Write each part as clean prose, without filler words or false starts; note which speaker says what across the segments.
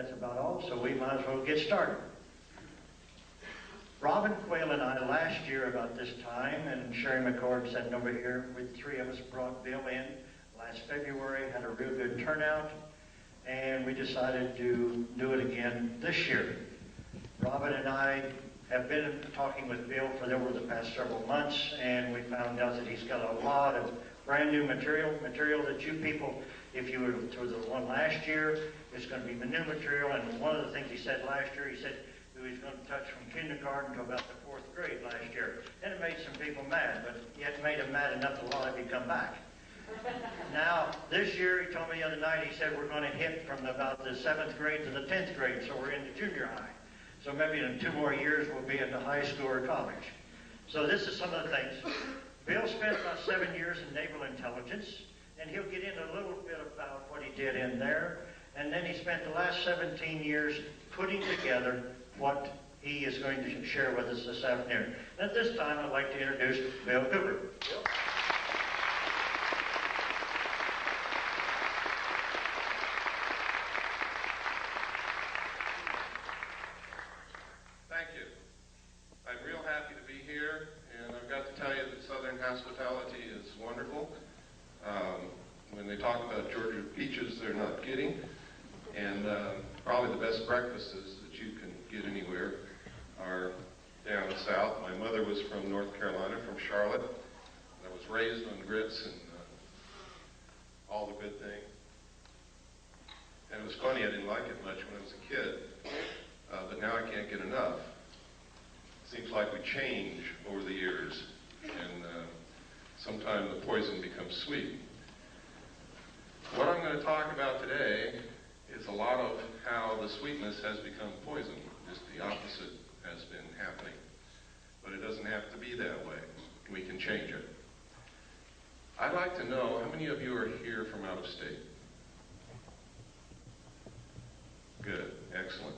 Speaker 1: that's about all, so we might as well get started. Robin Quayle and I last year about this time, and Sherry McCord sitting over here, with three of us brought Bill in last February, had a real good turnout, and we decided to do it again this year. Robin and I have been talking with Bill for over the past several months, and we found out that he's got a lot of brand new material that you people, if you were to the one last year, it's going to be new material. And one of the things he said last year, he said he was going to touch from kindergarten to about the 4th grade last year. And it made some people mad, but yet made them mad enough to a lot of you come back. Now, this year, he told me the other night, he said we're going to hit from about the 7th grade to the 10th grade, so we're into junior high. So maybe in 2 more years, we'll be into high school or college. So this is some of the things. Bill spent about 7 years in naval intelligence, and he'll get into a little bit about what he did in there. And then he spent the last 17 years putting together what he is going to share with us this afternoon. And at this time, I'd like to introduce Bill Cooper. Bill?
Speaker 2: Hospitality is wonderful. When they talk about Georgia peaches, they're not kidding. And probably the best breakfasts that you can get anywhere are down south. My mother was from North Carolina, from Charlotte. I was raised on grits and all the good things. And it was funny, I didn't like it much when I was a kid, but now I can't get enough. Seems like we change over the years. And sometimes the poison becomes sweet. What I'm going to talk about today is a lot of how the sweetness has become poison. Just the opposite has been happening. But it doesn't have to be that way. We can change it. I'd like to know, how many of you are here from out of state? Good, excellent.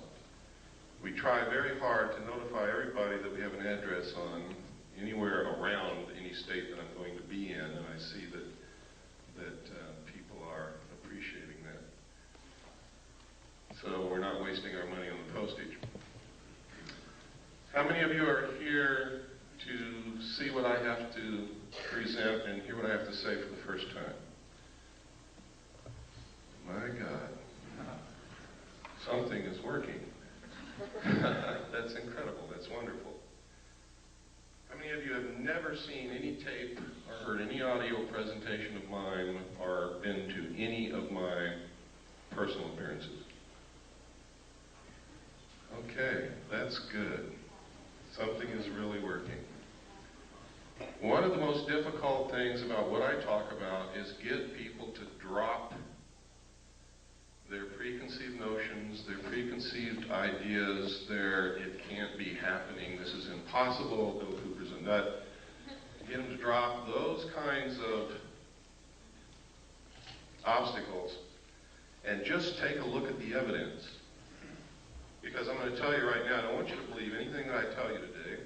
Speaker 2: We try very hard to notify everybody that we have an address on anywhere around any state that I'm going to be in, and I see that people are appreciating that. So we're not wasting our money on the postage. How many of you are here to see what I have to present and hear what I have to say for the first time? My God. Something is working. That's incredible. That's wonderful. How many of you have never seen any tape or heard any audio presentation of mine or been to any of my personal appearances? Okay, that's good. Something is really working. One of the most difficult things about what I talk about is get people to drop their preconceived notions, their preconceived ideas, it can't be happening, this is impossible, Bill Cooper's a nut. Get them to drop those kinds of obstacles and just take a look at the evidence. Because I'm going to tell you right now, I don't want you to believe anything that I tell you today.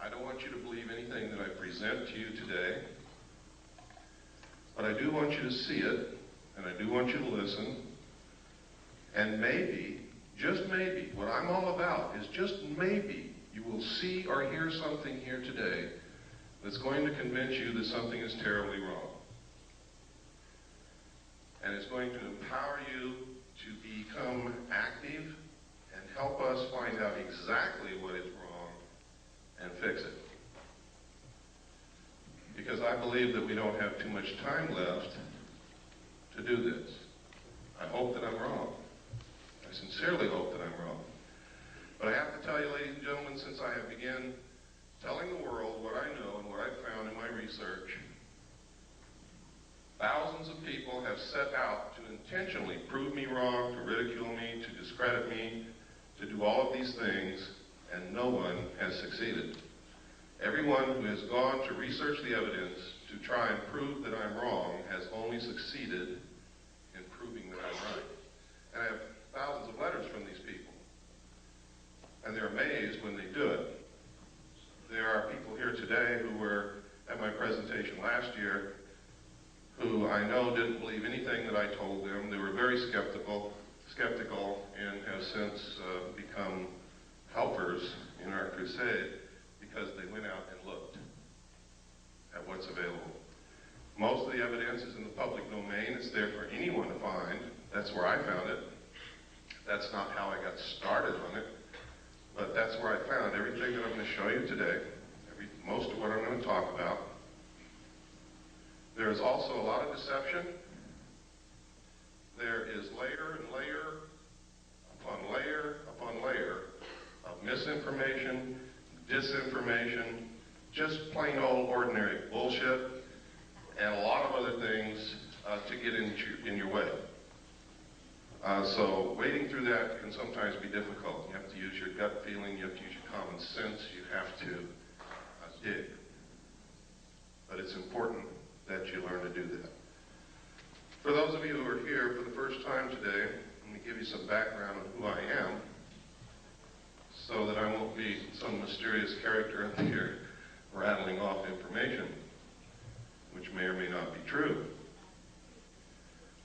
Speaker 2: I don't want you to believe anything that I present to you today. But I do want you to see it. And I do want you to listen, and maybe, just maybe, what I'm all about is just maybe you will see or hear something here today that's going to convince you that something is terribly wrong. And it's going to empower you to become active and help us find out exactly what is wrong and fix it. Because I believe that we don't have too much time left to do this. I hope that I'm wrong. I sincerely hope that I'm wrong. But I have to tell you, ladies and gentlemen, since I have begun telling the world what I know and what I've found in my research, thousands of people have set out to intentionally prove me wrong, to ridicule me, to discredit me, to do all of these things, and no one has succeeded. Everyone who has gone to research the evidence to try and prove that I'm wrong has only succeeded in proving that I'm right. And I have thousands of letters from these people. And they're amazed when they do it. There are people here today who were at my presentation last year who I know didn't believe anything that I told them. They were very skeptical. skeptical and have since become helpers in our crusade because they went out and looked at what's available. Most of the evidence is in the public domain. It's there for anyone to find. That's where I found it. That's not how I got started on it, but that's where I found everything that I'm going to show you today, most of what I'm going to talk about. There is also a lot of deception. There is layer and layer upon layer upon layer of misinformation, disinformation, just plain old ordinary bullshit, and a lot of other things to get in your way. So wading through that can sometimes be difficult. You have to use your gut feeling, you have to use your common sense, you have to dig. But it's important that you learn to do that. For those of you who are here for the first time today, let me give you some background on who I am so that I won't be some mysterious character up here rattling off information, which may or may not be true.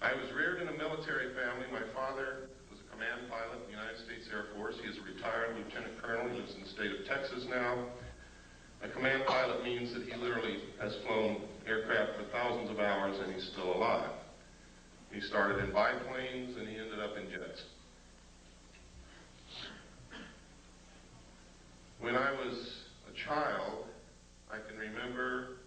Speaker 2: I was reared in a military family. My father was a command pilot in the United States Air Force. He is a retired lieutenant colonel. He lives in the state of Texas now. A command pilot means that he literally has flown aircraft for thousands of hours and he's still alive. He started in biplanes and he ended up in jets. When I was a child, I can remember,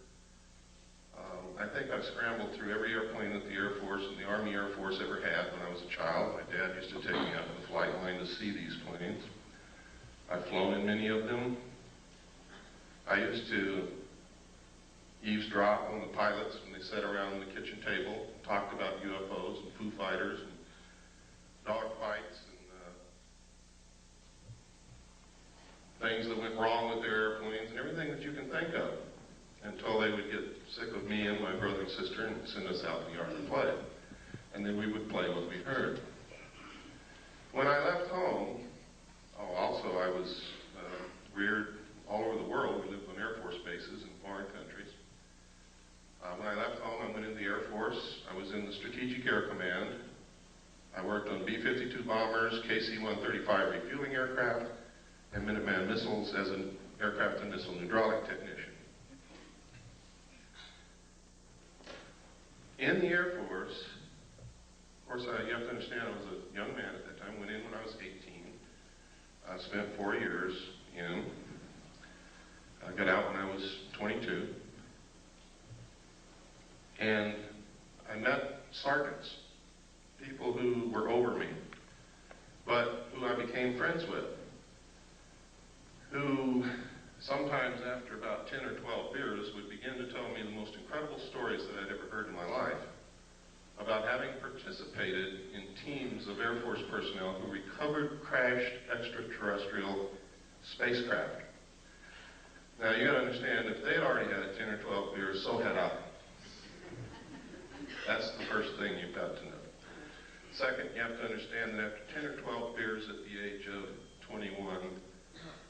Speaker 2: I think I've scrambled through every airplane that the Air Force and the Army Air Force ever had when I was a child. My dad used to take me out to the flight line to see these planes. I've flown in many of them. I used to eavesdrop on the pilots when they sat around the kitchen table and talked about UFOs and Foo Fighters and dog fights and things that went wrong with their airplanes and everything that you can think of, until they would get sick of me and my brother and sister and send us out in the yard to play. And then we would play what we heard. When I left home, also I was reared all over the world. We lived on Air Force bases in foreign countries. When I left home, I went into the Air Force. I was in the Strategic Air Command. I worked on B-52 bombers, KC-135 refueling aircraft, and Minuteman missiles as an aircraft and missile hydraulic technician. In the Air Force, of course, you have to understand I was a young man at that time. Went in when I was 18. I spent 4 years in. I got out when I was 22. And I met sergeants, people who were over me, but who I became friends with, who sometimes after about 10 or 12 beers would begin to tell me the most incredible stories that I'd ever heard in my life about having participated in teams of Air Force personnel who recovered crashed extraterrestrial spacecraft. Now, you got to understand, if they'd already had 10 or 12 beers, so had I. That's the first thing you've got to know. Second, you have to understand that after 10 or 12 beers at the age of 21,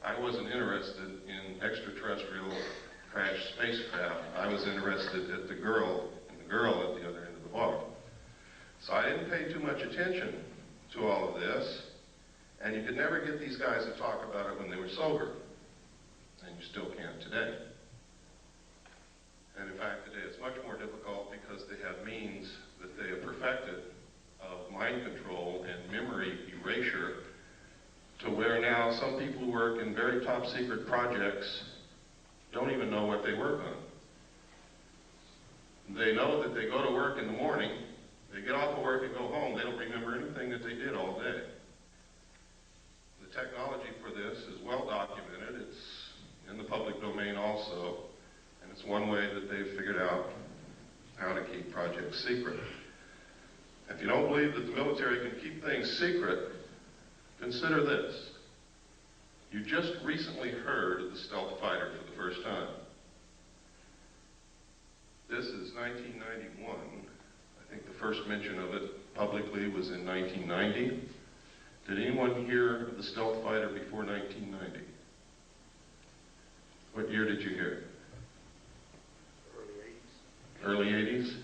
Speaker 2: I wasn't interested in extraterrestrial crashed spacecraft. I was interested at the girl at the other end of the bar. So I didn't pay too much attention to all of this, and you could never get these guys to talk about it when they were sober. And you still can't today. And in fact, today it's much more difficult because they have means that they have perfected of mind control and memory erasure, to where now some people who work in very top secret projects don't even know what they work on. They know that they go to work in the morning, they get off of work and go home, they don't remember anything that they did all day. The technology for this is well documented. It's in the public domain also, and it's one way that they've figured out how to keep projects secret. If you don't believe that the military can keep things secret, consider this. You just recently heard of the stealth fighter for the first time. This is 1991. I think the first mention of it publicly was in 1990. Did anyone hear of the stealth fighter before 1990? What year did you hear? Early 80s.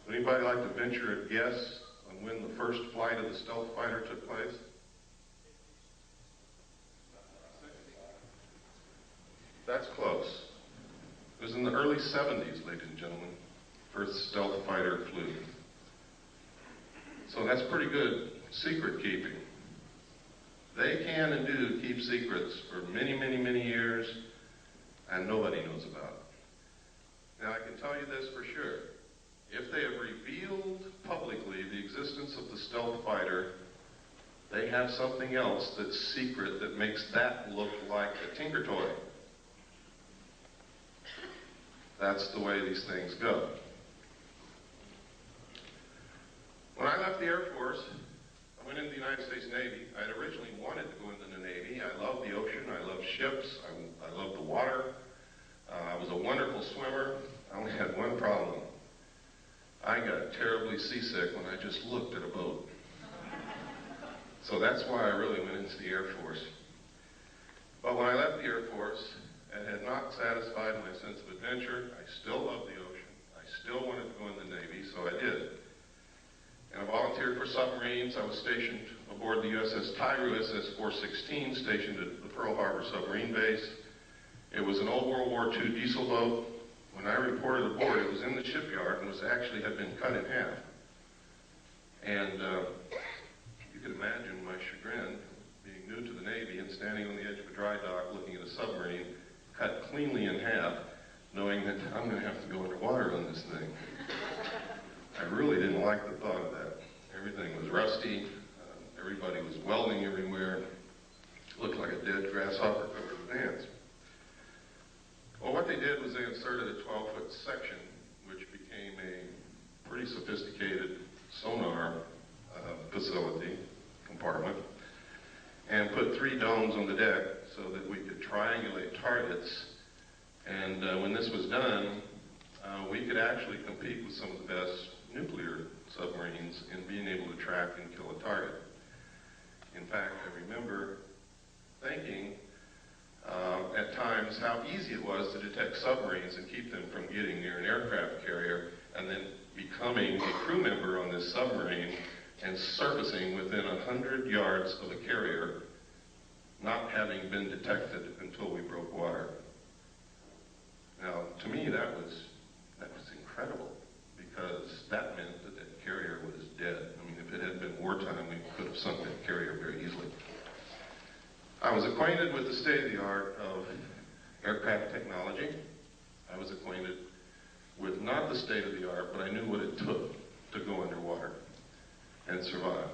Speaker 2: Would anybody like to venture a guess on when the first flight of the stealth fighter took place? That's close. It was in the early 70s, ladies and gentlemen, first stealth fighter flew. So that's pretty good secret keeping. They can and do keep secrets for many, many, many years, and nobody knows about it. Now, I can tell you this for sure. If they have revealed publicly the existence of the stealth fighter, they have something else that's secret that makes that look like a Tinker Toy. That's the way these things go. When I left the Air Force, I went into the United States Navy. I had originally wanted to go into the Navy. I love the ocean. I love ships. I love the water. I was a wonderful swimmer. I only had one problem. I got terribly seasick when I just looked at a boat. So that's why I really went into the Air Force. But when I left the Air Force, it had not satisfied my sense of adventure. I still love the ocean. I still wanted to go in the Navy, so I did. And I volunteered for submarines. I was stationed aboard the USS Tyru SS-416, stationed at the Pearl Harbor submarine base. It was an old World War II diesel boat. When I reported aboard, it was in the shipyard and had been cut in half. And you can imagine my chagrin, being new to the Navy and standing on the edge of a dry dock looking at a submarine cut cleanly in half, knowing that I'm going to have to go underwater on this thing. I really didn't like the thought of that. Everything was rusty. Everybody was welding everywhere. Looked like a dead grasshopper covered with ants. Well, what they did was they inserted a 12-foot section, which became a pretty sophisticated sonar facility, compartment, and put 3 domes on the deck so that we could triangulate targets. And when this was done, we could actually compete with some of the best nuclear submarines in being able to track and kill a target. In fact, I remember thinking at times how easy it was to detect submarines and keep them from getting near an aircraft carrier, and then becoming a crew member on this submarine and surfacing within 100 yards of a carrier, not having been detected until we broke water. Now, to me, that was incredible, because that meant that that carrier was dead. I mean, if it had been wartime, we could have sunk that carrier very easily. I was acquainted with the state-of-the-art of aircraft technology. I was acquainted with not the state-of-the-art, but I knew what it took to go underwater and survive.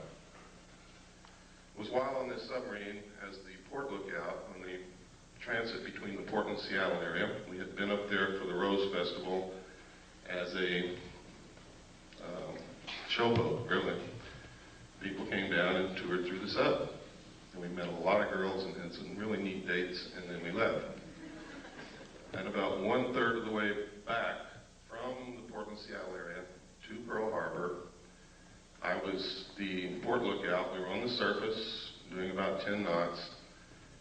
Speaker 2: It was while on this submarine as the port lookout on the transit between the Portland and Seattle area. We had been up there for the Rose Festival as a showboat, really. People came down and toured through the sub. And we met a lot of girls and had some really neat dates, and then we left. And about 1/3 of the way back from the Portland-Seattle area to Pearl Harbor, I was the port lookout. We were on the surface doing about 10 knots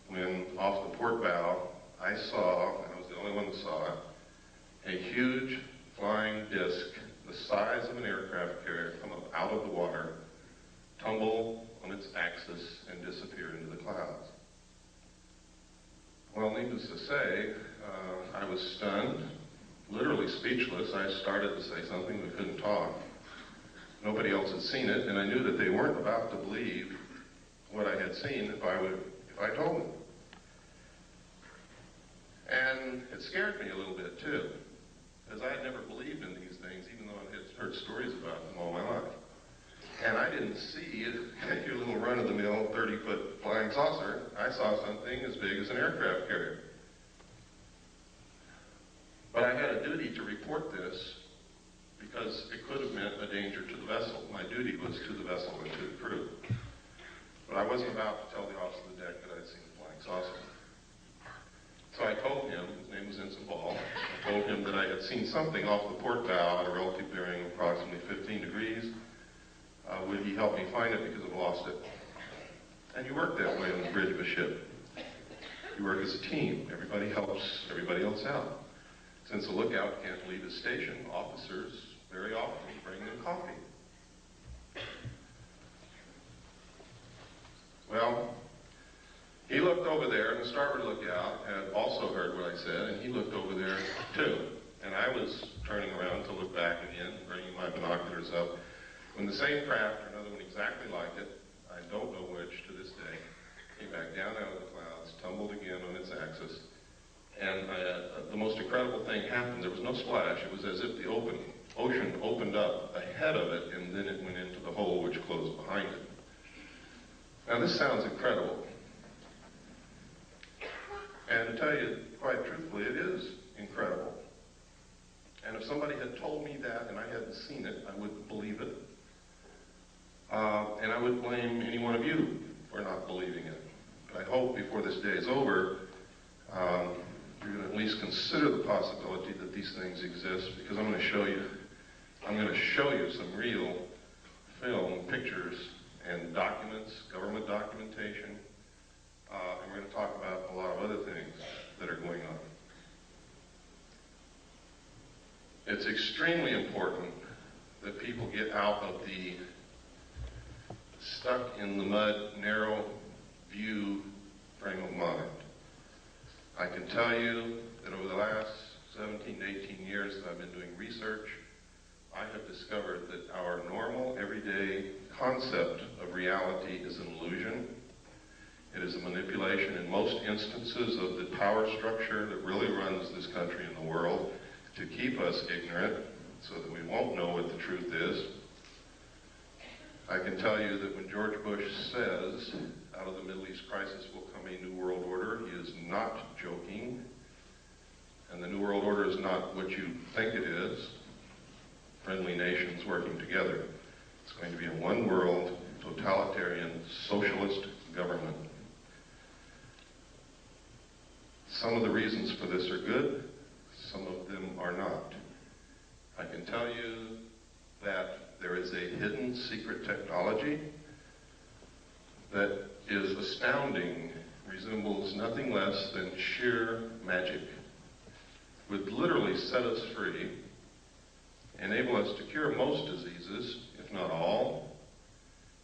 Speaker 2: when off the port bow, I saw, and I was the only one that saw it, a huge flying disc the size of an aircraft carrier come up out of the water, tumble on its axis, and disappear into the clouds. Well, needless to say, I was stunned, literally speechless. I started to say something, we couldn't talk. Nobody else had seen it, and I knew that they weren't about to believe what I had seen if I told them. And it scared me a little bit too, because I had never believed in these things, even though I had heard stories about them all my life. And I didn't see your little run-of-the-mill 30-foot flying saucer. I saw something as big as an aircraft carrier. But I had a duty to report this because it could have meant a danger to the vessel. My duty was to the vessel and to the crew. But I wasn't about to tell the officer of the deck that I'd seen a flying saucer. So I told him, his name was Ensign Ball, I told him that I had seen something off the port bow at a relative bearing of approximately 15 degrees. Would he help me find it because I've lost it? And you work that way on the bridge of a ship. You work as a team. Everybody helps everybody else out. Since the lookout can't leave his station, officers very often bring them coffee. Well, he looked over there, and the starboard lookout had also heard what I said, and he looked over there too. And I was turning around to look back again, bringing my binoculars up, when the same craft, or another one exactly like it, I don't know which to this day, came back down out of the clouds, tumbled again on its axis, and the most incredible thing happened. There was no splash. It was as if the ocean opened up ahead of it, and then it went into the hole which closed behind it. Now this sounds incredible. And to tell you quite truthfully, it is incredible. And if somebody had told me that and I hadn't seen it, I wouldn't believe it. And I would blame any one of you for not believing it. But I hope before this day is over, you're going to at least consider the possibility that these things exist, because I'm going to show you some real film, pictures, and documents, government documentation. And we're going to talk about a lot of other things that are going on. It's extremely important that people get out of the stuck in the mud, narrow view frame of mind. I can tell you that over the last 17 to 18 years that I've been doing research, I have discovered that our normal, everyday concept of reality is an illusion. It is a manipulation in most instances of the power structure that really runs this country and the world to keep us ignorant so that we won't know what the truth is. I can tell you that when George Bush says, out of the Middle East crisis will come a new world order, he is not joking. And the new world order is not what you think it is. Friendly nations working together. It's going to be a one world, totalitarian, socialist government. Some of the reasons for this are good, some of them are not. I can tell you that there is a hidden secret technology that is astounding, resembles nothing less than sheer magic, would literally set us free, enable us to cure most diseases, if not all,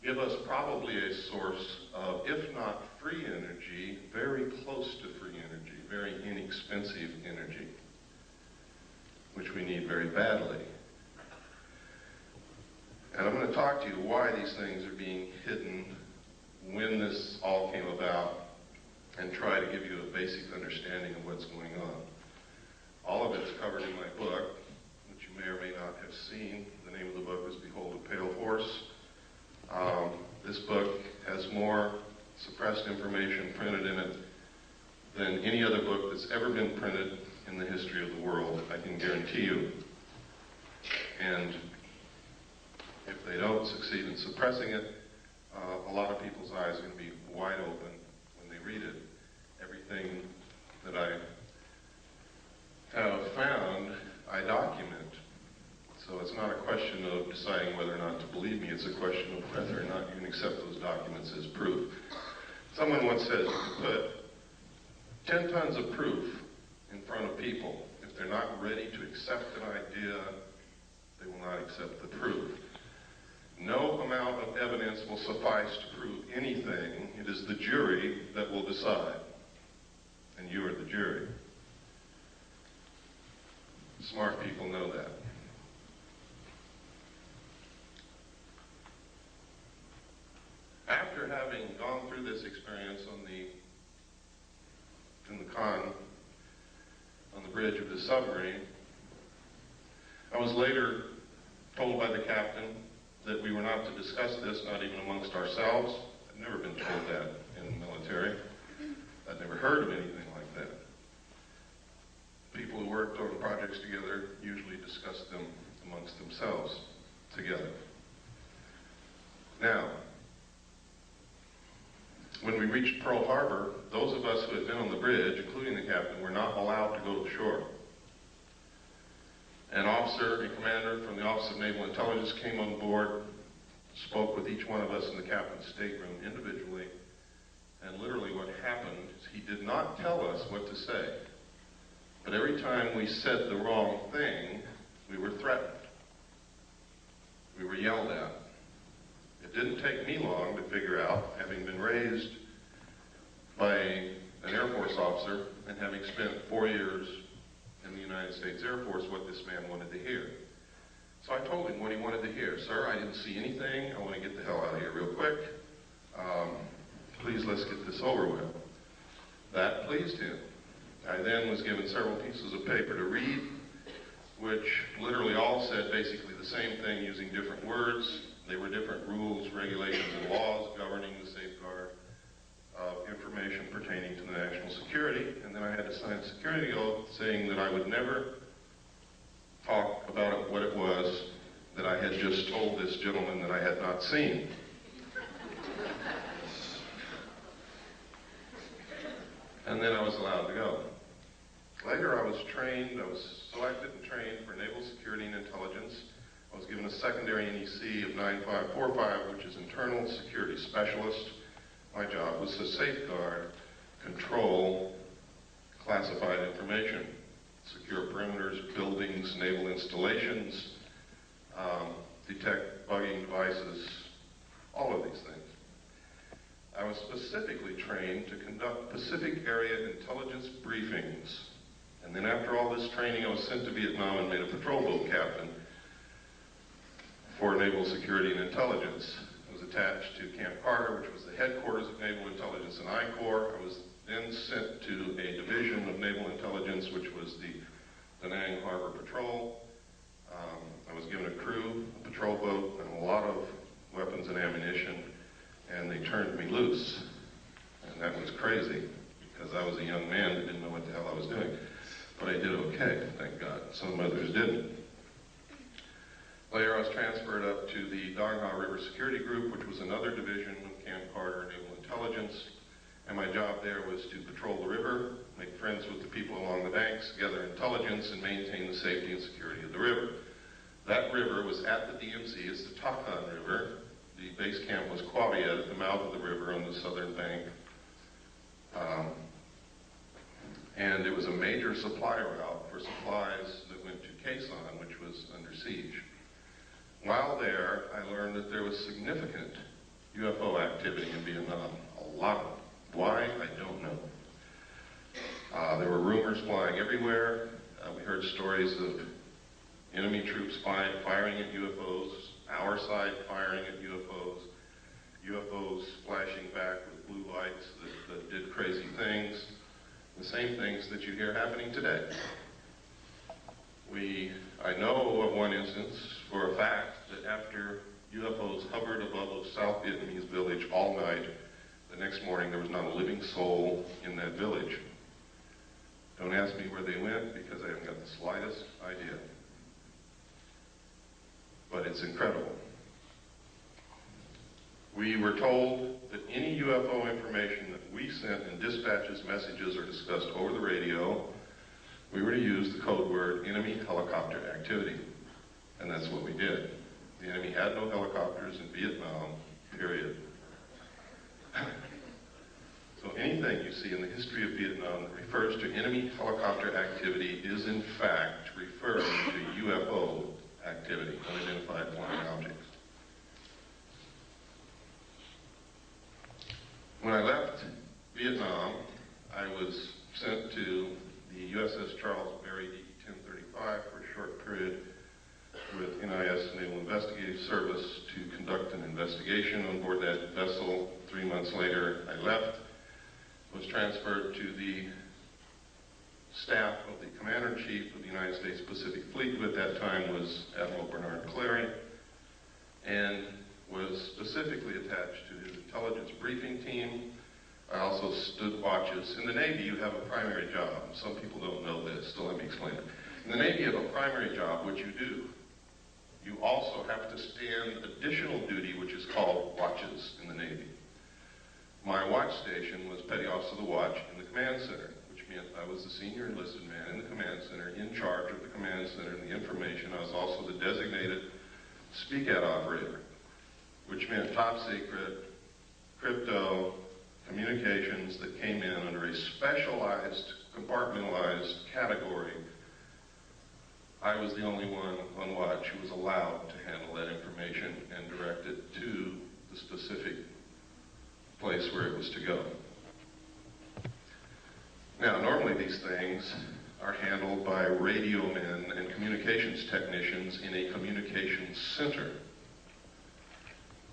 Speaker 2: give us probably a source of, if not free energy, very close to free energy, very inexpensive energy, which we need very badly. And I'm going to talk to you why these things are being hidden, when this all came about, and try to give you a basic understanding of what's going on. All of it's covered in my book, which you may or may not have seen. The name of the book is Behold a Pale Horse. This book has more suppressed information printed in it than any other book that's ever been printed in the history of the world, I can guarantee you. And if they don't succeed in suppressing it, a lot of people's eyes are going to be wide open when they read it. Everything that I have found, I document. So it's not a question of deciding whether or not to believe me, it's a question of whether or not you can accept those documents as proof. Someone once said you can put 10 tons of proof in front of people. If they're not ready to accept an idea, they will not accept the proof. No amount of evidence will suffice to prove anything. It is the jury that will decide. And you are the jury. Smart people know that. After having gone through this experience in the con, on the bridge of the submarine, I was later told by the captain that we were not to discuss this, not even amongst ourselves. I'd never been told that in the military. I'd never heard of anything like that. People who worked on projects together usually discussed them amongst themselves together. Now, when we reached Pearl Harbor, those of us who had been on the bridge, including the captain, were not allowed to go to shore. An officer, a commander from the Office of Naval Intelligence came on board, spoke with each one of us in the captain's stateroom individually, and literally what happened is he did not tell us what to say. But every time we said the wrong thing, we were threatened. We were yelled at. It didn't take me long to figure out, having been raised officer and having spent 4 years in the United States Air Force what this man wanted to hear. So I told him what he wanted to hear. Sir, I didn't see anything. I want to get the hell out of here real quick. Please, let's get this over with. That pleased him. I then was given several pieces of paper to read, which literally all said basically the same thing using different words. They were different rules, regulations, and laws governing the safeguard of information pertaining to the national security. And then I had to sign a security oath saying that I would never talk about what it was that I had just told this gentleman that I had not seen. And then I was allowed to go. Later I was selected and trained for Naval Security and Intelligence. I was given a secondary NEC of 9545, which is Internal Security Specialist. My job was to safeguard, control classified information, secure perimeters, buildings, naval installations, detect bugging devices, all of these things. I was specifically trained to conduct Pacific Area intelligence briefings. And then after all this training, I was sent to Vietnam and made a patrol boat captain for Naval Security and Intelligence. I was attached to Camp Carter, which was the headquarters of Naval Intelligence and I Corps. I was then sent to a division of Naval Intelligence, which was the Da Nang Harbor Patrol. I was given a crew, a patrol boat, and a lot of weapons and ammunition, and they turned me loose. And that was crazy, because I was a young man that didn't know what the hell I was doing. But I did okay, thank God. Some others didn't. Later, I was transferred up to the Dong Ha River Security Group, which was another division of Camp Carter Naval Intelligence. And my job there was to patrol the river, make friends with the people along the banks, gather intelligence, and maintain the safety and security of the river. That river was at the DMZ. It's the Takan River. The base camp was Qua Viet at the mouth of the river on the southern bank. And it was a major supply route for supplies that went to Quezon, which was under siege. While there, I learned that there was significant UFO activity in Vietnam. A lot of it. Why? I don't know. There were rumors flying everywhere. We heard stories of enemy troops firing at UFOs, our side firing at UFOs, UFOs flashing back with blue lights that did crazy things, the same things that you hear happening today. I know of one instance for a fact that after UFOs hovered above a South Vietnamese village all night, the next morning there was not a living soul in that village. Don't ask me where they went because I haven't got the slightest idea. But it's incredible. We were told that any UFO information that we sent in dispatches, messages, or discussed over the radio, we were to use the code word enemy helicopter activity. And that's what we did. The enemy had no helicopters in Vietnam, period. So anything you see in the history of Vietnam that refers to enemy helicopter activity is in fact referring to UFO activity, unidentified flying objects. When I left Vietnam, I was sent to the USS Charles Berry DE-1035 for a short period with NIS Naval Investigative Service to conduct an investigation on board that vessel. 3 months later, I left, was transferred to the staff of the Commander-in-Chief of the United States Pacific Fleet, who at that time was Admiral Bernard Clary, and was specifically attached to his intelligence briefing team. I also stood watches. In the Navy, you have a primary job. Some people don't know this, so let me explain it. In the Navy, you have a primary job, which you do. You also have to stand additional duty, which is called watches in the Navy. My watch station was Petty Officer of the Watch in the Command Center, which meant I was the senior enlisted man in the Command Center, in charge of the Command Center and the information. I was also the designated speak-at operator, which meant top secret, crypto, communications that came in under a specialized, compartmentalized category. I was the only one on watch who was allowed to handle that information and direct it to the specific place where it was to go. Now, normally these things are handled by radio men and communications technicians in a communications center.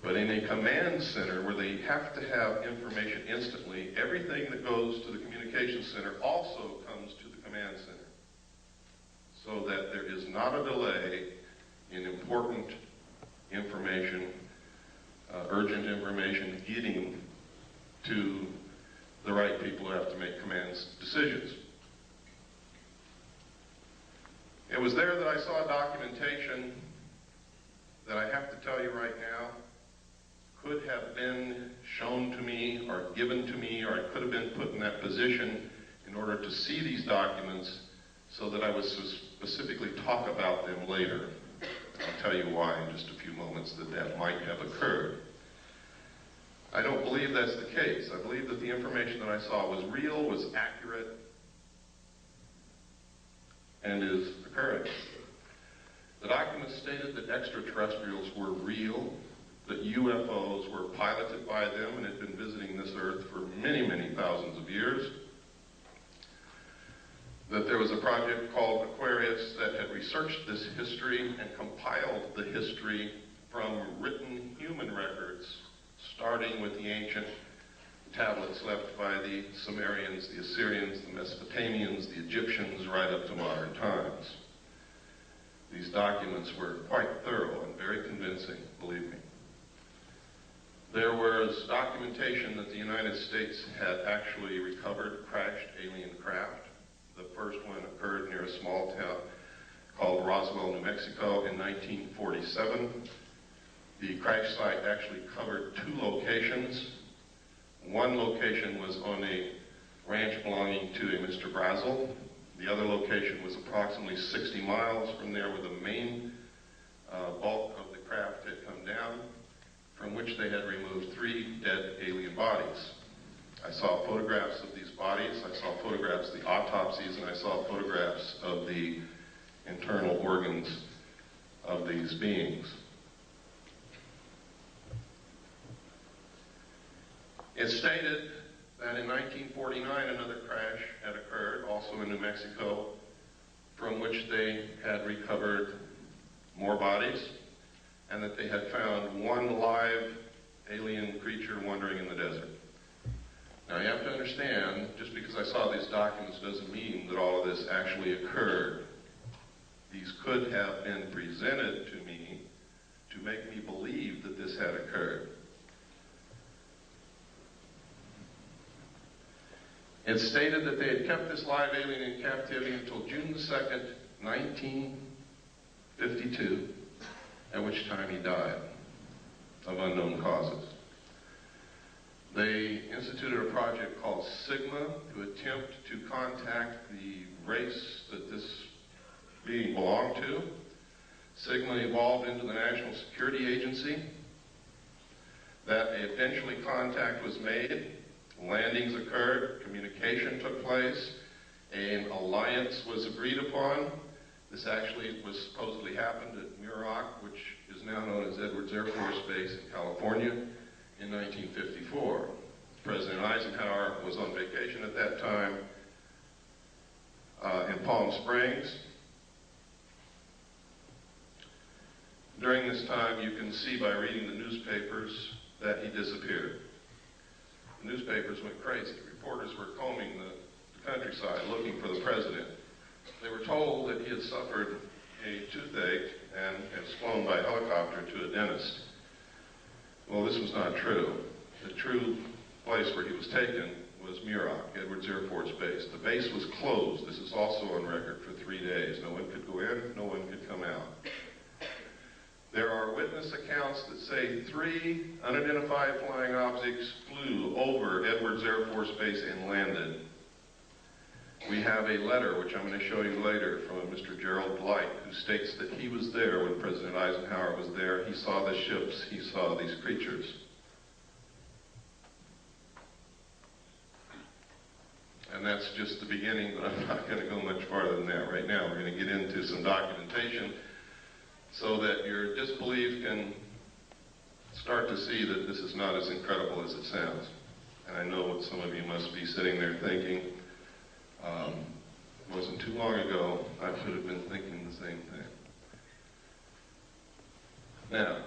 Speaker 2: But in a command center where they have to have information instantly, everything that goes to the communications center also comes to the command center, so that there is not a delay in important information, urgent information getting to the right people who have to make command decisions. It was there that I saw documentation that I have to tell you right now could have been shown to me or given to me, or I could have been put in that position in order to see these documents so that I would specifically talk about them later. I'll tell you why in just a few moments that might have occurred. I don't believe that's the case. I believe that the information that I saw was real, was accurate, and is occurring. The documents stated that extraterrestrials were real, that UFOs were piloted by them and had been visiting this Earth for many, many thousands of years, that there was a project called Aquarius that had researched this history and compiled the history from written human records, starting with the ancient tablets left by the Sumerians, the Assyrians, the Mesopotamians, the Egyptians, right up to modern times. These documents were quite thorough and very convincing, believe me. There was documentation that the United States had actually recovered crashed alien craft. The first one occurred near a small town called Roswell, New Mexico in 1947. The crash site actually covered 2 locations. One location was on a ranch belonging to a Mr. Brazel. The other location was approximately 60 miles from there, where the main bulk of the craft had come down, from which they had removed 3 dead alien bodies. I saw photographs of these bodies, I saw photographs of the autopsies, and I saw photographs of the internal organs of these beings. It stated that in 1949 another crash had occurred, also in New Mexico, from which they had recovered more bodies, and that they had found 1 live alien creature wandering in the desert. Now you have to understand, just because I saw these documents doesn't mean that all of this actually occurred. These could have been presented to me to make me believe that this had occurred. It stated that they had kept this live alien in captivity until June the 2nd, 1952, at which time he died of unknown causes. They instituted a project called Sigma to attempt to contact the race that this being belonged to. Sigma evolved into the National Security Agency. That eventually contact was made. Landings occurred, communication took place, an alliance was agreed upon. This actually was supposedly happened at Muroc, which is now known as Edwards Air Force Base in California, in 1954. President Eisenhower was on vacation at that time in Palm Springs. During this time, you can see by reading the newspapers that he disappeared. The newspapers went crazy. Reporters were combing the countryside looking for the president. They were told that he had suffered a toothache and was flown by helicopter to a dentist. Well, this was not true. The true place where he was taken was Muroc, Edwards Air Force Base. The base was closed. This is also on record for 3 days. No one could go in, no one could come out. There are witness accounts that say 3 unidentified flying objects flew over Edwards Air Force Base and landed. We have a letter, which I'm going to show you later, from a Mr. Gerald Blight, who states that he was there when President Eisenhower was there. He saw the ships, he saw these creatures. And that's just the beginning, but I'm not going to go much farther than that right now. We're going to get into some documentation so that your disbelief can start to see that this is not as incredible as it sounds. And I know what some of you must be sitting there thinking. It wasn't too long ago I would have been thinking the same thing. Now,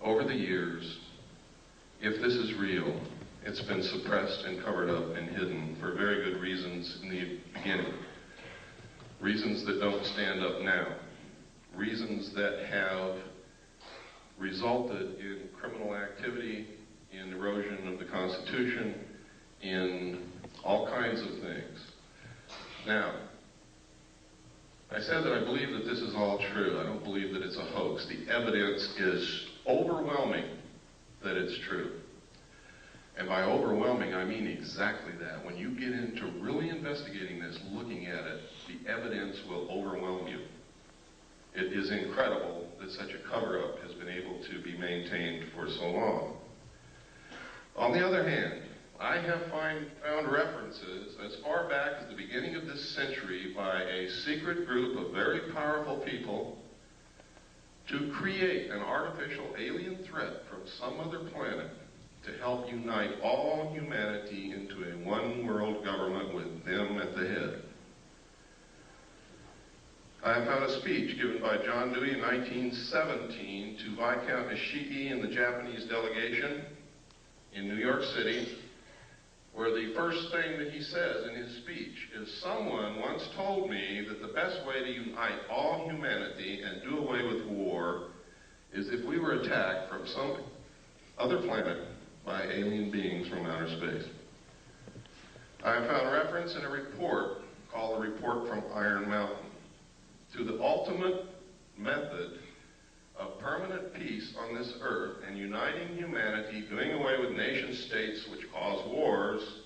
Speaker 2: over the years, if this is real, it's been suppressed and covered up and hidden for very good reasons in the beginning. Reasons that don't stand up now. Reasons that have resulted in criminal activity, in erosion of the Constitution, in all kinds of things. Now, I said that I believe that this is all true. I don't believe that it's a hoax. The evidence is overwhelming that it's true. And by overwhelming, I mean exactly that. When you get into really investigating this, looking at it, the evidence will overwhelm you. It is incredible that such a cover-up has been able to be maintained for so long. On the other hand, I have found references as far back as the beginning of this century by a secret group of very powerful people to create an artificial alien threat from some other planet to help unite all humanity into a one-world government with them at the head. I have found a speech given by John Dewey in 1917 to Viscount Ishii and the Japanese delegation in New York City, where the first thing that he says in his speech is, "Someone once told me that the best way to unite all humanity and do away with war is if we were attacked from some other planet by alien beings from outer space." I have found reference in a report called the Report from Iron Mountain to the ultimate method of permanent peace on this earth and uniting humanity, doing away with nation states which cause wars,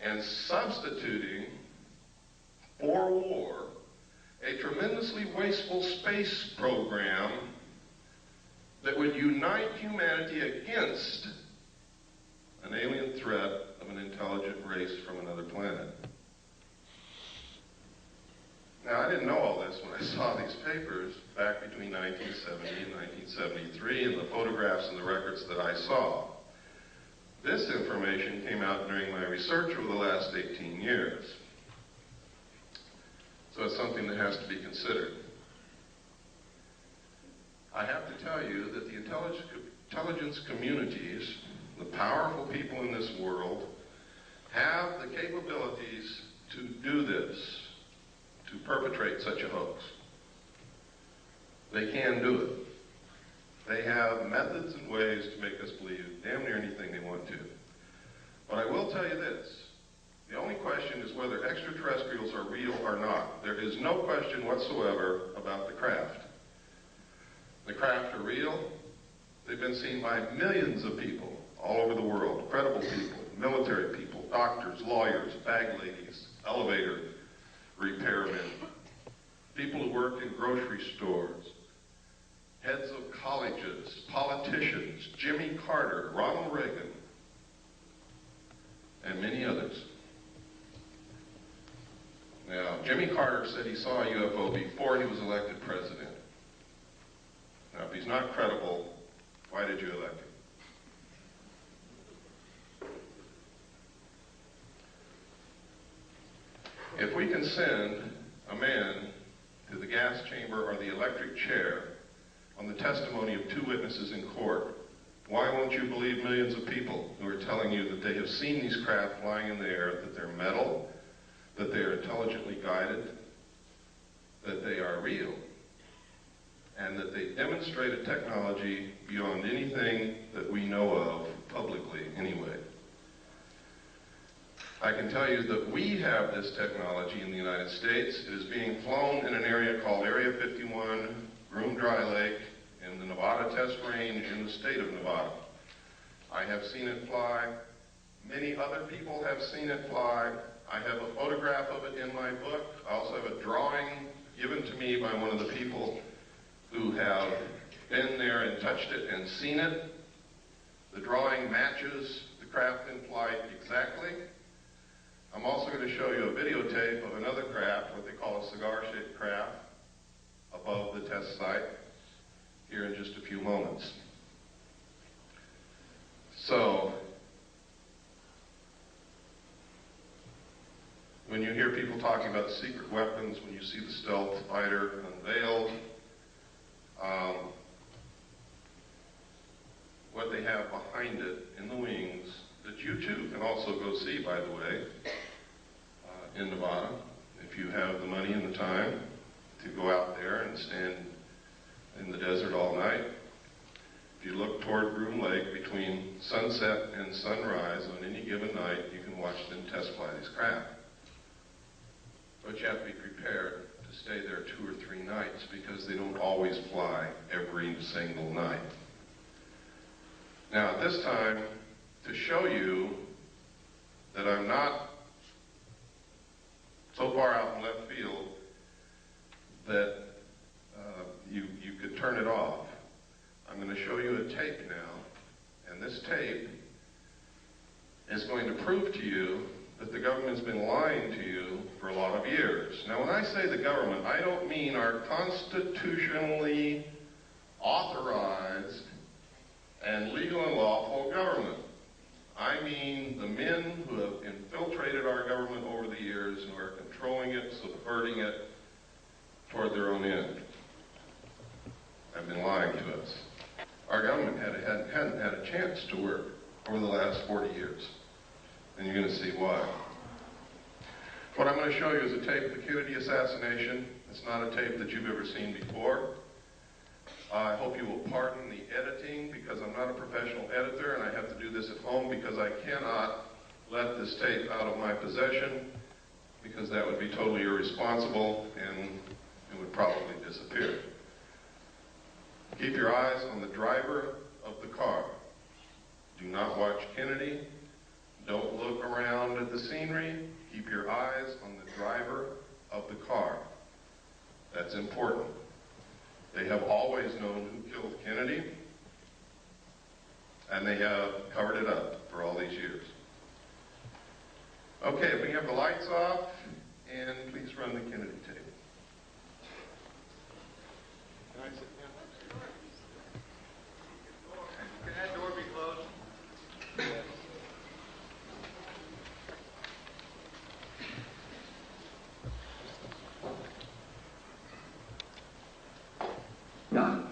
Speaker 2: and substituting for war a tremendously wasteful space program that would unite humanity against an alien threat of an intelligent race from another planet. Now, I didn't know all this when I saw these papers back between 1970 and 1973 and the photographs and the records that I saw. This information came out during my research over the last 18 years. So it's something that has to be considered. I have to tell you that the intelligence communities, the powerful people in this world, have the capabilities to do this, to perpetrate such a hoax. They can do it. They have methods and ways to make us believe damn near anything they want to. But I will tell you this. The only question is whether extraterrestrials are real or not. There is no question whatsoever about the craft. The craft are real. They've been seen by millions of people all over the world. Credible people, military people, doctors, lawyers, bag ladies, elevator repairmen, people who work in grocery stores, heads of colleges, politicians, Jimmy Carter, Ronald Reagan, and many others. Now, Jimmy Carter said he saw a UFO before he was elected president. Now, if he's not credible, why did you elect him? If we can send a man to the gas chamber or the electric chair on the testimony of 2 witnesses in court, why won't you believe millions of people who are telling you that they have seen these craft flying in the air, that they're metal, that they are intelligently guided, that they are real, and that they demonstrate a technology beyond anything that we know of publicly anyway? I can tell you that we have this technology in the United States. It is being flown in an area called Area 51, Groom Dry Lake, in the Nevada Test Range in the state of Nevada. I have seen it fly. Many other people have seen it fly. I have a photograph of it in my book. I also have a drawing given to me by one of the people who have been there and touched it and seen it. The drawing matches the craft in flight exactly. I'm also going to show you a videotape of another craft, what they call a cigar-shaped craft, above the test site, here in just a few moments. So, when you hear people talking about secret weapons, when you see the stealth fighter unveiled, what they have behind it in the wings, that you too can also go see, by the way, in Nevada, if you have the money and the time to go out there and stand in the desert all night. If you look toward Groom Lake, between sunset and sunrise on any given night, you can watch them test fly these craft. But you have to be prepared to stay there 2 or 3 nights because they don't always fly every single night. Now, at this time, to show you that I'm not so far out in left field that you could turn it off, I'm going to show you a tape now, and this tape is going to prove to you that the government's been lying to you for a lot of years. Now, when I say the government, I don't mean our constitutionally authorized and legal and lawful government. I mean the men who have infiltrated our government over the years and are controlling it, subverting it toward their own end. Have been lying to us. Our government hadn't had a chance to work over the last 40 years. And you're going to see why. What I'm going to show you is a tape of the Kennedy assassination. It's not a tape that you've ever seen before. I hope you will pardon the editing because I'm not a professional editor and I have to do this at home because I cannot let this tape out of my possession because that would be totally irresponsible and it would probably disappear. Keep your eyes on the driver of the car. Do not watch Kennedy. Don't look around at the scenery. Keep your eyes on the driver of the car. That's important. They have always known who killed Kennedy, and they have covered it up for all these years. Okay, if we have the lights off, and please run the Kennedy tape. Can I sit down? Can that door be closed? Yes.
Speaker 3: None.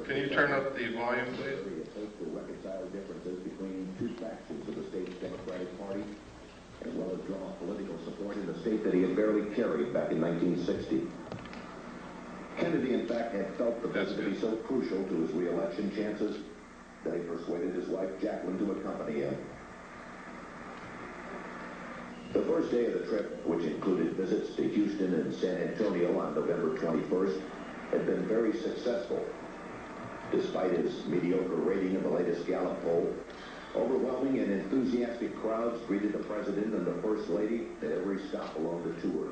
Speaker 2: Can you turn up the volume, please?
Speaker 3: To reconcile differences between two factions of the state's Democratic Party, as well as draw political support in the state that he had barely carried back in 1960. Kennedy, in fact, had felt the visit to be so crucial to his re-election chances that he persuaded his wife, Jacqueline, to accompany him. The first day of the trip, which included visits to Houston and San Antonio on November 21st, had been very successful. Despite his mediocre rating in the latest Gallup poll, overwhelming and enthusiastic crowds greeted the President and the First Lady at every stop along the tour.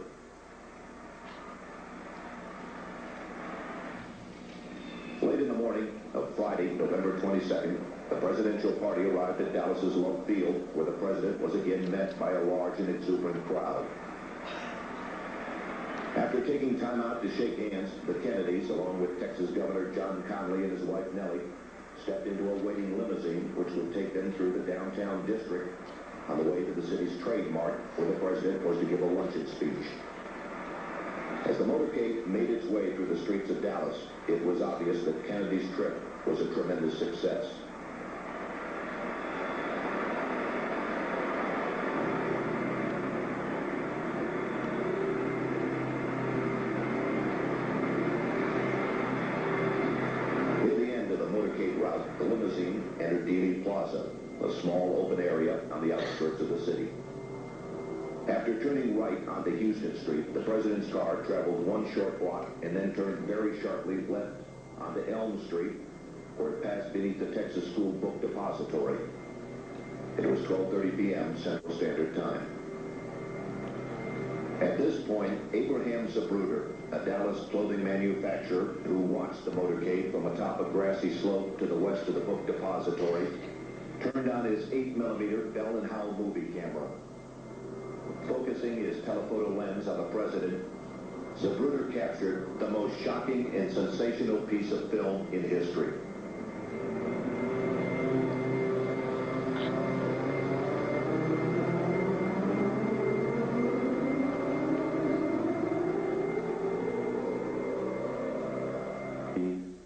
Speaker 3: Late in the morning of Friday, November 22nd, the presidential party arrived at Dallas's Love Field, where the president was again met by a large and exuberant crowd. After taking time out to shake hands, the Kennedys, along with Texas Governor John Connally and his wife Nellie, stepped into a waiting limousine which would take them through the downtown district on the way to the city's Trade Mart, where the president was to give a luncheon speech. As the motorcade made its way through the streets of Dallas, it was obvious that Kennedy's trip was a tremendous success. Route, the limousine entered Dealey Plaza, a small open area on the outskirts of the city. After turning right onto Houston Street, the president's car traveled one short block and then turned very sharply left onto Elm Street, where it passed beneath the Texas School Book Depository. It was 12:30 p.m. Central Standard Time. At this point, Abraham Zapruder, a Dallas clothing manufacturer who watched the motorcade from atop a grassy slope to the west of the book depository, turned on his 8mm Bell & Howell movie camera. Focusing his telephoto lens on the president, Zapruder captured the most shocking and sensational piece of film in history.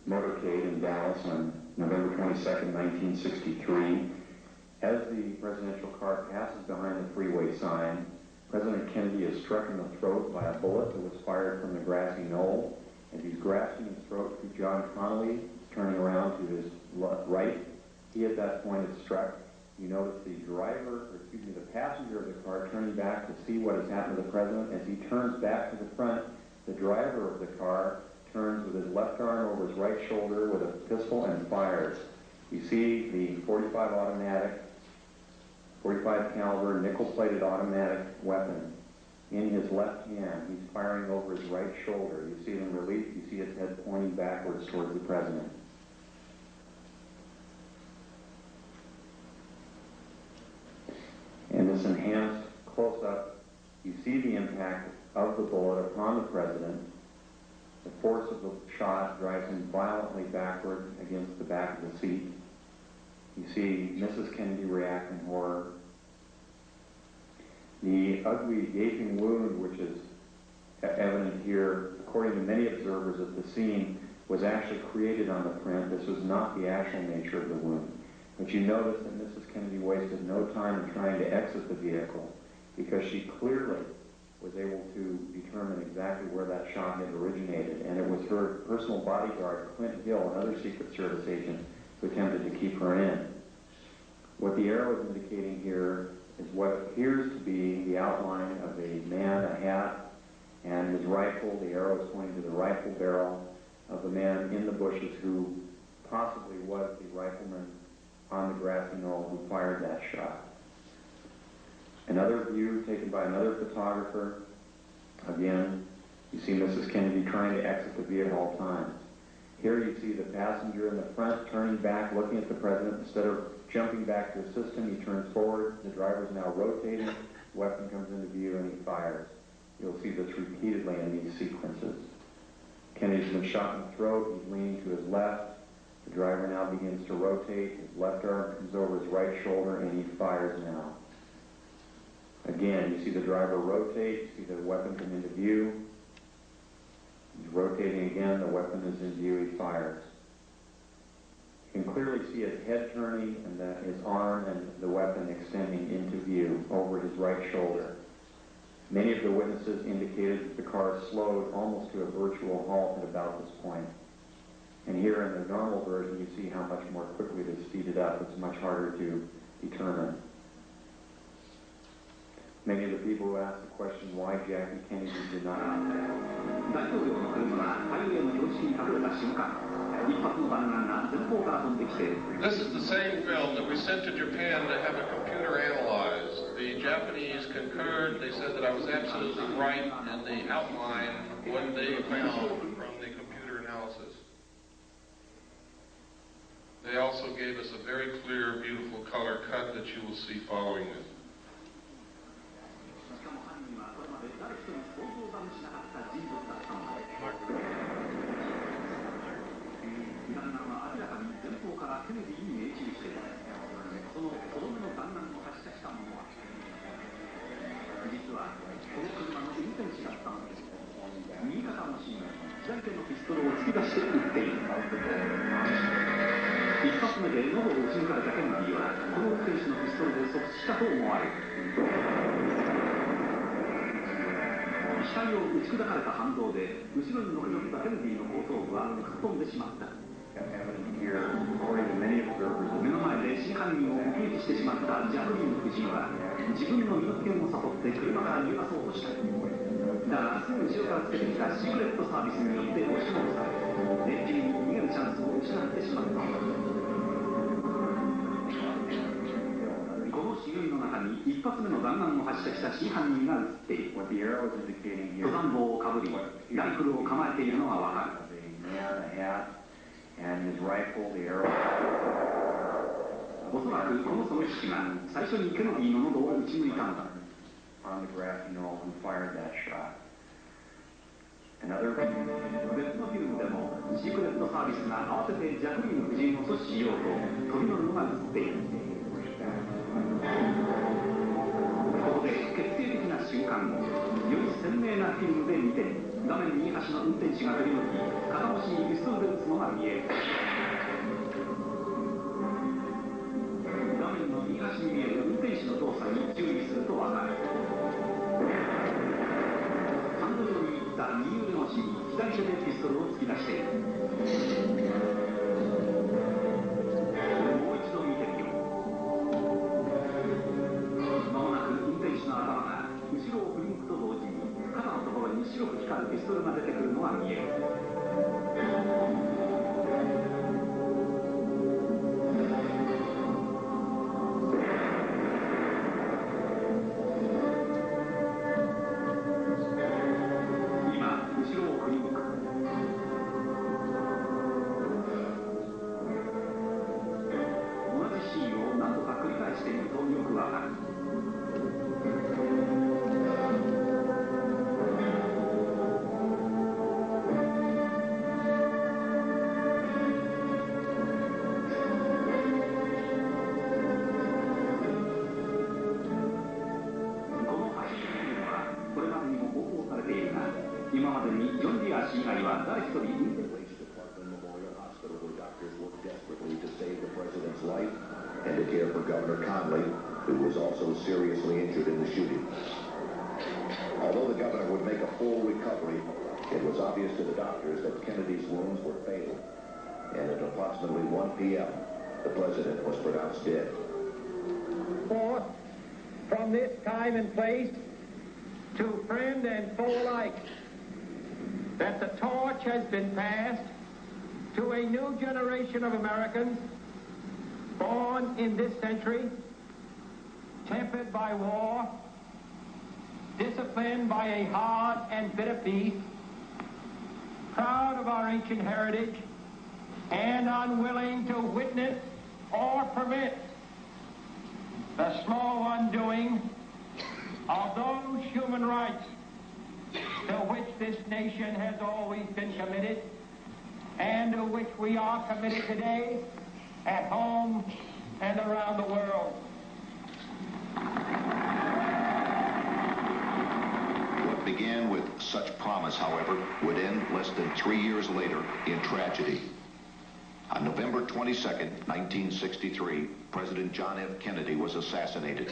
Speaker 4: Motorcade in Dallas on November 22nd, 1963. As the presidential car passes behind the freeway sign, President Kennedy is struck in the throat by a bullet that was fired from the grassy knoll. As he's grasping his throat through John Connolly, turning around to his right, he at that point is struck. You notice the passenger of the car turning back to see what has happened to the president. As he turns back to the front, the driver of the car turns with his left arm over his right shoulder with a pistol and fires. You see the 45 caliber nickel-plated automatic weapon in his left hand. He's firing over his right shoulder. You see it in relief. You see his head pointing backwards towards the president. In this enhanced close-up, you see the impact of the bullet upon the president. The force of the shot drives him violently backward against the back of the seat. You see Mrs. Kennedy react in horror. The ugly gaping wound, which is evident here, according to many observers at the scene, was actually created on the print. This was not the actual nature of the wound. But you notice that Mrs. Kennedy wasted no time in trying to exit the vehicle because she clearly was able to determine exactly where that shot had originated. And it was her personal bodyguard, Clint Hill, another Secret Service agent, who attempted to keep her in. What the arrow is indicating here is what appears to be the outline of a man, a hat, and his rifle. The arrow is pointing to the rifle barrel of the man in the bushes who possibly was the rifleman on the grassy knoll who fired that shot. Another view taken by another photographer. Again, you see Mrs. Kennedy trying to exit the vehicle at all times. Here you see the passenger in the front turning back, looking at the president. Instead of jumping back to assist him, he turns forward. The driver's now rotating. The weapon comes into view and he fires. You'll see this repeatedly in these sequences. Kennedy's been shot in the throat. He's leaning to his left. The driver now begins to rotate. His left arm comes over his right shoulder and he fires now. Again, you see the driver rotate. You see the weapon come into view. He's rotating again. The weapon is in view. He fires. You can clearly see his head turning and his arm and the weapon extending into view over his right shoulder. Many of the witnesses indicated that the car slowed almost to a virtual halt at about this point. And here in the normal version, you see how much more quickly it is speeded up. It's much harder to determine. Many of the people who asked the question why Jackie Kennedy did not.
Speaker 2: This is the same film that we sent to Japan to have a computer analyzed. The Japanese concurred. They said that I was absolutely right in the outline what they found from the computer analysis. They also gave us a very clear, beautiful color cut that you will see following this.
Speaker 4: What the arrow is indicating here is a man, a hat, and his rifle, the arrow. On the grassy knoll who fired that shot. Another.
Speaker 5: 別のフィルムでもシークレットサービスが慌ててジャクリーン夫人を阻止しようと飛び乗るのが映っている。ここで決定的な瞬間をより鮮明なフィルムで見て画面右端の運転手が振り向き片押しにピストルで撃つのが見える。画面の右端に見える運転手の動作に注意すると分かる。ハンドルを握った右腕の足に左手でピストルを突き出している。もう一度見てみよう。間もなく運転手の頭が後ろを振り向くと同時に肩のところに白く光るピストルが出てくるのが見える。今後ろを振り向く。同じシーンを何度か繰り返しているとよくわかる。今までにジョン・ディア氏以外は誰一人運転
Speaker 3: Memorial Hospital, where doctors worked desperately to save the president's life and to care for Governor Conley, who was also seriously injured in the shooting. Although the governor would make a full recovery, it was obvious to the doctors that Kennedy's wounds were fatal. And at approximately 1 p.m., the president was pronounced dead.
Speaker 6: Forth from this time and place to friend and foe alike, that the torch has been passed to a new generation of Americans born in this century, tempered by war, disciplined by a hard and bitter peace, proud of our ancient heritage, and unwilling to witness or permit the slow undoing of those human rights to which this nation has always been committed and to which we are committed today at home and around the world.
Speaker 3: What began with such promise, however, would end less than 3 years later in tragedy. On November 22nd, 1963, President John F. Kennedy was assassinated,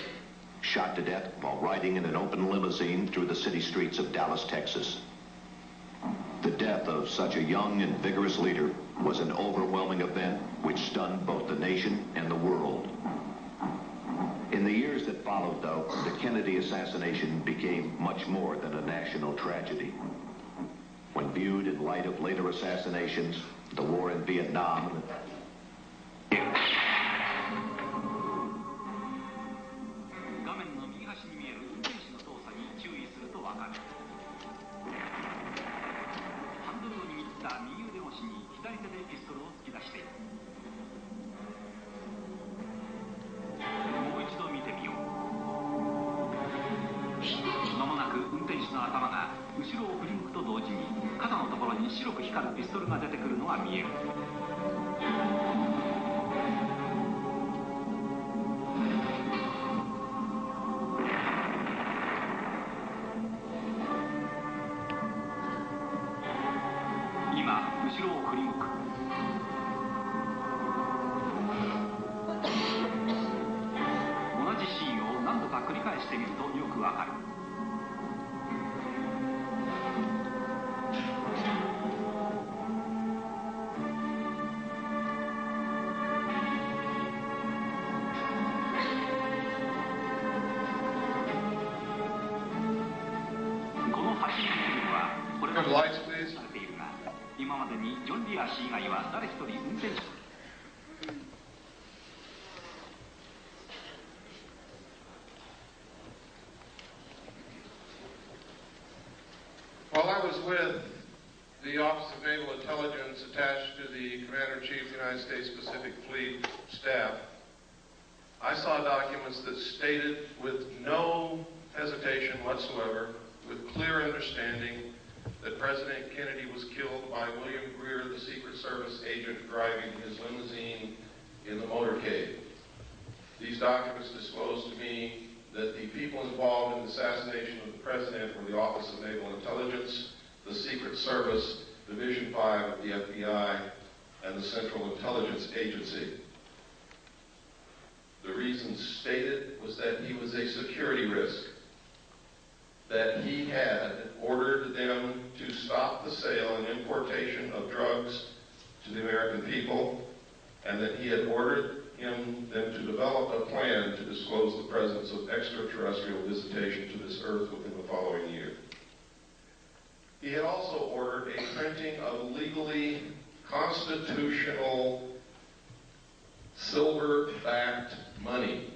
Speaker 3: shot to death while riding in an open limousine through the city streets of Dallas, Texas. The death of such a young and vigorous leader was an overwhelming event which stunned both the nation and the world. In the years that followed, though, the Kennedy assassination became much more than a national tragedy. When viewed in light of later assassinations, the war in Vietnam,
Speaker 5: 白く光るピストルが出てくるのが見える。今後ろを振り向く。同じシーンを何度か繰り返してみるとよくわかる。今までにジョン・ディア氏以外は誰一人運転手。
Speaker 2: While I was with the Office of Naval Intelligence attached to the Commander-in-Chief of the United States Pacific Fleet staff, I saw documents that stated with no hesitation whatsoever, with clear understanding, that President Kennedy was killed by William Greer, the Secret Service agent driving his limousine in the motorcade. These documents disclosed to me that the people involved in the assassination of the President were the Office of Naval Intelligence, the Secret Service, Division 5 of the FBI, and the Central Intelligence Agency. The reason stated was that he was a security risk, that he had ordered them to stop the sale and importation of drugs to the American people, and that he had ordered them to develop a plan to disclose the presence of extraterrestrial visitation to this earth within the following year. He had also ordered a printing of legally constitutional silver-backed money,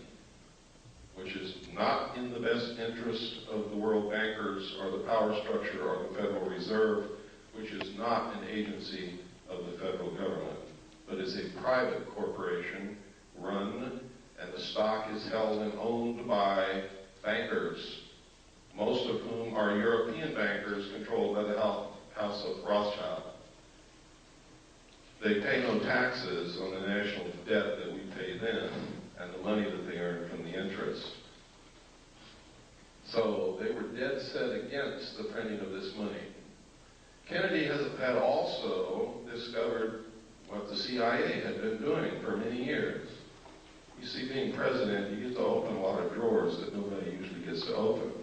Speaker 2: which is not in the best interest of the world bankers or the power structure or the Federal Reserve, which is not an agency of the federal government, but is a private corporation run, and the stock is held and owned by bankers, most of whom are European bankers controlled by the House of Rothschild. They pay no taxes on the national debt that we pay them and the money that they earn from the interest. So they were dead set against the printing of this money. Kennedy had also discovered what the CIA had been doing for many years. You see, being president, you get to open a lot of drawers that nobody usually gets to open.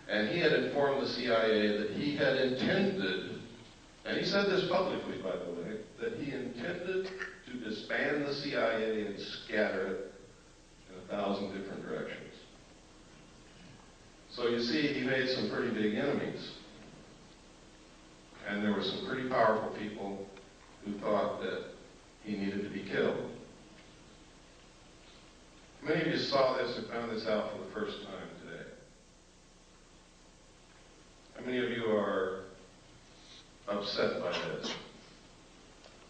Speaker 2: And he had informed the CIA that he had intended, and he said this publicly, by the way, that he intended to disband the CIA and scatter it in 1,000 different directions. So you see, he made some pretty big enemies. And there were some pretty powerful people who thought that he needed to be killed. Many of you saw this and found this out for the first time today. How many of you are upset by this?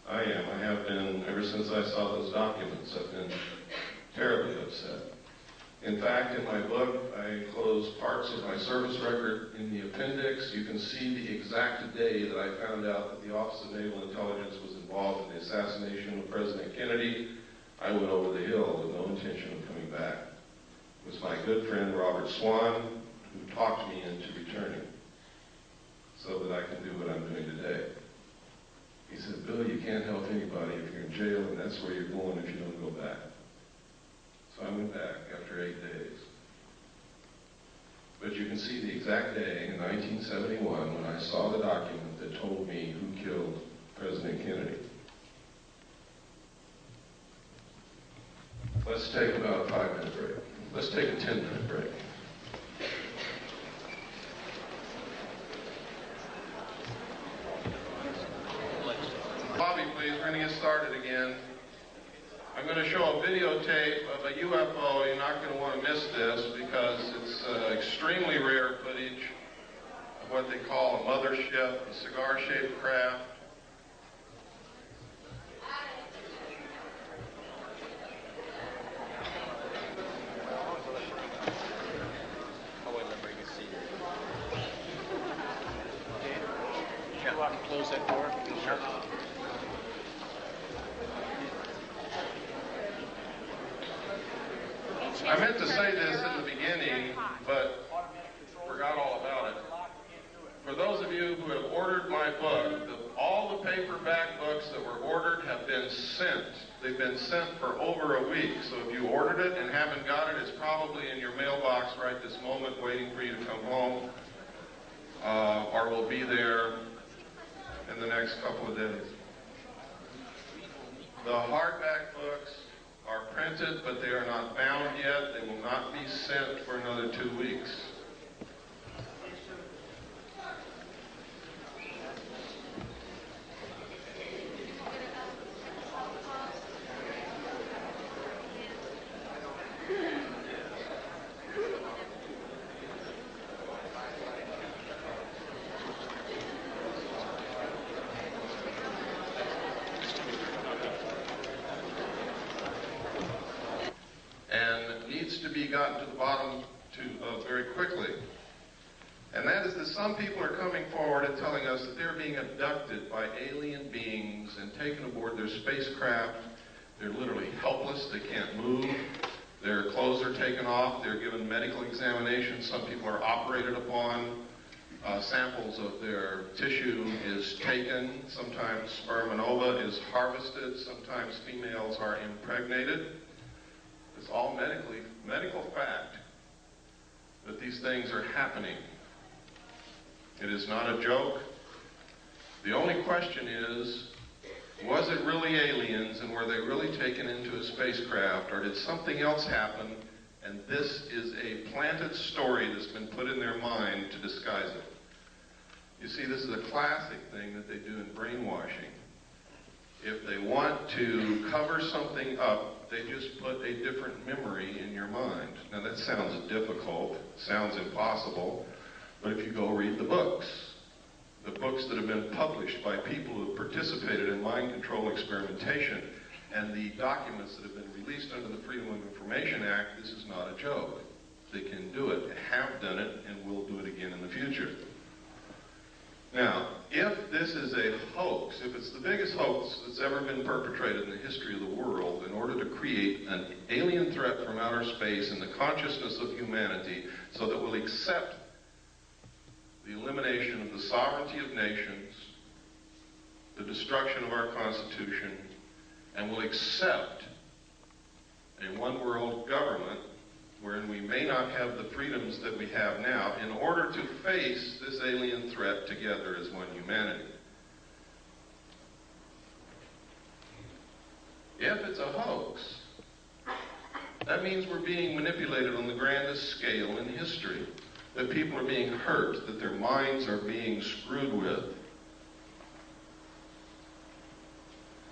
Speaker 2: I am. I have been, ever since I saw those documents, I've been terribly upset. In fact, in my book, I enclose parts of my service record in the appendix. You can see the exact day that I found out that the Office of Naval Intelligence was involved in the assassination of President Kennedy. I went over the hill with no intention of coming back. It was my good friend Robert Swan who talked me into returning so that I can do what I'm doing today. He said, Bill, you can't help anybody if you're in jail, and that's where you're going if you don't go back. So I went back after 8 days. But you can see the exact day in 1971 when I saw the document that told me who killed President Kennedy. Let's take about a 5-minute break. Let's take a 10-minute break. Bobby, please, we're going to get started again. I'm going to show a videotape of a UFO. You're not going to want to miss this because it's extremely rare footage of what they call a mothership, a cigar-shaped craft.
Speaker 7: Close that door. Sure.
Speaker 2: I meant to say this in the beginning, but forgot all about it. For those of you who have ordered my book, all the paperback books that were ordered have been sent. They've been sent for over a week. So if you ordered it and haven't got it, it's probably in your mailbox right this moment waiting for you to come home, or will be there in the next couple of days. The hardback books are printed, but they are not bound yet. They will not be sent for another 2 weeks. Gotten to the bottom very quickly. And that is that some people are coming forward and telling us that they're being abducted by alien beings and taken aboard their spacecraft. They're literally helpless. They can't move. Their clothes are taken off. They're given medical examinations. Some people are operated upon. Samples of their tissue is taken. Sometimes sperm and ova is harvested. Sometimes females are impregnated. It's all medical fact that these things are happening. It is not a joke. The only question is, was it really aliens and were they really taken into a spacecraft, or did something else happen and this is a planted story that's been put in their mind to disguise it? You see, this is a classic thing that they do in brainwashing. If they want to cover something up, they just put a different memory in your mind. Now that sounds difficult, sounds impossible, but if you go read the books that have been published by people who have participated in mind control experimentation, and the documents that have been released under the Freedom of Information Act, this is not a joke. They can do it, have done it, and will do it again in the future. Now, if this is a hoax, if it's the biggest hoax that's ever been perpetrated in the history of the world in order to create an alien threat from outer space in the consciousness of humanity so that we'll accept the elimination of the sovereignty of nations, the destruction of our Constitution, and will accept a one-world government wherein we may not have the freedoms that we have now in order to face this alien threat together as one humanity. If it's a hoax, that means we're being manipulated on the grandest scale in history, that people are being hurt, that their minds are being screwed with.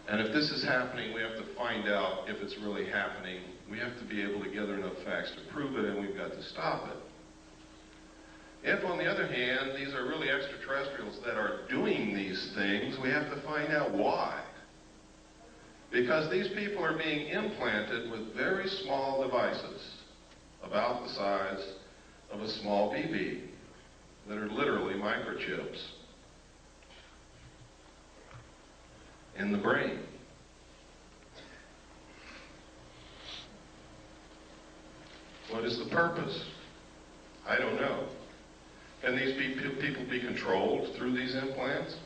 Speaker 2: And if this is happening, we have to find out if it's really happening. We have to be able to gather enough facts to prove it, and we've got to stop it. If, on the other hand, these are really extraterrestrials that are doing these things, we have to find out why. Because these people are being implanted with very small devices, about the size of a small BB, that are literally microchips in the brain. What is the purpose? I don't know. Can these people be controlled through these implants?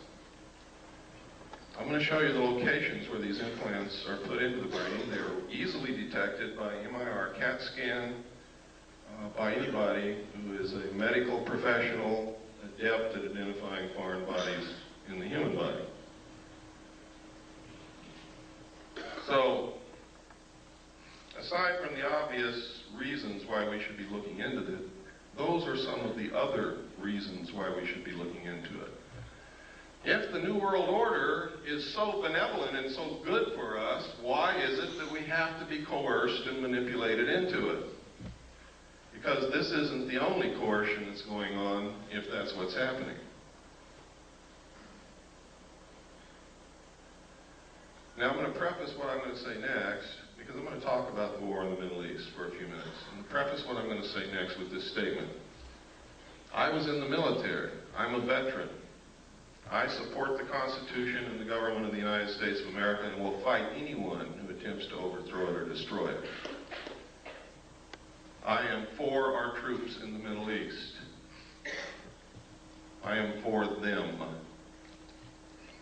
Speaker 2: I'm going to show you the locations where these implants are put into the brain. They're easily detected by MIR CAT scan, by anybody who is a medical professional adept at identifying foreign bodies in the human body. So, aside from the obvious reasons why we should be looking into this, those are some of the other reasons why we should be looking into it. If the New World Order is so benevolent and so good for us, why is it that we have to be coerced and manipulated into it? Because this isn't the only coercion that's going on, if that's what's happening. Now I'm going to preface what I'm going to say next, because I'm going to talk about the war in the Middle East for a few minutes. I'm going to preface what I'm going to say next with this statement. I was in the military. I'm a veteran. I support the Constitution and the government of the United States of America and will fight anyone who attempts to overthrow it or destroy it. I am for our troops in the Middle East. I am for them.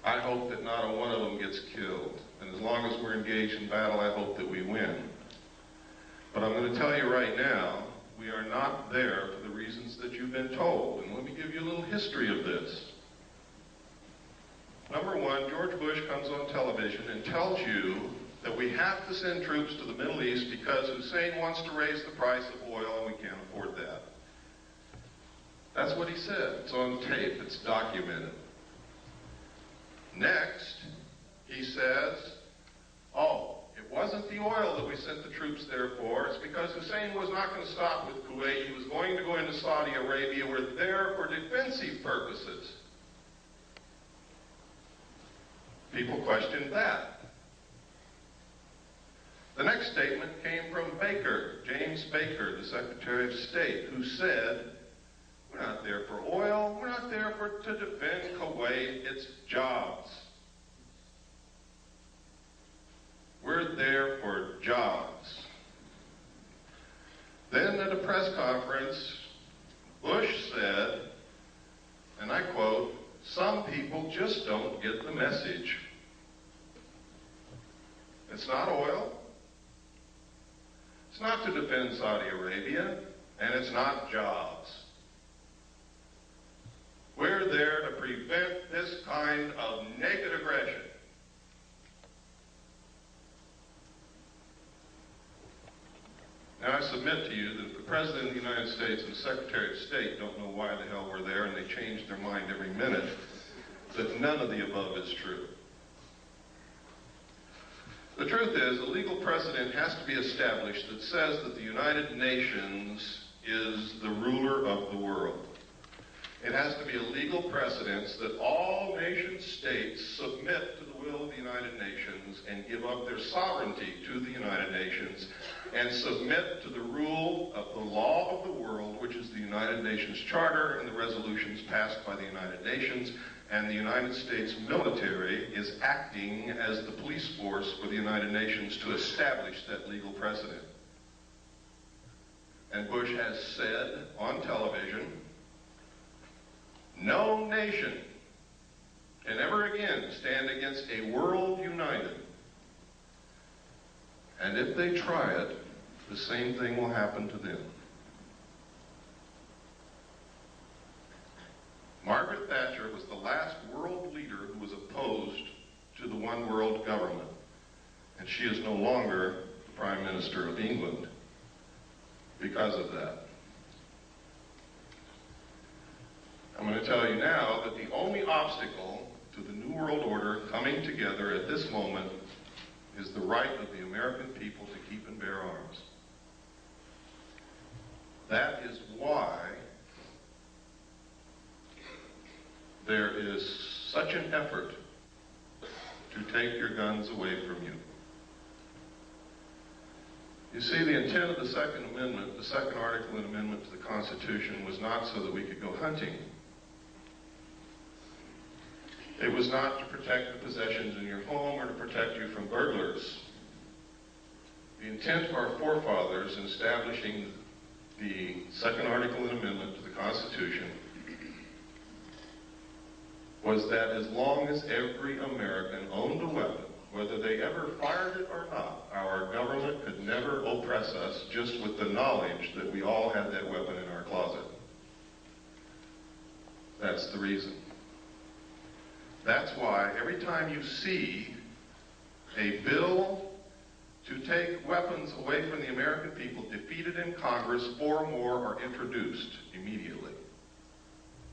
Speaker 2: I hope that not a one of them gets killed. And as long as we're engaged in battle, I hope that we win. But I'm going to tell you right now, we are not there for the reasons that you've been told. And let me give you a little history of this. Number one, George Bush comes on television and tells you that we have to send troops to the Middle East because Hussein wants to raise the price of oil and we can't afford that. That's what he said. It's on tape. It's documented. Next, he says, oh, it wasn't the oil that we sent the troops there for. It's because Hussein was not going to stop with Kuwait. He was going to go into Saudi Arabia. We're there for defensive purposes. People questioned that. The next statement came from Baker, James Baker, the Secretary of State, who said, We're not there for oil. We're not there to defend Kuwait. It's jobs. We're there for jobs. Then at a press conference, Bush said, and I quote, "Some people just don't get the message. It's not oil. It's not to defend Saudi Arabia, and it's not jobs. We're there to prevent this kind of naked aggression." Now, I submit to you that if the President of the United States and the Secretary of State don't know why the hell we're there, and they change their mind every minute, that none of the above is true. The truth is, a legal precedent has to be established that says that the United Nations is the ruler of the world. It has to be a legal precedent that all nation states submit to the will of the United Nations and give up their sovereignty to the United Nations and submit to the rule of the law of the world, which is the United Nations Charter and the resolutions passed by the United Nations. And the United States military is acting as the police force for the United Nations to establish that legal precedent. And Bush has said on television, no nation can ever again stand against a world united. And if they try it, the same thing will happen to them. Margaret Thatcher was the last world leader who was opposed to the one world government, and she is no longer the Prime Minister of England because of that. I'm going to tell you now that the only obstacle to the New World Order coming together at this moment is the right of the American people to keep and bear arms. That is why there is such an effort to take your guns away from you. You see, the intent of the Second Amendment, the second article and amendment to the Constitution, was not so that we could go hunting. It was not to protect the possessions in your home or to protect you from burglars. The intent of our forefathers in establishing the second article and amendment to the Constitution was that as long as every American owned a weapon, whether they ever fired it or not, our government could never oppress us just with the knowledge that we all had that weapon in our closet. That's the reason. That's why every time you see a bill to take weapons away from the American people defeated in Congress, 4 more are introduced immediately.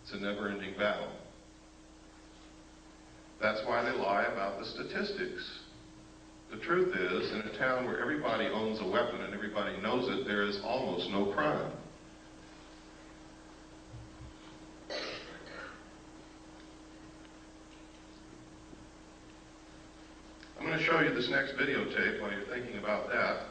Speaker 2: It's a never-ending battle. That's why they lie about the statistics. The truth is, in a town where everybody owns a weapon and everybody knows it, there is almost no crime. I'm going to show you this next videotape while you're thinking about that,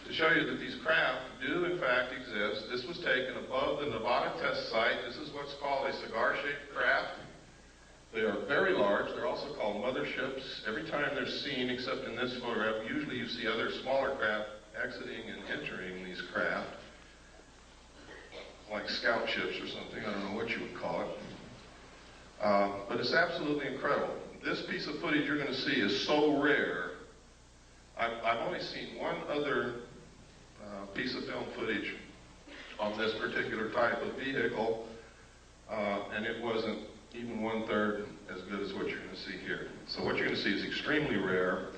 Speaker 2: to show you that these craft do in fact exist. This was taken above the Nevada test site. This is what's called a cigar-shaped craft. They are very large. They're also called motherships. Every time they're seen, except in this photograph, usually you see other smaller craft exiting and entering these craft, like scout ships or something. I don't know what you would call it. But it's absolutely incredible. This piece of footage you're going to see is so rare. I've only seen one other piece of film footage on this particular type of vehicle, and it wasn't even 1/3 as good as what you're going to see here. So what you're going to see is extremely rare,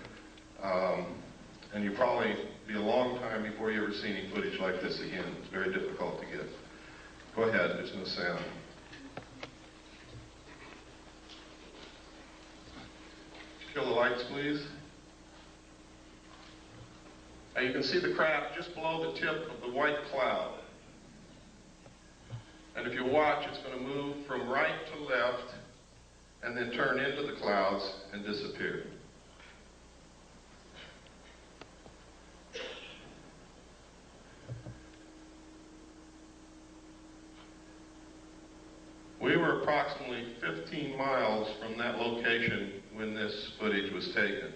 Speaker 2: and you probably be a long time before you ever see any footage like this again. It's very difficult to get. Go ahead, there's no sound. Kill the lights, please. Now you can see the craft just below the tip of the white cloud. And if you watch, it's going to move from right to left and then turn into the clouds and disappear. were approximately 15 miles from that location when this footage was taken.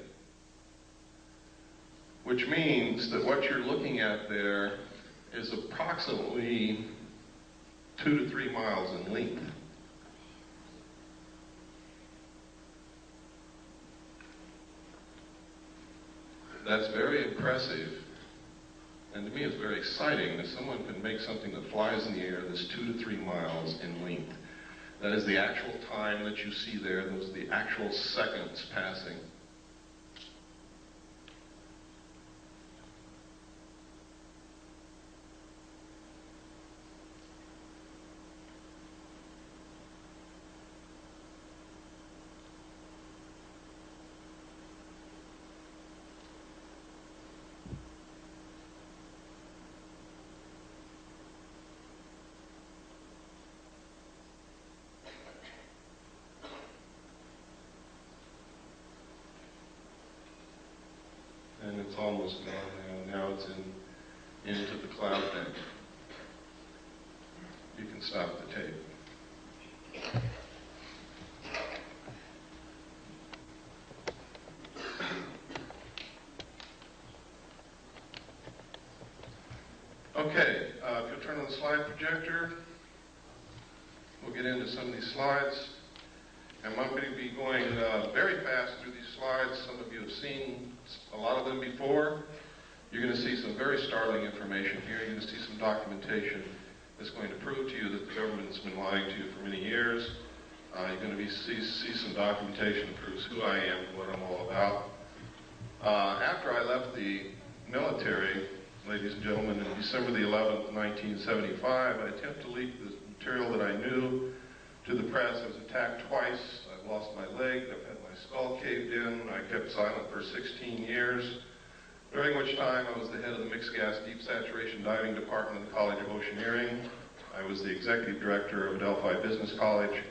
Speaker 2: Which means that what you're looking at there is approximately 2 to 3 miles in length. That's very impressive, and to me it's very exciting that someone can make something that flies in the air that's 2 to 3 miles in length. That is the actual time that you see there, those are the actual seconds passing. And it's almost gone now. Now it's into the cloud bank. You can stop the tape. Okay, if you'll turn on the slide projector, we'll get into some of these slides. I'm going to be going very fast through these slides. Some of you have seen a lot of them before. You're going to see some very startling information here. You're going to see some documentation that's going to prove to you that the government's been lying to you for many years. You're going to see some documentation that proves who I am and what I'm all about. After I left the military, ladies and gentlemen, in December the 11th, 1975, I attempted to leak the material that I knew to the press. I was attacked twice. I've lost my leg. I've had my skull caved in. I kept silent for 16 years, during which time I was the head of the Mixed Gas Deep Saturation Diving Department of the College of Oceaneering. I was the executive director of Adelphi Business College.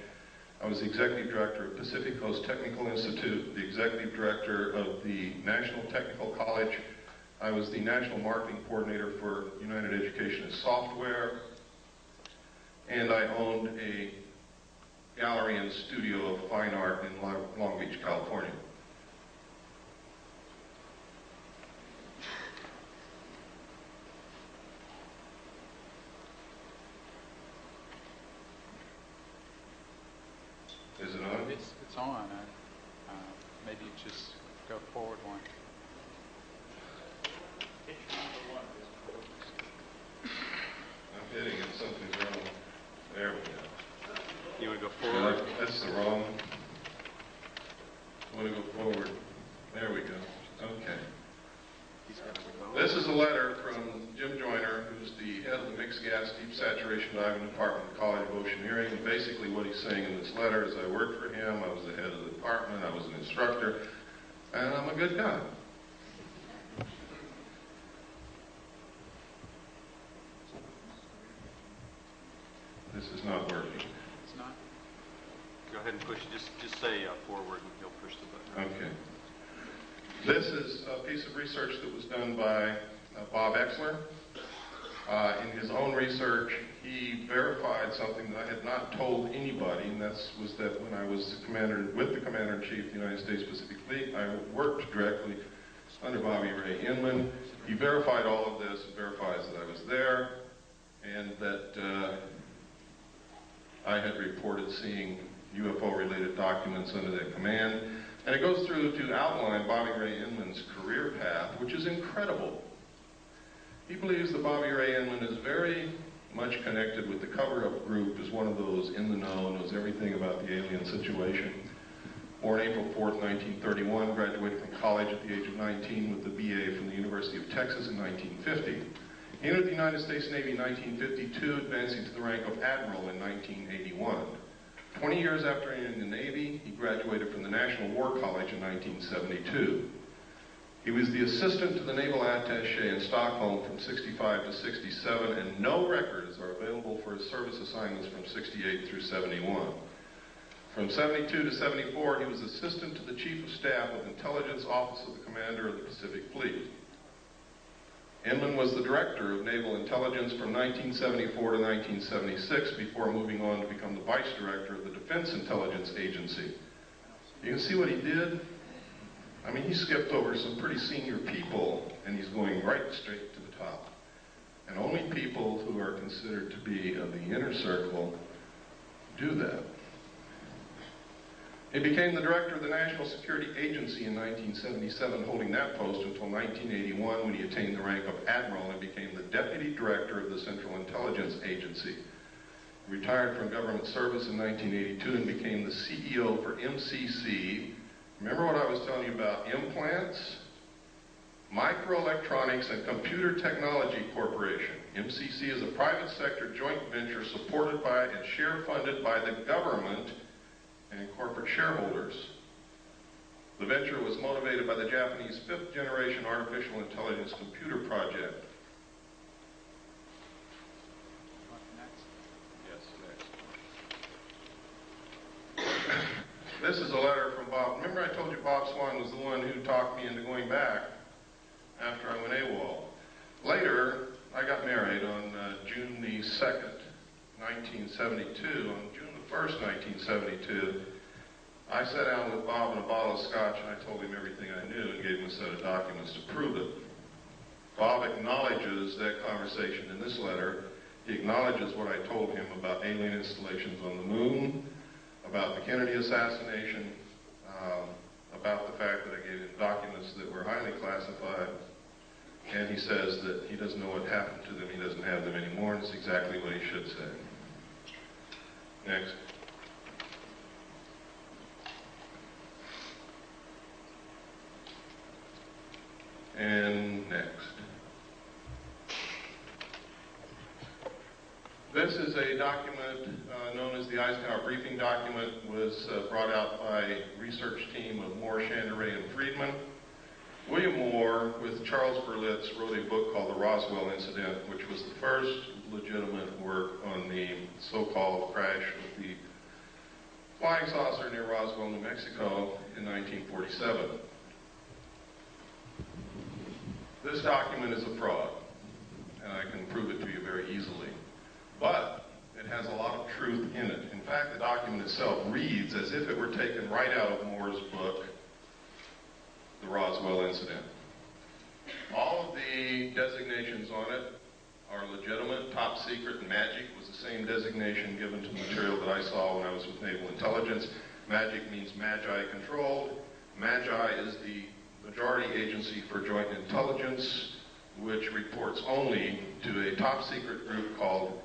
Speaker 2: I was the executive director of Pacific Coast Technical Institute, the executive director of the National Technical College. I was the national marketing coordinator for United Education and Software. And I owned a gallery and studio of fine art in Long Beach, California. Is it on?
Speaker 8: It's on. Maybe just go forward one.
Speaker 2: I'm hitting it. Something's wrong. There we go.
Speaker 8: You want to go forward?
Speaker 2: That's the wrong. I want to go forward. There we go. Okay. This is a letter from Jim Joyner, who's the head of the Mixed Gas Deep Saturation Diving Department of the College of Oceaneering. And basically what he's saying in this letter is I worked for him, I was the head of the department, I was an instructor, and I'm a good guy. This is not working.
Speaker 8: It's not? Go ahead and push. Just say forward and he'll push the button.
Speaker 2: Okay. This is a piece of research that was done by Bob Exler. In his own research, he verified something that I had not told anybody, and that was that when I was with the Commander-in-Chief of the United States Pacific Fleet, I worked directly under Bobby Ray Inman. He verified all of this, and verifies that I was there, and that I had reported seeing UFO-related documents under that command. And it goes through to outline Bobby Ray Inman's career path, which is incredible. He believes that Bobby Ray Inman is very much connected with the cover-up group, is one of those in the know, knows everything about the alien situation. Born April 4th, 1931, graduated from college at the age of 19 with a BA from the University of Texas in 1950. He entered the United States Navy in 1952, advancing to the rank of Admiral in 1981. 20 years after entering the Navy, he graduated from the National War College in 1972. He was the assistant to the Naval Attaché in Stockholm from 65 to 67, and no records are available for his service assignments from 68 through 71. From 72 to 74, he was assistant to the Chief of Staff of Intelligence Office of the Commander of the Pacific Fleet. Inman was the director of naval intelligence from 1974 to 1976 before moving on to become the vice director of the Defense Intelligence Agency. You can see what he did? I mean, he skipped over some pretty senior people, and he's going right straight to the top. And only people who are considered to be of the inner circle do that. He became the director of the National Security Agency in 1977, holding that post until 1981 when he attained the rank of admiral and became the deputy director of the Central Intelligence Agency. He retired from government service in 1982 and became the CEO for MCC. Remember what I was telling you about implants? Microelectronics and Computer Technology Corporation. MCC is a private sector joint venture supported by and share funded by the government and corporate shareholders. The venture was motivated by the Japanese fifth generation artificial intelligence computer project. Yes, next. This is a letter from Bob. Remember I told you Bob Swan was the one who talked me into going back after I went AWOL. Later, I got married on June the 2nd, 1972. On June the 1st, 1972, I sat down with Bob and a bottle of scotch and I told him everything I knew and gave him a set of documents to prove it. Bob acknowledges that conversation in this letter. He acknowledges what I told him about alien installations on the moon, about the Kennedy assassination, about the fact that I gave him documents that were highly classified, and he says that he doesn't know what happened to them, he doesn't have them anymore, and it's exactly what he should say. Next. And next. This is a document known as the Eisenhower Briefing Document. Was brought out by a research team of Moore, Chandray, and Friedman. William Moore, with Charles Berlitz, wrote a book called The Roswell Incident, which was the first legitimate work on the so-called crash of the flying saucer near Roswell, New Mexico in 1947. This document is a fraud, and I can prove it to you very easily. But it has a lot of truth in it. In fact, the document itself reads as if it were taken right out of Moore's book, The Roswell Incident. All of the designations on it are legitimate. Top secret and magic was the same designation given to the material that I saw when I was with Naval Intelligence. Magic means Magi controlled. Magi is the majority agency for joint intelligence, which reports only to a top secret group called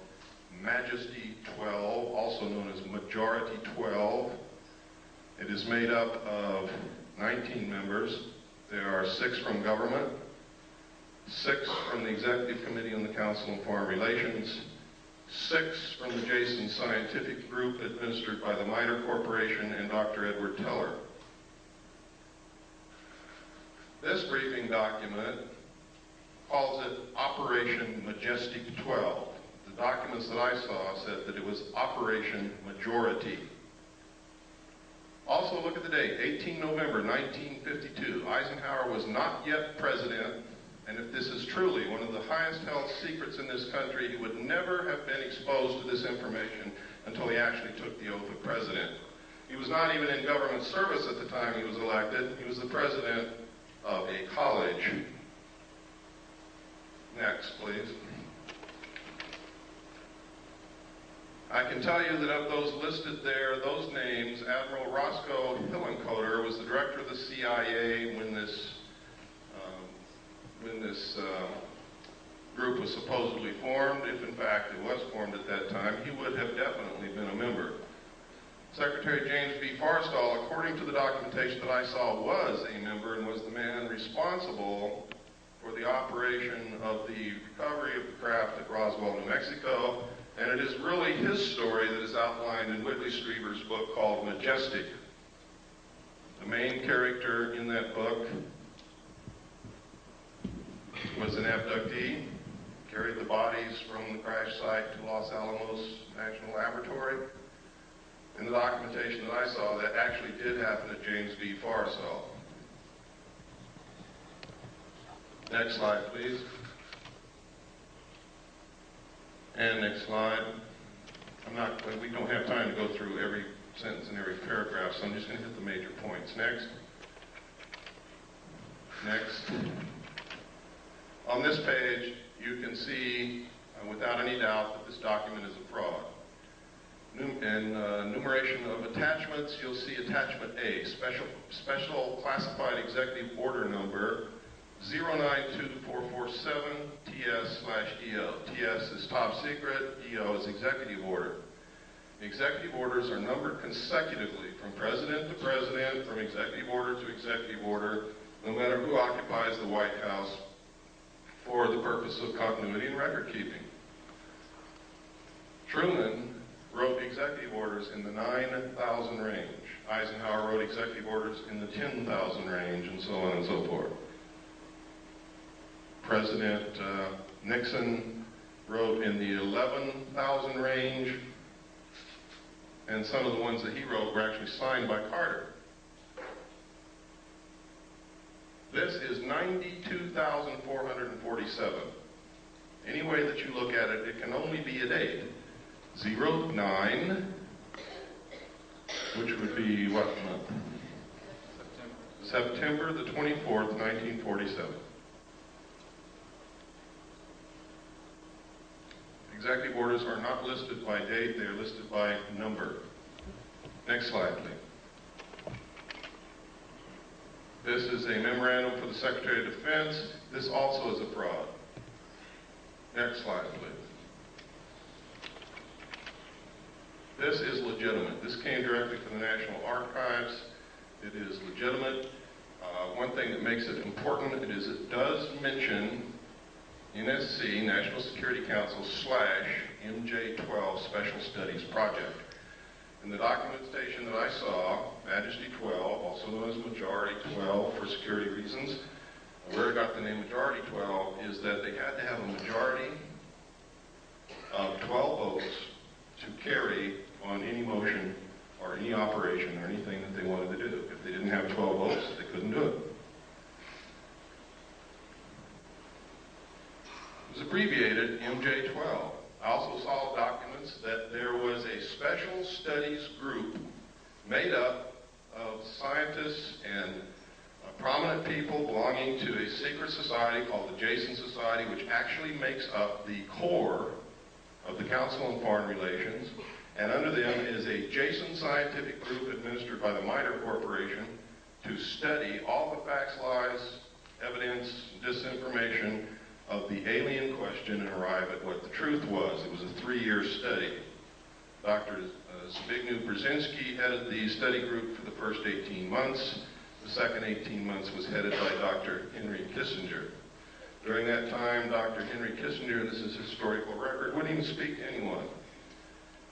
Speaker 2: Majesty 12, also known as Majority 12. It is made up of 19 members. There are 6 from government, 6 from the Executive Committee on the Council on Foreign Relations, 6 from the Jason Scientific Group administered by the MITRE Corporation and Dr. Edward Teller. This briefing document calls it Operation Majestic 12. The documents that I saw said that it was Operation Majority. Also, look at the date, 18 November 1952. Eisenhower was not yet president, and if this is truly one of the highest held secrets in this country, he would never have been exposed to this information until he actually took the oath of president. He was not even in government service at the time he was elected. He was the president of a college. Next, please. I can tell you that of those listed there, those names, Admiral Roscoe Hillenkoetter was the director of the CIA when this group was supposedly formed. If in fact it was formed at that time, he would have definitely been a member. Secretary James B. Forrestal, according to the documentation that I saw, was a member and was the man responsible for the operation of the recovery of the craft at Roswell, New Mexico. And it is really his story that is outlined in Whitley Strieber's book called Majestic. The main character in that book was an abductee, carried the bodies from the crash site to Los Alamos National Laboratory. In the documentation that I saw, that actually did happen at James B. Forrestal. Next slide, please. And next slide. We don't have time to go through every sentence and every paragraph, so I'm just going to hit the major points. Next. Next. On this page, you can see, without any doubt, that this document is a fraud. In enumeration of attachments, you'll see attachment A, special classified executive order number 092447 TS/EO. TS is top secret, EO is executive order. The executive orders are numbered consecutively from president to president, from executive order to executive order, no matter who occupies the White House, for the purpose of continuity and record keeping. Truman wrote executive orders in the 9,000 range. Eisenhower wrote executive orders in the 10,000 range, and so on and so forth. President Nixon wrote in the 11,000 range, and some of the ones that he wrote were actually signed by Carter. This is 92,447. Any way that you look at it, it can only be a date. 09, which would be what month? September the 24th, 1947. Executive orders are not listed by date, they are listed by number. Next slide, please. This is a memorandum for the Secretary of Defense. This also is a fraud. Next slide, please. This is legitimate. This came directly from the National Archives. It is legitimate. One thing that makes it important is it does mention NSC, National Security Council / MJ12 Special Studies Project. In the documentation that I saw, Majesty 12, also known as Majority 12 for security reasons, where it got the name Majority 12 is that they had to have a majority of 12 votes to carry on any motion or any operation or anything that they wanted to do. If they didn't have 12 votes, they couldn't do it. It was abbreviated MJ12. I also saw documents that there was a special studies group made up of scientists and prominent people belonging to a secret society called the Jason Society, which actually makes up the core of the Council on Foreign Relations. And under them is a Jason scientific group administered by the MITRE Corporation to study all the facts, lies, evidence, disinformation of the alien question and arrive at what the truth was. It was a 3-year study. Dr. Zbigniew Brzezinski headed the study group for the first 18 months. The second 18 months was headed by Dr. Henry Kissinger. During that time, Dr. Henry Kissinger, this is historical record, wouldn't even speak to anyone.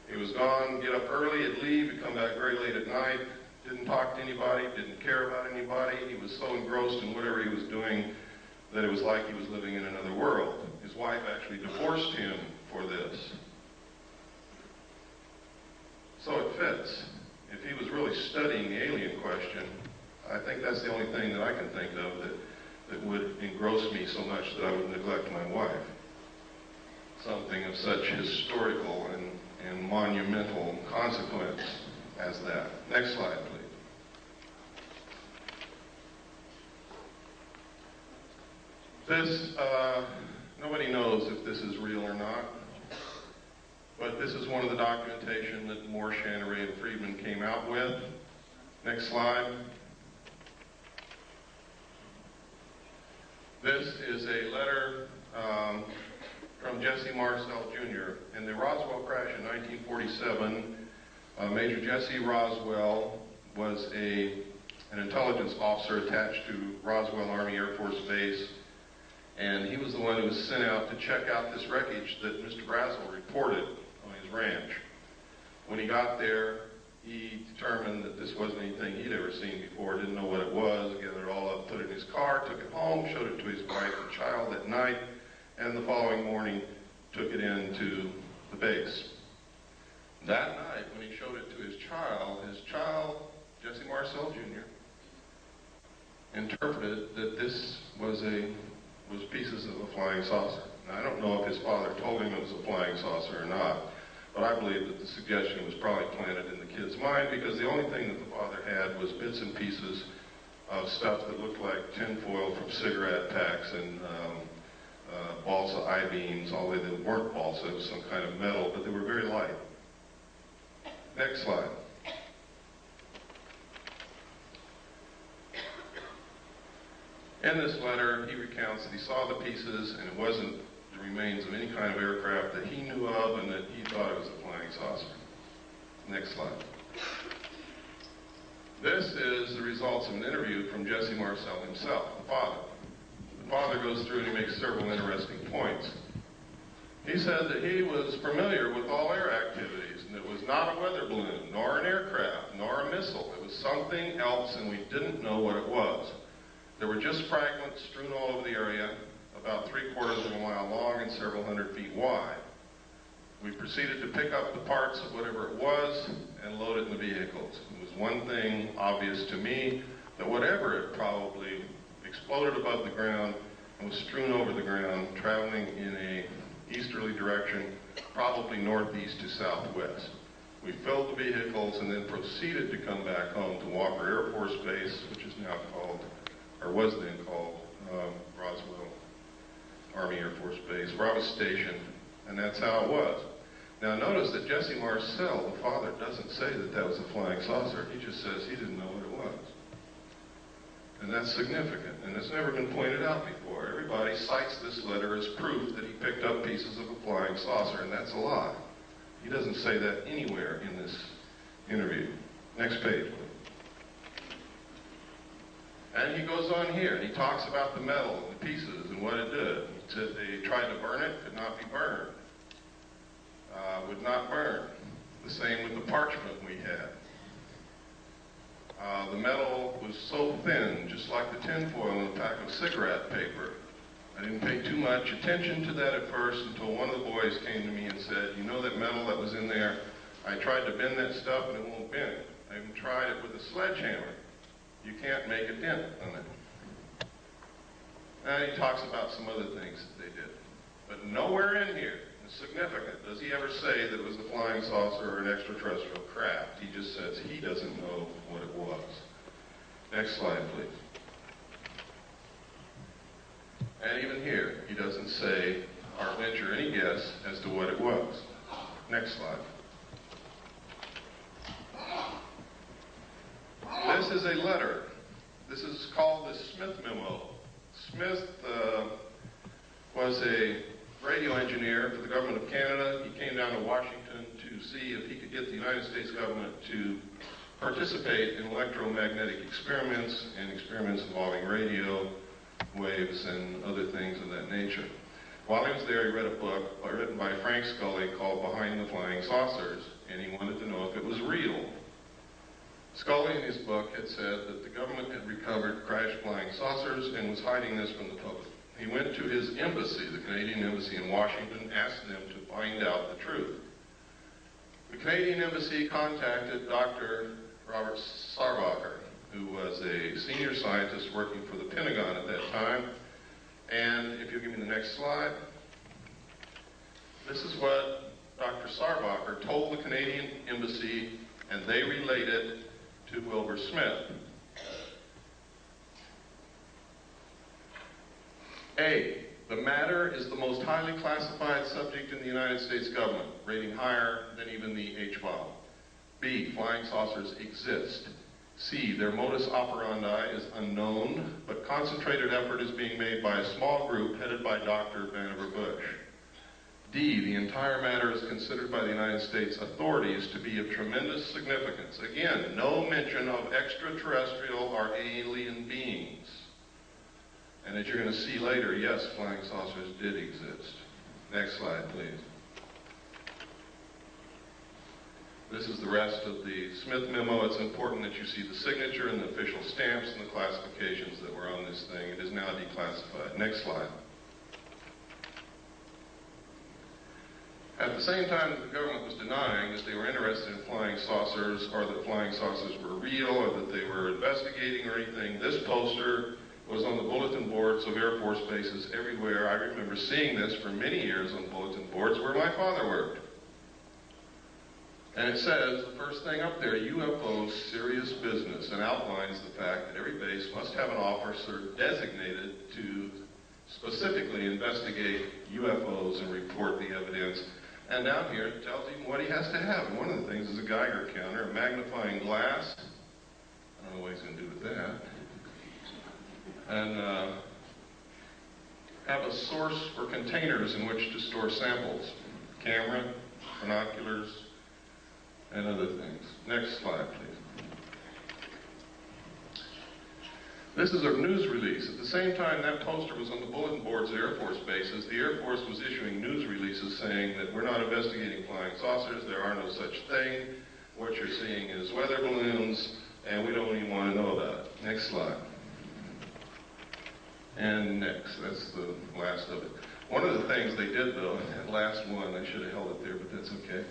Speaker 2: He was gone, get up early, he'd leave, he'd come back very late at night, didn't talk to anybody, didn't care about anybody. He was so engrossed in whatever he was doing that it was like he was living in another world. His wife actually divorced him for this. So it fits. If he was really studying the alien question, I think that's the only thing that I can think of that would engross me so much that I would neglect my wife. Something of such historical and monumental consequence as that. Next slide, please. This, nobody knows if this is real or not, but this is one of the documentation that Moore, Shannery, and Friedman came out with. Next slide. This is a letter from Jesse Marcel Jr. In the Roswell crash in 1947, Major Jesse Roswell was an intelligence officer attached to Roswell Army Air Force Base, and he was the one who was sent out to check out this wreckage that Mr. Brazel reported on his ranch. When he got there, he determined that this wasn't anything he'd ever seen before, didn't know what it was, gathered it all up, put it in his car, took it home, showed it to his wife and child that night, and the following morning took it into the base. That night, when he showed it to his child, Jesse Marcel Jr., interpreted that this was pieces of a flying saucer. Now, I don't know if his father told him it was a flying saucer or not, but I believe that the suggestion was probably planted in the kid's mind because the only thing that the father had was bits and pieces of stuff that looked like tinfoil from cigarette packs and balsa I-beams, although they weren't balsa, it was some kind of metal, but they were very light. Next slide. In this letter, he recounts that he saw the pieces and it wasn't the remains of any kind of aircraft that he knew of and that he thought it was a flying saucer. Next slide. This is the results of an interview from Jesse Marcel himself, the father. The father goes through and he makes several interesting points. He said that he was familiar with all air activities, and it was not a weather balloon, nor an aircraft, nor a missile. It was something else, and we didn't know what it was. There were just fragments strewn all over the area, about 3/4 of a mile long and several hundred feet wide. We proceeded to pick up the parts of whatever it was and load it in the vehicles. It was one thing obvious to me, that whatever it probably exploded above the ground and was strewn over the ground, traveling in a easterly direction, probably northeast to southwest. We filled the vehicles and then proceeded to come back home to Walker Air Force Base, which is now called, or was then called, Roswell Army Air Force Base, where I was stationed, and that's how it was. Now notice that Jesse Marcel, the father, doesn't say that that was a flying saucer. He just says he didn't know what it was. And that's significant, and it's never been pointed out before. Everybody cites this letter as proof that he picked up pieces of a flying saucer, and that's a lie. He doesn't say that anywhere in this interview. Next page, please. And he goes on here, and he talks about the metal and the pieces and what it did. He said they tried to burn it, could not be burned. Would not burn. The same with the parchment we had. The metal was so thin, just like the tinfoil in a pack of cigarette paper. I didn't pay too much attention to that at first until one of the boys came to me and said, you know that metal that was in there? I tried to bend that stuff and it won't bend. I even tried it with a sledgehammer. You can't make a dent on it. And he talks about some other things that they did. But nowhere in here is significant. Does he ever say that it was a flying saucer or an extraterrestrial craft? He just says he doesn't know what it was. Next slide, please. And even here, he doesn't say or venture any guess as to what it was. Next slide. This is a letter. This is called the Smith Memo. Smith was a radio engineer for the government of Canada. He came down to Washington to see if he could get the United States government to participate in electromagnetic experiments and experiments involving radio waves and other things of that nature. While he was there, he read a book written by Frank Scully called Behind the Flying Saucers, and he wanted to know if it was real. Scully in his book had said that the government had recovered crashed flying saucers and was hiding this from the public. He went to his embassy, the Canadian embassy in Washington, asked them to find out the truth. The Canadian embassy contacted Dr. Robert Sarbacher, who was a senior scientist working for the Pentagon at that time. And if you'll give me the next slide, this is what Dr. Sarbacher told the Canadian embassy, and they relayed it to Wilbur Smith. A, the matter is the most highly classified subject in the United States government, rating higher than even the H-bomb. B, flying saucers exist. C, their modus operandi is unknown, but concentrated effort is being made by a small group headed by Dr. Vannevar Bush. D, the entire matter is considered by the United States authorities to be of tremendous significance. Again, no mention of extraterrestrial or alien beings. And as you're going to see later, yes, flying saucers did exist. Next slide, please. This is the rest of the Smith memo. It's important that you see the signature and the official stamps and the classifications that were on this thing. It is now declassified. Next slide. At the same time that the government was denying that they were interested in flying saucers or that flying saucers were real or that they were investigating or anything, this poster was on the bulletin boards of Air Force bases everywhere. I remember seeing this for many years on bulletin boards where my father worked. And it says, the first thing up there, UFOs, serious business, and outlines the fact that every base must have an officer designated to specifically investigate UFOs and report the evidence. And down here, it tells him what he has to have. And one of the things is a Geiger counter, a magnifying glass. I don't know what he's going to do with that. And have a source for containers in which to store samples. Camera, binoculars, and other things. Next slide, please. This is a news release. At the same time that poster was on the bulletin boards of Air Force bases, the Air Force was issuing news releases saying that we're not investigating flying saucers, there are no such thing, what you're seeing is weather balloons, and we don't even want to know about it. Next slide. And next, that's the last of it. One of the things they did, though, that last one, I should have held it there, but that's okay.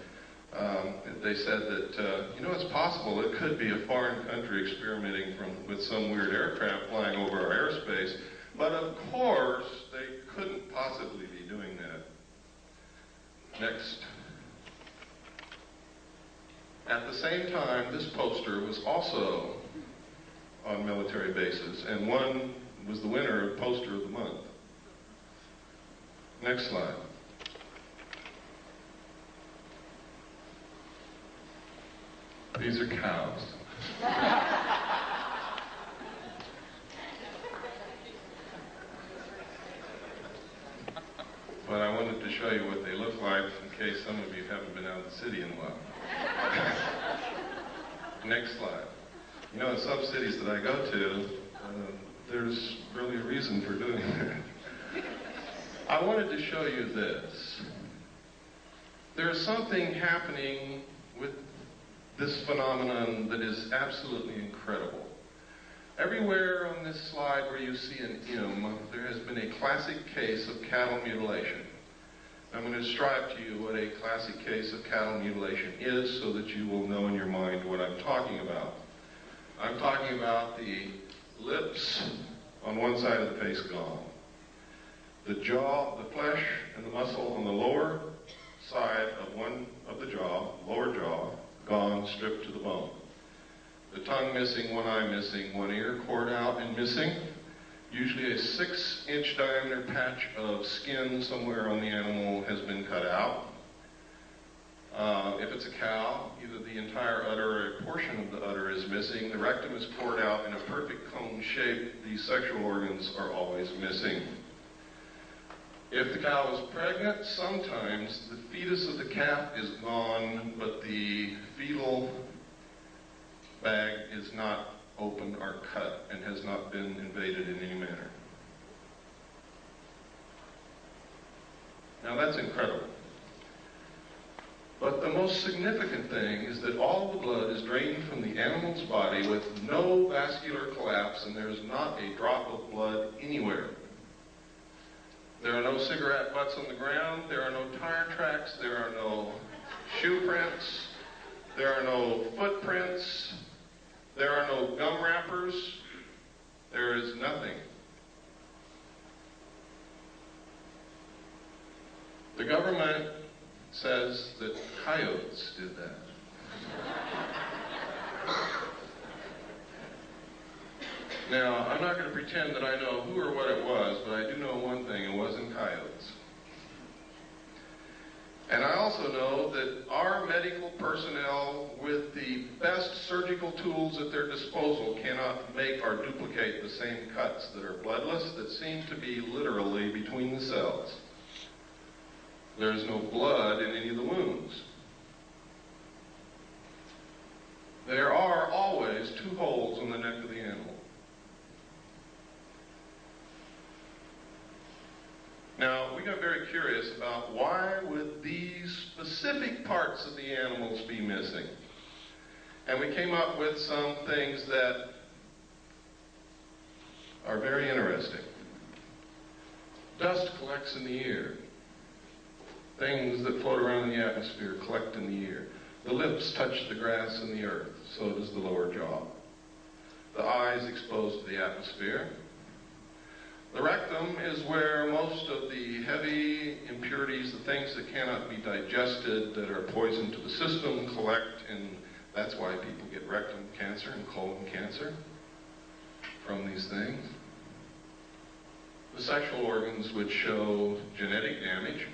Speaker 2: They said that, it's possible it could be a foreign country experimenting with some weird aircraft flying over our airspace, but of course, they couldn't possibly be doing that. Next. At the same time, this poster was also on military bases, and one was the winner of Poster of the Month. Next slide. These are cows. But I wanted to show you what they look like in case some of you haven't been out of the city in a while. Next slide. In some cities that I go to, there's really a reason for doing that. I wanted to show you this. There's something happening with this phenomenon that is absolutely incredible. Everywhere on this slide where you see an M, there has been a classic case of cattle mutilation. I'm going to describe to you what a classic case of cattle mutilation is so that you will know in your mind what I'm talking about. I'm talking about the lips on one side of the face gone. The jaw, the flesh, and the muscle on the lower side of one of the jaw, lower jaw, gone, stripped to the bone. The tongue missing, one eye missing, one ear cored out and missing. Usually a 6-inch diameter patch of skin somewhere on the animal has been cut out. If it's a cow, either the entire udder or a portion of the udder is missing. The rectum is cored out in a perfect cone shape. These sexual organs are always missing. If the cow is pregnant, sometimes the fetus of the calf is gone, but the fetal bag is not open or cut and has not been invaded in any manner. Now that's incredible. But the most significant thing is that all the blood is drained from the animal's body with no vascular collapse, and there's not a drop of blood anywhere. There are no cigarette butts on the ground, there are no tire tracks, there are no shoe prints, there are no footprints, there are no gum wrappers, there is nothing. The government says that coyotes did that. Now, I'm not going to pretend that I know who or what it was, but I do know one thing, it wasn't coyotes. And I also know that our medical personnel, with the best surgical tools at their disposal, cannot make or duplicate the same cuts that are bloodless, that seem to be literally between the cells. There is no blood in any of the wounds. There are always 2 holes on the neck of the animal. Now, we got very curious about why would these specific parts of the animals be missing? And we came up with some things that are very interesting. Dust collects in the ear. Things that float around in the atmosphere collect in the ear. The lips touch the grass and the earth, so does the lower jaw. The eyes exposed to the atmosphere. The rectum is where most of the heavy impurities, the things that cannot be digested, that are poison to the system, collect, and that's why people get rectum cancer and colon cancer from these things. The sexual organs, which show genetic damage.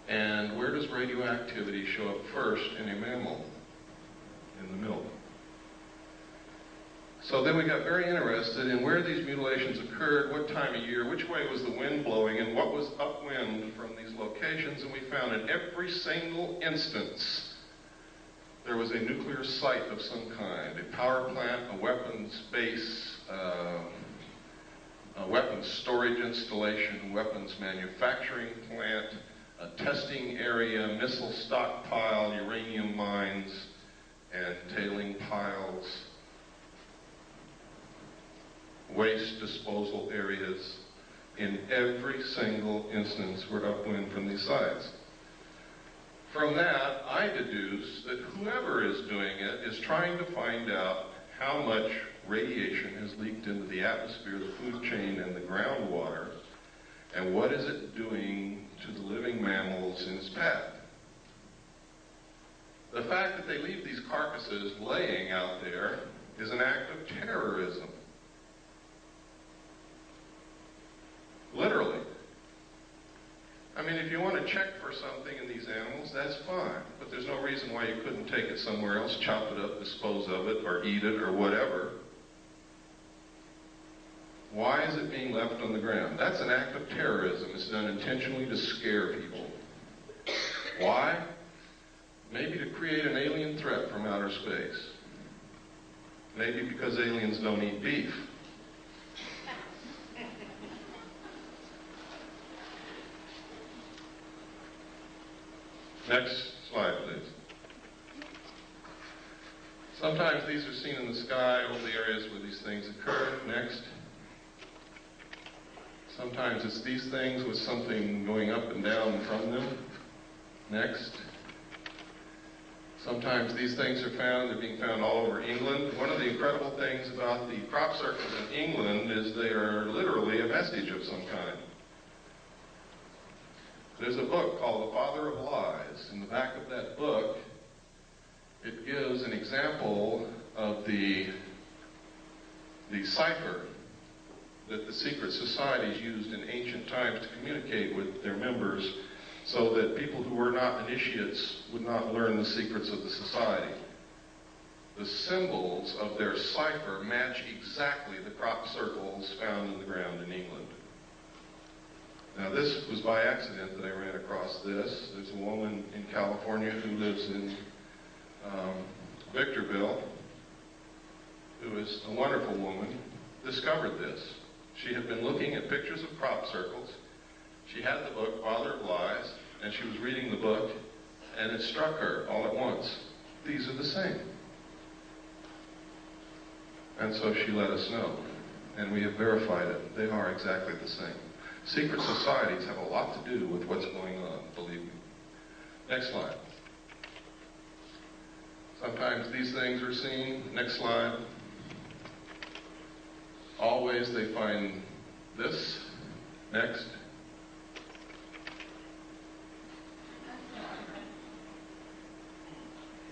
Speaker 2: And where does radioactivity show up first in a mammal? In the milk. So then we got very interested in where these mutilations occurred, what time of year, which way was the wind blowing, and what was upwind from these locations, and we found in every single instance there was a nuclear site of some kind, a power plant, a weapons base, a weapons storage installation, a weapons manufacturing plant, a testing area, missile stockpile, uranium mines, and tailing piles, waste disposal areas. In every single instance were upwind from these sites. From that, I deduce that whoever is doing it is trying to find out how much radiation has leaked into the atmosphere, the food chain, and the groundwater, and what is it doing to the living mammals in its path. The fact that they leave these carcasses laying out there is an act of terrorism. Literally. I mean, if you want to check for something in these animals, that's fine. But there's no reason why you couldn't take it somewhere else, chop it up, dispose of it, or eat it, or whatever. Why is it being left on the ground? That's an act of terrorism. It's done intentionally to scare people. Why? Maybe to create an alien threat from outer space. Maybe because aliens don't eat beef. Next slide, please. Sometimes these are seen in the sky over the areas where these things occur. Next. Sometimes it's these things with something going up and down from them. Next. Sometimes these things are found, they're being found all over England. One of the incredible things about the crop circles in England is they are literally a message of some kind. There's a book called The Father of Lies. In the back of that book, it gives an example of the cipher that the secret societies used in ancient times to communicate with their members so that people who were not initiates would not learn the secrets of the society. The symbols of their cipher match exactly the crop circles found in the ground in England. Now, this was by accident that I ran across this. There's a woman in California who lives in Victorville, who is a wonderful woman, discovered this. She had been looking at pictures of crop circles. She had the book, Father of Lies, and she was reading the book, and it struck her all at once. These are the same. And so she let us know, and we have verified it. They are exactly the same. Secret societies have a lot to do with what's going on, believe me. Next slide. Sometimes these things are seen. Next slide. Always they find this. Next.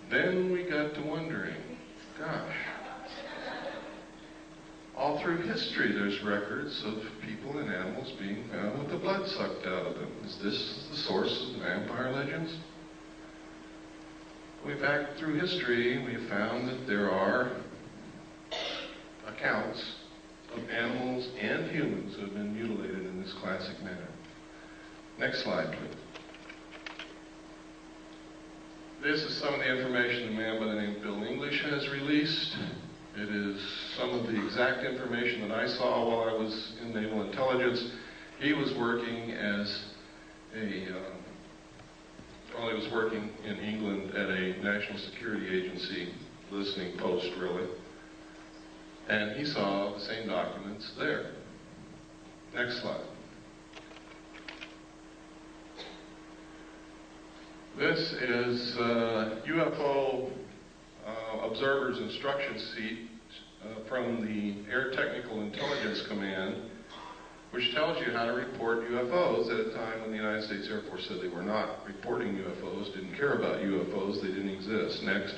Speaker 2: Then we got to wondering, gosh, all through history there's records of people and animals being found with the blood sucked out of them. Is this the source of the vampire legends? Back through history, we have found that there are accounts of animals and humans who have been mutilated in this classic manner. Next slide, please. This is some of the information a man by the name of Bill English has released. It is some of the exact information that I saw while I was in naval intelligence. He was working as he was working in England at a national security agency, listening post really, and he saw the same documents there. Next slide. This is UFO observers' instruction sheet from the Air Technical Intelligence Command, which tells you how to report UFOs at a time when the United States Air Force said they were not reporting UFOs, didn't care about UFOs, they didn't exist. Next.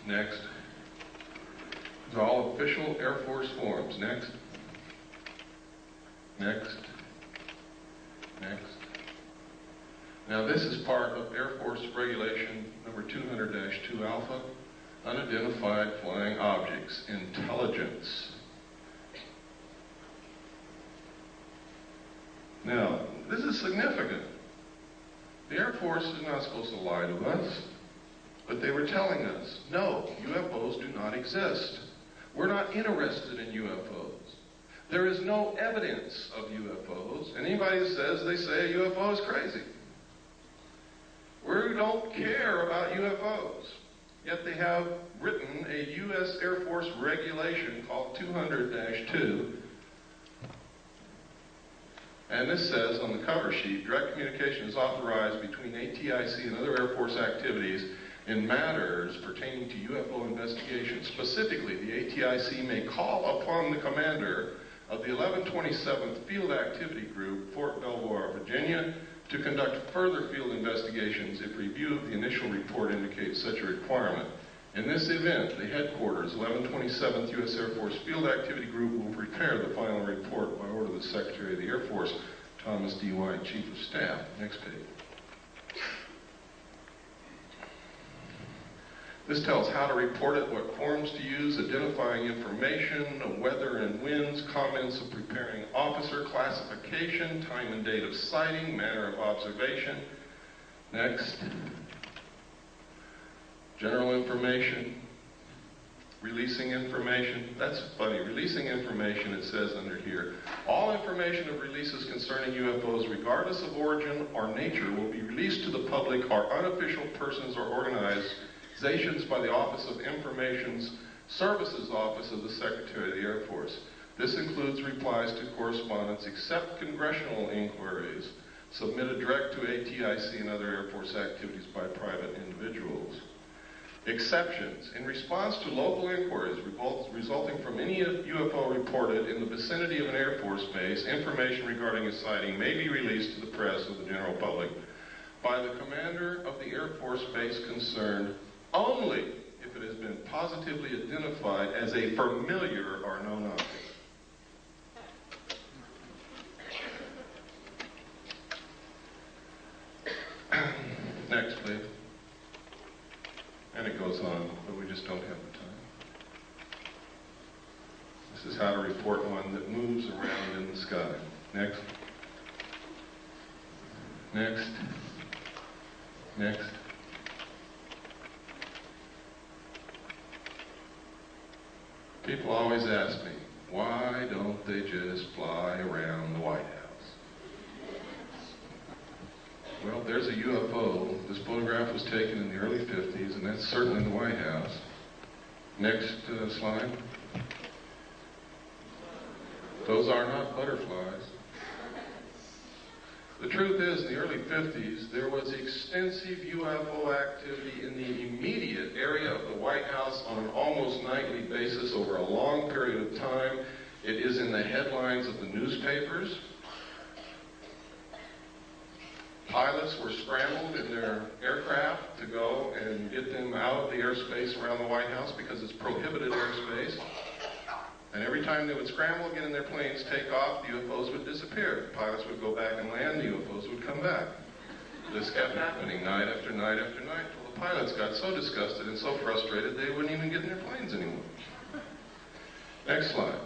Speaker 2: Next. These are all official Air Force forms. Next. Next. Next. Now this is part of Air Force Regulation number 200-2 Alpha, Unidentified Flying Objects, Intelligence. Now, this is significant. The Air Force is not supposed to lie to us, but they were telling us, no, UFOs do not exist. We're not interested in UFOs. There is no evidence of UFOs. And anybody who says they say a UFO is crazy. We don't care about UFOs. Yet they have written a U.S. Air Force regulation called 200-2. And this says on the cover sheet, direct communication is authorized between ATIC and other Air Force activities in matters pertaining to UFO investigation. Specifically, the ATIC may call upon the commander of the 1127th Field Activity Group, Fort Belvoir, Virginia, to conduct further field investigations if review of the initial report indicates such a requirement. In this event, the headquarters, 1127th U.S. Air Force Field Activity Group, will prepare the final report by order of the Secretary of the Air Force, Thomas D. White, Chief of Staff. Next page. This tells how to report it, what forms to use, identifying information, weather and winds, comments of preparing officer, classification, time and date of sighting, manner of observation. Next. General information. Releasing information. That's funny. Releasing information, it says under here. All information of releases concerning UFOs, regardless of origin or nature, will be released to the public or unofficial persons or organizations by the Office of Information Services Office of the Secretary of the Air Force. This includes replies to correspondence, except congressional inquiries, submitted direct to ATIC and other Air Force activities by private individuals. Exceptions. In response to local inquiries resulting from any UFO reported in the vicinity of an Air Force base, information regarding a sighting may be released to the press or the general public by the commander of the Air Force base concerned only if it has been positively identified as a familiar or known object. Next, please. And it goes on, but we just don't have the time. This is how to report one that moves around in the sky. Next. Next. Next. People always ask me, why don't they just fly around the White House? Well, there's a UFO. This photograph was taken in the early 50s, and that's certainly the White House. Next slide. Those are not butterflies. The truth is, in the early 50s, there was extensive UFO activity in the immediate area of the White House on an almost nightly basis over a long period of time. It is in the headlines of the newspapers. Pilots were scrambled in their aircraft to go and get them out of the airspace around the White House because it's prohibited airspace. And every time they would scramble, get in their planes, take off, the UFOs would disappear. The pilots would go back and land, the UFOs would come back. This kept happening night after night after night until the pilots got so disgusted and so frustrated they wouldn't even get in their planes anymore. Next slide.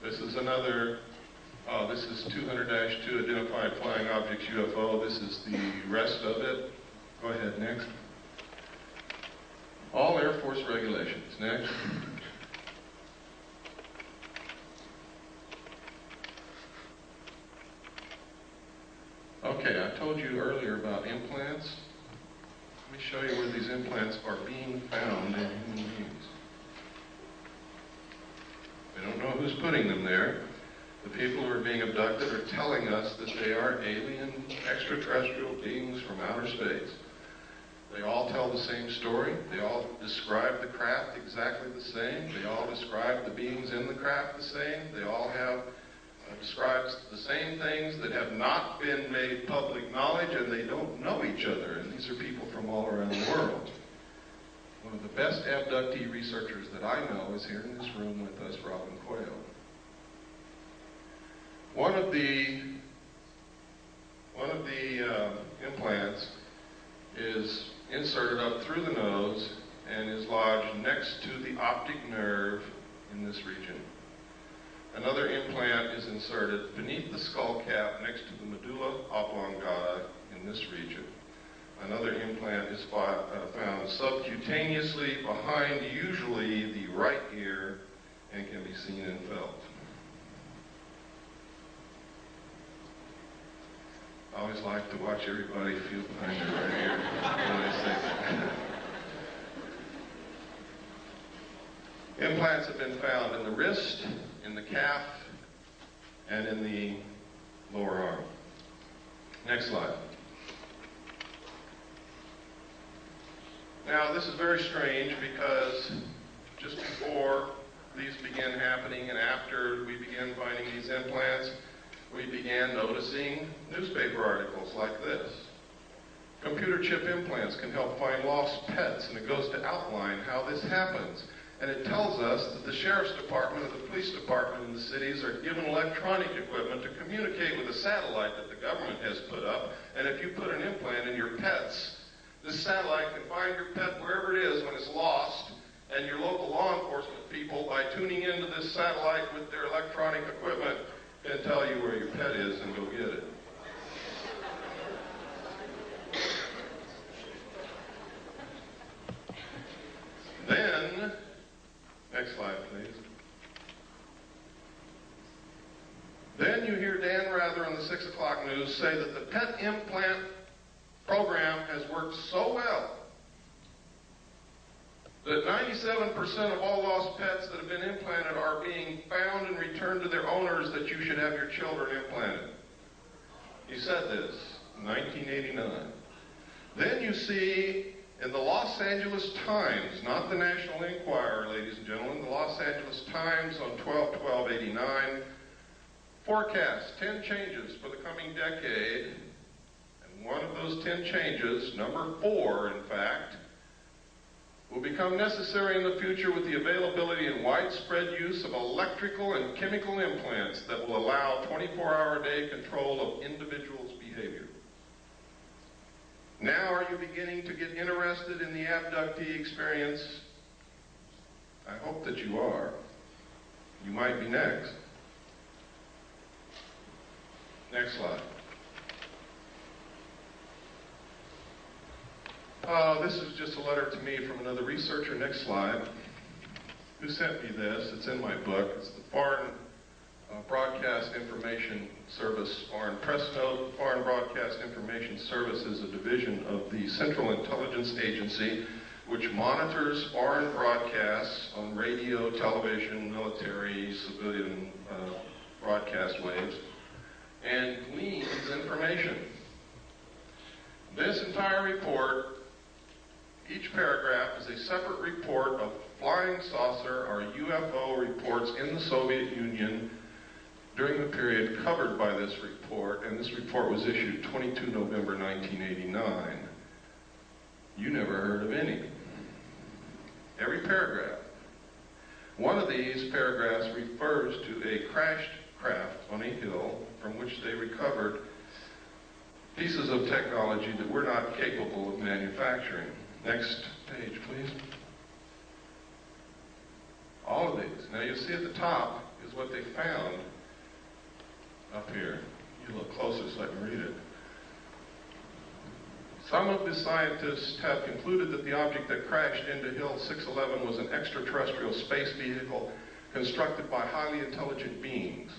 Speaker 2: This is another, this is 200-2 Identified Flying Objects UFO. This is the rest of it. Go ahead, next. All Air Force regulations. Next. Okay, I told you earlier about implants. Let me show you where these implants are being found in human beings. We don't know who's putting them there. The people who are being abducted are telling us that they are alien extraterrestrial beings from outer space. They all tell the same story. They all describe the craft exactly the same. They all describe the beings in the craft the same. They all have describes the same things that have not been made public knowledge, and they don't know each other. And these are people from all around the world. One of the best abductee researchers that I know is here in this room with us, Robin Coyle. One of the implants is inserted up through the nose and is lodged next to the optic nerve in this region. Another implant is inserted beneath the skull cap next to the medulla oblongata in this region. Another implant is found subcutaneously behind usually the right ear and can be seen and felt. I always like to watch everybody feel behind their right ear when I say that. Implants have been found in the wrist, in the calf, and in the lower arm. Next slide. Now, this is very strange because just before these began happening and after we began finding these implants, we began noticing newspaper articles like this. Computer chip implants can help find lost pets, and it goes to outline how this happens. And it tells us that the sheriff's department or the police department in the cities are given electronic equipment to communicate with a satellite that the government has put up. And if you put an implant in your pets, this satellite can find your pet wherever it is when it's lost, and your local law enforcement people, by tuning into this satellite with their electronic equipment, can tell you where your pet is and go get it. Then, next slide, please. Then you hear Dan Rather on the 6 o'clock news say that the pet implant program has worked so well that 97% of all lost pets that have been implanted are being found and returned to their owners, that you should have your children implanted. He said this in 1989. Then you see in the Los Angeles Times, not the National Enquirer, ladies and gentlemen, the Los Angeles Times on 12/12/89, forecast 10 changes for the coming decade. And one of those 10 changes, number 4 in fact, will become necessary in the future with the availability and widespread use of electrical and chemical implants that will allow 24-hour-a-day control of individuals' behavior. Now, are you beginning to get interested in the abductee experience? I hope that you are. You might be next. Next slide. This is just a letter to me from another researcher. Next slide. Who sent me this? It's in my book. It's the Foreign Broadcast Information Service, Foreign Press Note. Foreign Broadcast Information Service is a division of the Central Intelligence Agency, which monitors foreign broadcasts on radio, television, military, civilian broadcast waves, and gleans information. This entire report, each paragraph is a separate report of flying saucer or UFO reports in the Soviet Union during the period covered by this report, and this report was issued 22 November 1989. You never heard of any. Every paragraph. One of these paragraphs refers to a crashed craft on a hill from which they recovered pieces of technology that we're not capable of manufacturing. Next page, please. All of these. Now you see at the top is what they found up here. You look closer so I can read it. Some of the scientists have concluded that the object that crashed into Hill 611 was an extraterrestrial space vehicle constructed by highly intelligent beings.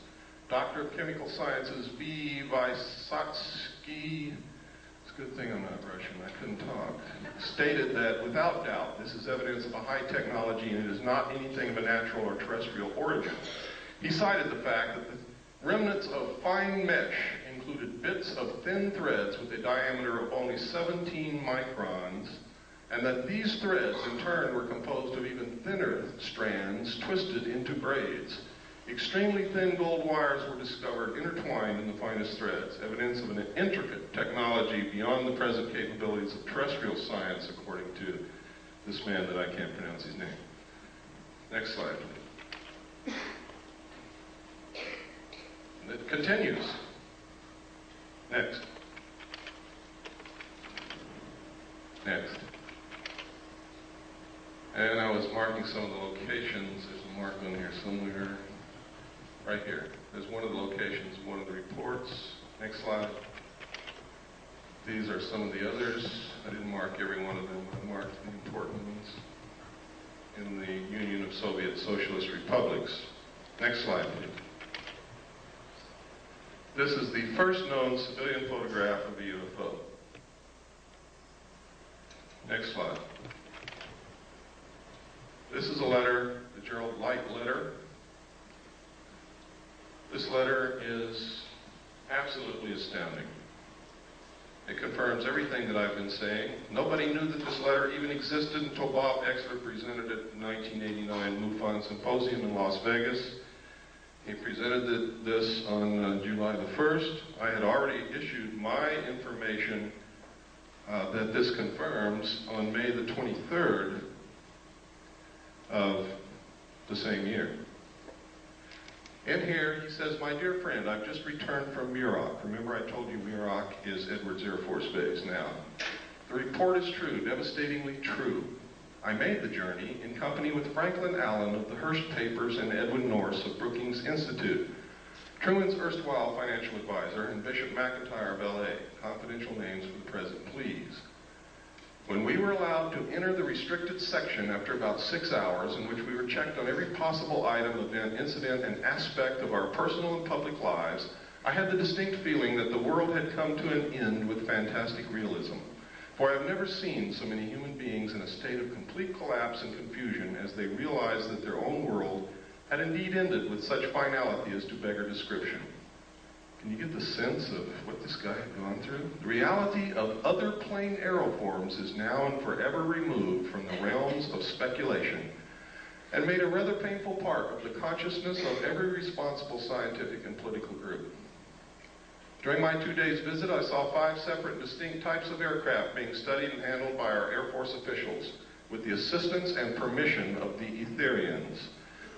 Speaker 2: Doctor of Chemical Sciences V. Vysotsky, it's a good thing I'm not Russian, I couldn't talk, stated that without doubt this is evidence of a high technology and it is not anything of a natural or terrestrial origin. He cited the fact that the remnants of fine mesh included bits of thin threads with a diameter of only 17 microns, and that these threads in turn were composed of even thinner strands twisted into braids. Extremely thin gold wires were discovered intertwined in the finest threads, evidence of an intricate technology beyond the present capabilities of terrestrial science, according to this man that I can't pronounce his name. Next slide, please. And it continues. Next. Next. And I was marking some of the locations. There's a mark on here somewhere. Right here. There's one of the locations, one of the reports. Next slide. These are some of the others. I didn't mark every one of them. I marked the important ones in the Union of Soviet Socialist Republics. Next slide, please. This is the first known civilian photograph of a UFO. Next slide. This is a letter, the Gerald Light letter. This letter is absolutely astounding. It confirms everything that I've been saying. Nobody knew that this letter even existed until Bob Exler presented it at the 1989 MUFON Symposium in Las Vegas. He presented this on July the 1st. I had already issued my information that this confirms on May the 23rd of the same year. In here, he says, "My dear friend, I've just returned from Muroc." Remember I told you Muroc is Edwards Air Force Base now. "The report is true, devastatingly true. I made the journey in company with Franklin Allen of the Hearst Papers and Edwin Norse of Brookings Institute, Truman's erstwhile financial advisor, and Bishop McIntyre of LA. Confidential names for the present, please. When we were allowed to enter the restricted section after about 6 hours, in which we were checked on every possible item, event, incident, and aspect of our personal and public lives, I had the distinct feeling that the world had come to an end with fantastic realism. For I have never seen so many human beings in a state of complete collapse and confusion as they realized that their own world had indeed ended with such finality as to beggar description." Can you get the sense of what this guy had gone through? "The reality of other plane aeroforms is now and forever removed from the realms of speculation and made a rather painful part of the consciousness of every responsible scientific and political group. During my 2 days visit, I saw 5 separate and distinct types of aircraft being studied and handled by our Air Force officials with the assistance and permission of the Etherians."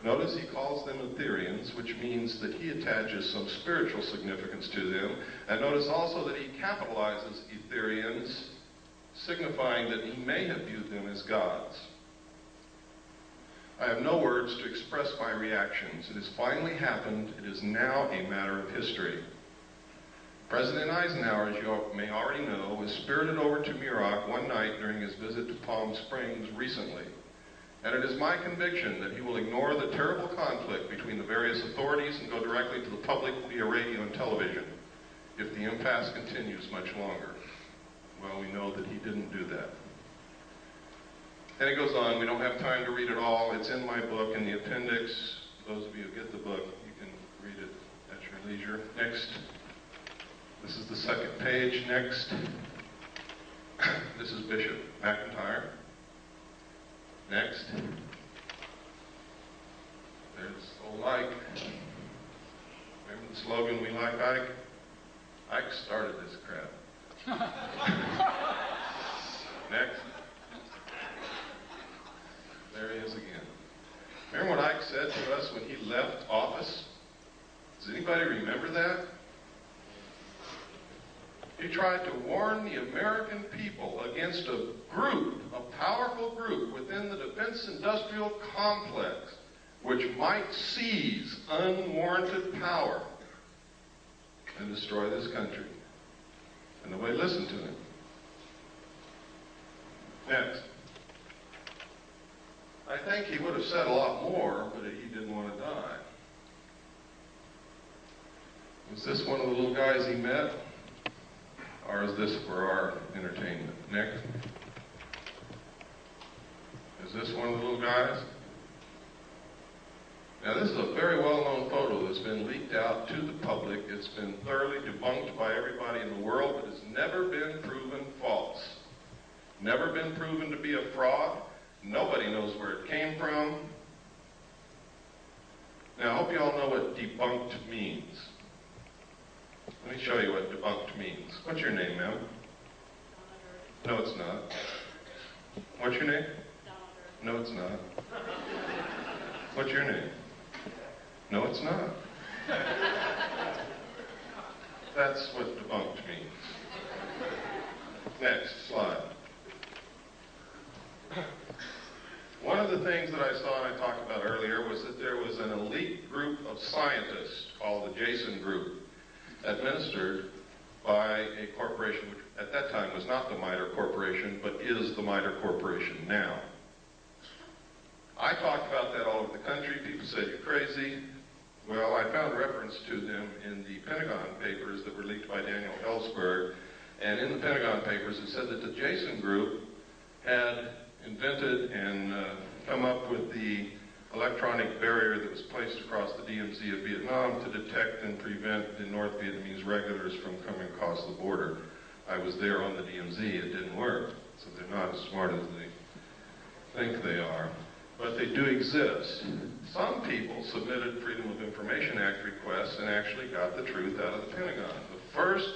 Speaker 2: Notice he calls them Etherians, which means that he attaches some spiritual significance to them. And notice also that he capitalizes Etherians, signifying that he may have viewed them as gods. I have no words to express my reactions. It has finally happened. It is now a matter of history. President Eisenhower, as you may already know, was spirited over to Muroc one night during his visit to Palm Springs recently. And it is my conviction that he will ignore the terrible conflict between the various authorities and go directly to the public via radio and television if the impasse continues much longer. Well, we know that he didn't do that. And it goes on. We don't have time to read it all. It's in my book in the appendix. Those of you who get the book, you can read it at your leisure. Next. This is the second page. Next. This is Bishop McIntyre. Next. There's old Ike. Remember the slogan, "We like Ike"? Ike started this crap. Next. There he is again. Remember what Ike said to us when he left office? Does anybody remember that? He tried to warn the American people against a group, a powerful group within the defense industrial complex, which might seize unwarranted power and destroy this country. And nobody listened to him. Next. I think he would have said a lot more, but he didn't want to die. Was this one of the little guys he met? Or is this for our entertainment? Next. Is this one of the little guys? Now, this is a very well-known photo that's been leaked out to the public. It's been thoroughly debunked by everybody in the world, but it's never been proven false. Never been proven to be a fraud. Nobody knows where it came from. Now, I hope you all know what debunked means. Let me show you what debunked means. What's your name, ma'am? No, it's not. What's your name? No, it's not. What's your name? No, it's not. That's what debunked means. Next slide. One of the things that I saw and I talked about earlier was that there was an elite group of scientists called the Jason Group, administered by a corporation which at that time was not the MITRE Corporation, but is the MITRE Corporation now. I talked about that all over the country. People said, "You're crazy." Well, I found reference to them in the Pentagon papers that were leaked by Daniel Ellsberg. And in the Pentagon papers, it said that the Jason Group had invented and come up with the electronic barrier that was placed across the DMZ of Vietnam to detect and prevent the North Vietnamese regulars from coming across the border. I was there on the DMZ. It didn't work. So they're not as smart as they think they are. But they do exist. Some people submitted Freedom of Information Act requests and actually got the truth out of the Pentagon. The first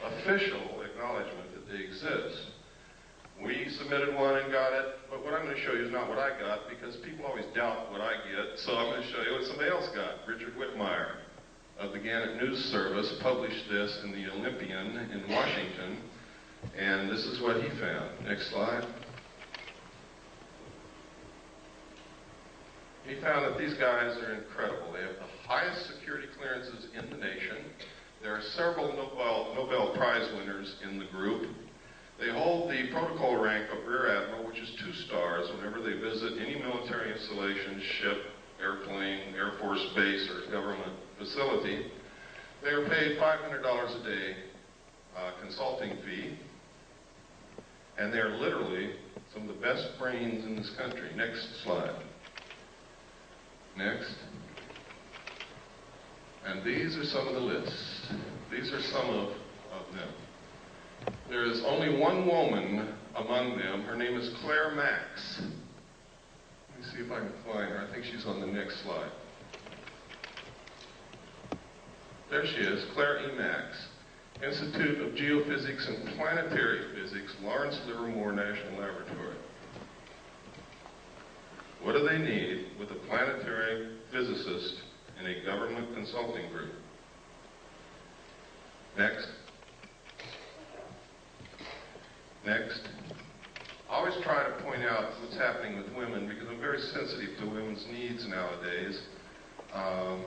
Speaker 2: official acknowledgement that they exist. We submitted one and got it, but what I'm going to show you is not what I got, because people always doubt what I get, so I'm going to show you what somebody else got. Richard Whitmire of the Gannett News Service published this in the Olympian in Washington, and this is what he found. Next slide. He found that these guys are incredible. They have the highest security clearances in the nation. There are several Nobel Prize winners in the group. They hold the protocol rank of Rear Admiral, which is 2 stars whenever they visit any military installation, ship, airplane, Air Force base, or government facility. They are paid $500 a day consulting fee, and they are literally some of the best brains in this country. Next slide. Next. And these are some of the lists. These are some of them. There is only one woman among them. Her name is Claire Max. Let me see if I can find her. I think she's on the next slide. There she is, Claire E. Max. Institute of Geophysics and Planetary Physics, Lawrence Livermore National Laboratory. What do they need with a planetary physicist in a government consulting group? Next. Next. I always try to point out what's happening with women because I'm very sensitive to women's needs nowadays. I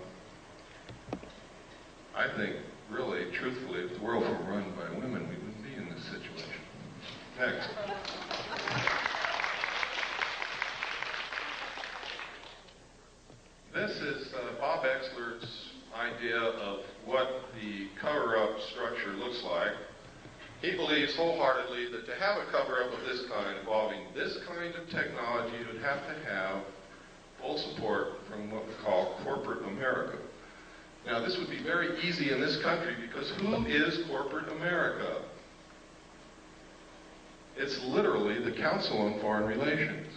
Speaker 2: think, really, truthfully, if the world were run by women, we wouldn't be in this situation. Next. This is Bob Exler's idea of what the cover-up structure looks like. He believes wholeheartedly that to have a cover-up of this kind, involving this kind of technology, you would have to have full support from what we call corporate America. Now, this would be very easy in this country because who is corporate America? It's literally the Council on Foreign Relations.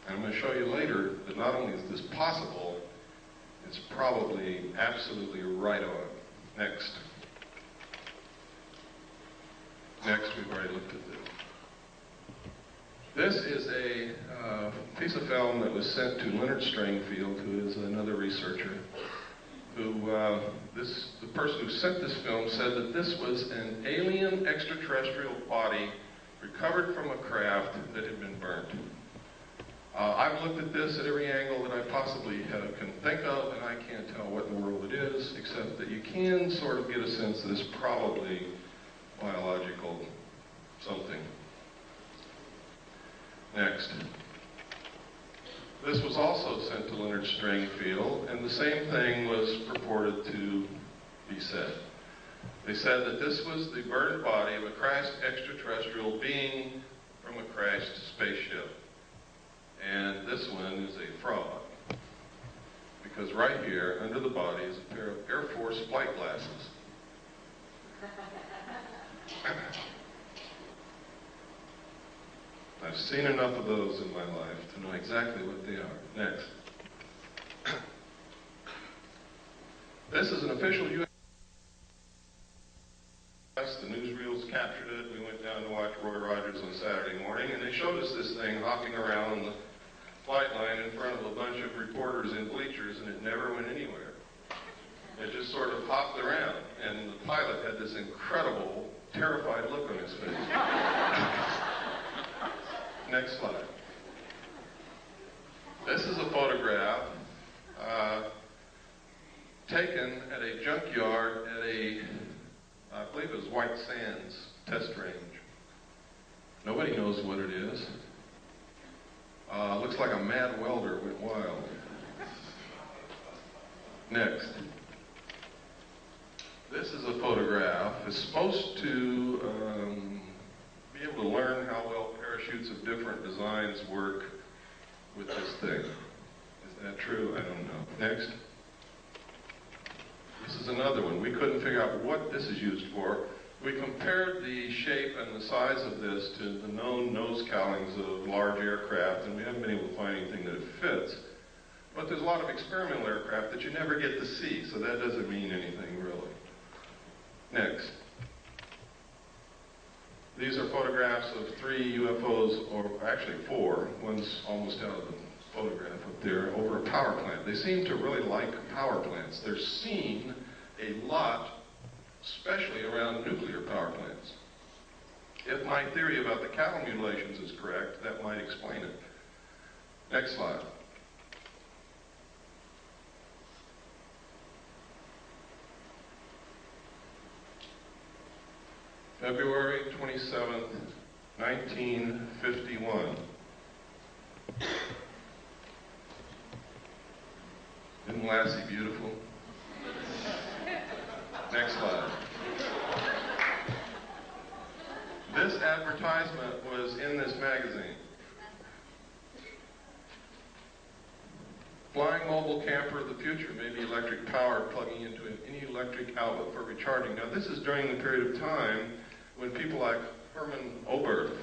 Speaker 2: And I'm going to show you later that not only is this possible, it's probably absolutely right on. Next. Next, we've already looked at this. This is a piece of film that was sent to Leonard Stringfield, who is another researcher, who, the person who sent this film said that this was an alien extraterrestrial body recovered from a craft that had been burnt. I've looked at this at every angle that I possibly can think of, and I can't tell what in the world it is, except that you can sort of get a sense that it's probably biological something. Next. This was also sent to Leonard Stringfield, and the same thing was purported to be said. They said that this was the burned body of a crashed extraterrestrial being from a crashed spaceship. And this one is a fraud. Because right here, under the body, is a pair of Air Force flight glasses. I've seen enough of those in my life to know exactly what they are. Next. This is an official U.S. The newsreels captured it. We went down to watch Roy Rogers on Saturday morning, and they showed us this thing hopping around the flight line in front of a bunch of reporters in bleachers, and it never went anywhere. It just sort of hopped around, and the pilot had this incredible, terrified look on his face. Next slide. This is a photograph taken at a junkyard at a, I believe it was White Sands test range. Nobody knows what it is. Looks like a mad welder went wild. Next. This is a photograph. It's supposed to be able to learn how well parachutes of different designs work with this thing. Is that true? I don't know. Next. This is another one. We couldn't figure out what this is used for. We compared the shape and the size of this to the known nose cowlings of large aircraft, and we haven't been able to find anything that it fits. But there's a lot of experimental aircraft that you never get to see, so that doesn't mean anything really. Next. These are photographs of 3 UFOs, or actually 4. One's almost out of the photograph up there, over a power plant. They seem to really like power plants. They're seen a lot, especially around nuclear power plants. If my theory about the cattle mutilations is correct, that might explain it. Next slide. February 27th, 1951. Isn't Lassie beautiful? Next slide. This advertisement was in this magazine. Flying mobile camper of the future may be electric powered, plugging into any electric outlet for recharging. Now this is during the period of time when people like Herman Oberth,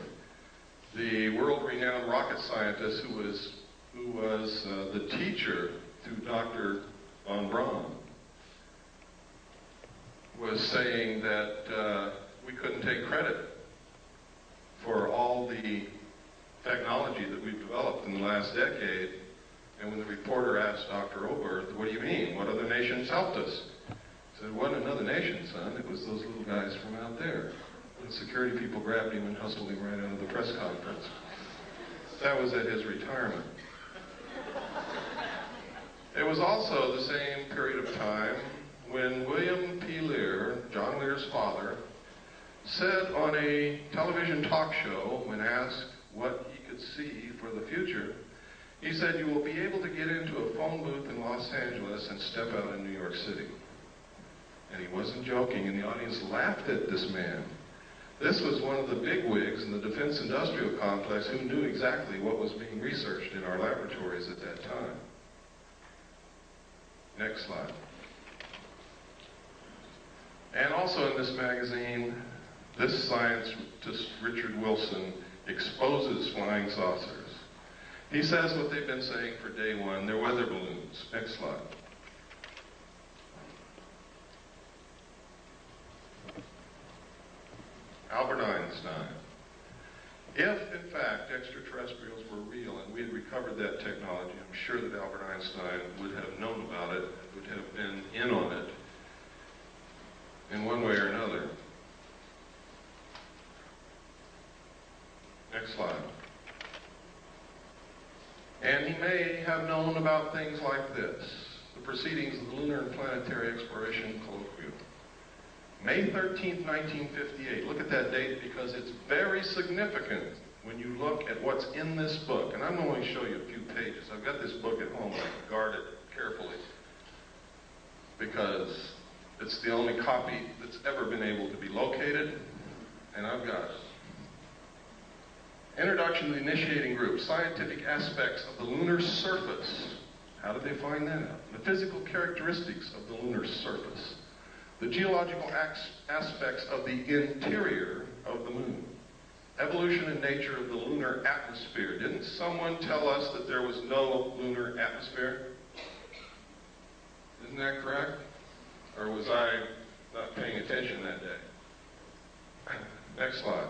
Speaker 2: the world-renowned rocket scientist who was the teacher to Dr. von Braun, was saying that we couldn't take credit for all the technology that we've developed in the last decade. And when the reporter asked Dr. Oberth, what do you mean? What other nations helped us? He said, it wasn't another nation, son. It was those little guys from out there. And security people grabbed him and hustled him right out of the press conference. That was at his retirement. It was also the same period of time when William P. Lear, John Lear's father, said on a television talk show, when asked what he could see for the future, he said, you will be able to get into a phone booth in Los Angeles and step out in New York City. And he wasn't joking, and the audience laughed at this man. This was one of the bigwigs in the defense industrial complex who knew exactly what was being researched in our laboratories at that time. Next slide. And also in this magazine, this scientist, Richard Wilson, exposes flying saucers. He says what they've been saying for day one, they're weather balloons. Next slide. Albert Einstein. If, in fact, extraterrestrials were real and we had recovered that technology, I'm sure that Albert Einstein would have known about it, would have been in on it in one way or another. Next slide. And he may have known about things like this, the proceedings of the Lunar and Planetary Exploration Colloquium. May 13th, 1958. Look at that date because it's very significant when you look at what's in this book. And I'm going to show you a few pages. I've got this book at home. I guard it carefully because it's the only copy that's ever been able to be located, and I've got it. Introduction to the initiating group, scientific aspects of the lunar surface. How did they find that out? The physical characteristics of the lunar surface. The geological aspects of the interior of the moon. Evolution and nature of the lunar atmosphere. Didn't someone tell us that there was no lunar atmosphere? Isn't that correct? Or was I not paying attention that day? Next slide.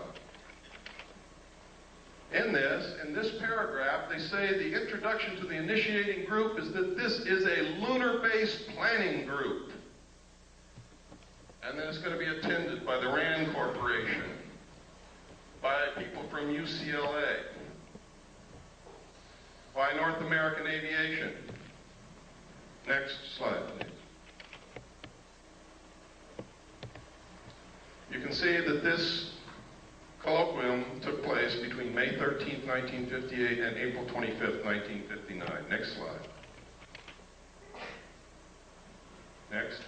Speaker 2: In this paragraph, they say the introduction to the initiating group is that this is a lunar-based planning group. And then it's going to be attended by the RAND Corporation, by people from UCLA, by North American Aviation. Next slide, please. You can see that this colloquium took place between May 13th, 1958 and April 25th, 1959. Next slide. Next.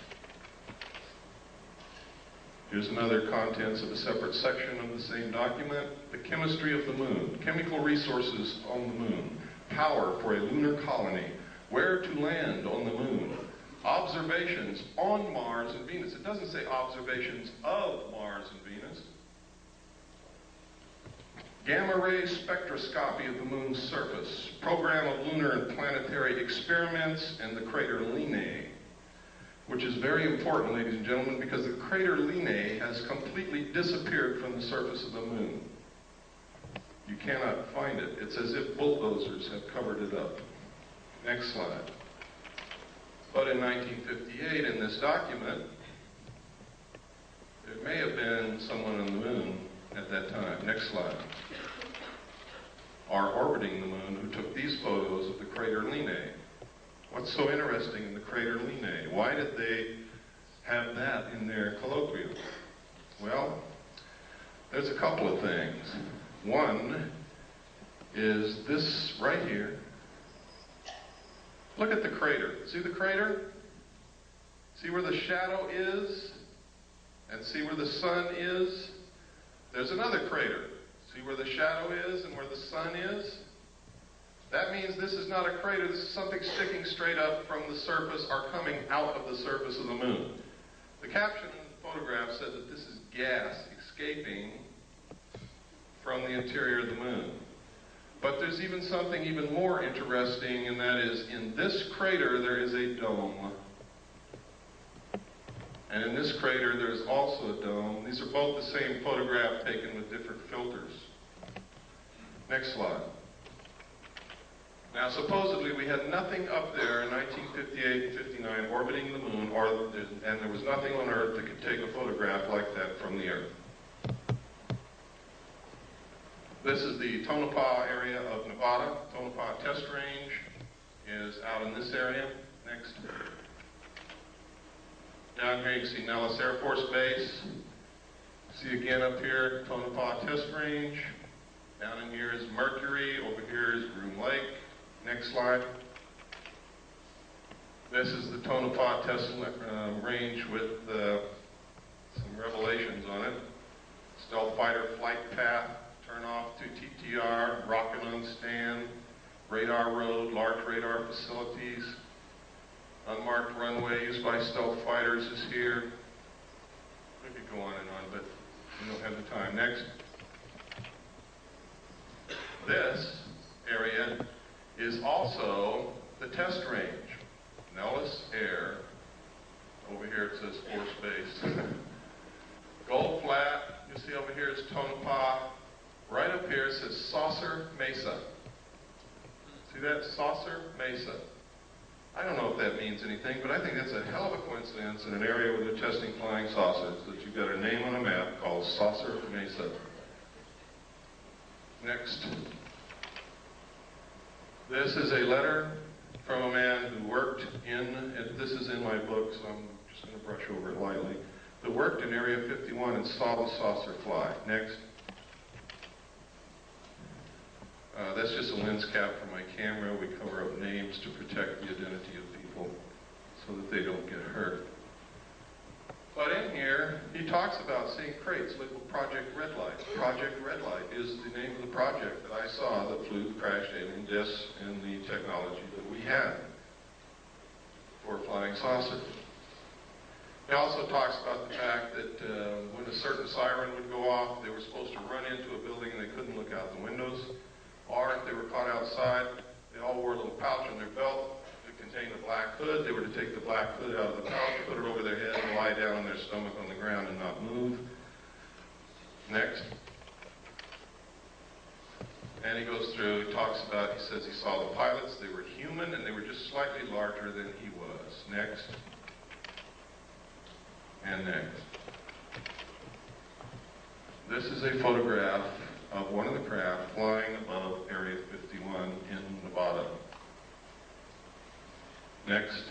Speaker 2: Here's another contents of a separate section of the same document. The chemistry of the moon, chemical resources on the moon, power for a lunar colony, where to land on the moon, observations on Mars and Venus. It doesn't say observations of Mars and Venus. Gamma ray spectroscopy of the moon's surface, program of lunar and planetary experiments, and the crater Linnae, which is very important, ladies and gentlemen, because the crater Linnae has completely disappeared from the surface of the moon. You cannot find it. It's as if bulldozers have covered it up. Next slide. But in 1958, in this document, there may have been someone on the moon at that time. Next slide. Are orbiting the moon who took these photos of the crater Linnae. What's so interesting in the crater Linnae? Why did they have that in their colloquium? Well, there's a couple of things. One is this right here. Look at the crater. See the crater? See where the shadow is? And see where the sun is? There's another crater. See where the shadow is and where the sun is? That means this is not a crater, this is something sticking straight up from the surface or coming out of the surface of the moon. The caption in the photograph said that this is gas escaping from the interior of the moon. But there's even something even more interesting, and that is in this crater there is a dome. And in this crater there's also a dome. These are both the same photograph taken with different filters. Next slide. Now, supposedly we had nothing up there in 1958 and 59 orbiting the moon, and there was nothing on Earth that could take a photograph like that from the Earth. This is the Tonopah area of Nevada. Tonopah test range is out in this area. Next. Down here you see Nellis Air Force Base. See again up here, Tonopah test range. Down in here is Mercury. Over here is Groom Lake. Next slide. This is the Tonopah test range with some revelations on it. Stealth fighter flight path, turn off to TTR, rocket on stand, radar road, large radar facilities, unmarked runway used by stealth fighters is here. We could go on and on, but we don't have the time. Next. This area is also the test range. Nellis Air. Over here it says Force Base. Gold Flat. You see over here is Tonopah. Right up here it says Saucer Mesa. See that? Saucer Mesa. I don't know if that means anything, but I think that's a hell of a coincidence in an area where they're testing flying saucers, that you've got a name on a map called Saucer Mesa. Next. This is a letter from a man who worked in, and this is in my book, so I'm just going to brush over it lightly, who worked in Area 51 and saw the saucer fly. Next. That's just a lens cap for my camera. We cover up names to protect the identity of people so that they don't get hurt. But in here, he talks about seeing crates labeled Project Red Light. Project Red Light is the name of the project that I saw that flew crashed alien discs in the technology that we had for flying saucers. He also talks about the fact that when a certain siren would go off, they were supposed to run into a building and they couldn't look out the windows. Or if they were caught outside, they all wore a little pouch on their belt that contained a black hood. They were to take the black hood out of the pouch, put it over their head, and lie down on their stomach on the ground and not move. Next. And he goes through, he talks about, he says he saw the pilots, they were human, and they were just slightly larger than he was. Next. And next. This is a photograph of one of the craft flying above Area 51 in Nevada. Next.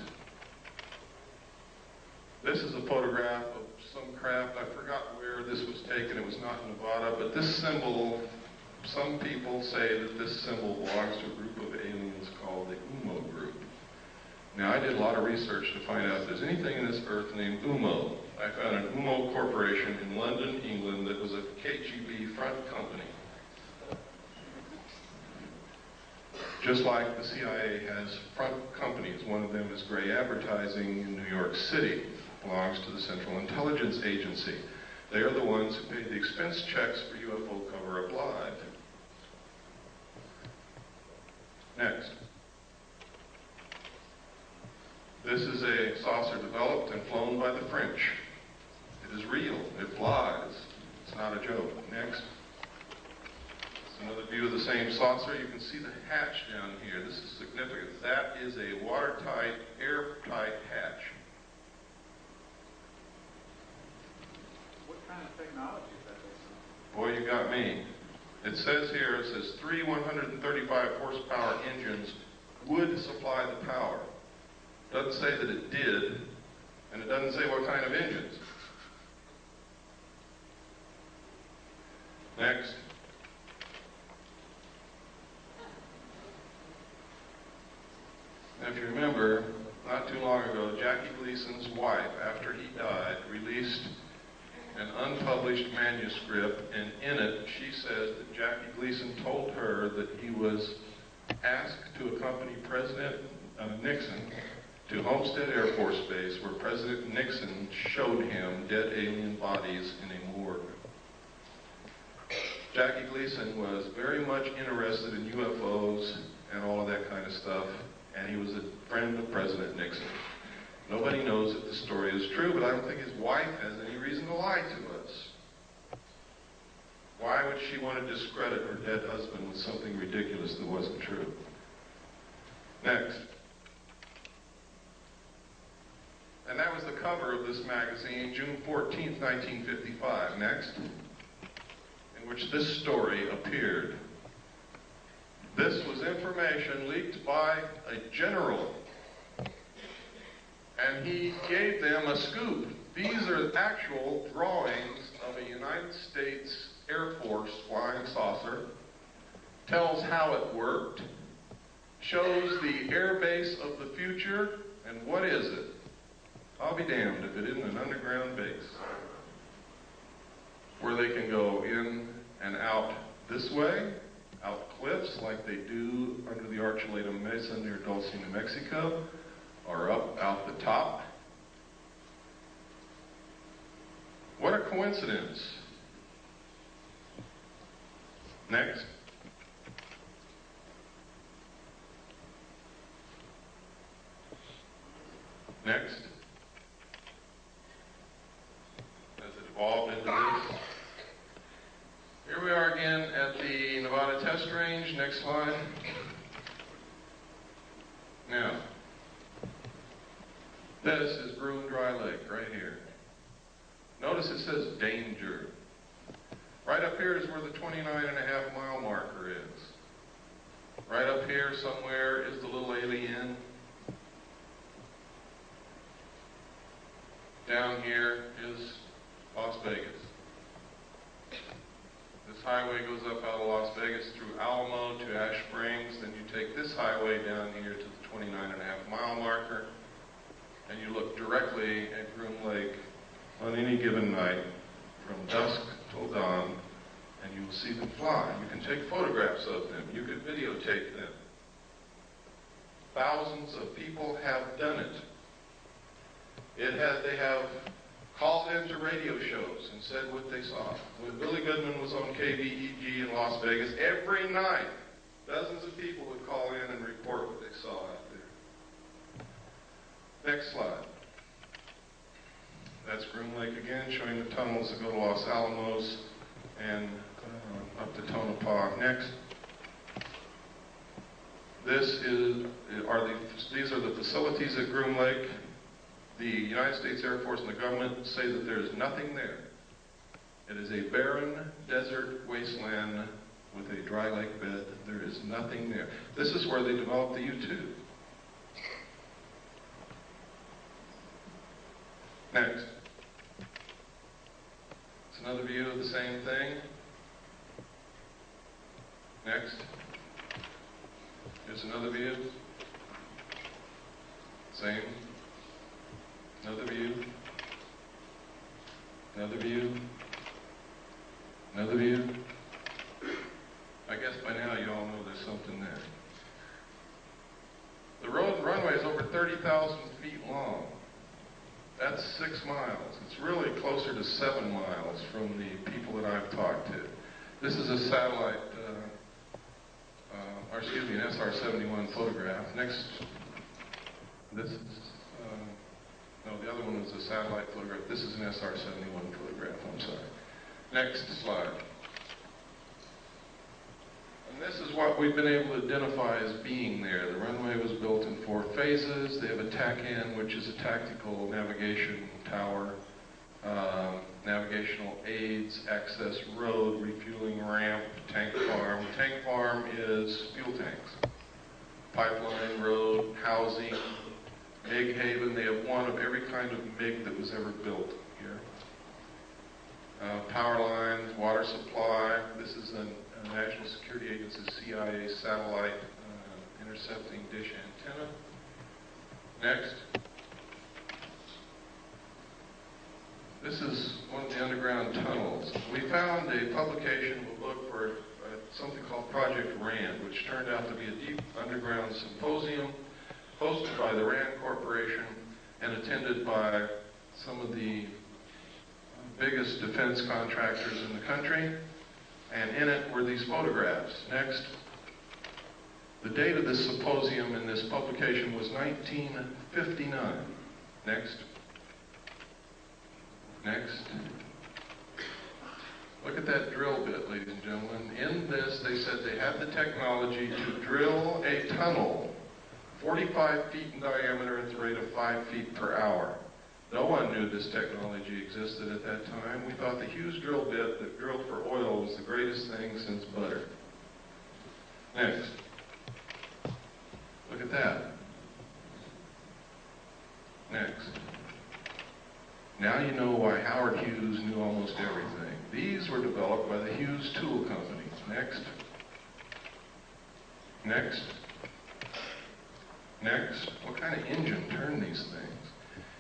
Speaker 2: This is a photograph of some craft. I forgot where this was taken. It was not in Nevada, but this symbol, some people say that this symbol belongs to a group of aliens called the UMO group. Now, I did a lot of research to find out if there's anything in this earth named UMO. I found an UMO corporation in London, England, that was a KGB front company. Just like the CIA has front companies. One of them is Gray Advertising in New York City. Belongs to the Central Intelligence Agency. They are the ones who paid the expense checks for UFO Cover-Up Live. Next. This is a saucer developed and flown by the French. It is real. It flies. It's not a joke. Next. It's another view of the same saucer. You can see the hatch down here. This is significant. That is a watertight, airtight hatch.
Speaker 9: What kind of technology is that based on?
Speaker 2: Boy, you got me. It says here, it says 3 135 horsepower engines would supply the power. Doesn't say that it did, and it doesn't say what kind of engines. Next. Now, if you remember, not too long ago, Jackie Gleason's wife, after he died, released an unpublished manuscript, and in it she says that Jackie Gleason told her that he was asked to accompany President Nixon to Homestead Air Force Base, where President Nixon showed him dead alien bodies in a morgue. Jackie Gleason was very much interested in UFOs and all of that kind of stuff, and he was a friend of President Nixon. Nobody knows if the story is true, but I don't think his wife has any reason to lie to us. Why would she want to discredit her dead husband with something ridiculous that wasn't true? Next. And that was the cover of this magazine, June 14th, 1955. Next. In which this story appeared. This was information leaked by a general. And he gave them a scoop. These are actual drawings of a United States Air Force flying saucer. Tells how it worked. Shows the air base of the future. And what is it? I'll be damned if it isn't an underground base. Where they can go in and out this way, out cliffs like they do under the Archuleta Mesa near Dulce, New Mexico, or up out the top. What a coincidence. Next. Next. As it evolved into this. Here we are again at the Nevada test range. Next slide. Now, this is Bruin Dry Lake right here. Notice it says danger. Right up here is where the 29.5-mile marker is. Right up here somewhere is the little alien. Down here is Las Vegas. This highway goes up out of Las Vegas through Alamo to Ash Springs. Then you take this highway down here to the 29.5-mile marker. And you look directly at Groom Lake on any given night from dusk till dawn, and you will see them fly. You can take photographs of them. You can videotape them. Thousands of people have done it. They have called into radio shows and said what they saw. When Billy Goodman was on KVEG in Las Vegas, every night, dozens of people would call in and report what they saw out there. Next slide. That's Groom Lake again, showing the tunnels that go to Los Alamos and up to Tonopah. Next. These are the facilities at Groom Lake. The United States Air Force and the government say that there is nothing there. It is a barren desert wasteland with a dry lake bed. There is nothing there. This is where they developed the U-2. Next. It's another view of the same thing. Next. Here's another view. Same. Another view. Another view. Another view. I guess by now you all know there's something there. The runway is over 30,000 feet long. That's 6 miles. It's really closer to 7 miles from the people that I've talked to. This is a satellite, an SR-71 photograph. Next, this is, no, the other one was a satellite photograph. This is an SR-71 photograph, I'm sorry. Next slide. And this is what we've been able to identify as being there. The runway was built in 4 phases. They have a TACAN, which is a tactical navigation tower, navigational aids, access road, refueling ramp, tank farm. Tank farm is fuel tanks. Pipeline, road, housing, MiG haven. They have one of every kind of MiG that was ever built here. Power lines, water supply. This is a National Security Agency, CIA satellite intercepting dish antenna. Next. This is one of the underground tunnels. We found a publication, we'll look for something called Project RAND, which turned out to be a deep underground symposium hosted by the RAND Corporation and attended by some of the biggest defense contractors in the country. And in it were these photographs. Next. The date of this symposium in this publication was 1959. Next. Next. Look at that drill bit, ladies and gentlemen. In this, they said they had the technology to drill a tunnel 45 feet in diameter at the rate of 5 feet per hour. No one knew this technology existed at that time. We thought the Hughes drill bit that drilled for oil was the greatest thing since butter. Next. Look at that. Next. Now you know why Howard Hughes knew almost everything. These were developed by the Hughes Tool Company. Next. Next. Next. What kind of engine turned these things?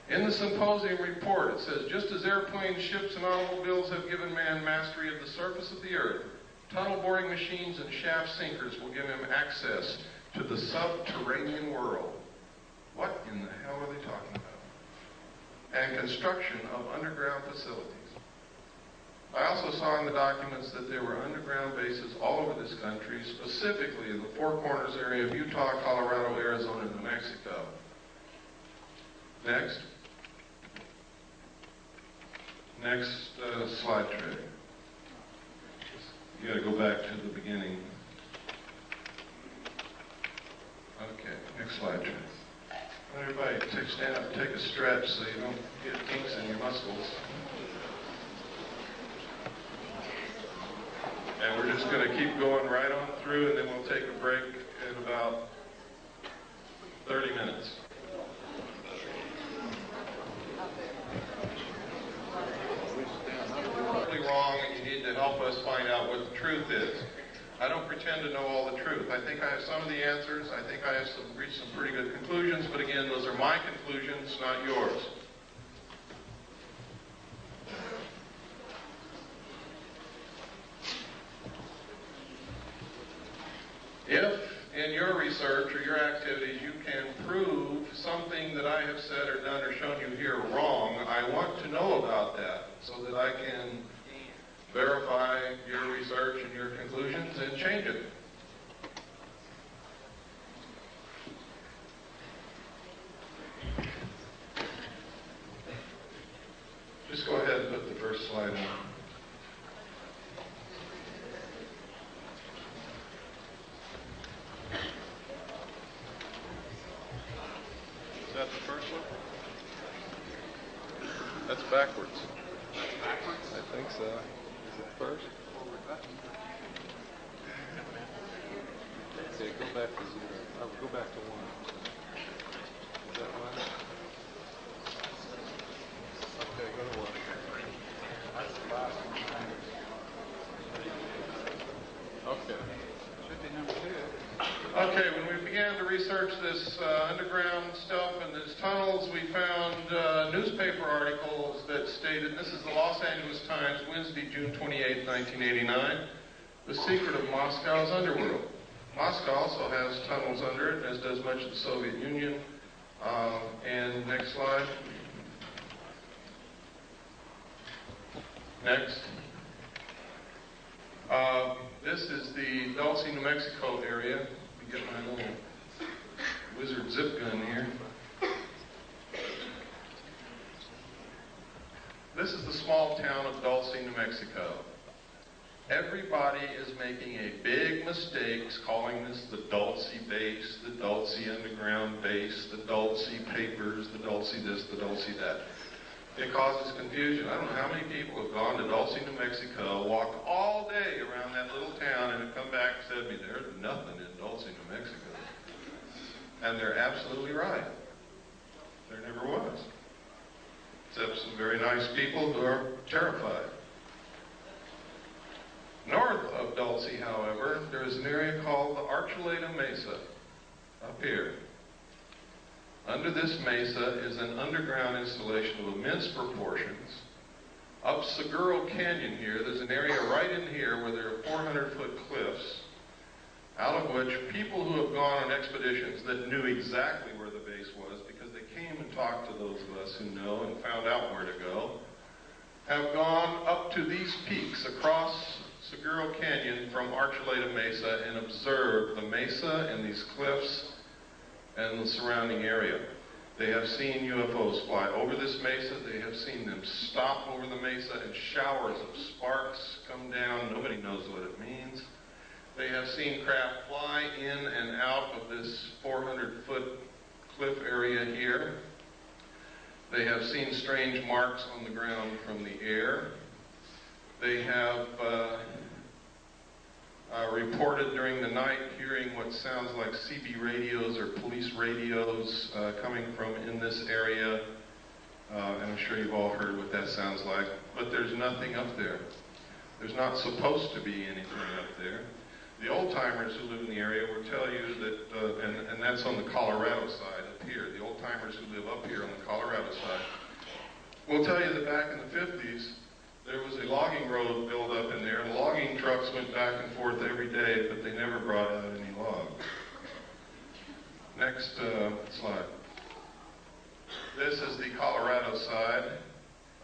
Speaker 2: In the symposium report, it says, just as airplanes, ships, and automobiles have given man mastery of the surface of the earth, tunnel boring machines and shaft sinkers will give him access to the subterranean world. What in the hell are they talking about? And construction of underground facilities. I also saw in the documents that there were underground bases all over this country, specifically in the Four Corners area of Utah, Colorado, Arizona, and New Mexico. Next. Next slide tray. You got to go back to the beginning. Okay, next slide tray. Everybody stand up and take a stretch so you don't get kinks in your muscles. And we're just going to keep going right on through, and then we'll take a break in about 30 minutes. Wrong, and you need to help us find out what the truth is. I don't pretend to know all the truth. I think I have some of the answers. I think I have reached some pretty good conclusions, but again, those are my conclusions, not yours. in your research or your activities you can prove something that I have said or done or shown you here wrong, I want to know about that so that I can verify your research and your conclusions and change it. Just go ahead and put the first slide in.
Speaker 8: Is that the first one? That's backwards.
Speaker 9: That's backwards?
Speaker 8: I think so. Is it first? Okay, go back to 0. Oh, go back to 1. Is that 1? Okay, go to 1.
Speaker 9: That's the last one.
Speaker 8: Okay.
Speaker 9: Should be number 2.
Speaker 2: Okay, when we began to research this underground stuff and these tunnels, we found newspaper articles that stated, this is the Los Angeles Times, Wednesday, June 28, 1989, the secret of Moscow's underworld. Moscow also has tunnels under it, as does much of the Soviet Union. And next slide. Next. This is the Dulce, New Mexico area. Let me get my little wizard zip gun here. This is the small town of Dulce, New Mexico. Everybody is making a big mistake calling this the Dulce base, the Dulce underground base, the Dulce papers, the Dulce this, the Dulce that. It causes confusion. I don't know how many people have gone to Dulce, New Mexico, walked all day around that little town, and have come back and said to me, there's nothing in Dulce, New Mexico. And they're absolutely right. There never was. Except some very nice people who are terrified. North of Dulce, however, there is an area called the Archuleta Mesa, up here. Under this mesa is an underground installation of immense proportions. Up Seguro Canyon here, there's an area right in here where there are 400-foot cliffs, out of which people who have gone on expeditions that knew exactly where the base was, because they came and talked to those of us who know and found out where to go, have gone up to these peaks across Seguro Canyon from Archuleta Mesa and observed the mesa and these cliffs and the surrounding area. They have seen UFOs fly over this mesa. They have seen them stop over the mesa and showers of sparks come down. Nobody knows what it means. They have seen craft fly in and out of this 400-foot cliff area here. They have seen strange marks on the ground from the air. They have reported during the night hearing what sounds like CB radios or police radios coming from in this area. And I'm sure you've all heard what that sounds like. But there's nothing up there. There's not supposed to be anything up there. The old-timers who live in the area will tell you that, and that's on the Colorado side up here, the old-timers who live up here on the Colorado side, will tell you that back in the 50s, there was a logging road built up in there, and logging trucks went back and forth every day, but they never brought out any logs. Next slide. This is the Colorado side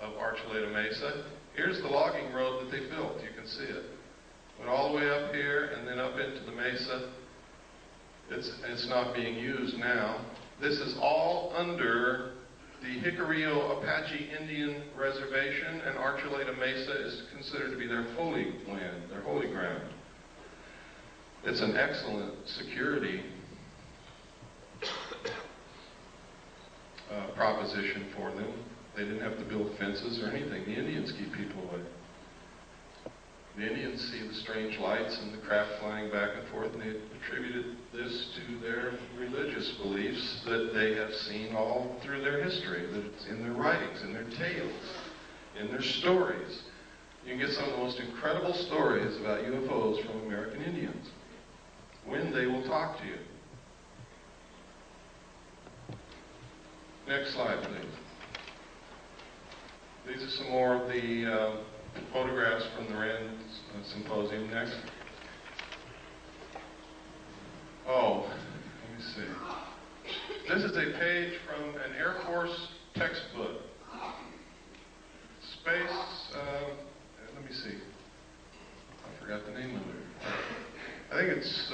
Speaker 2: of Archuleta Mesa. Here's the logging road that they built. You can see it. Went all the way up here and then up into the mesa. It's not being used now. This is all under the Jicarilla Apache Indian Reservation, and Archuleta Mesa is considered to be their holy land, their holy ground. It's an excellent security proposition for them. They didn't have to build fences or anything. The Indians keep people away. The Indians see the strange lights and the craft flying back and forth, and they attributed this to their religious beliefs that they have seen all through their history, that it's in their writings, in their tales, in their stories. You can get some of the most incredible stories about UFOs from American Indians, when they will talk to you. Next slide, please. These are some more of the photographs from the Rand Symposium. Next. Oh, This is a page from an Air Force textbook. Space, let me see. I forgot the name of it. I think it's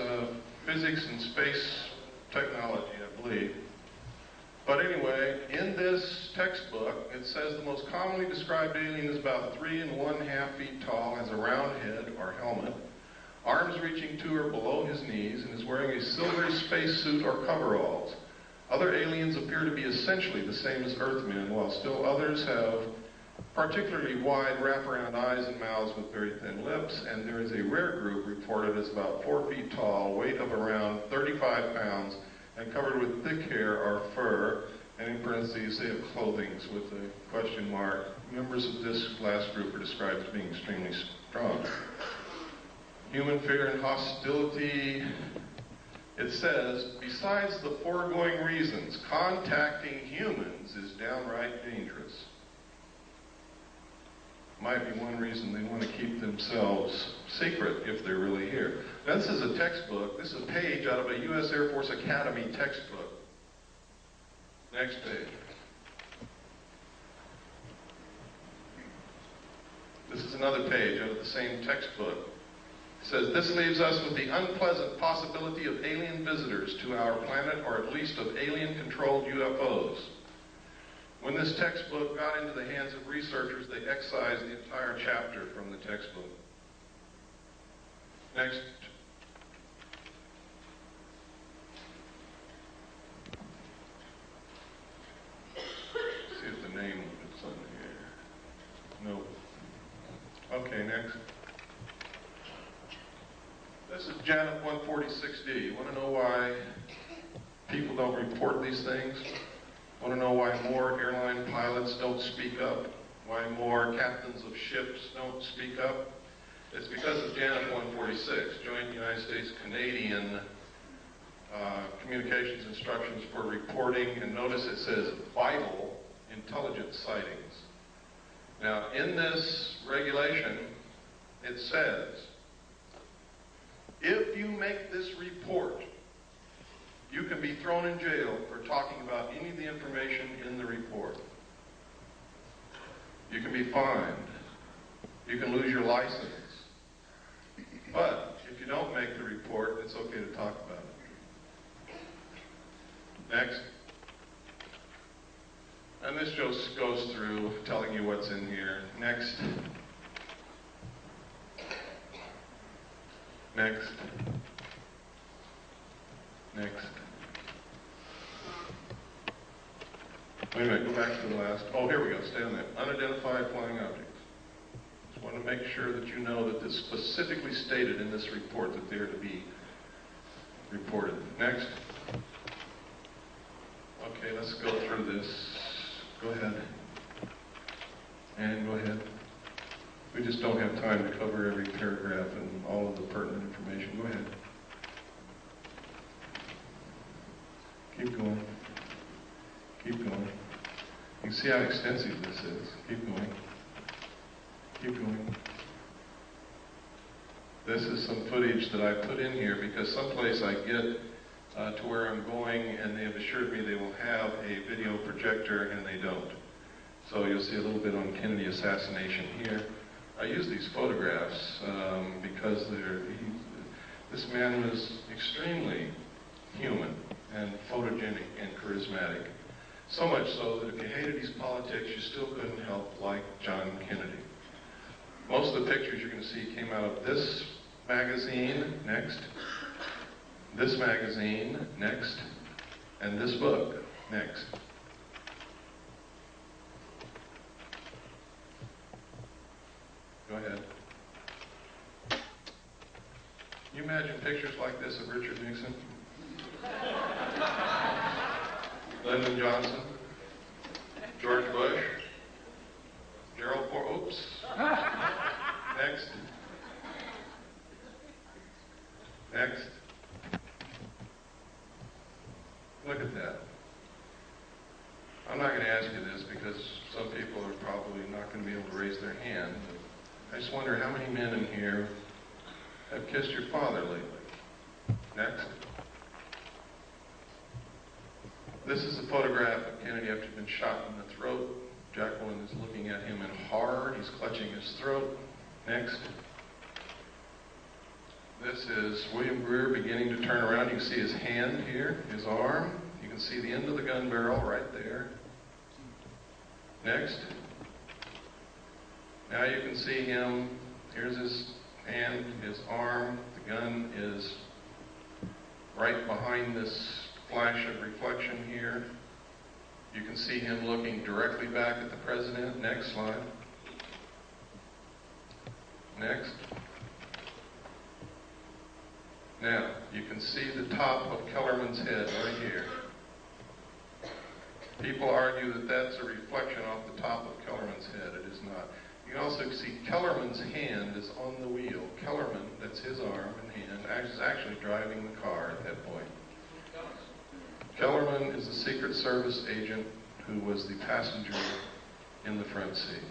Speaker 2: Physics and Space Technology, I believe. But anyway, in this textbook, it says the most commonly described alien is about 3 1/2 feet tall, has a round head or helmet, arms reaching to or below his knees, and is wearing a silvery spacesuit or coveralls. Other aliens appear to be essentially the same as Earthmen, while still others have particularly wide wraparound eyes and mouths with very thin lips, and there is a rare group reported as about 4 feet tall, weight of around 35 pounds, and covered with thick hair or fur, and in parentheses they have clothing with a question mark. Members of this last group are described as being extremely strong. Human fear and hostility. It says, besides the foregoing reasons, contacting humans is downright dangerous. Might be one reason they want to keep themselves secret if they're really here. Now, this is a textbook. This is a page out of a U.S. Air Force Academy textbook. Next page. This is another page out of the same textbook. It says, this leaves us with the unpleasant possibility of alien visitors to our planet, or at least of alien-controlled UFOs. When this textbook got into the hands of researchers, they excised the entire chapter from the textbook. Next. See if the name is on here. No. Okay, next. This is Janet 146D. You want to know why people don't report these things? Want to know why more airline pilots don't speak up? Why more captains of ships don't speak up? It's because of Janet 146, Joint United States-Canadian Communications Instructions for Reporting, and notice it says vital intelligence sightings. Now, in this regulation, it says, if you make this report, you can be thrown in jail for talking about any of the information in the report. You can be fined. You can lose your license. But if you don't make the report, it's okay to talk about it. Next. And this just goes through telling you what's in here. Next. Next. Next. Wait a minute, go back to the last. Oh, here we go, stay on that. Unidentified flying objects. Just want to make sure that you know that this specifically stated in this report that they're to be reported. Next. Okay, let's go through this. Go ahead. And go ahead. We just don't have time to cover every paragraph and all of the pertinent information. Go ahead. Keep going. Keep going. You can see how extensive this is. Keep going. Keep going. This is some footage that I put in here because someplace I get to where I'm going, and they have assured me they will have a video projector, and they don't. So you'll see a little bit on Kennedy assassination here. I use these photographs because this man was extremely human and photogenic and charismatic. So much so that if you hated his politics, you still couldn't help like John Kennedy. Most of the pictures you're going to see came out of this magazine, next, this magazine, next, and this book, next. Go ahead. Can you imagine pictures like this of Richard Nixon? Lyndon Johnson, George Bush, Gerald Ford, oops. Next. Next. Look at that. I'm not going to ask you this because some people are probably not going to be able to raise their hand. But I just wonder how many men in here have kissed your father lately. Next. This is a photograph of Kennedy after he'd been shot in the throat. Jacqueline is looking at him in horror. He's clutching his throat. Next. This is William Greer beginning to turn around. You can see his hand here, his arm. You can see the end of the gun barrel right there. Next. Now you can see him. Here's his hand, his arm. The gun is right behind this flash of reflection here. You can see him looking directly back at the president. Next slide. Next. Now, you can see the top of Kellerman's head right here. People argue that that's a reflection off the top of Kellerman's head. It is not. You can also see Kellerman's hand is on the wheel. Kellerman, that's his arm and hand, is actually driving the car at that point. Kellerman is the Secret Service agent who was the passenger in the front seat.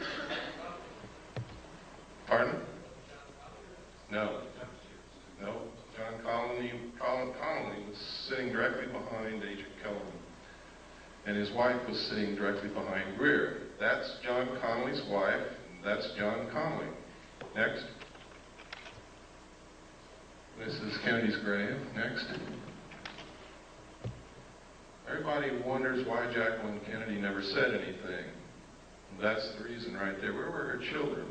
Speaker 2: Pardon? No. No. John Connolly was sitting directly behind Agent Kellerman. And his wife was sitting directly behind Greer. That's John Connolly's wife, and that's John Connolly. Next. This is Kennedy's grave. Next. Everybody wonders why Jacqueline Kennedy never said anything. That's the reason right there. Where were her children?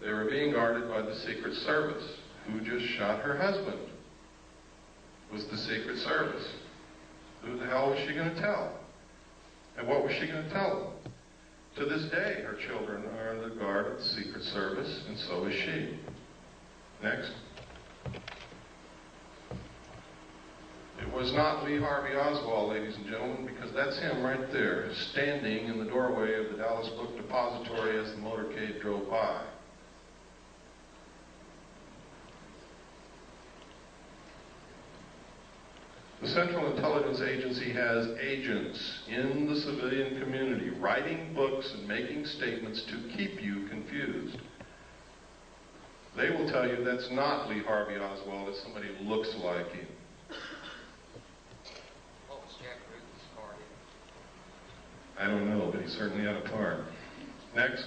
Speaker 2: They were being guarded by the Secret Service, who just shot her husband. It was the Secret Service. Who the hell was she going to tell? And what was she going to tell them? To this day, her children are under the guard of the Secret Service, and so is she. Next. It was not Lee Harvey Oswald, ladies and gentlemen, because that's him right there, standing in the doorway of the Dallas Book Depository as the motorcade drove by. The Central Intelligence Agency has agents in the civilian community writing books and making statements to keep you confused. They will tell you that's not Lee Harvey Oswald, it's somebody who looks like him.
Speaker 7: What was Jack Ruth's part in?
Speaker 2: I don't know, but he certainly had a part. Next.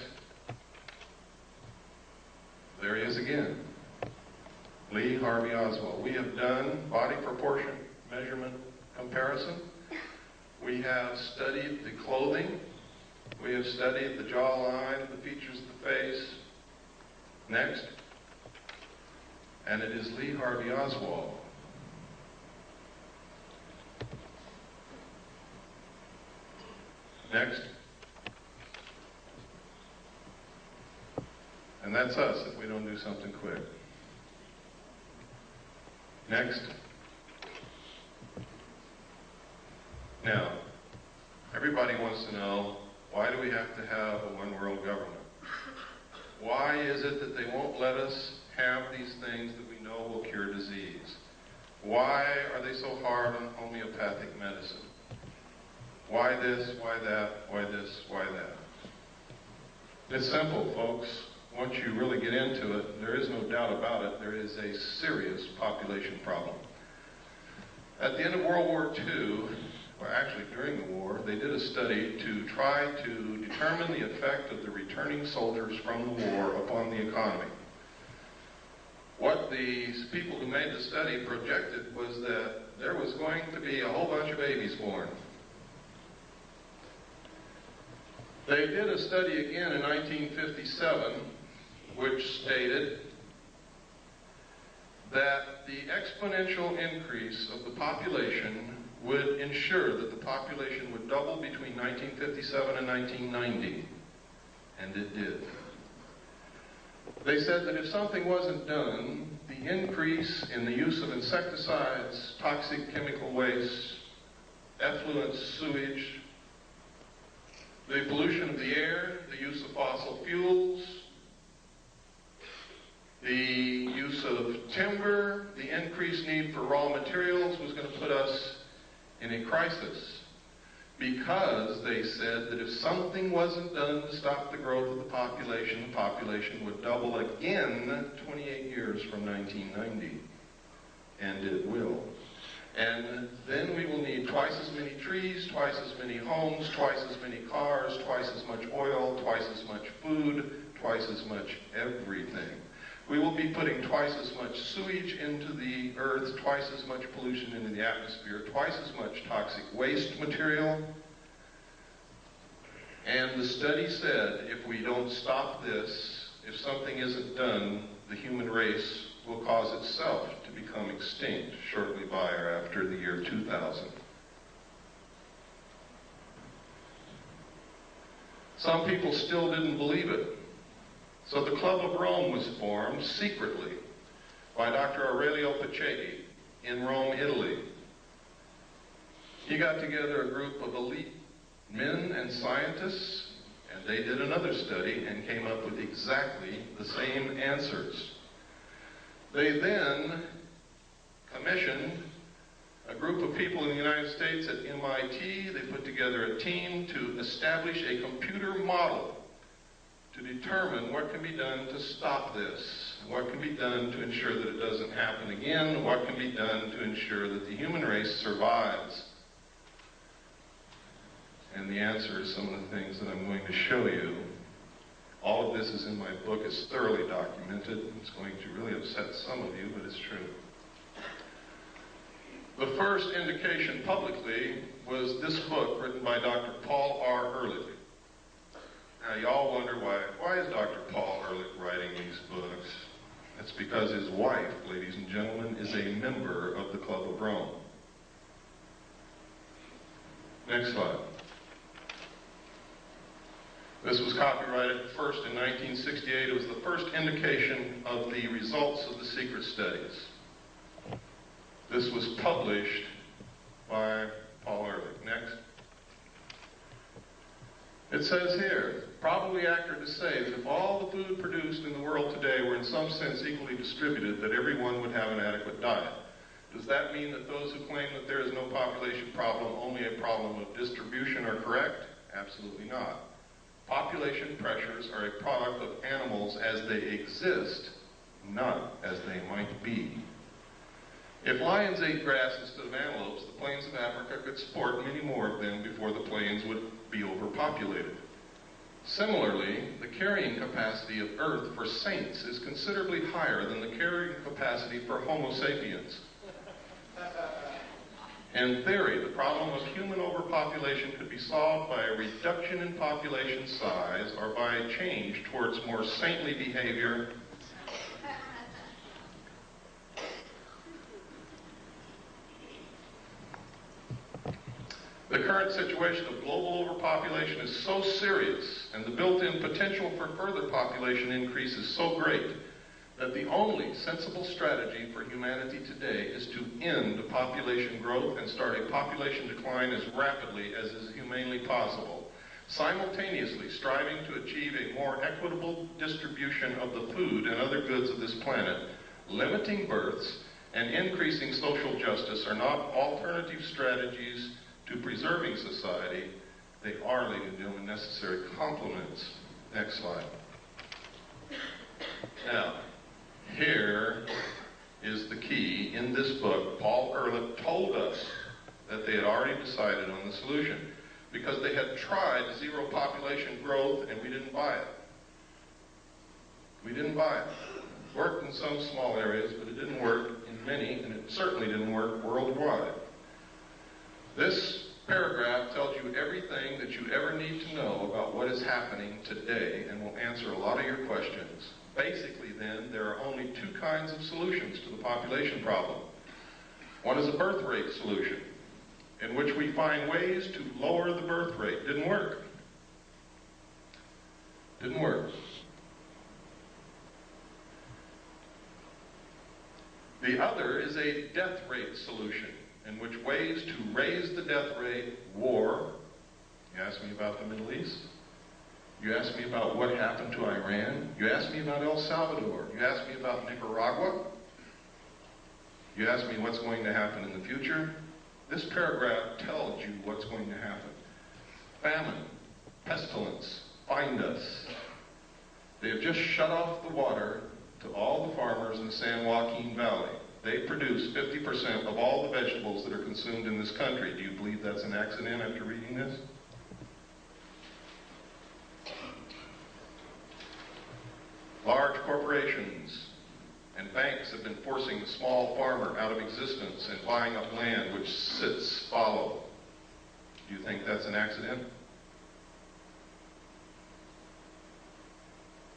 Speaker 2: There he is again. Lee Harvey Oswald. We have done body proportion measurement comparison. We have studied the clothing. We have studied the jawline, the features of the face. Next. And it is Lee Harvey Oswald. Next. And that's us if we don't do something quick. Next. Now, everybody wants to know, why do we have to have a one-world government? Why is it that they won't let us have these things that we know will cure disease? Why are they so hard on homeopathic medicine? Why this, why that, why this, why that? It's simple, folks. Once you really get into it, there is no doubt about it, there is a serious population problem. At the end of World War II, well, actually during the war, they did a study to try to determine the effect of the returning soldiers from the war upon the economy. What the people who made the study projected was that there was going to be a whole bunch of babies born. They did a study again in 1957, which stated that the exponential increase of the population would ensure that the population would double between 1957 and 1990, and it did. They said that if something wasn't done, the increase in the use of insecticides, toxic chemical waste, effluent sewage, the pollution of the air, the use of fossil fuels, the use of timber, the increased need for raw materials was going to put us in a crisis, because they said that if something wasn't done to stop the growth of the population would double again 28 years from 1990. And it will. And then we will need twice as many trees, twice as many homes, twice as many cars, twice as much oil, twice as much food, twice as much everything. We will be putting twice as much sewage into the earth, twice as much pollution into the atmosphere, twice as much toxic waste material. And the study said if we don't stop this, if something isn't done, the human race will cause itself to become extinct shortly by or after the year 2000. Some people still didn't believe it. So the Club of Rome was formed secretly by Dr. Aurelio Pachetti in Rome, Italy. He got together a group of elite men and scientists, and they did another study and came up with exactly the same answers. They then commissioned a group of people in the United States at MIT. They put together a team to establish a computer model to determine what can be done to stop this, what can be done to ensure that it doesn't happen again, what can be done to ensure that the human race survives. And the answer is some of the things that I'm going to show you. All of this is in my book. It's thoroughly documented. It's going to really upset some of you, but it's true. The first indication publicly was this book written by Dr. Paul R. Ehrlich. Now, y'all wonder why is Dr. Paul Ehrlich writing these books? That's because his wife, ladies and gentlemen, is a member of the Club of Rome. Next slide. This was copyrighted first in 1968. It was the first indication of the results of the secret studies. This was published by Paul Ehrlich. Next. It says here, probably accurate to say that if all the food produced in the world today were in some sense equally distributed, that everyone would have an adequate diet. Does that mean that those who claim that there is no population problem, only a problem of distribution, are correct? Absolutely not. Population pressures are a product of animals as they exist, not as they might be. If lions ate grass instead of antelopes, the plains of Africa could support many more of them before the plains would be overpopulated. Similarly, the carrying capacity of Earth for saints is considerably higher than the carrying capacity for Homo sapiens. In theory, the problem of human overpopulation could be solved by a reduction in population size or by a change towards more saintly behavior. The current situation of global overpopulation is so serious, and the built-in potential for further population increase is so great, that the only sensible strategy for humanity today is to end population growth and start a population decline as rapidly as is humanly possible, simultaneously striving to achieve a more equitable distribution of the food and other goods of this planet. Limiting births and increasing social justice are not alternative strategies to preserving society. They are, ladies and gentlemen, necessary complements. Next slide. Now, here is the key. In this book, Paul Ehrlich told us that they had already decided on the solution because they had tried zero population growth and we didn't buy it. We didn't buy it. It worked in some small areas, but it didn't work in many, and it certainly didn't work worldwide. This paragraph tells you everything that you ever need to know about what is happening today and will answer a lot of your questions. Basically, then, there are only two kinds of solutions to the population problem. One is a birth rate solution, in which we find ways to lower the birth rate. Didn't work. Didn't work. The other is a death rate solution, in which ways to raise the death rate, war. You asked me about the Middle East. You asked me about what happened to Iran. You asked me about El Salvador. You asked me about Nicaragua. You asked me what's going to happen in the future. This paragraph tells you what's going to happen. Famine, pestilence, find us. They have just shut off the water to all the farmers in the San Joaquin Valley. they produce 50% of all the vegetables that are consumed in this country. Do you believe that's an accident after reading this? Large corporations and banks have been forcing the small farmer out of existence and buying up land which sits fallow. Do you think that's an accident?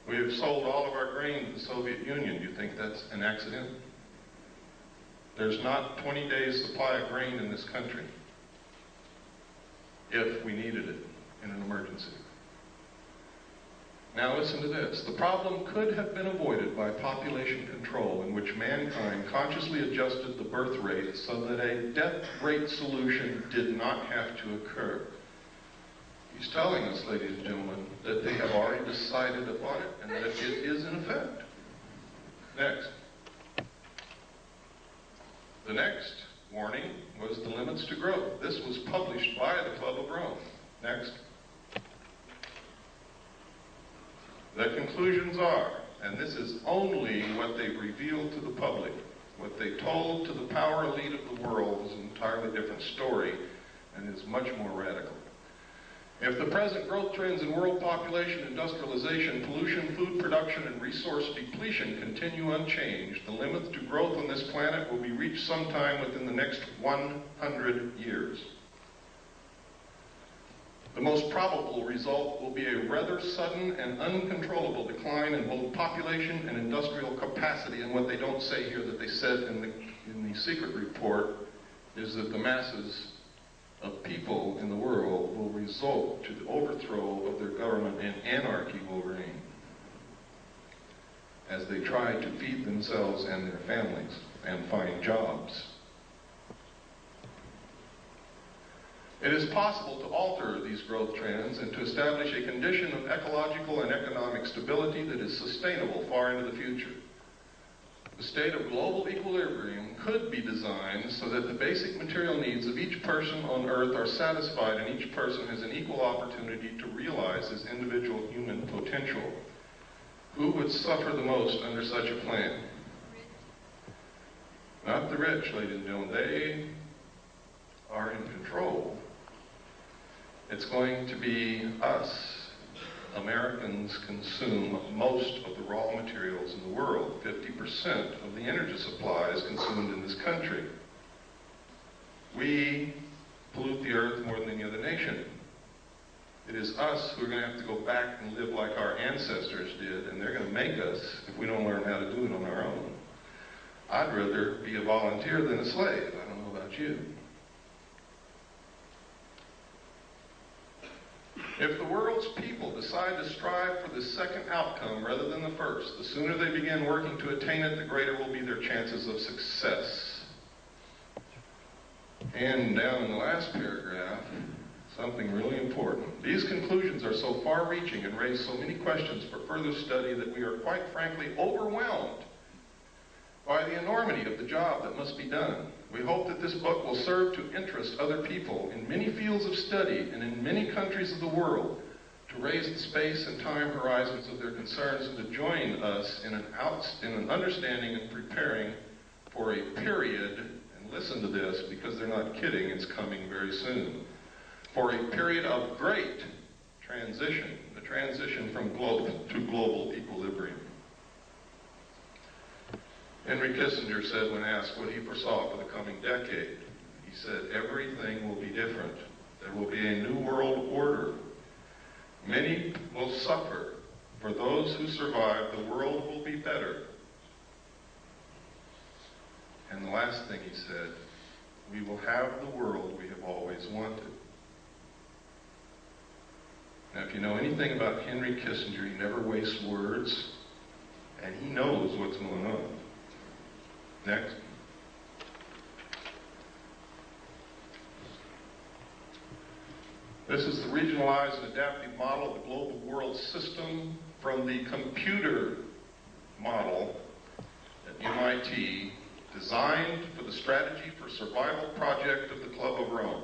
Speaker 2: We have sold all of our grain to the Soviet Union. Do you think that's an accident? There's not 20 days supply of grain in this country if we needed it in an emergency. Now listen to this. The problem could have been avoided by population control, in which mankind consciously adjusted the birth rate so that a death rate solution did not have to occur. He's telling us, ladies and gentlemen, that they have already decided upon it and that it is in effect. Next. The next warning was the limits to growth. This was published by the Club of Rome. Next. The conclusions are, and this is only what they've revealed to the public, what they told to the power elite of the world is an entirely different story and is much more radical. If the present growth trends in world population, industrialization, pollution, food production, and resource depletion continue unchanged, the limit to growth on this planet will be reached sometime within the next 100 years. The most probable result will be a rather sudden and uncontrollable decline in both population and industrial capacity. And what they don't say here that they said in the secret report is that the masses of people in the world will result to the overthrow of their government and anarchy will reign as they try to feed themselves and their families and find jobs. It is possible to alter these growth trends and to establish a condition of ecological and economic stability that is sustainable far into the future. The state of global equilibrium could be designed so that the basic material needs of each person on Earth are satisfied and each person has an equal opportunity to realize his individual human potential. Who would suffer the most under such a plan? Not the rich, ladies and gentlemen. They are in control. It's going to be us. Americans consume most of the raw materials in the world. 50% of the energy supply is consumed in this country. We pollute the earth more than any other nation. It is us who are going to have to go back and live like our ancestors did, and they're going to make us if we don't learn how to do it on our own. I'd rather be a volunteer than a slave. I don't know about you. If the world's people decide to strive for the second outcome rather than the first, the sooner they begin working to attain it, the greater will be their chances of success. And down in the last paragraph, something really important. These conclusions are so far-reaching and raise so many questions for further study that we are quite frankly overwhelmed by the enormity of the job that must be done. We hope that this book will serve to interest other people in many fields of study and in many countries of the world to raise the space and time horizons of their concerns and to join us in an understanding and preparing for a period, and listen to this because they're not kidding, it's coming very soon, for a period of great transition, the transition from global to global equilibrium. Henry Kissinger said when asked what he foresaw for the coming decade, he said, everything will be different. There will be a new world order. Many will suffer. For those who survive, the world will be better. And the last thing he said, we will have the world we have always wanted. Now, if you know anything about Henry Kissinger, he never wastes words, and he knows what's going on. Next. This is the regionalized and adaptive model of the global world system from the computer model at MIT, designed for the Strategy for Survival project of the Club of Rome.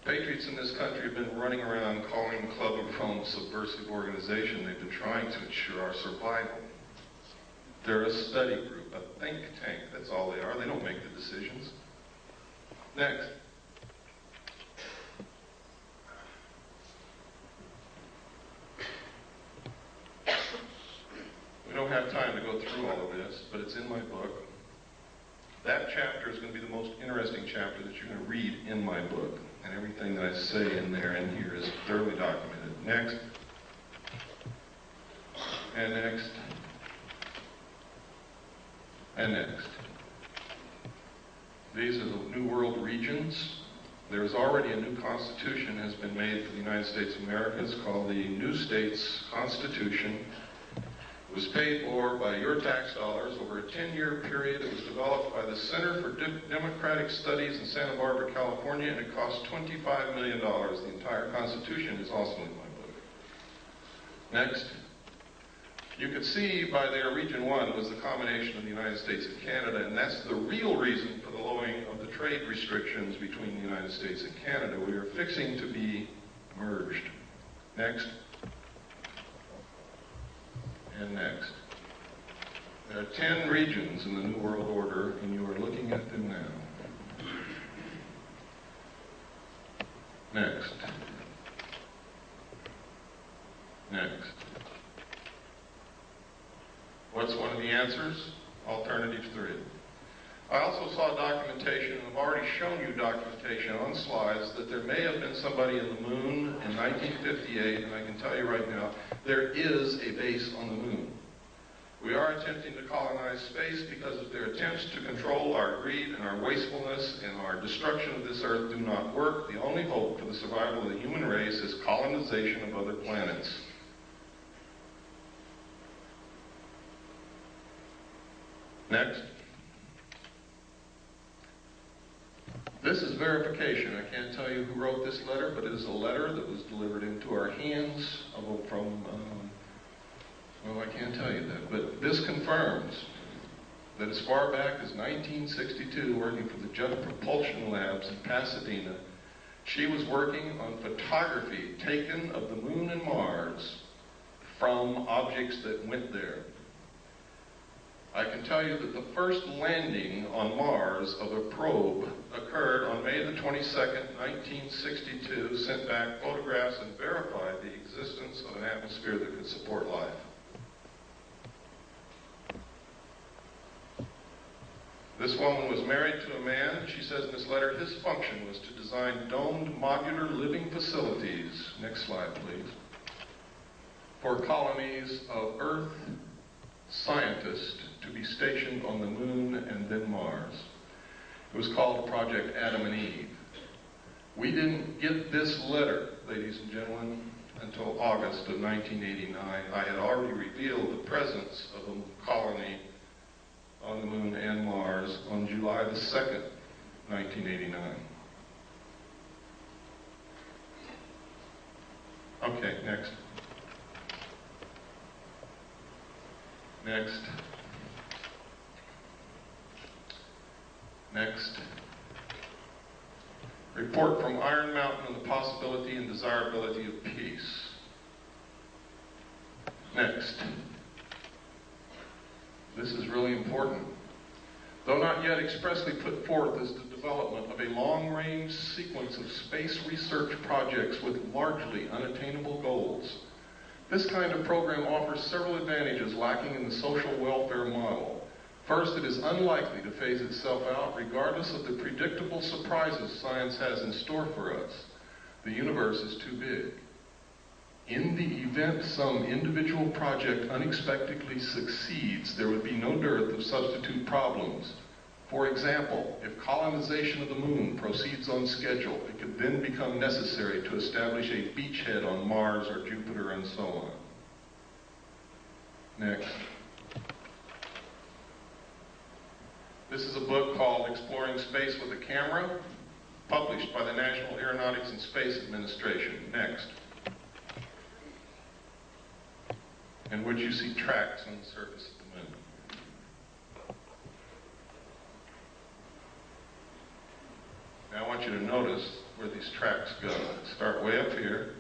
Speaker 2: Patriots in this country have been running around calling the Club of Rome a subversive organization. They've been trying to ensure our survival. They're a study group, a think tank. That's all they are. They don't make the decisions. Next. We don't have time to go through all of this, but it's in my book. That chapter is going to be the most interesting chapter that you're going to read in my book. And everything that I say in there and here is thoroughly documented. Next. And next. And next. These are the New World regions. There's already a new constitution has been made for the United States of America. It's called the New States Constitution. It was paid for by your tax dollars over a 10-year period. It was developed by the Center for Democratic Studies in Santa Barbara, California, and it cost $25 million. The entire Constitution is also in my book. Next. You could see by there Region 1 was the combination of the United States and Canada, and that's the real reason for the lowering of the trade restrictions between the United States and Canada. We are fixing to be merged. Next. And next. There are 10 regions in the New World Order, and you are looking at them now. Next. Next. What's one of the answers? Alternative 3. I also saw documentation, and I've already shown you documentation on slides, that there may have been somebody in the moon in 1958, and I can tell you right now, there is a base on the moon. We are attempting to colonize space because of their attempts to control our greed and our wastefulness and our destruction of this earth do not work. The only hope for the survival of the human race is colonization of other planets. Next. This is verification. I can't tell you who wrote this letter, but it is a letter that was delivered into our hands from, well, I can't tell you that, but this confirms that as far back as 1962, working for the Jet Propulsion Labs in Pasadena, she was working on photography taken of the moon and Mars from objects that went there. I can tell you that the first landing on Mars of a probe occurred on May the 22nd, 1962, sent back photographs and verified the existence of an atmosphere that could support life. This woman was married to a man. She says in this letter, his function was to design domed modular living facilities, next slide please, for colonies of Earth scientists to be stationed on the moon and then Mars. It was called Project Adam and Eve. We didn't get this letter, ladies and gentlemen, until August of 1989. I had already revealed the presence of a colony on the moon and Mars on July the 2nd, 1989. Okay, next. Next. Next. Report from Iron Mountain on the possibility and desirability of peace. Next. This is really important. Though not yet expressly put forth as the development of a long-range sequence of space research projects with largely unattainable goals, this kind of program offers several advantages lacking in the social welfare model. First, it is unlikely to phase itself out regardless of the predictable surprises science has in store for us. The universe is too big. In the event some individual project unexpectedly succeeds, there would be no dearth of substitute problems. For example, if colonization of the moon proceeds on schedule, it could then become necessary to establish a beachhead on Mars or Jupiter and so on. Next. This is a book called Exploring Space with a Camera, published by the National Aeronautics and Space Administration. Next. In which you see tracks on the surface of the moon. Now I want you to notice where these tracks go. Start way up here.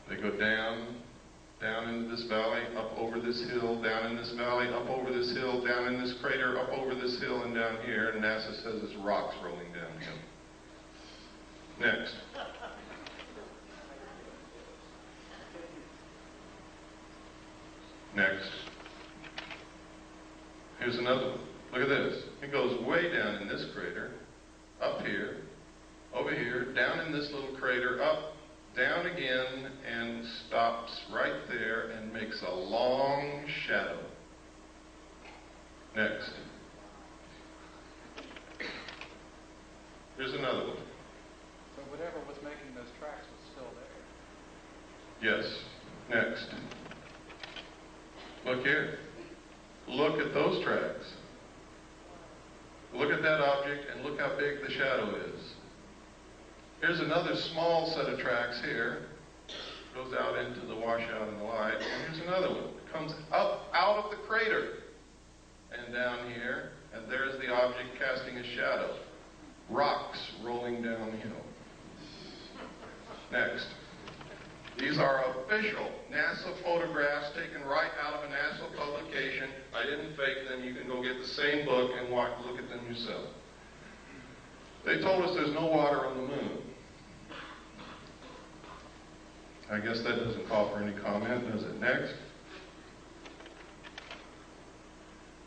Speaker 2: They go down, down into this valley, up over this hill, down in this valley, up over this hill, down in this crater, up over this hill, and down here. And NASA says it's rocks rolling downhill. Next. Next. Here's another one. Look at this. It goes way down in this crater, up here, over here, down in this little crater, up, down again, and stops right there and makes a long shadow. Next. Here's another one.
Speaker 9: So whatever was making those tracks was still there?
Speaker 2: Yes. Next. Look here. Look at those tracks. Look at that object and look how big the shadow is. Here's another small set of tracks here. Goes out into the washout in the light. And here's another one. It comes up out of the crater and down here. And there's the object casting a shadow. Rocks rolling downhill. Next. These are official NASA photographs taken right out of a NASA publication. I didn't fake them. You can go get the same book and look at them yourself. They told us there's no water on the moon. I guess that doesn't call for any comment, does it? Next.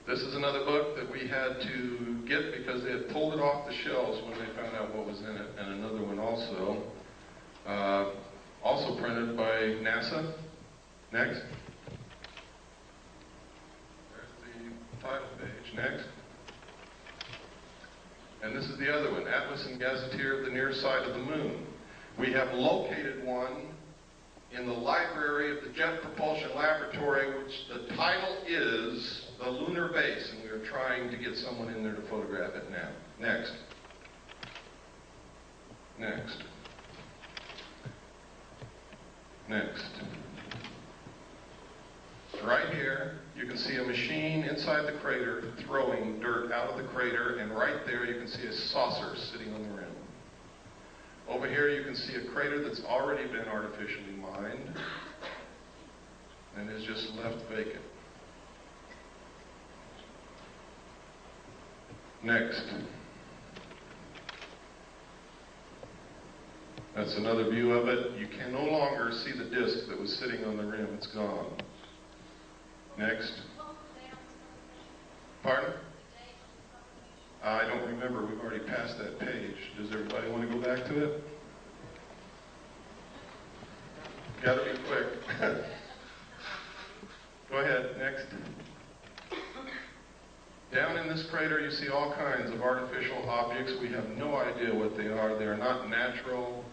Speaker 2: This is another book that we had to get because they had pulled it off the shelves when they found out what was in it. And another one also. Also printed by NASA. Next. There's the title page. Next. And this is the other one, Atlas and Gazetteer of the Near Side of the Moon. We have located one in the library of the Jet Propulsion Laboratory, which the title is The Lunar Base, and we are trying to get someone in there to photograph it now. Next. Next. Next. Right here, you can see a machine inside the crater throwing dirt out of the crater, and right there you can see a saucer sitting on the rim. Over here you can see a crater that's already been artificially mined and is just left vacant. Next. That's another view of it. You can no longer see the disc that was sitting on the rim. It's gone. Next. Pardon? I don't remember. We've already passed that page. Does everybody want to go back to it? Got to be quick. Go ahead. Next. Down in this crater, you see all kinds of artificial objects. We have no idea what they are. They are not natural.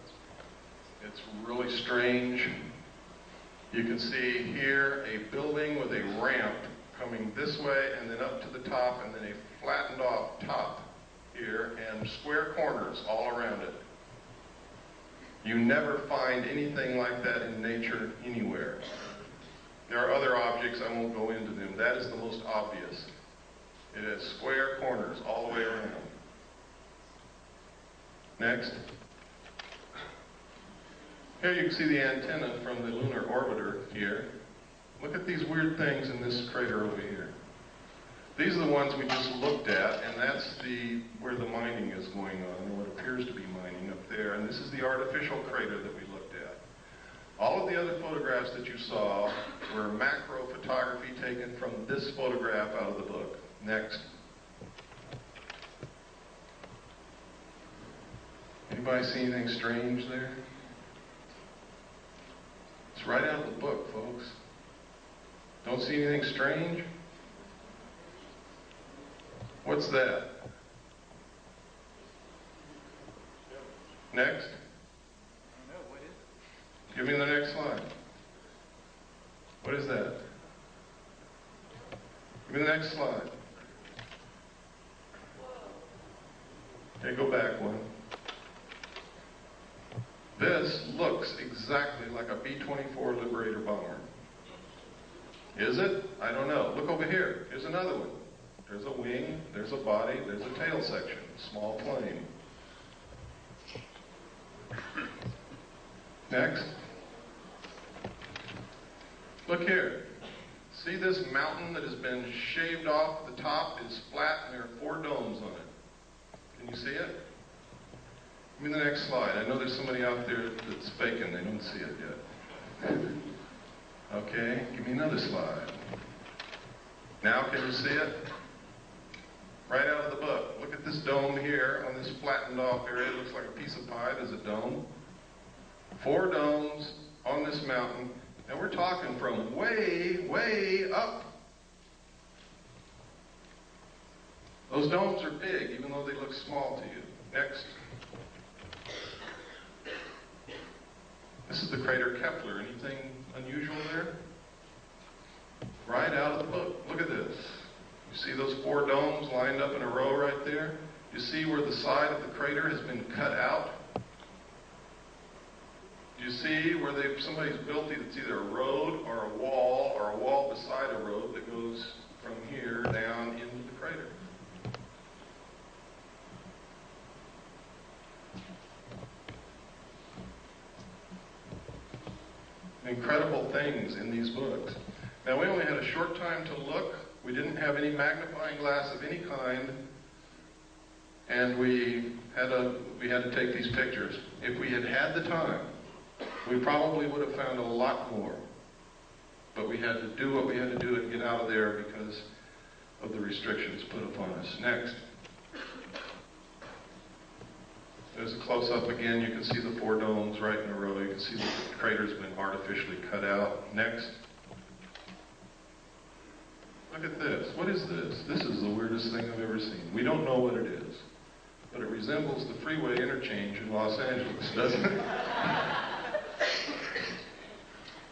Speaker 2: It's really strange. You can see here a building with a ramp coming this way and then up to the top, and then a flattened off top here and square corners all around it. You never find anything like that in nature anywhere. There are other objects, I won't go into them. That is the most obvious. It has square corners all the way around. Next. Here you can see the antenna from the lunar orbiter here. Look at these weird things in this crater over here. These are the ones we just looked at, and that's where the mining is going on, or what appears to be mining up there. And this is the artificial crater that we looked at. All of the other photographs that you saw were macro photography taken from this photograph out of the book. Next. Anybody see anything strange there? It's right out of the book, folks. Don't see anything strange? What's that? Next.
Speaker 9: I don't know. What is it?
Speaker 2: Give me the next slide. What is that? Give me the next slide. Okay, go back one. This looks exactly like a B-24 Liberator bomber. Is it? I don't know. Look over here. Here's another one. There's a wing, there's a body, there's a tail section. Small plane. Next. Look here. See this mountain that has been shaved off? The top is flat and there are 4 domes on it. Can you see it? Give me the next slide. I know there's somebody out there that's faking. They don't see it yet. Okay, give me another slide. Now can you see it? Right out of the book. Look at this dome here on this flattened off area. It looks like a piece of pie. There's a dome. 4 domes on this mountain. And we're talking from way, way up. Those domes are big, even though they look small to you. Next. This is the crater Kepler. Anything unusual there? Right out of the book. Look at this. You see those 4 domes lined up in a row right there? You see where the side of the crater has been cut out? Do you see where somebody's built it's either a road or a wall beside a road that goes from here down into the crater? Incredible things in these books. Now, we only had a short time to look. We didn't have any magnifying glass of any kind, and we had to take these pictures. If we had had the time, we probably would have found a lot more. But we had to do what we had to do and get out of there because of the restrictions put upon us. Next. There's a close-up again. You can see the 4 domes right in a row. You can see the crater's been artificially cut out. Next. Look at this. What is this? This is the weirdest thing I've ever seen. We don't know what it is, but it resembles the freeway interchange in Los Angeles, doesn't it?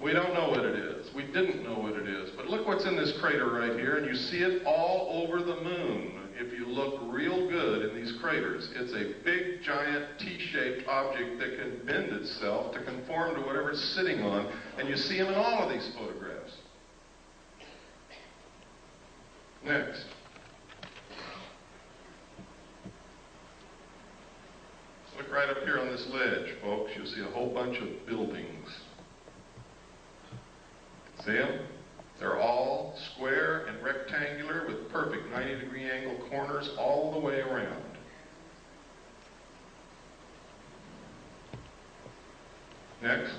Speaker 2: We don't know what it is. We didn't know what it is. But look what's in this crater right here, and you see it all over the moon. If you look real good in these craters, it's a big, giant, T-shaped object that can bend itself to conform to whatever it's sitting on, and you see them in all of these photographs. Next. Look right up here on this ledge, folks. You'll see a whole bunch of buildings. See them? They're all square and rectangular with perfect 90-degree angle corners all the way around. Next.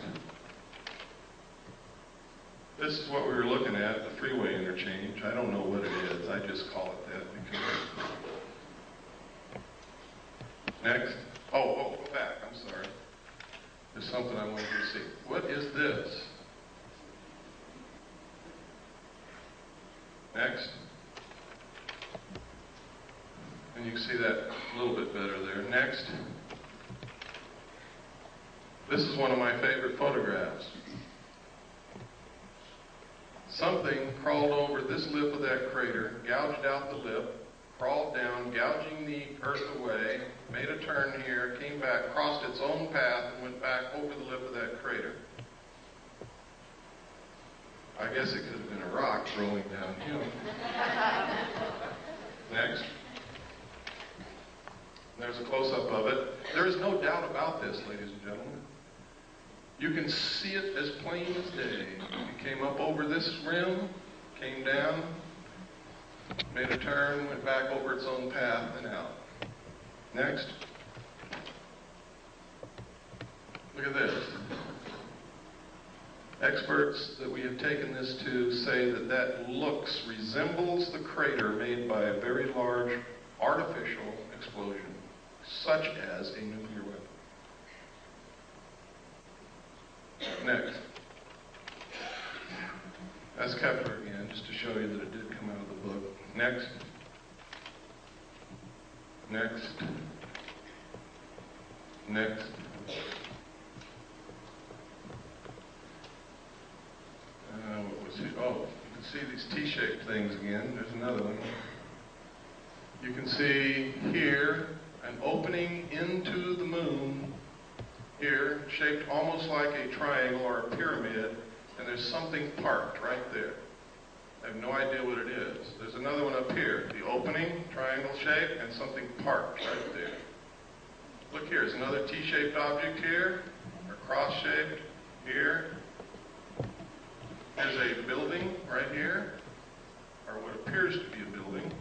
Speaker 2: This is what we were looking at, the freeway interchange. I don't know what it is. I just call it that because... Next. Oh, go back. I'm sorry. There's something I wanted you to see. What is this? Next. And you can see that a little bit better there. Next. This is one of my favorite photographs. Something crawled over this lip of that crater, gouged out the lip, crawled down, gouging the earth away, made a turn here, came back, crossed its own path, and went back over the lip of that crater. I guess it could have been a rock rolling downhill. Next. There's a close-up of it. There is no doubt about this, ladies and gentlemen. You can see it as plain as day. It came up over this rim, came down, made a turn, went back over its own path and out. Next. Look at this. Experts that we have taken this to say that that resembles the crater made by a very large artificial explosion, such as a nuclear weapon. Next. That's Kepler again, just to show you that it did come out of the book. Next. Next. Next. What was it? Oh, you can see these T-shaped things again. There's another one. You can see here an opening into the moon here, shaped almost like a triangle or a pyramid, and there's something parked right there. I have no idea what it is. There's another one up here, the opening, triangle shape, and something parked right there. Look here, there's another T-shaped object here, or cross-shaped here. There's a building right here, or what appears to be a building.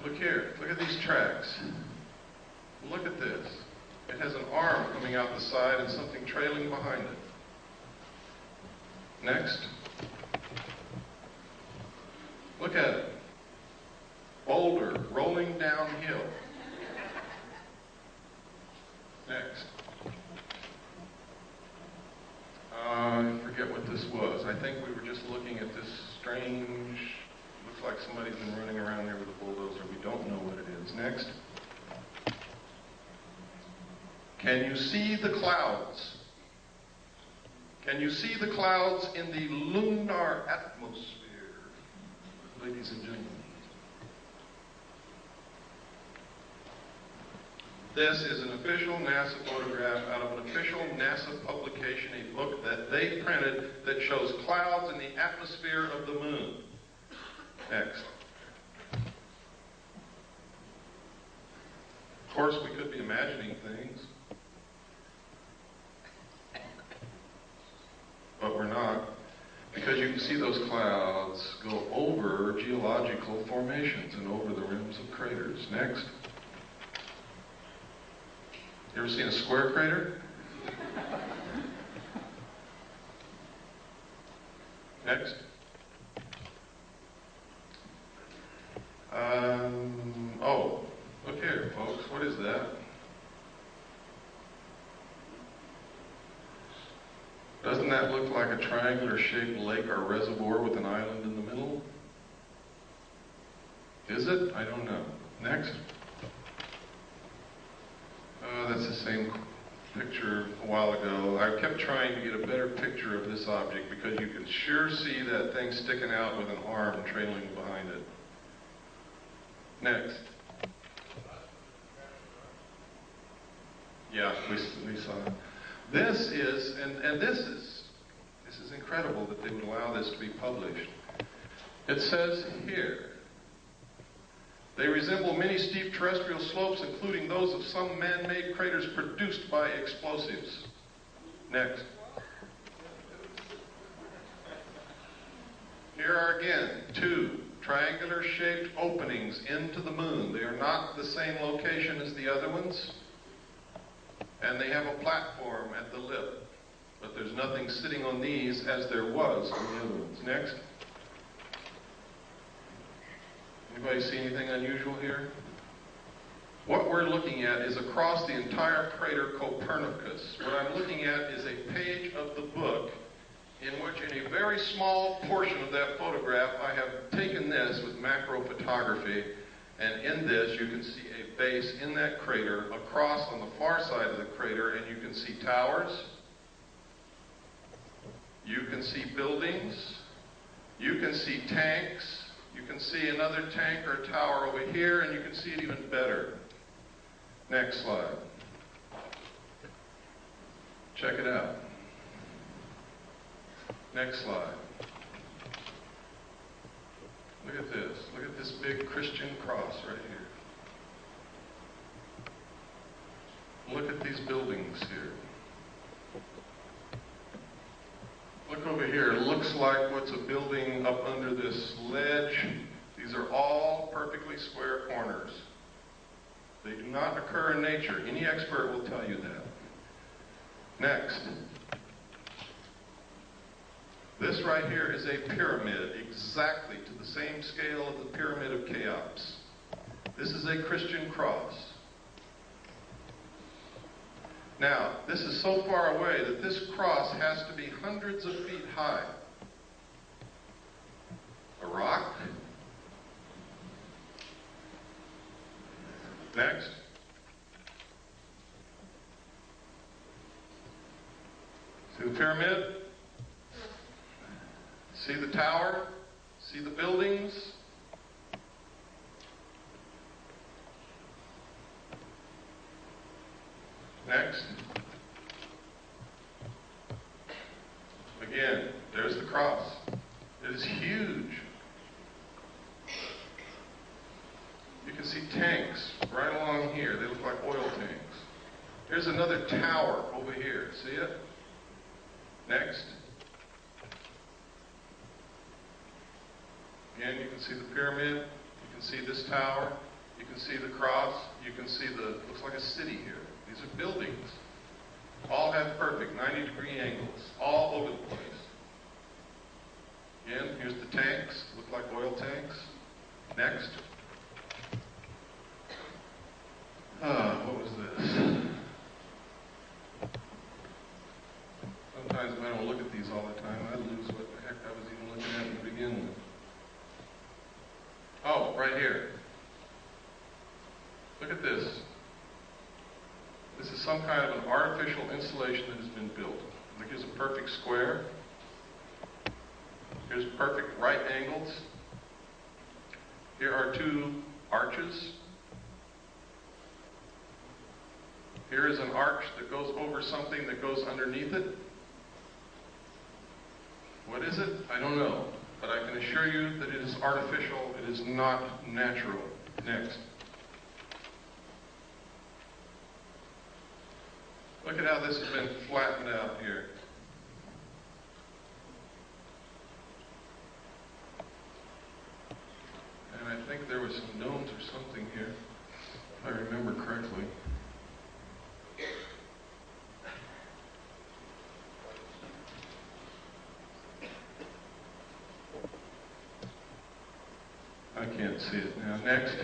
Speaker 2: Look here, look at these tracks. Look at this. It has an arm coming out the side and something trailing behind it. Next. Look at it. Boulder rolling downhill. Next. I forget what this was. I think we were just looking at this strange, looks like somebody's been running around there with a bulldozer. We don't know what it is. Next. Can you see the clouds? Can you see the clouds in the lunar atmosphere, ladies and gentlemen? This is an official NASA photograph out of an official NASA publication, a book that they printed that shows clouds in the atmosphere of the moon. Next. Of course, we could be imagining things, but we're not, because you can see those clouds go over geological formations and over the rims of craters. Next. You ever seen a square crater? Next. Oh, look here, folks. What is that? Doesn't that look like a triangular-shaped lake or reservoir with an island in the middle? Is it? I don't know. Next. That's the same picture a while ago. I kept trying to get a better picture of this object because you can sure see that thing sticking out with an arm trailing behind it. Next. Yeah, we saw it. This is, and this is incredible that they would allow this to be published. It says here, they resemble many steep terrestrial slopes, including those of some man-made craters produced by explosives. Next. Here are again 2 triangular-shaped openings into the moon. They are not the same location as the other ones, and they have a platform at the lip. But there's nothing sitting on these as there was on the other ones. Next. Anybody see anything unusual here? What we're looking at is across the entire crater Copernicus. What I'm looking at is a page of the book in which, in a very small portion of that photograph, I have taken this with macro photography, and in this you can see a base in that crater across on the far side of the crater, and you can see towers, you can see buildings, you can see tanks, you can see another tank or a tower over here, and you can see it even better. Next slide. Check it out. Next slide. Look at this. Look at this big Christian cross right here. Look at these buildings here. Look over here. It looks like what's a building up under this ledge. These are all perfectly square corners. They do not occur in nature. Any expert will tell you that. Next. This right here is a pyramid, exactly to the same scale of the Pyramid of Cheops. This is a Christian cross. Now, this is so far away that this cross has to be hundreds of feet high. A rock. Next. See the pyramid? See the tower? See the buildings? Next. Again, there's the cross. It is huge. You can see tanks right along here. They look like oil tanks. Here's another tower over here. See it? Next. Again, you can see the pyramid, you can see this tower, you can see the cross, you can see looks like a city here. These are buildings. All have perfect 90-degree angles, all over the place. Again, here's the tanks, look like oil tanks. Next. What was this? Sometimes when I don't look at these all the time, I lose what the heck I was even looking at to begin with. Oh, right here. Look at this. This is some kind of an artificial installation that has been built. Look, here's a perfect square. Here's perfect right angles. Here are two arches. Here is an arch that goes over something that goes underneath it. What is it? I don't know. But I can assure you that it is artificial. It is not natural. Next. Look at how this has been flattened out here. And I think there was some domes or something here, if I remember correctly. I can't see it now. Next.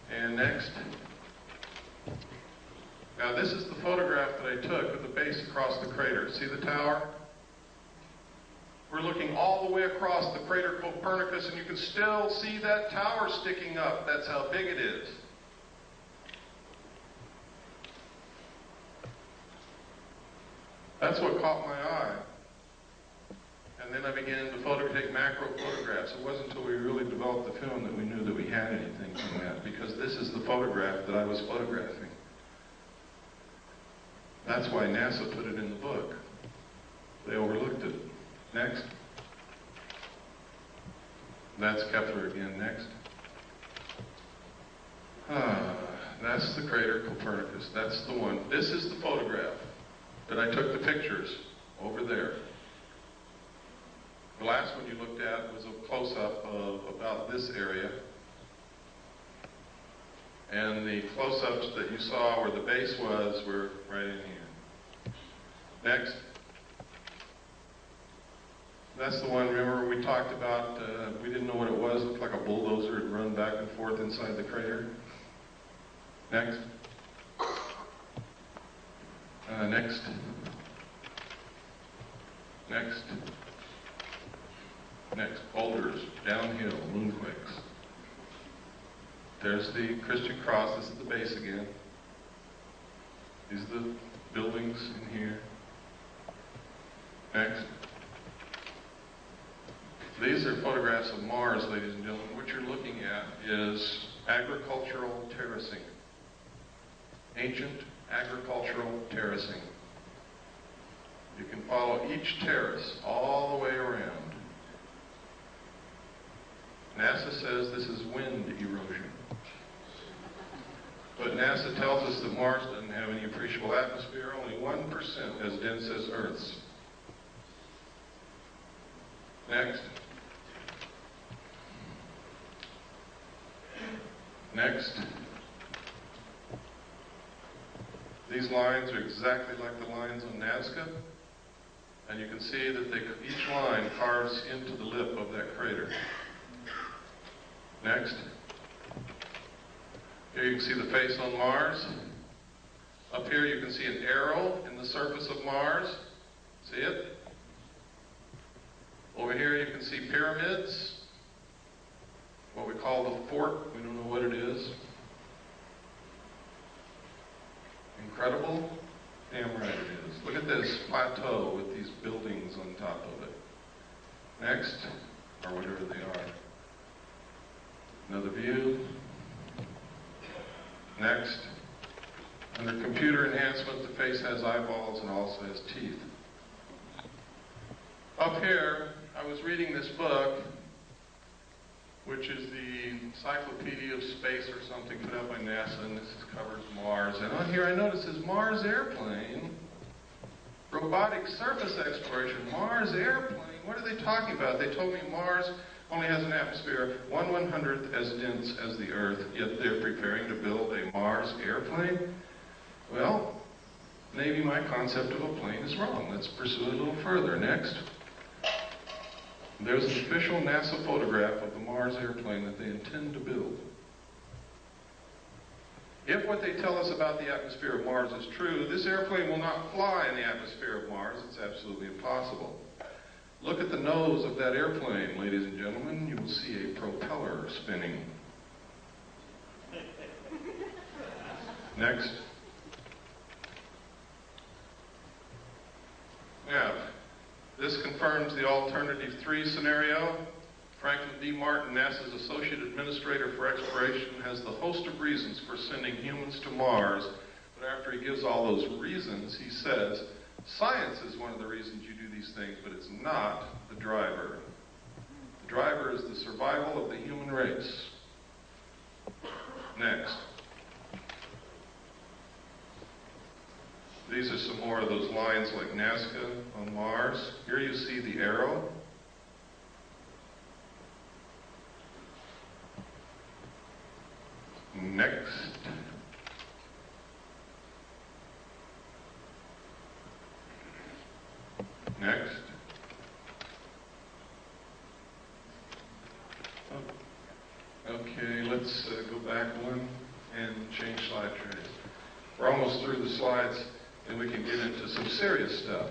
Speaker 2: And next. Now this is the photograph that I took of the base across the crater. See the tower? We're looking all the way across the crater Copernicus, and you can still see that tower sticking up. That's how big it is. That's what caught my eye. And then I began to take macro photographs. It wasn't until we really developed the film that we knew that we had anything from that, because this is the photograph that I was photographing. That's why NASA put it in the book. They overlooked it. Next. That's Kepler again. Next. That's the crater Copernicus. That's the one. This is the photograph that I took the pictures over there. The last one you looked at was a close-up of about this area. And the close-ups that you saw where the base was were right in here. Next. That's the one, remember, we talked about, we didn't know what it was. It looked like a bulldozer had run back and forth inside the crater. Next. Next. Next. Next. Boulders, downhill, moonquakes. There's the Christian cross. This is the base again. These are the buildings in here. Next. These are photographs of Mars, ladies and gentlemen. What you're looking at is agricultural terracing. Ancient agricultural terracing. You can follow each terrace all the way around. NASA says this is wind erosion. But NASA tells us that Mars doesn't have any appreciable atmosphere, only 1% as dense as Earth's. Next. Next. These lines are exactly like the lines on Nazca, and you can see that each line carves into the lip of that crater. Next. Here you can see the face on Mars. Up here you can see an arrow in the surface of Mars. See it? Over here you can see pyramids. What we call the fort. We don't know what it is. Incredible? Damn right it is. Look at this plateau with these buildings on top of it. Next, or whatever they are. Another view. Next. Under computer enhancement, the face has eyeballs and also has teeth. Up here, I was reading this book, which is the Encyclopedia of Space or something put out by NASA, and this covers Mars. And on here I notice this Mars airplane Robotic surface exploration, Mars airplane, what are they talking about? They told me Mars only has an atmosphere 1/100th as dense as the Earth, yet they're preparing to build a Mars airplane? Well, maybe my concept of a plane is wrong. Let's pursue it a little further. Next. There's an official NASA photograph of the Mars airplane that they intend to build. If what they tell us about the atmosphere of Mars is true, this airplane will not fly in the atmosphere of Mars. It's absolutely impossible. Look at the nose of that airplane, ladies and gentlemen. You will see a propeller spinning. Next. Now, this confirms the alternative 3 scenario. Franklin D. Martin, NASA's Associate Administrator for Exploration, has the host of reasons for sending humans to Mars, but after he gives all those reasons, he says, science is one of the reasons you do these things, but it's not the driver. The driver is the survival of the human race. Next. These are some more of those lines like Nazca on Mars. Here you see the arrow. Next. Next. Oh. Okay, let's go back one and change slide trays. We're almost through the slides and we can get into some serious stuff.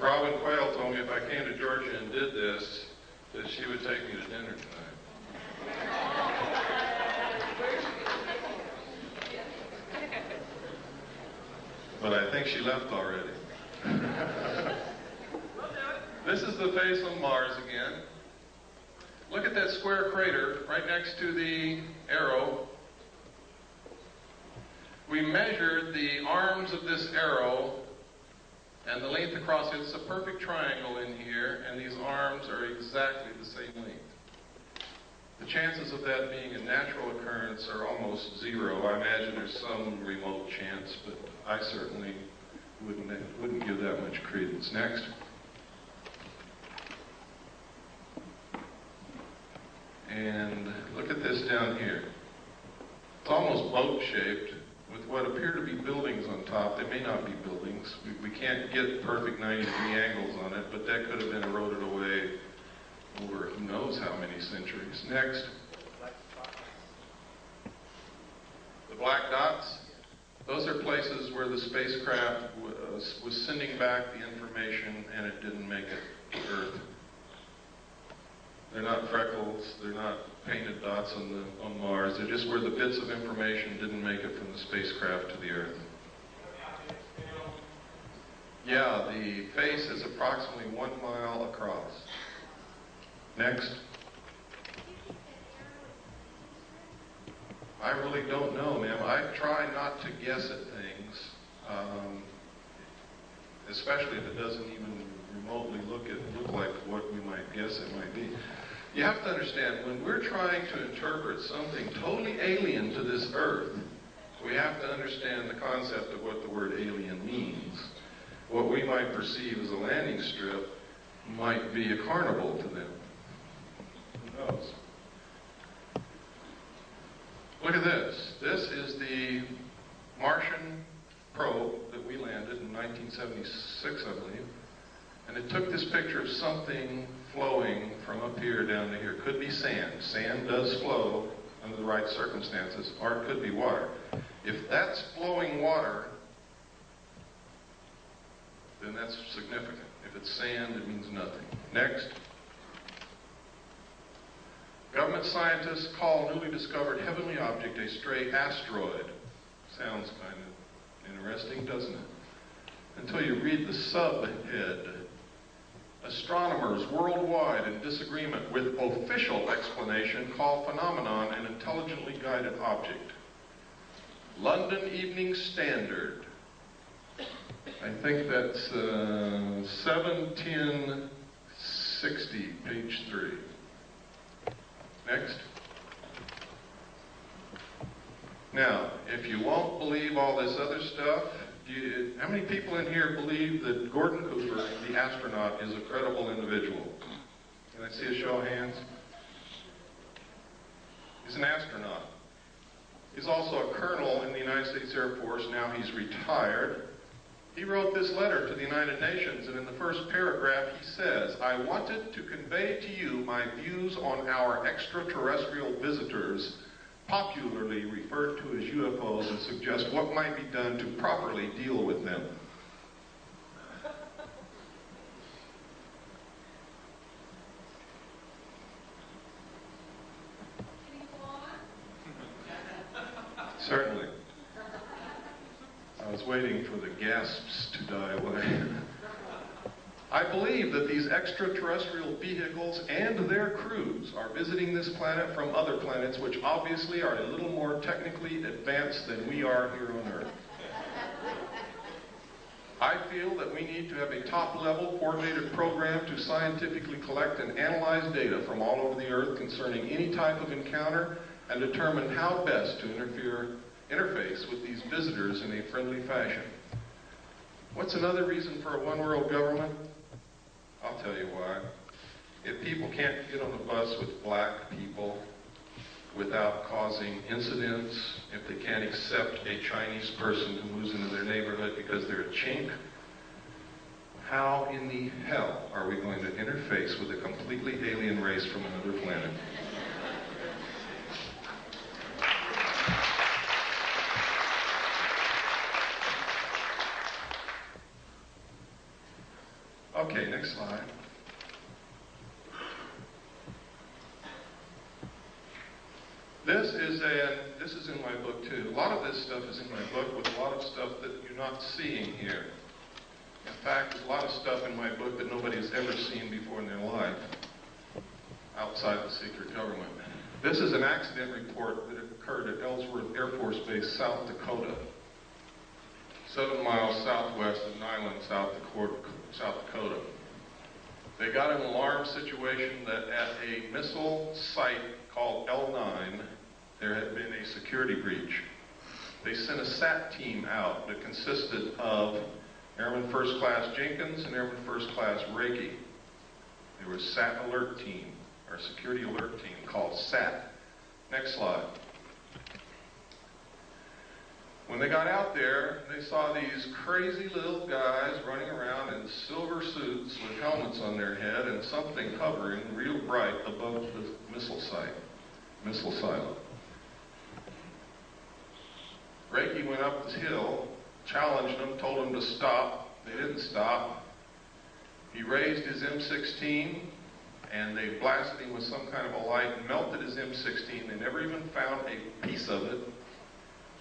Speaker 2: Robin Quayle told me if I came to Georgia and did this, that she would take me to dinner tonight. But I think she left already. This is the face on Mars again. Look at that square crater right next to the arrow. We measured the arms of this arrow and the length across it. It's a perfect triangle in here, and these arms are exactly the same length. The chances of that being a natural occurrence are almost zero. I imagine there's some remote chance, but I certainly wouldn't give that much credence. Next. And look at this down here. It's almost boat-shaped with what appear to be buildings on top. They may not be buildings. We can't get perfect 90-degree angles on it, but that could have been eroded away over who knows how many centuries. Next. The black dots. Those are places where the spacecraft was sending back the information and it didn't make it to Earth. They're not freckles, they're not painted dots on Mars, they're just where the bits of information didn't make it from the spacecraft to the Earth. Yeah, the face is approximately 1 mile across. Next. I really don't know, ma'am. I try not to guess at things, especially if it doesn't even remotely look like what we might guess it might be. You have to understand, when we're trying to interpret something totally alien to this Earth, we have to understand the concept of what the word alien means. What we might perceive as a landing strip might be a carnival to them. Who knows? Look at this. This is the Martian probe that we landed in 1976, I believe. And it took this picture of something flowing from up here down to here. Could be sand. Sand does flow under the right circumstances, or it could be water. If that's flowing water, then that's significant. If it's sand, it means nothing. Next. Government scientists call newly discovered heavenly object a stray asteroid. Sounds kind of interesting, doesn't it? Until you read the subhead. Astronomers worldwide in disagreement with official explanation call phenomenon an intelligently guided object. London Evening Standard. I think that's 7/10/60, page 3. Next. Now, if you won't believe all this other stuff, how many people in here believe that Gordon Cooper, the astronaut, is a credible individual? Can I see a show of hands? He's an astronaut. He's also a colonel in the United States Air Force. Now he's retired. He wrote this letter to the United Nations, and in the first paragraph he says, "I wanted to convey to you my views on our extraterrestrial visitors, popularly referred to as UFOs, and suggest what might be done to properly deal with them." Certainly. I was waiting for the gasps to die away. I believe that these extraterrestrial vehicles and their crews are visiting this planet from other planets, which obviously are a little more technically advanced than we are here on Earth. I feel that we need to have a top-level coordinated program to scientifically collect and analyze data from all over the Earth concerning any type of encounter and determine how best to interface with these visitors in a friendly fashion. What's another reason for a one-world government? I'll tell you why. If people can't get on a bus with black people without causing incidents, if they can't accept a Chinese person who moves into their neighborhood because they're a chink, how in the hell are we going to interface with a completely alien race from another planet? Okay, next slide. This is in my book too. A lot of this stuff is in my book, with a lot of stuff that you're not seeing here. In fact, there's a lot of stuff in my book that nobody has ever seen before in their life, outside the secret government. This is an accident report that occurred at Ellsworth Air Force Base, South Dakota, 7 miles southwest of Niland, South Dakota. They got an alarm situation that at a missile site called L9, there had been a security breach. They sent a SAT team out that consisted of Airman First Class Jenkins and Airman First Class Reiki. There was SAT alert team, or security alert team called SAT. Next slide. When they got out there, they saw these crazy little guys running around in silver suits with helmets on their head and something hovering real bright above the missile silo. Reiki went up the hill, challenged them, told them to stop. They didn't stop. He raised his M16, and they blasted him with some kind of a light, melted his M16. They never even found a piece of it,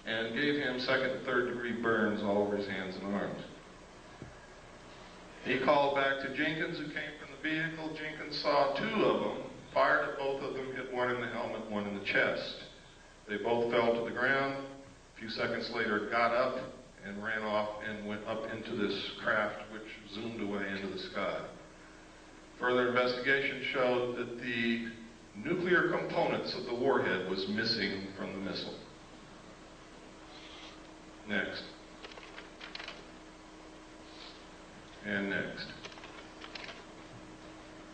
Speaker 2: and gave him second and third degree burns all over his hands and arms. He called back to Jenkins, who came from the vehicle. Jenkins saw 2 of them, fired at both of them, hit one in the helmet, one in the chest. They both fell to the ground. A few seconds later, got up and ran off and went up into this craft, which zoomed away into the sky. Further investigation showed that the nuclear components of the warhead was missing from the missile. Next. And next.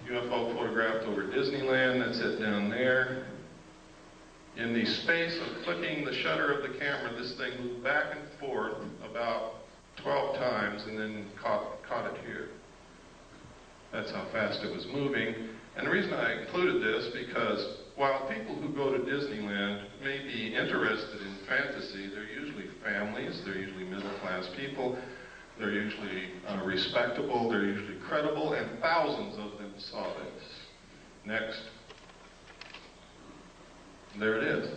Speaker 2: UFO photographed over Disneyland, that's it down there. In the space of flicking the shutter of the camera, this thing moved back and forth about 12 times and then caught it here. That's how fast it was moving. And the reason I included this, because while people who go to Disneyland may be interested in fantasy, they're usually families, they're usually middle-class people, they're usually respectable, they're usually credible, and thousands of them saw this. Next. There it is.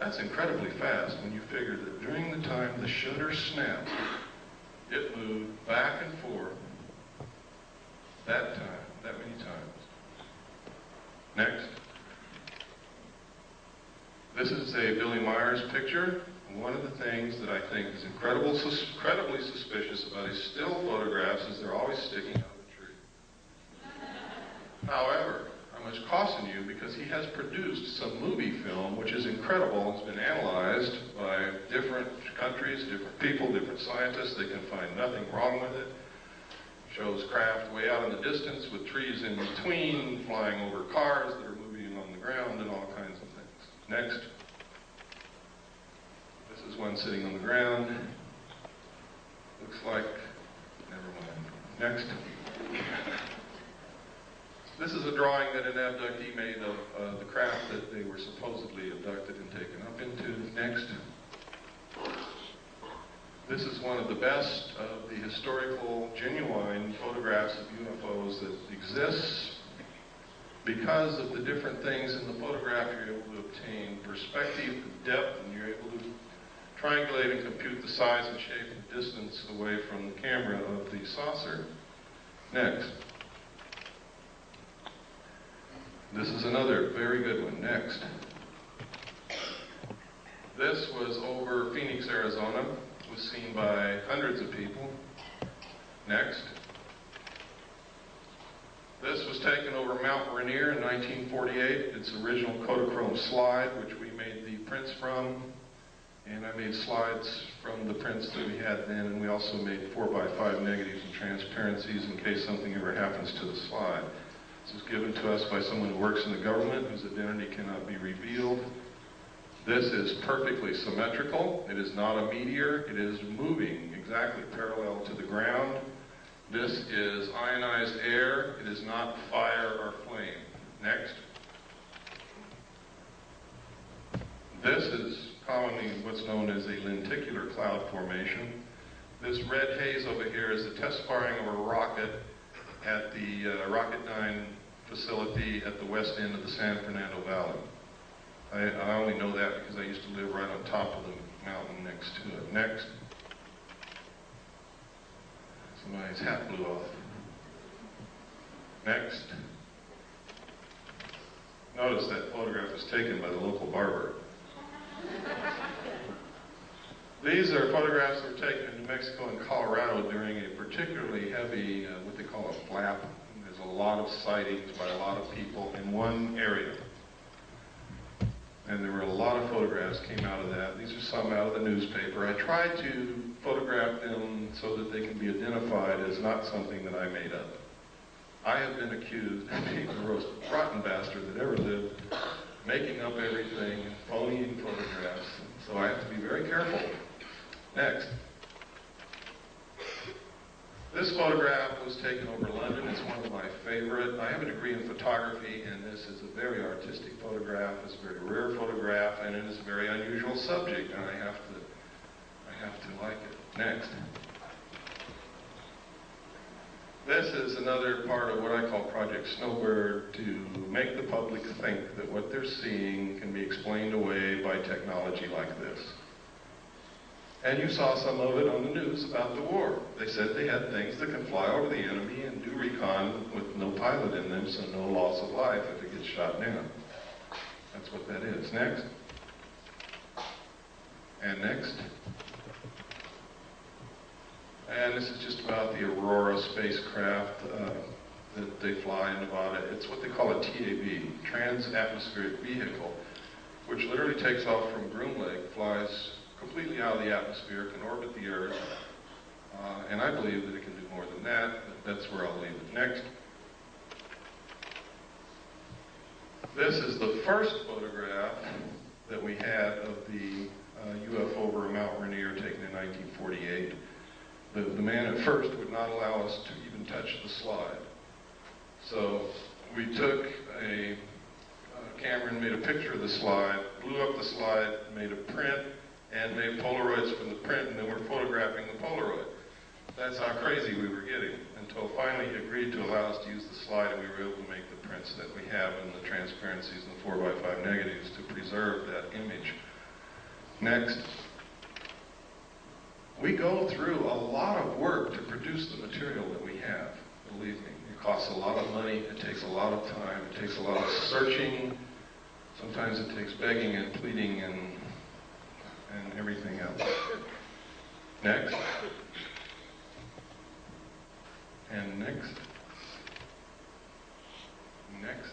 Speaker 2: That's incredibly fast when you figure that during the time the shutter snapped, it moved back and forth that many times. Next. This is a Billy Myers picture. One of the things that I think is incredibly suspicious about his still photographs is they're always sticking out of the tree. However, I must caution you because he has produced some movie film which is incredible. It's been analyzed by different countries, different people, different scientists. They can find nothing wrong with it. Shows craft way out in the distance with trees in between, flying over cars that are moving on the ground and all kinds of things. Next. This is one sitting on the ground. Looks like, never mind. Next. This is a drawing that an abductee made of the craft that they were supposedly abducted and taken up into. Next. This is one of the best of the historical, genuine photographs of UFOs that exists. Because of the different things in the photograph, you're able to obtain perspective, depth, and you're able to triangulate and compute the size and shape and distance away from the camera of the saucer. Next. This is another very good one. Next. This was over Phoenix, Arizona. It was seen by hundreds of people. Next. This was taken over Mount Rainier in 1948. It's original Kodachrome slide, which we made the prints from. And I made slides from the prints that we had then, and we also made 4x5 negatives and transparencies in case something ever happens to the slide. This is given to us by someone who works in the government whose identity cannot be revealed. This is perfectly symmetrical. It is not a meteor. It is moving exactly parallel to the ground. This is ionized air. It is not fire or flame. Next. This is commonly what's known as a lenticular cloud formation. This red haze over here is the test firing of a rocket at the Rocket 9 facility at the west end of the San Fernando Valley. I only know that because I used to live right on top of the mountain next to it. Next. Somebody's hat blew off. Next. Notice that photograph was taken by the local barber. These are photographs that were taken in New Mexico and Colorado during a particularly heavy, what they call a flap. There's a lot of sightings by a lot of people in one area. And there were a lot of photographs came out of that. These are some out of the newspaper. I tried to photograph them so that they can be identified as not something that I made up. I have been accused of being the most rotten bastard that ever lived, making up everything, phoning photographs. So I have to be very careful. Next. This photograph was taken over London. It's one of my favorite. I have a degree in photography, and this is a very artistic photograph. It's a very rare photograph, and it is a very unusual subject, and I have to like it. Next. This is another part of what I call Project Snowbird, to make the public think that what they're seeing can be explained away by technology like this. And you saw some of it on the news about the war. They said they had things that can fly over the enemy and do recon with no pilot in them, so no loss of life if it gets shot down. That's what that is. Next. And next. And this is just about the Aurora spacecraft that they fly in Nevada. It's what they call a TAV, Trans-Atmospheric Vehicle, which literally takes off from Groom Lake, flies completely out of the atmosphere, can orbit the Earth, and I believe that it can do more than that, but that's where I'll leave it. Next. This is the first photograph that we had of the UFO over Mount Rainier taken in 1948. The man at first would not allow us to even touch the slide. So we took a camera and made a picture of the slide, blew up the slide, made a print, and made Polaroids from the print, and then we're photographing the Polaroid. That's how crazy we were getting, until finally he agreed to allow us to use the slide, and we were able to make the prints that we have in the transparencies and the 4x5 negatives to preserve that image Next. We go through a lot of work to produce the material that we have, believe me. It costs a lot of money, it takes a lot of time, it takes a lot of searching. Sometimes it takes begging and pleading and everything else. Next. And next. Next.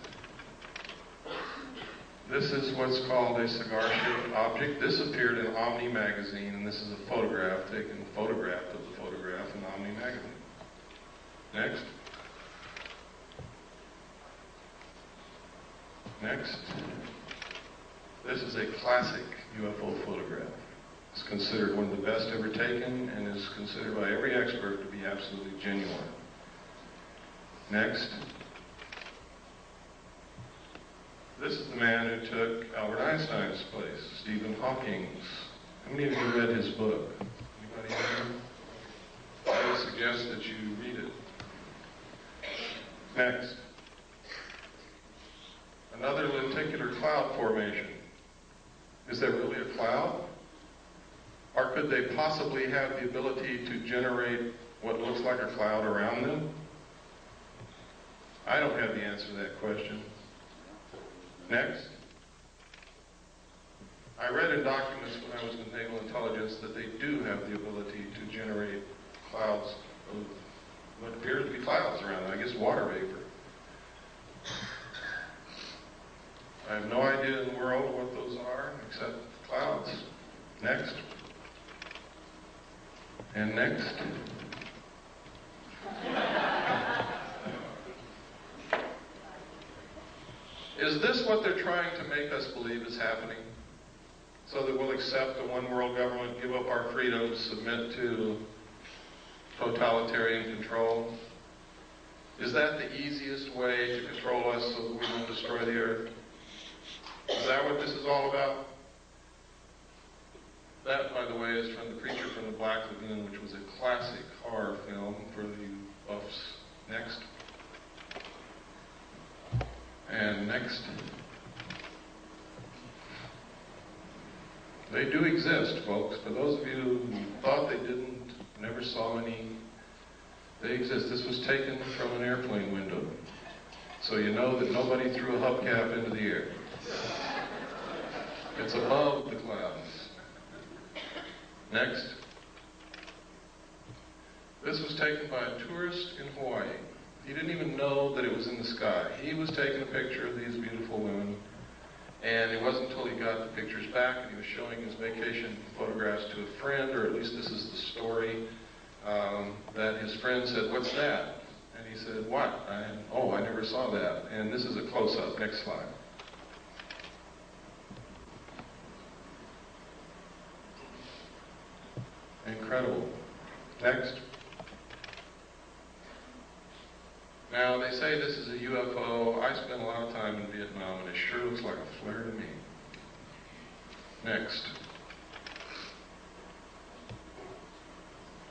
Speaker 2: This is what's called a cigar-shaped object. This appeared in Omni magazine, and this is a photograph, taken a photograph of the photograph in Omni magazine. Next. Next. This is a classic UFO photograph. It's considered one of the best ever taken and is considered by every expert to be absolutely genuine. Next. This is the man who took Albert Einstein's place, Stephen Hawking's. How many of you read his book? Anybody here? I would suggest that you read it. Next. Another lenticular cloud formation. Is there really a cloud? Or could they possibly have the ability to generate what looks like a cloud around them? I don't have the answer to that question. Next. I read in documents when I was in naval intelligence that they do have the ability to generate clouds of what appears to be clouds around them. I guess water vapor. I have no idea in the world what those are except clouds. Next. And next. Is this what they're trying to make us believe is happening? So that we'll accept a one-world government, give up our freedoms, submit to totalitarian control? Is that the easiest way to control us so that we won't destroy the earth? Is that what this is all about? That, by the way, is from The Creature from the Black Lagoon, which was a classic horror film for the buffs. Next. And next. They do exist, folks. For those of you who thought they didn't, never saw any, they exist. This was taken from an airplane window. So you know that nobody threw a hubcap into the air. It's above the clouds. Next. This was taken by a tourist in Hawaii. He didn't even know that it was in the sky. He was taking a picture of these beautiful women, and it wasn't until he got the pictures back and he was showing his vacation photographs to a friend, or at least this is the story, that his friend said, "What's that?" And he said, "What?" I never saw that. And this is a close-up. Next slide. Incredible. Next. Now, they say this is a UFO. I spent a lot of time in Vietnam, and it sure looks like a flare to me. Next.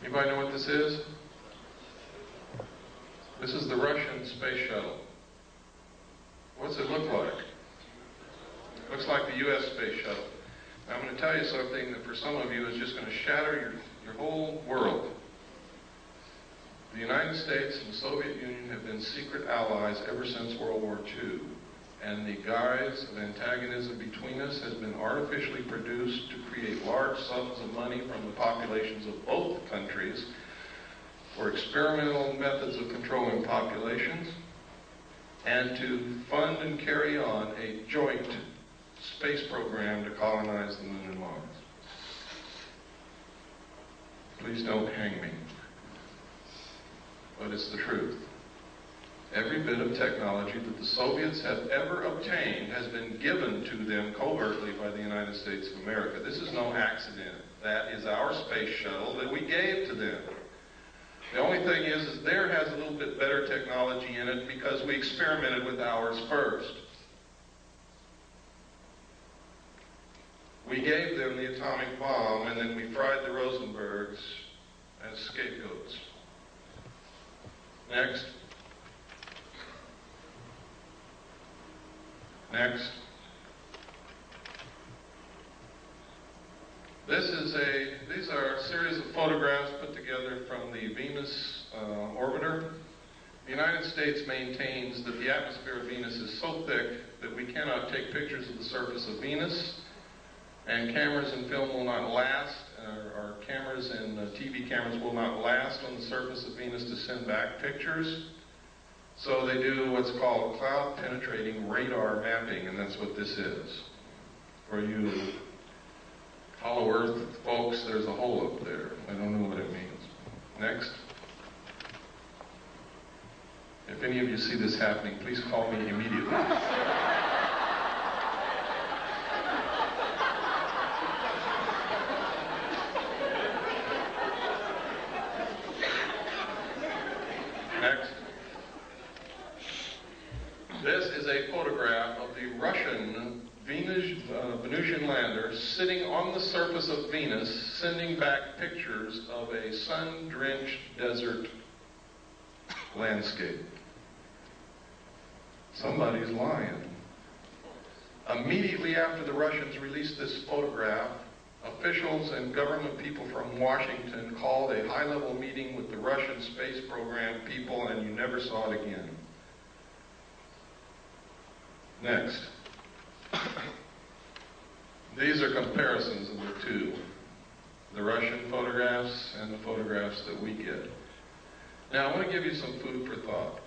Speaker 2: Anybody know what this is? This is the Russian space shuttle. What's it look like? Looks like the U.S. space shuttle. Now, I'm going to tell you something that for some of you is just going to shatter your whole world. The United States and the Soviet Union have been secret allies ever since World War II. And the guise of antagonism between us has been artificially produced to create large sums of money from the populations of both countries for experimental methods of controlling populations and to fund and carry on a joint space program to colonize the moon and Mars. Please don't hang me. But it's the truth. Every bit of technology that the Soviets have ever obtained has been given to them covertly by the United States of America. This is no accident. That is our space shuttle that we gave to them. The only thing is theirs has a little bit better technology in it because we experimented with ours first. We gave them the atomic bomb, and then we fried the Rosenbergs as scapegoats. Next. Next. These are a series of photographs put together from the Venus orbiter. The United States maintains that the atmosphere of Venus is so thick that we cannot take pictures of the surface of Venus, and cameras and film will not last, or cameras and TV cameras will not last on the surface of Venus to send back pictures. So they do what's called cloud-penetrating radar mapping, and that's what this is. For you Hollow Earth folks, there's a hole up there. I don't know what it means. Next. If any of you see this happening, please call me immediately. Next. This is a photograph of the Russian Venusian lander sitting on the surface of Venus, sending back pictures of a sun-drenched desert landscape. Somebody's lying. Immediately after the Russians released this photograph, officials and government people from Washington called a high-level meeting with the Russian space program people, and you never saw it again. Next. These are comparisons of the two, the Russian photographs and the photographs that we get. Now, I want to give you some food for thought.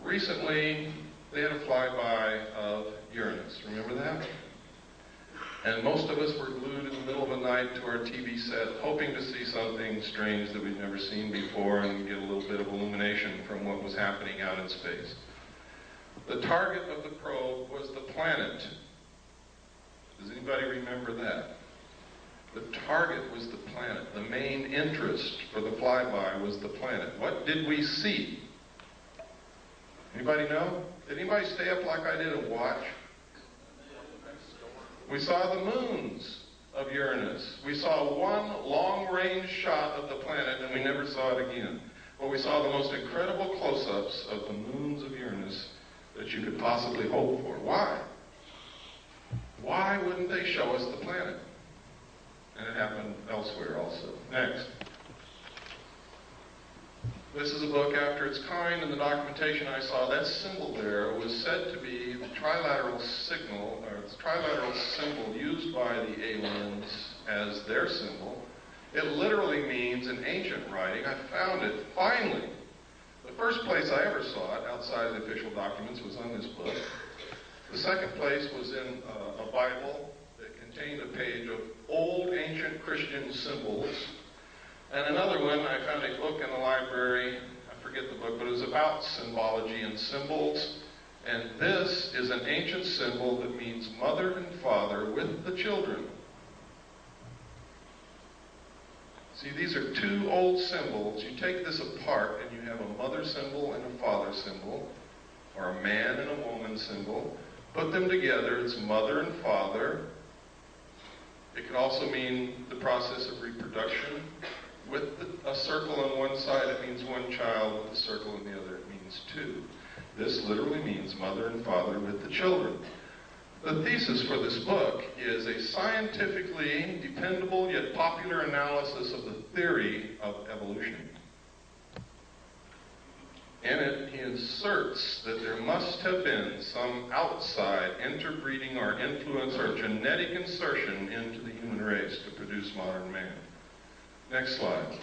Speaker 2: Recently, they had a flyby of Uranus. Remember that? And most of us were glued in the middle of the night to our TV set, hoping to see something strange that we'd never seen before and get a little bit of illumination from what was happening out in space. The target of the probe was the planet. Does anybody remember that? The target was the planet. The main interest for the flyby was the planet. What did we see? Anybody know? Did anybody stay up like I did and watch? We saw the moons of Uranus. We saw one long-range shot of the planet, and we never saw it again. But we saw the most incredible close-ups of the moons of Uranus that you could possibly hope for. Why? Why wouldn't they show us the planet? And it happened elsewhere also. Next. This is a book after its kind. In the documentation I saw, that symbol there was said to be the trilateral signal, or the trilateral symbol used by the aliens as their symbol. It literally means, in ancient writing, I found it finally. The first place I ever saw it, outside of the official documents, was on this book. The second place was in a Bible that contained a page of old ancient Christian symbols. And another one, I found a book in the library, I forget the book, but it was about symbology and symbols. And this is an ancient symbol that means mother and father with the children. See, these are two old symbols. You take this apart and you have a mother symbol and a father symbol, or a man and a woman symbol. Put them together, it's mother and father. It can also mean the process of reproduction. With a circle on one side, it means one child. With a circle on the other, it means two. This literally means mother and father with the children. The thesis for this book is a scientifically dependable yet popular analysis of the theory of evolution. In it, he asserts that there must have been some outside interbreeding or influence or genetic insertion into the human race to produce modern man. Next slide.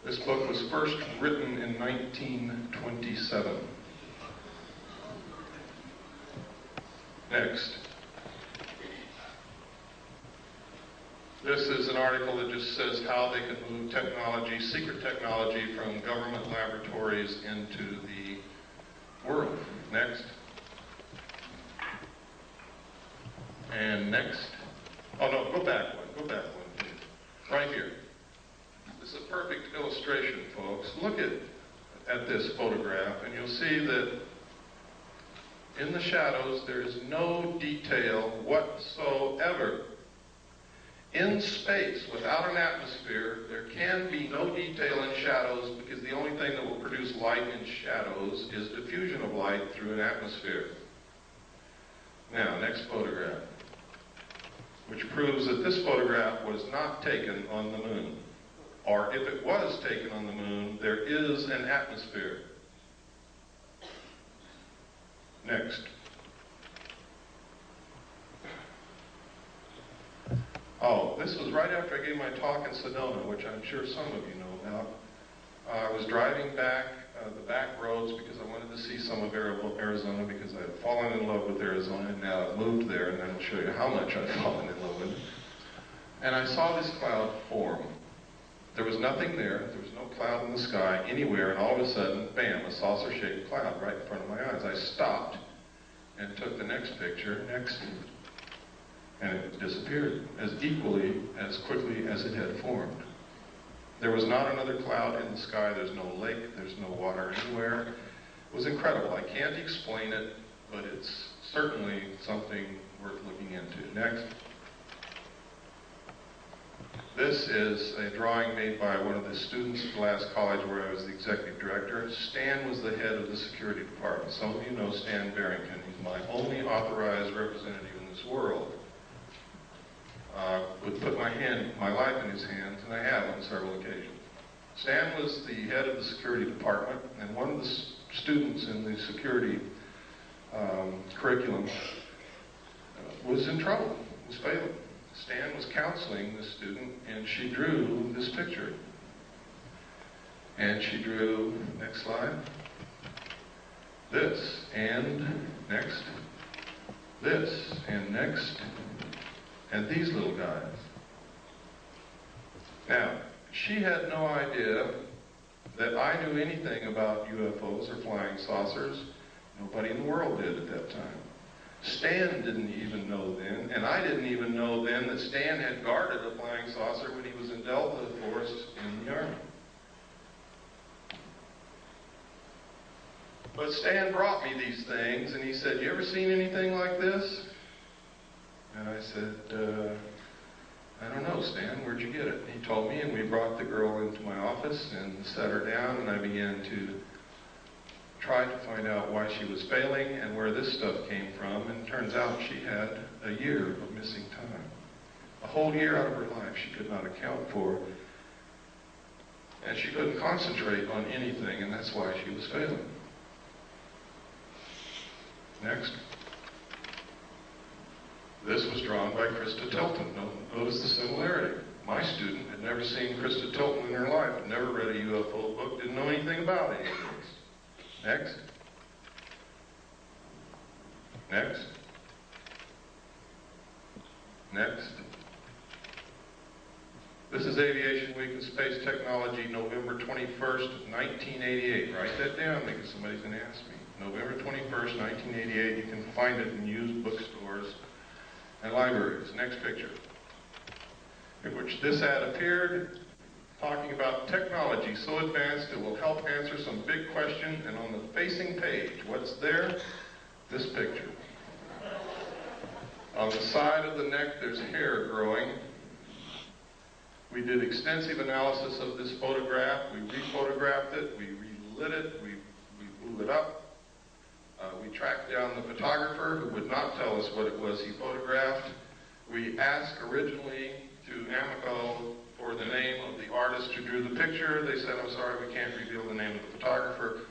Speaker 2: This book was first written in 1927. Next. This is an article that just says how they can move technology, secret technology, from government laboratories into the world. Next. And next. Oh no, go back one. Go back one, please. Right here. This is a perfect illustration, folks. Look at this photograph, and you'll see that in the shadows there is no detail whatsoever. In space, without an atmosphere, there can be no detail in shadows, because the only thing that will produce light in shadows is diffusion of light through an atmosphere. Now, next photograph. which proves that this photograph was not taken on the moon. Or if it was taken on the moon, there is an atmosphere. Next. Oh, this was right after I gave my talk in Sedona, which I'm sure some of you know about. I was driving back the back roads because I wanted to see some of Arizona, because I had fallen in love with Arizona, and now I've moved there, and I'll show you how much I've fallen in love with it. And I saw this cloud form. There was nothing there. There was no cloud in the sky anywhere, and all of a sudden, bam, a saucer-shaped cloud right in front of my eyes. I stopped and took the next picture, and it disappeared as equally, as quickly as it had formed. There was not another cloud in the sky. There's no lake. There's no water anywhere. It was incredible. I can't explain it, but it's certainly something worth looking into. Next. This is a drawing made by one of the students at the last college where I was the executive director. Stan was the head of the security department. Some of you know Stan Barrington. He's my only authorized representative in this world. Would put my life in his hands, and I have on several occasions. Stan was the head of the security department, and one of the students in the security curriculum was in trouble, was failing. Stan was counseling the student, and she drew this picture. And she drew, next slide, this, and next, this, and next, and these little guys. Now, she had no idea that I knew anything about UFOs or flying saucers. Nobody in the world did at that time. Stan didn't even know then, and I didn't even know then that Stan had guarded a flying saucer when he was in Delta Force in the Army. But Stan brought me these things, and he said, "You ever seen anything like this?" And I said, "I don't know, Stan, where'd you get it?" He told me, and we brought the girl into my office and sat her down, and I began to try to find out why she was failing and where this stuff came from, and it turns out she had a year of missing time. A whole year out of her life she could not account for, and she couldn't concentrate on anything, and that's why she was failing. Next. This was drawn by Krista Tilton. Notice the similarity. My student had never seen Krista Tilton in her life, had never read a UFO book, didn't know anything about any of this. Next. Next. Next. This is Aviation Week in Space Technology, November 21st, 1988. Write that down because somebody's going to ask me. November 21st, 1988. You can find it in used bookstores and libraries. Next picture. In which this ad appeared, talking about technology so advanced it will help answer some big question, and on the facing page, what's there? This picture. On the side of the neck, there's hair growing. We did extensive analysis of this photograph. We rephotographed it, we relit it, we blew it up. We tracked down the photographer who would not tell us what it was he photographed. We asked originally to Amoco for the name of the artist who drew the picture. They said, "I'm sorry, we can't reveal the name of the photographer."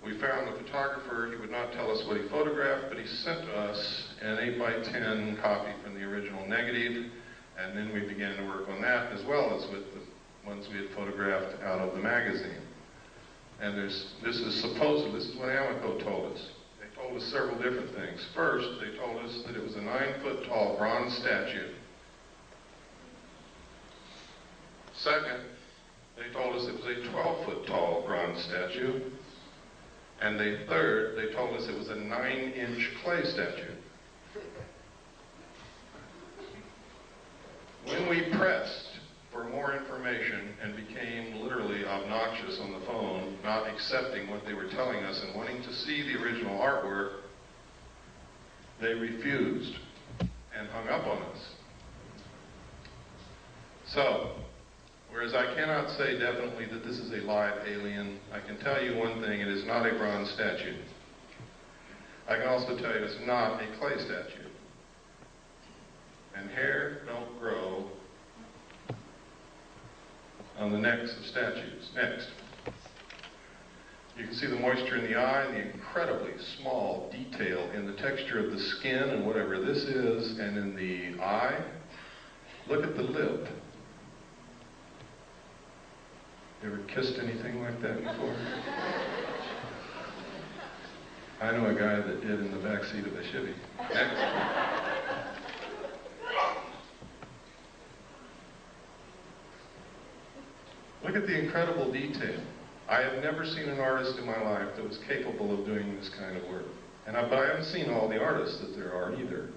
Speaker 2: We found the photographer. He would not tell us what he photographed, but he sent us an 8x10 copy from the original negative, and then we began to work on that as well as with the ones we had photographed out of the magazine. And this is what Amoco told us. They told us several different things. First, they told us that it was a 9-foot-tall bronze statue. Second, they told us it was a 12-foot-tall bronze statue. And third, they told us it was a 9-inch clay statue. When we pressed for more information and became literally obnoxious on the phone, not accepting what they were telling us and wanting to see the original artwork, they refused and hung up on us. So, whereas I cannot say definitely that this is a live alien, I can tell you one thing: it is not a bronze statue. I can also tell you it's not a clay statue. And hair don't grow on the necks of statues. Next. You can see the moisture in the eye and the incredibly small detail in the texture of the skin and whatever this is, and in the eye. Look at the lip. You ever kissed anything like that before? I know a guy that did in the back seat of a Chevy. Next. Look at the incredible detail. I have never seen an artist in my life that was capable of doing this kind of work. But I haven't seen all the artists that there are either.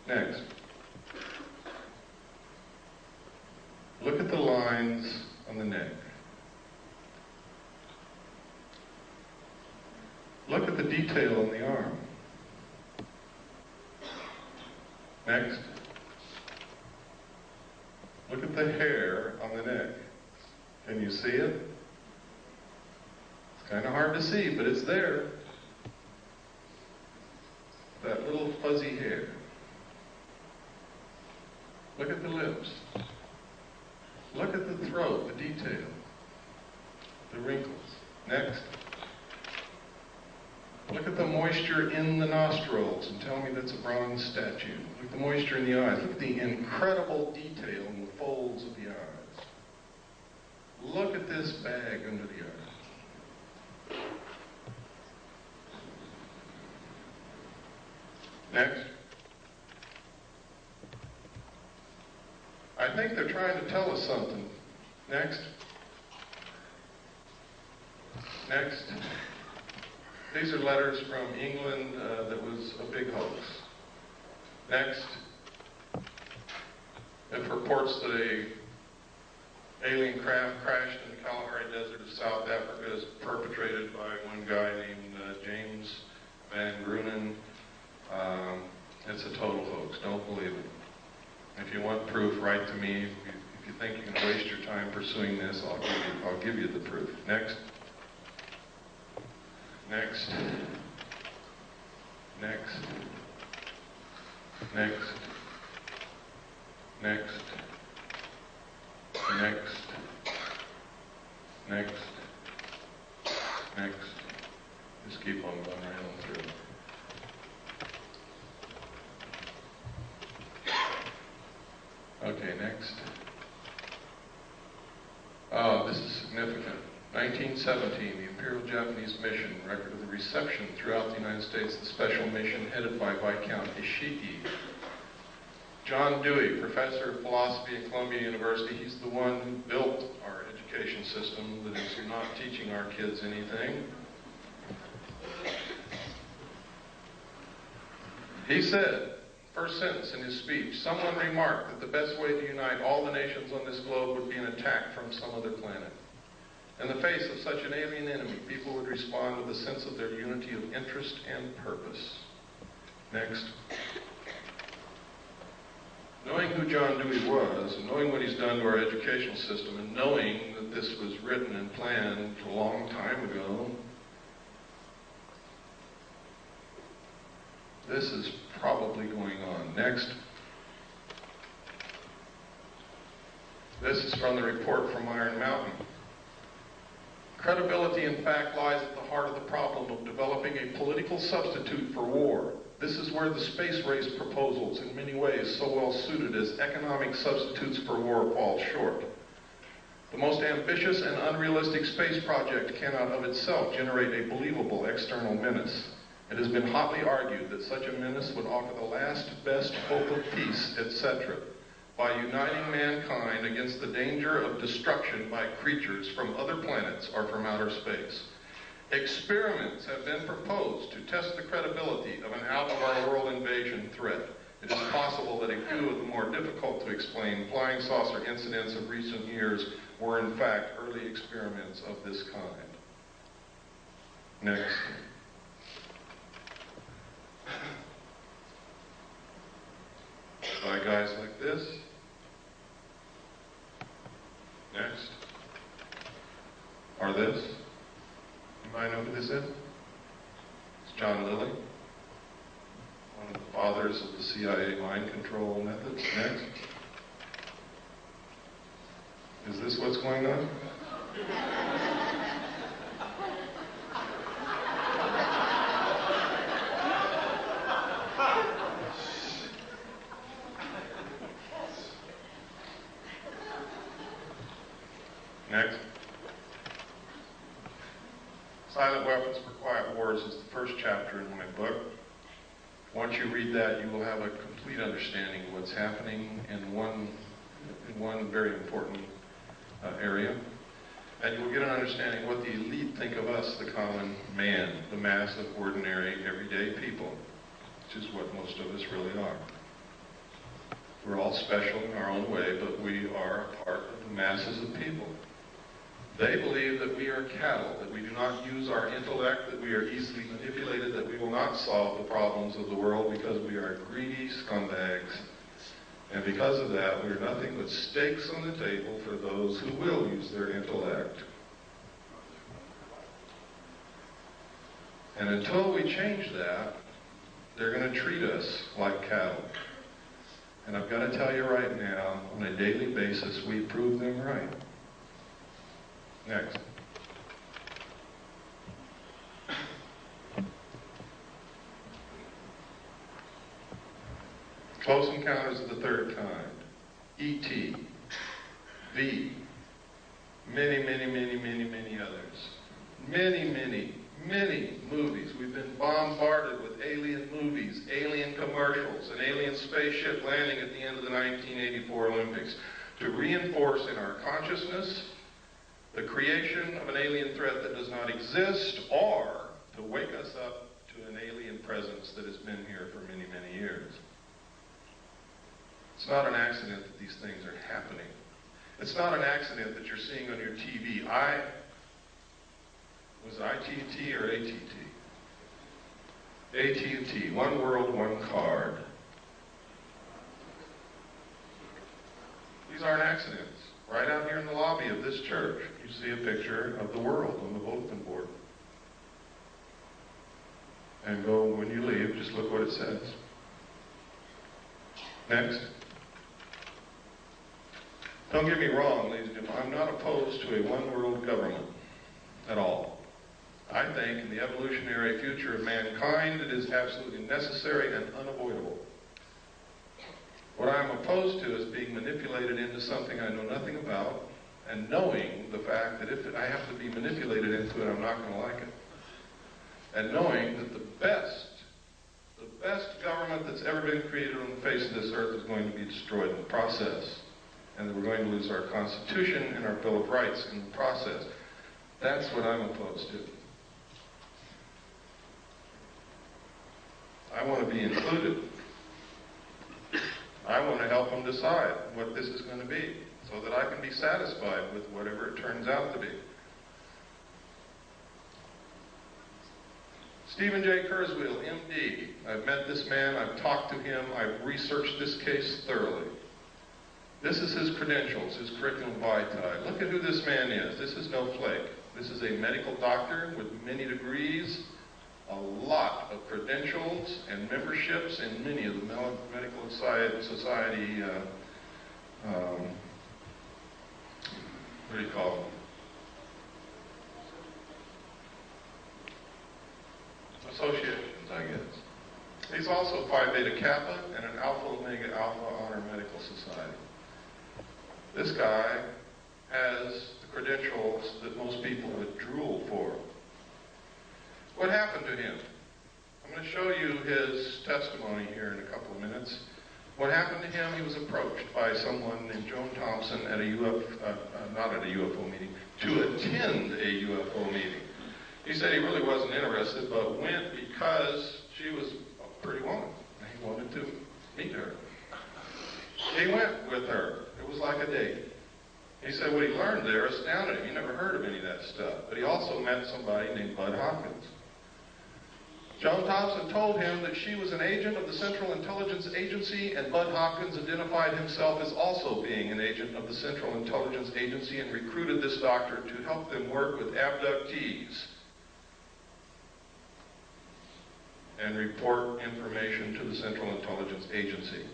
Speaker 2: Next. Look at the lines on the neck. Look at the detail on the arm. Next. Look at the hair on the neck. Can you see it? It's kind of hard to see, but it's there. That little fuzzy hair. Look at the lips. Look at the throat, the detail, the wrinkles. Next. Look at the moisture in the nostrils and tell me that's a bronze statue. Look at the moisture in the eyes. Look at the incredible detail in the folds of the eyes. Look at this bag under the eye. Next. I think they're trying to tell us something. Next. Next. These are letters from England that was a big hoax. Next. It reports that a alien craft crashed in the Kalahari Desert of South Africa is perpetrated by one guy named James Van Grunen. It's a total hoax. Don't believe it. If you want proof, write to me. If you think you can waste your time pursuing this, I'll give you the proof. Next. Next. Next. Next. Next. Next. Next. Next. Just keep on going right on through. Okay, next. Oh, this is significant. 1917, the Imperial Japanese Mission, record of the reception throughout the United States, the special mission headed by Viscount Ishiki. John Dewey, professor of philosophy at Columbia University, he's the one who built our education system that is not teaching our kids anything. He said, first sentence in his speech, someone remarked that the best way to unite all the nations on this globe would be an attack from some other planet. In the face of such an alien enemy, people would respond with a sense of their unity of interest and purpose. Next. Knowing who John Dewey was, and knowing what he's done to our educational system, and knowing that this was written and planned a long time ago, this is probably going on. Next. This is from the report from Iron Mountain. Credibility, in fact, lies at the heart of the problem of developing a political substitute for war. This is where the space race proposals, in many ways so well suited as economic substitutes for war, fall short. The most ambitious and unrealistic space project cannot of itself generate a believable external menace. It has been hotly argued that such a menace would offer the last best hope of peace, etc., by uniting mankind against the danger of destruction by creatures from other planets or from outer space. Experiments have been proposed to test the credibility of an out-of-our-world invasion threat. It is possible that a few of the more difficult to explain flying saucer incidents of recent years were in fact early experiments of this kind. Next. By guys like this. Next. Or this. Anybody know who this is? It's John Lilly. one of the fathers of the CIA mind control methods. Next. Is this what's going on? Next. Silent Weapons for Quiet Wars is the first chapter in my book. Once you read that, you will have a complete understanding of what's happening in one very important area. And you will get an understanding of what the elite think of us, the common man, the mass of ordinary, everyday people, which is what most of us really are. We're all special in our own way, but we are a part of the masses of people. They believe that we are cattle, that we do not use our intellect, that we are easily manipulated, that we will not solve the problems of the world because we are greedy scumbags. And because of that, we are nothing but stakes on the table for those who will use their intellect. And until we change that, they're going to treat us like cattle. And I've got to tell you right now, on a daily basis, we prove them right. Next. Close Encounters of the Third Kind, E.T., V, many, many, many, many, many others. Many, many, many movies. We've been bombarded with alien movies, alien commercials, an alien spaceship landing at the end of the 1984 Olympics to reinforce in our consciousness the creation of an alien threat that does not exist, or to wake us up to an alien presence that has been here for many, many years. It's not an accident that these things are happening. It's not an accident that you're seeing on your TV. Was it ITT or ATT? AT&T, one world, one card. These aren't accidents. Right out here in the lobby of this church, you see a picture of the world on the bulletin board. And go, when you leave, just look what it says. Next. Don't get me wrong, ladies and gentlemen, I'm not opposed to a one-world government at all. I think in the evolutionary future of mankind, it is absolutely necessary and unavoidable. What I'm opposed to is being manipulated into something I know nothing about, and knowing the fact that if I have to be manipulated into it, I'm not going to like it. And knowing that the best government that's ever been created on the face of this earth is going to be destroyed in the process. And that we're going to lose our Constitution and our Bill of Rights in the process. That's what I'm opposed to. I want to be included. I want to help them decide what this is going to be, so that I can be satisfied with whatever it turns out to be. Stephen J. Kurzweil, MD. I've met this man, I've talked to him, I've researched this case thoroughly. This is his credentials, his curriculum vitae. Look at who this man is. This is no flake. This is a medical doctor with many degrees, a lot of credentials and memberships in many of the medical society, what do you call them? Associations, I guess. He's also Phi Beta Kappa and an Alpha Omega Alpha Honor Medical Society. This guy has the credentials that most people would drool for. What happened to him? I'm going to show you his testimony here in a couple of minutes. What happened to him, he was approached by someone named Joan Thompson at a not at a UFO meeting, to attend a UFO meeting. He said he really wasn't interested, but went because she was a pretty woman, and he wanted to meet her. He went with her. It was like a date. He said what he learned there astounded him. He never heard of any of that stuff. But he also met somebody named Bud Hopkins. Joan Thompson told him that she was an agent of the Central Intelligence Agency, and Bud Hopkins identified himself as also being an agent of the Central Intelligence Agency and recruited this doctor to help them work with abductees. and report information to the Central Intelligence Agency.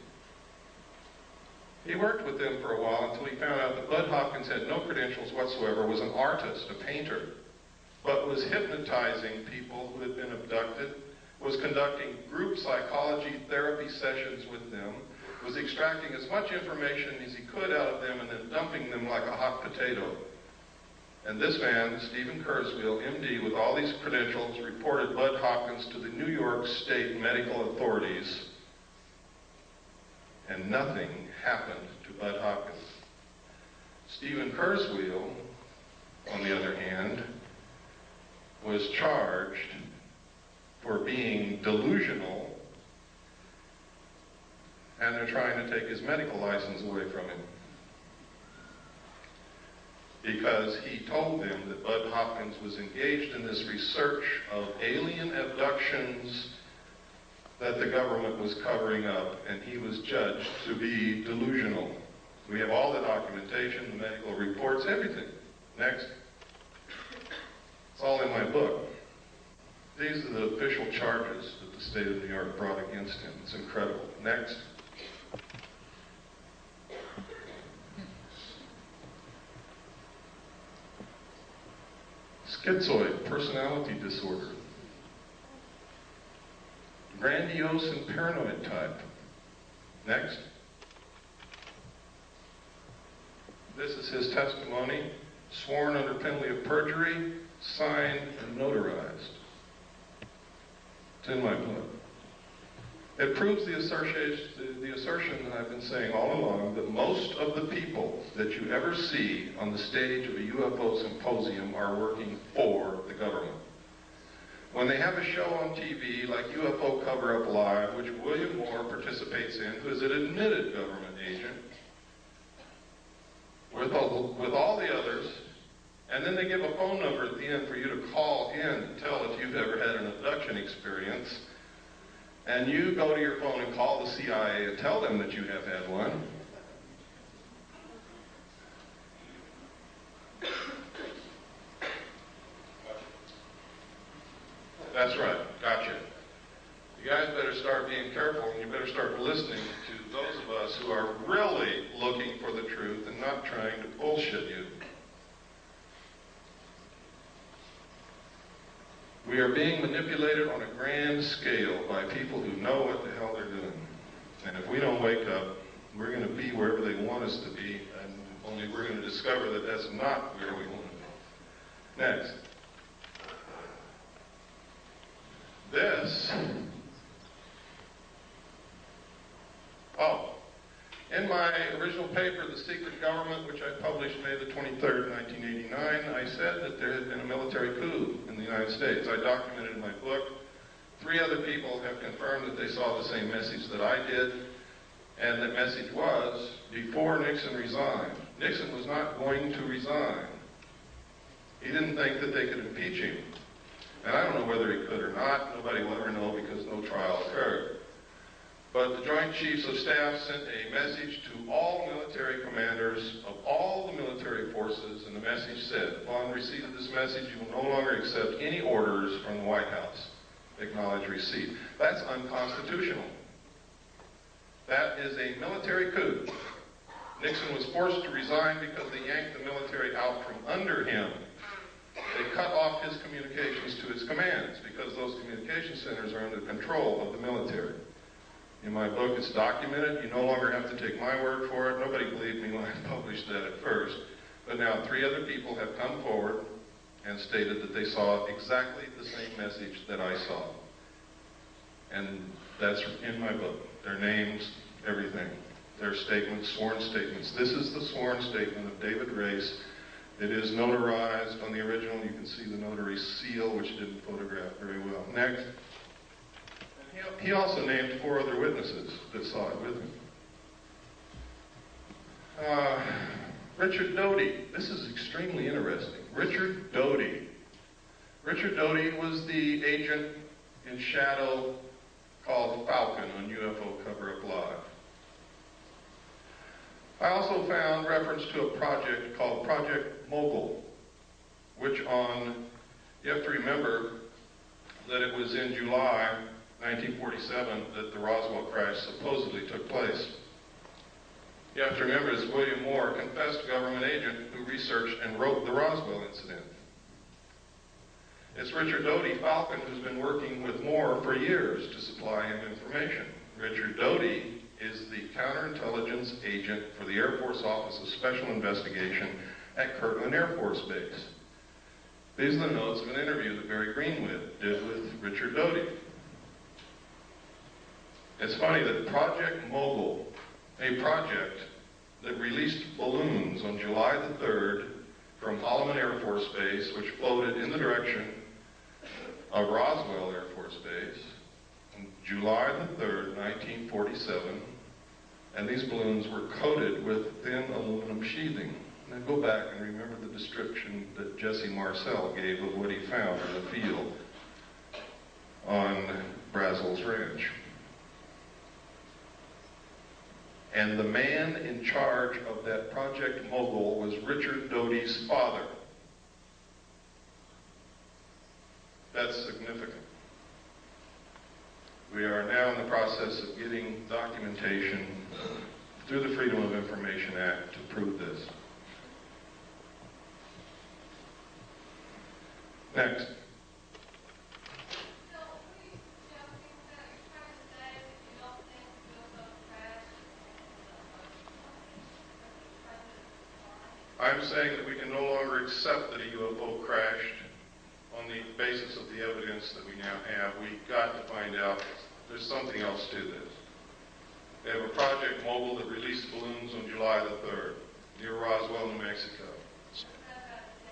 Speaker 2: He worked with them for a while until he found out that Bud Hopkins had no credentials whatsoever, was an artist, a painter, but was hypnotizing people who had been abducted, was conducting group psychology therapy sessions with them, was extracting as much information as he could out of them and then dumping them like a hot potato. And this man, Stephen Kurzweil, MD, with all these credentials, reported Bud Hopkins to the New York State medical authorities, and nothing happened to Bud Hopkins. Stephen Kurzweil, on the other hand, was charged for being delusional, and they're trying to take his medical license away from him, because he told them that Bud Hopkins was engaged in this research of alien abductions that the government was covering up, and he was judged to be delusional. We have all the documentation, the medical reports, everything. Next. It's all in my book. These are the official charges that the state of New York brought against him. It's incredible. Next. Schizoid personality disorder. Grandiose and paranoid type. Next. This is his testimony, sworn under penalty of perjury, signed and notarized. It's in my book. It proves the assertion that I've been saying all along, that most of the people that you ever see on the stage of a UFO symposium are working for the government. When they have a show on TV like UFO Cover-Up Live, which William Moore participates in, who is an admitted government agent, with all the others, and then they give a phone number at the end for you to call in to tell if you've ever had an abduction experience, and you go to your phone and call the CIA and tell them that you have had one. That's right, gotcha. You guys better start being careful, and you better start listening to those of us who are really looking for the truth and not trying to bullshit you. We are being manipulated on a grand scale by people who know what the hell they're doing. And if we don't wake up, we're going to be wherever they want us to be, and only we're going to discover that that's not where we want to be. Next. This. Oh. In my original paper, The Secret Government, which I published May the 23rd, 1989, I said that there had been a military coup in the United States. I documented in my book. 3 other people have confirmed that they saw the same message that I did, and that message was before Nixon resigned. Nixon was not going to resign. He didn't think that they could impeach him. And I don't know whether he could or not. Nobody will ever know because no trial occurred. But the Joint Chiefs of Staff sent a message to all military commanders of all the military forces, and the message said, upon receipt of this message, you will no longer accept any orders from the White House. Acknowledge receipt. That's unconstitutional. That is a military coup. Nixon was forced to resign because they yanked the military out from under him. They cut off his communications to his commands because those communication centers are under control of the military. In my book, it's documented. You no longer have to take my word for it. Nobody believed me when I published that at first. But now 3 other people have come forward and stated that they saw exactly the same message that I saw. And that's in my book. Their names, everything. Their statements, sworn statements. This is the sworn statement of David Race. It is notarized on the original. You can see the notary seal, which didn't photograph very well. Next. He also named 4 other witnesses that saw it with him. Richard Doty. This is extremely interesting. Richard Doty. Richard Doty was the agent in shadow called Falcon on UFO Cover-Up Live. I also found reference to a project called Project Mogul, which you have to remember that it was in July 1947 that the Roswell crash supposedly took place. You have to remember this William Moore, confessed government agent who researched and wrote the Roswell incident. It's Richard Doty Falcon who's been working with Moore for years to supply him information. Richard Doty is the counterintelligence agent for the Air Force Office of Special Investigation at Kirtland Air Force Base. These are the notes of an interview that Barry Greenwood did with Richard Doty. It's funny that Project Mogul, a project that released balloons on July the 3rd from Holloman Air Force Base, which floated in the direction of Roswell Air Force Base, on July the 3rd, 1947, and these balloons were coated with thin aluminum sheathing. Now go back and remember the description that Jesse Marcel gave of what he found in the field on Brazel's Ranch. And the man in charge of that Project Mogul was Richard Doty's father. That's significant. We are now in the process of getting documentation through the Freedom of Information Act to prove this. Next. I'm saying that we can no longer accept that a UFO crashed on the basis of the evidence that we now have. We've got to find out there's something else to this. We have a Project Mogul that released balloons on July the 3rd near Roswell, New Mexico.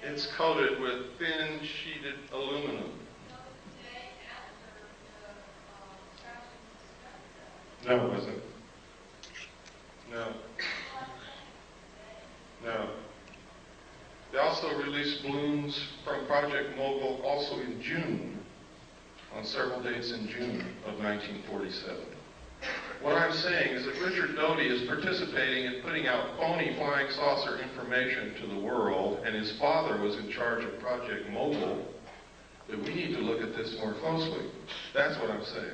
Speaker 2: It's coated with thin sheeted aluminum. No, it wasn't. No. No. They also released balloons from Project Mogul also in June, on several dates in June of 1947. What I'm saying is that Richard Doty is participating in putting out phony flying saucer information to the world, and his father was in charge of Project Mogul, that we need to look at this more closely. That's what I'm saying.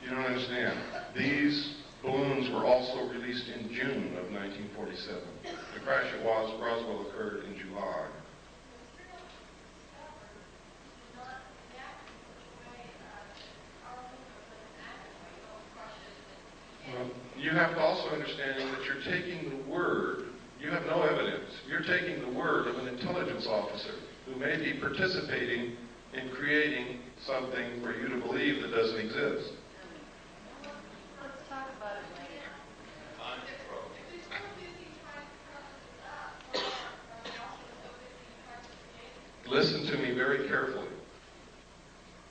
Speaker 2: You don't understand. These balloons were also released in June of 1947. The crash at Roswell occurred in July. Well, you have to also understand that you're taking the word, you have no evidence, you're taking the word of an intelligence officer who may be participating in creating something for you to believe that doesn't exist. Listen to me very carefully.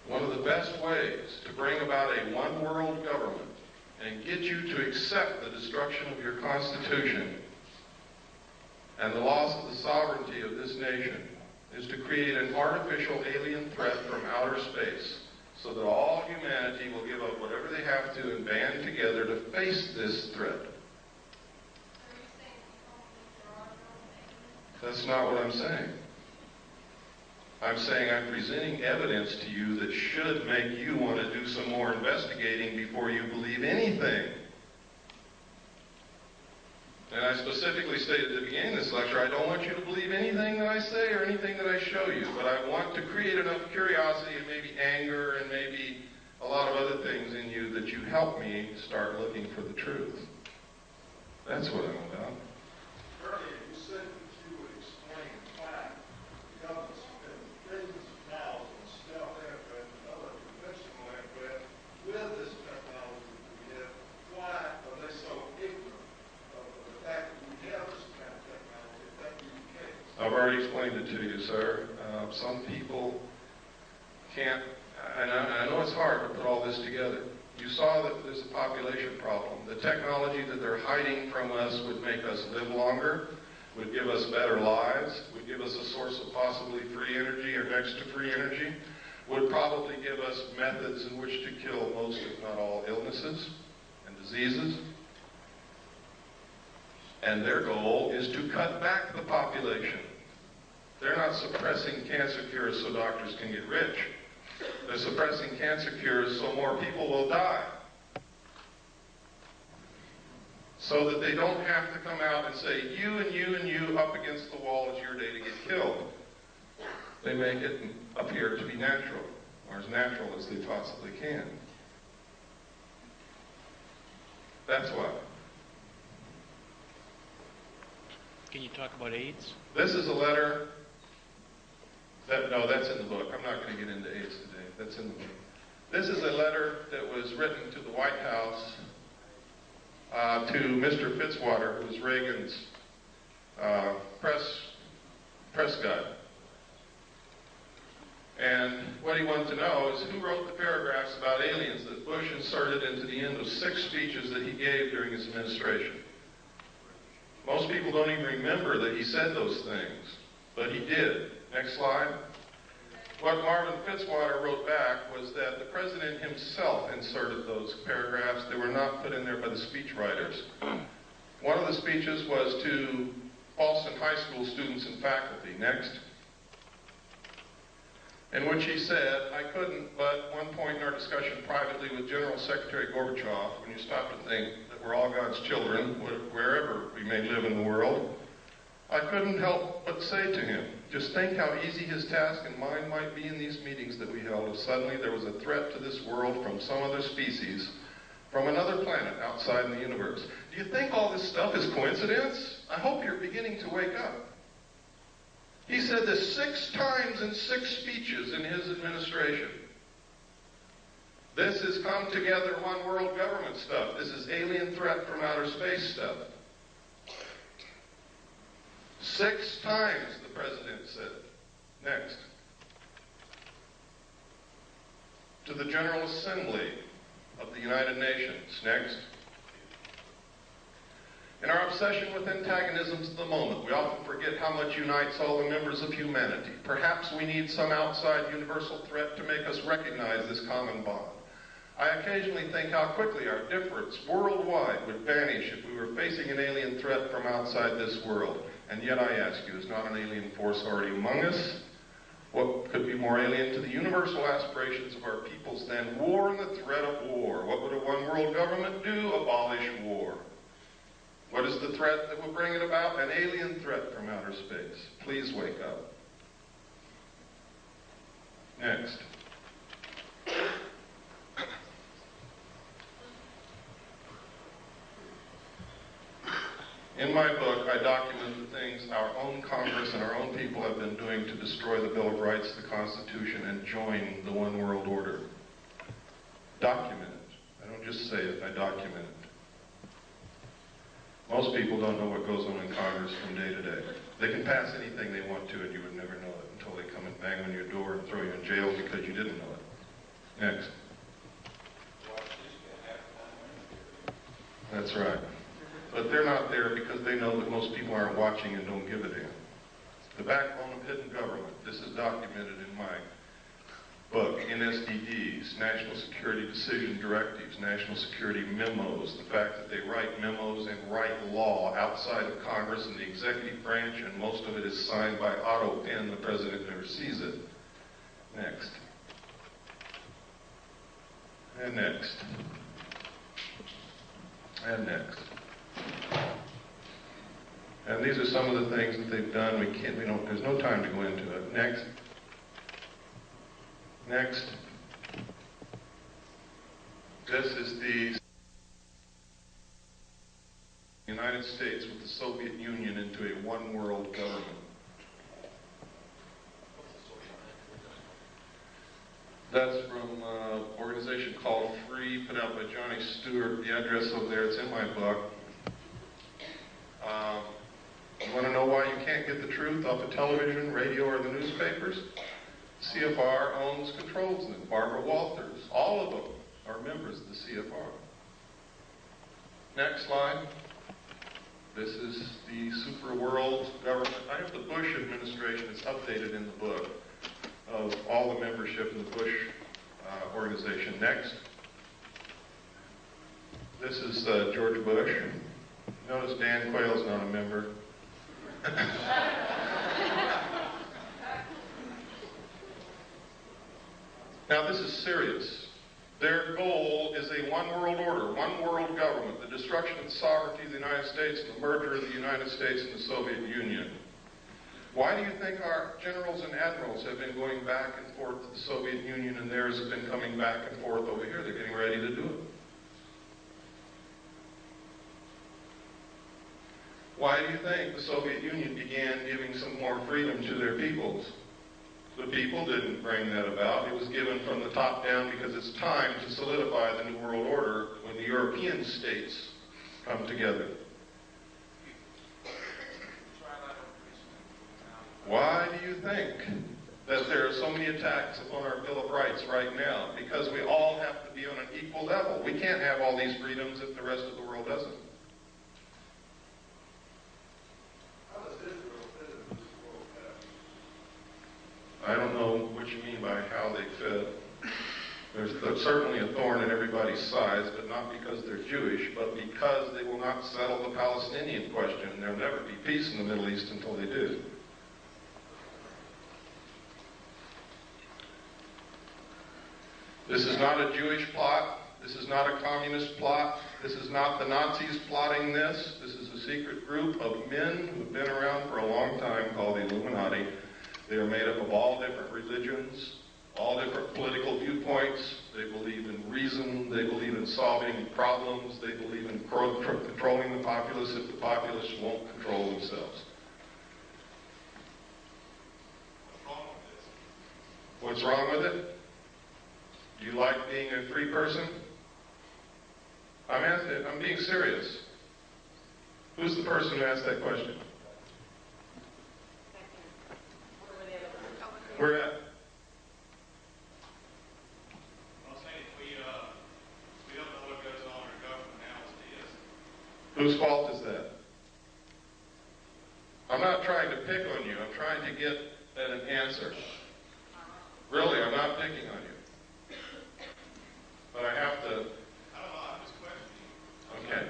Speaker 2: One of the best ways to bring about a one-world government and get you to accept the destruction of your Constitution and the loss of the sovereignty of this nation is to create an artificial alien threat from outer space so that all humanity will give up whatever they have to and band together to face this threat. That's not what I'm saying. I'm saying I'm presenting evidence to you that should make you want to do some more investigating before you believe anything. And I specifically stated at the beginning of this lecture, I don't want you to believe anything that I say or anything that I show you, but I want to create enough curiosity and maybe anger and maybe a lot of other things in you that you help me start looking for the truth. That's what I'm about.
Speaker 10: Earlier, you said that you would explain why the government spent billions of dollars on stealth aircraft and other conventional aircraft with this technology that we have. Why are they so ignorant of the fact that we have this kind of technology, if that be the case?
Speaker 2: I've already explained it to you, sir. Some people can't, and I know it's hard to put all this together. You saw that there's a population problem. The technology that they're hiding from us would make us live longer, would give us better lives, would give us a source of possibly free energy or next to free energy. would probably give us methods in which to kill most, if not all, illnesses and diseases. And their goal is to cut back the population. They're not suppressing cancer cures so doctors can get rich. They're suppressing cancer cures so more people will die. So that they don't have to come out and say, you and you and you up against the wall, it's your day to get killed. They make it appear to be natural, or as natural as they possibly can. That's why.
Speaker 11: Can you talk about AIDS?
Speaker 2: This is a letter no, that's in the book. I'm not going to get into AIDS today. That's in the book. This is a letter that was written to the White House to Mr. Fitzwater, who was Reagan's press guy. And what he wanted to know is who wrote the paragraphs about aliens that Bush inserted into the end of 6 speeches that he gave during his administration. Most people don't even remember that he said those things, but he did. Next slide. What Marvin Fitzwater wrote back was that the president himself inserted those paragraphs. They were not put in there by the speechwriters. One of the speeches was to Boston High School students and faculty. Next. In which he said, I couldn't, but one point in our discussion privately with General Secretary Gorbachev, when you stop to think that we're all God's children, wherever we may live in the world, I couldn't help but say to him, just think how easy his task and mine might be in these meetings that we held if suddenly there was a threat to this world from some other species, from another planet outside in the universe. Do you think all this stuff is coincidence? I hope you're beginning to wake up. He said this 6 times in 6 speeches in his administration. This is come together one world government stuff. This is alien threat from outer space stuff. 6 times the president said. Next. To the General Assembly of the United Nations. Next. In our obsession with antagonisms of the moment, we often forget how much unites all the members of humanity. Perhaps we need some outside universal threat to make us recognize this common bond. I occasionally think how quickly our difference worldwide would vanish if we were facing an alien threat from outside this world. And yet I ask you, is not an alien force already among us? What could be more alien to the universal aspirations of our peoples than war and the threat of war? What would a one world government do? Abolish war. What is the threat that will bring it about? An alien threat from outer space. Please wake up. Next. In my book, I document the things our own Congress and our own people have been doing to destroy the Bill of Rights, the Constitution, and join the one world order. Document it. I don't just say it, I document it. Most people don't know what goes on in Congress from day to day. They can pass anything they want to and you would never know it until they come and bang on your door and throw you in jail because you didn't know it. Next. That's right. But they're not there because they know that most people aren't watching and don't give a damn. The backbone of hidden government. This is documented in my book, NSDDs, National Security Decision Directives, National Security Memos, the fact that they write memos and write law outside of Congress and the executive branch, and most of it is signed by auto pen. The president never sees it. Next. And next. And next. And these are some of the things that they've done. There's no time to go into it. Next. Next. This is the United States with the Soviet Union into a one-world government. That's from an organization called Free, put out by Johnny Stewart. The address over there, it's in my book. You want to know why you can't get the truth off of television, radio, or the newspapers? CFR owns, controls them. Barbara Walters, all of them are members of the CFR. Next slide. This is the super world government. I have the Bush administration. It's updated in the book of all the membership in the Bush organization. Next. This is George Bush. Notice Dan Quayle's not a member. Now this is serious. Their goal is a one world order, one world government, the destruction of the sovereignty of the United States and the merger of the United States and the Soviet Union. Why do you think our generals and admirals have been going back and forth to the Soviet Union and theirs have been coming back and forth over here? They're getting ready to do it. Why do you think the Soviet Union began giving some more freedom to their peoples? The people didn't bring that about. It was given from the top down because it's time to solidify the New World Order when the European states come together. Why do you think that there are so many attacks upon our Bill of Rights right now? Because we all have to be on an equal level. We can't have all these freedoms if the rest of the world doesn't. I don't know what you mean by how they fit. There's certainly a thorn in everybody's sides, but not because they're Jewish, but because they will not settle the Palestinian question. There'll never be peace in the Middle East until they do. This is not a Jewish plot. This is not a communist plot. This is not the Nazis plotting this. This is a secret group of men who've been around for a long time called the Illuminati. They are made up of all different religions, all different political viewpoints. They believe in reason. They believe in solving problems. They believe in controlling the populace if the populace won't control themselves. What's wrong with it? Do you like being a free person? I'm being serious. Who's the person who asked that question? Where at?
Speaker 8: I'm saying we don't know what goes on in our government now.
Speaker 2: Whose fault is that? I'm not trying to pick on you. I'm trying to get at an answer. Really, I'm not picking on you. But I have to...
Speaker 8: I don't know, I'm just questioning.
Speaker 2: Okay.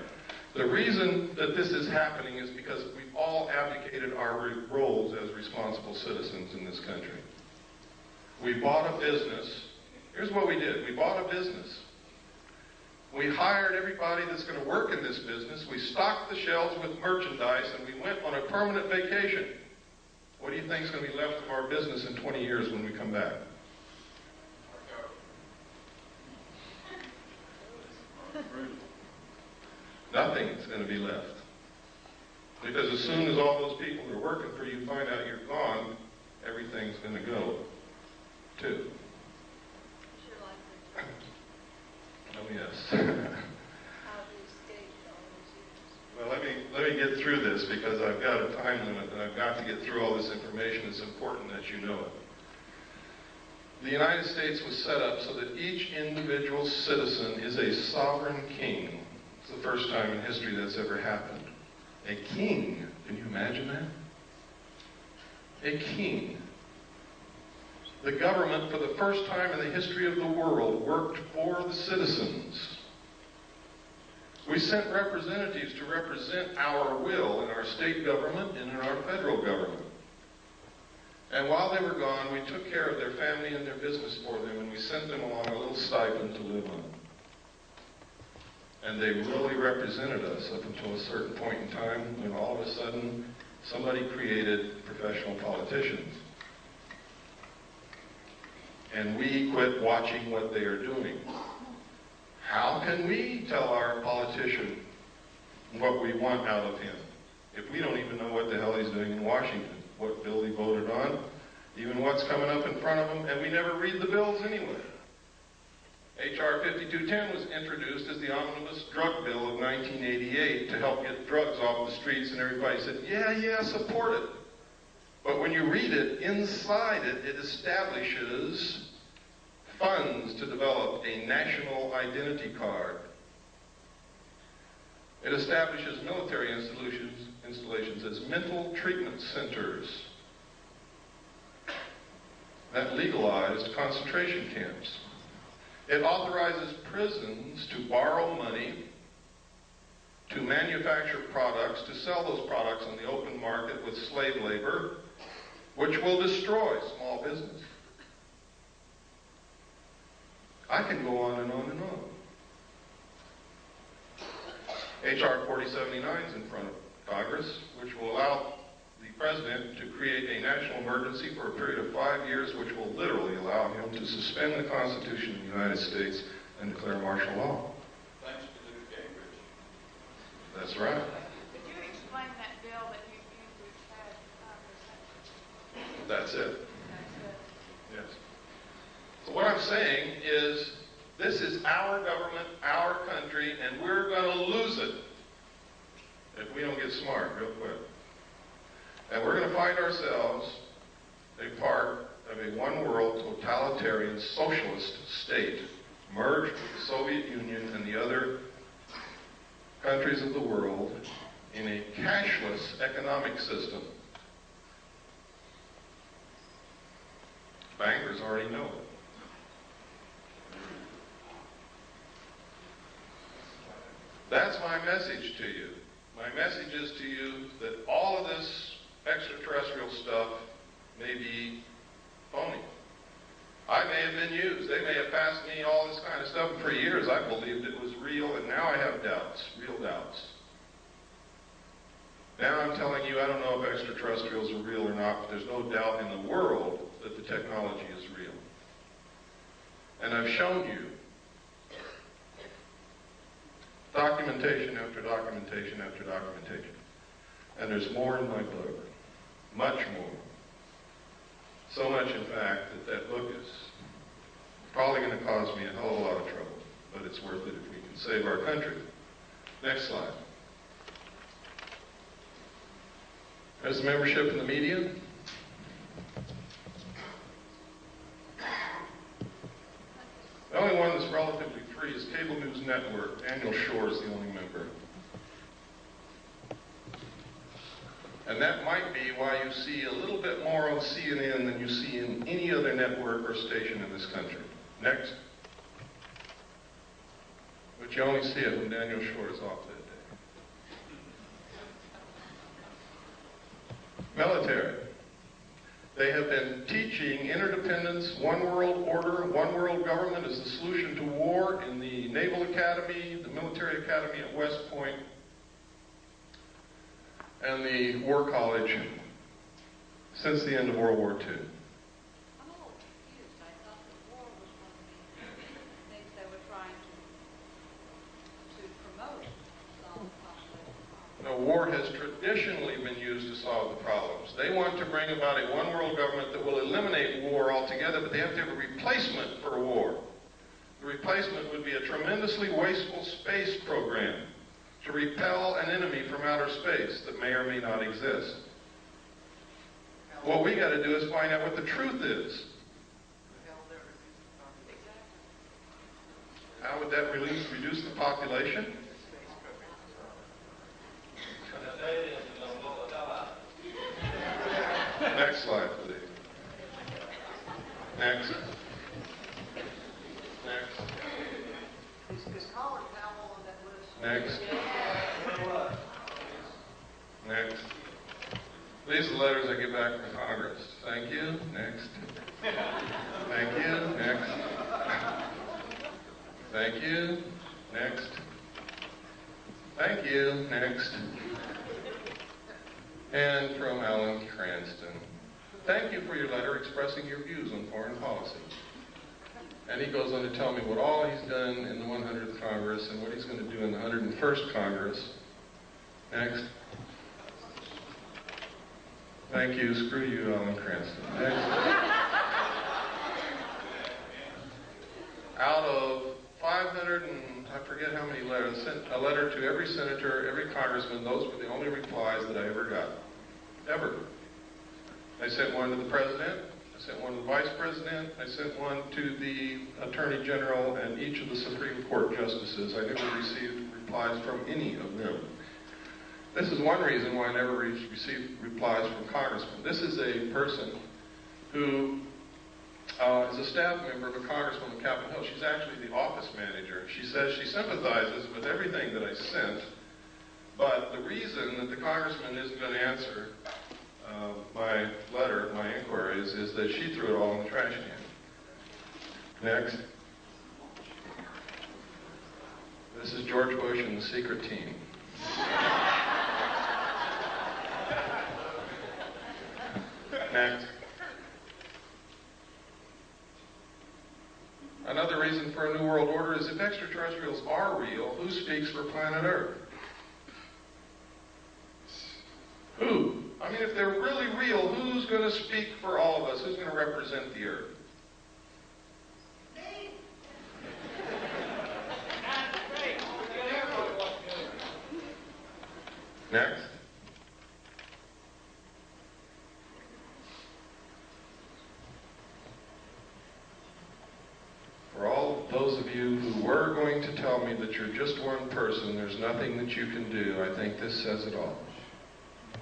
Speaker 2: The reason that this is happening is because we've all abdicated our roles as responsible citizens in this country. We bought a business. Here's what we did. We bought a business. We hired everybody that's going to work in this business. We stocked the shelves with merchandise, and we went on a permanent vacation. What do you think is going to be left of our business in 20 years when we come back? Nothing's going to be left. Because as soon as all those people that are working for you find out you're gone, everything's going to go, too. Oh, yes. Well, let me get through this because I've got a time limit and I've got to get through all this information. It's important that you know it. The United States was set up so that each individual citizen is a sovereign king. It's the first time in history that's ever happened. A king. Can you imagine that? A king. The government, for the first time in the history of the world, worked for the citizens. We sent representatives to represent our will in our state government and in our federal government. And while they were gone, we took care of their family and their business for them, and we sent them along a little stipend to live on. And they really represented us up until a certain point in time when all of a sudden somebody created professional politicians. And we quit watching what they are doing. How can we tell our politician what we want out of him if we don't even know what the hell he's doing in Washington, what bill he voted on, even what's coming up in front of him, and we never read the bills anyway. H.R. 5210 was introduced as the omnibus drug bill of 1988 to help get drugs off the streets, and everybody said, yeah, support it. But when you read it, inside it, it establishes funds to develop a national identity card. It establishes military installations as mental treatment centers. that legalized concentration camps. It authorizes prisons to borrow money, to manufacture products, to sell those products on the open market with slave labor, which will destroy small business. I can go on and on and on. H.R. 4079 is in front of Congress, which will allow the President to create a national emergency for a period of 5 years, which will literally allow him to suspend the Constitution of the United States and declare martial law.
Speaker 8: Thanks to Newt Gingrich.
Speaker 2: That's right.
Speaker 12: Could you explain that bill that you had?
Speaker 2: That's it.
Speaker 12: That's it.
Speaker 2: Yes. So what I'm saying is, this is our government, our country, and we're going to lose it if we don't get smart real quick. And we're going to find ourselves a part of a one-world totalitarian socialist state merged with the Soviet Union and the other countries of the world in a cashless economic system. Bankers already know it. That's my message to you. My message is to you that all of this extraterrestrial stuff may be phony. I may have been used. They may have passed me all this kind of stuff. For years I believed it was real, and now I have doubts, real doubts. Now I'm telling you, I don't know if extraterrestrials are real or not, but there's no doubt in the world that the technology is real. And I've shown you documentation after documentation after documentation. And there's more in my book. Much more. So much, in fact, that that book is probably going to cause me a hell of a lot of trouble. But it's worth it if we can save our country. Next slide. There's the membership in the media. The only one that's relatively free is Cable News Network. Daniel Shore is the only member. And that might be why you see a little bit more on CNN than you see in any other network or station in this country. Next. But you only see it when Daniel Shore is off that day. Military. They have been teaching interdependence, one world order, one world government is the solution to war in the Naval Academy, the Military Academy at West Point, and the War College since the end of World War II.
Speaker 12: I'm a little confused. I thought the war was one of the things they were trying to promote solve population.
Speaker 2: No, war has traditionally been used to solve the problems. They want to bring about a one-world government that will eliminate war altogether, but they have to have a replacement for war. The replacement would be a tremendously wasteful space program to repel an enemy from outer space that may or may not exist. What we got to do is find out what the truth is. How would that reduce the population? Next slide, please. Next. Next.
Speaker 12: Is Colin Powell on that list?
Speaker 2: Next. Next. These are the letters I get back from Congress. Thank you. Next. Thank you. Next. Thank you. Next. Thank you. Next. And from Alan Cranston. Thank you for your letter expressing your views on foreign policy. And he goes on to tell me what all he's done in the 100th Congress and what he's going to do in the 101st Congress. Next. Thank you. Screw you, Alan Cranston. Next. Out of 500 and I forget how many letters, I sent a letter to every senator, every congressman. Those were the only replies that I ever got. Ever. I sent one to the president. I sent one to the vice president. I sent one to the attorney general and each of the Supreme Court justices. I never received replies from any of them. This is one reason why I never received replies from congressmen. This is a person who is a staff member of a congressman on Capitol Hill. She's actually the office manager. She says she sympathizes with everything that I sent, but the reason that the congressman isn't going to answer my letter, my inquiries, is that she threw it all in the trash can. Next. This is George Bush and the secret team. Next. Another reason for a new world order is if extraterrestrials are real, who speaks for planet Earth? Who? I mean, if they're really real, who's going to speak for all of us? Who's going to represent the Earth? Next. For all those of you who were going to tell me that you're just one person, there's nothing that you can do, I think this says it all.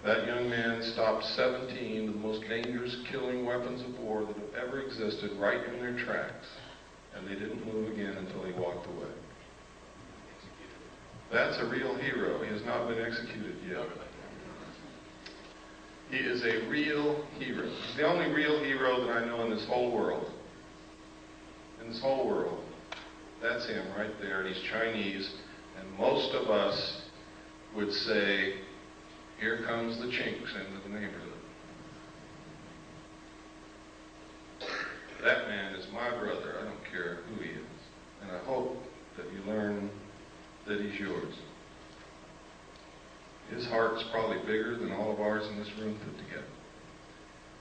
Speaker 2: That young man stopped 17 of the most dangerous killing weapons of war that have ever existed right in their tracks, and they didn't move again until he walked away. That's a real hero. He has not been executed yet. He is a real hero. He's the only real hero that I know in this whole world. In this whole world. That's him right there, and he's Chinese, and most of us would say, here comes the chinks into the neighborhood. That man is my brother. I don't care who he is. And I hope that you learn that he's yours. His heart's probably bigger than all of ours in this room put together.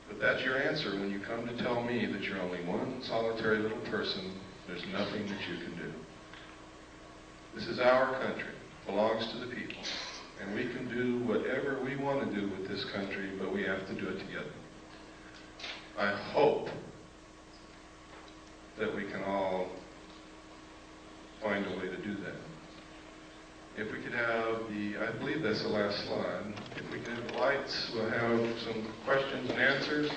Speaker 2: But that's your answer when you come to tell me that you're only one solitary little person. There's nothing that you can do. This is our country. It belongs to the people. And we can do whatever we want to do with this country, but we have to do it together. I hope that we can all find a way to do that. If we could have I believe that's the last slide. If we could have the lights, we'll have some questions and answers.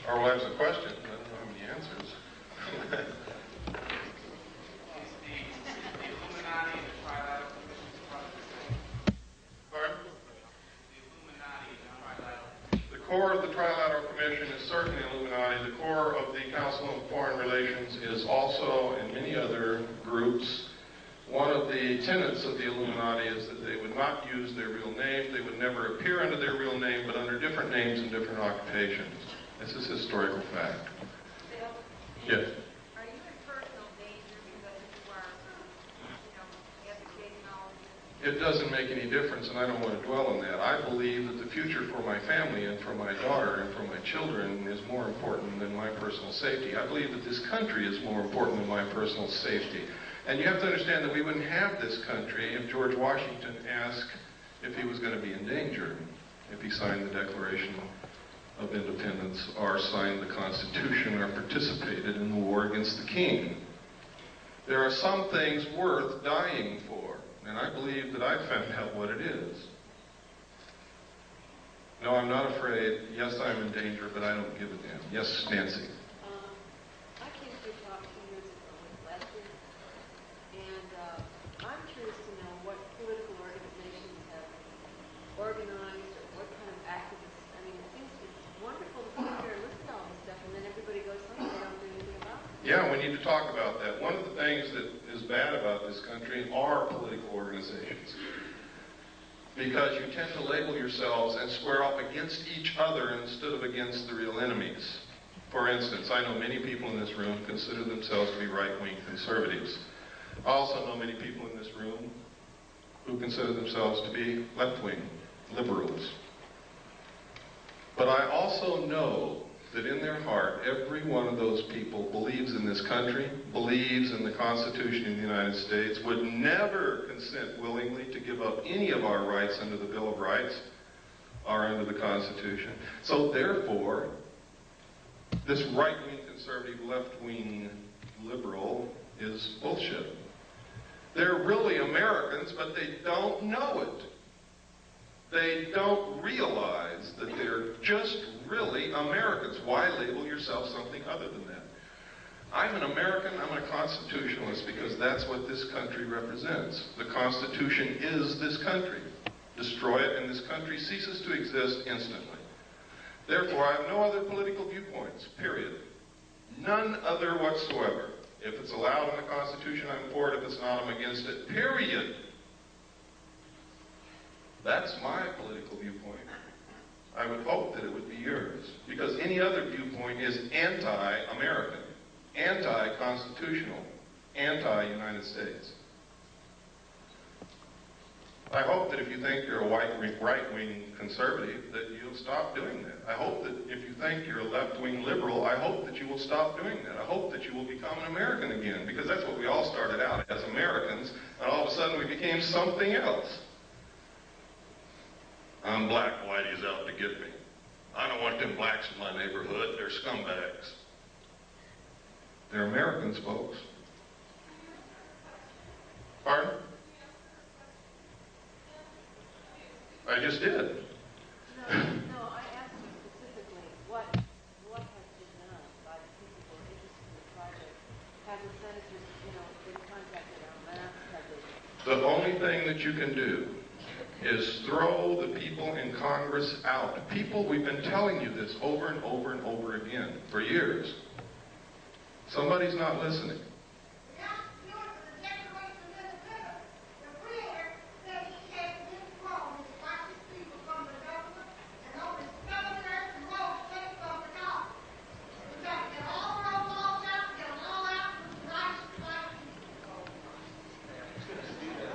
Speaker 2: Or we'll have some questions. I don't know how many answers. The core of the Trilateral Commission is certainly Illuminati. The core of the Council on Foreign Relations is also, and many other groups. One of the tenets of the Illuminati is that they would not use their real name. They would never appear under their real name, but under different names and different occupations. This is historical fact.
Speaker 12: Bill?
Speaker 2: Yes.
Speaker 12: Are you in personal danger because you are, advocating all of this?
Speaker 2: It doesn't make any difference, and I don't want to dwell on that. I believe that the future for my family and for my daughter and for my children is more important than my personal safety. I believe that this country is more important than my personal safety. And you have to understand that we wouldn't have this country if George Washington asked if he was going to be in danger, if he signed the Declaration of Independence or signed the Constitution or participated in the war against the king. There are some things worth dying for, and I believe that I've found out what it is. No, I'm not afraid. Yes, I'm in danger, but I don't give a damn. Yes, Nancy.
Speaker 13: I came to your talk 2 years ago with Leslie, and I'm curious to know what political organizations have organized or what kind of activists. I mean, it seems it's wonderful to sit here and listen to all this stuff, and then everybody goes home and they don't do anything about it.
Speaker 2: Yeah, we need to talk about that. One of the things that is bad about this country are political organizations. Because you tend to label yourselves and square up against each other instead of against the real enemies. For instance, I know many people in this room consider themselves to be right-wing conservatives. I also know many people in this room who consider themselves to be left-wing liberals. But I also know that in their heart, every one of those people believes in this country, believes in the Constitution of the United States, would never consent willingly to give up any of our rights under the Bill of Rights or under the Constitution. So therefore, this right-wing conservative, left-wing liberal is bullshit. They're really Americans, but they don't know it. They don't realize that they're just really Americans. Why label yourself something other than that? I'm an American, I'm a constitutionalist because that's what this country represents. The Constitution is this country. Destroy it and this country ceases to exist instantly. Therefore, I have no other political viewpoints, period. None other whatsoever. If it's allowed in the Constitution, I'm for it. If it's not, I'm against it, period. That's my political viewpoint. I would hope that it would be yours, because any other viewpoint is anti-American, anti-constitutional, anti-United States. I hope that if you think you're a right-wing conservative, that you'll stop doing that. I hope that if you think you're a left-wing liberal, I hope that you will stop doing that. I hope that you will become an American again, because that's what we all started out as, Americans, and all of a sudden we became something else. I'm black, Whitey's out to get me. I don't want them blacks in my neighborhood, they're scumbags. They're Americans, folks. Pardon? I just did.
Speaker 13: No, I asked you specifically what has been done by the people who are interested in the project. Have the senators, been contacted en masse? Have they...
Speaker 2: The only thing that you can do is throw the people in Congress out. People, we've been telling you this over and over and over again for years. Somebody's not listening.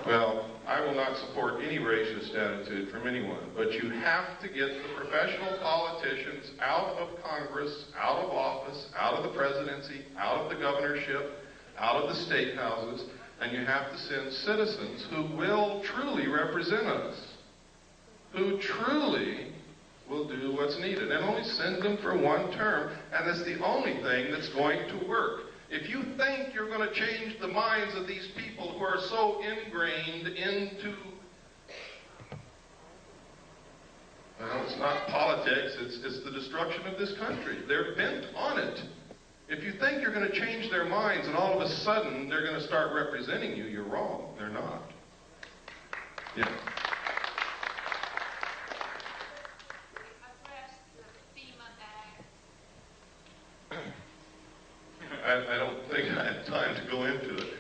Speaker 2: Well, I will not support any racist attitude from anyone, but you have to get the professional politicians out of Congress, out of office, out of the presidency, out of the governorship, out of the state houses, and you have to send citizens who will truly represent us, who truly will do what's needed, and only send them for one term, and that's the only thing that's going to work. If you think you're going to change the minds of these people who are so ingrained into, well, it's not politics, it's the destruction of this country. They're bent on it. If you think you're going to change their minds and all of a sudden they're going to start representing you, you're wrong. They're not. Yeah. I don't think I have time to go into it.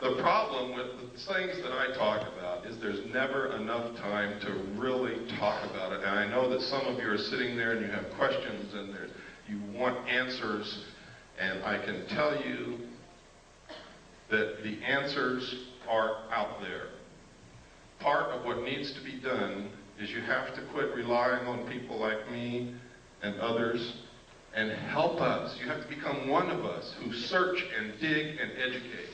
Speaker 2: The problem with the things that I talk about is there's never enough time to really talk about it. And I know that some of you are sitting there and you have questions and you want answers. And I can tell you that the answers are out there. Part of what needs to be done is you have to quit relying on people like me and others and help us. You have to become one of us who search and dig and educate.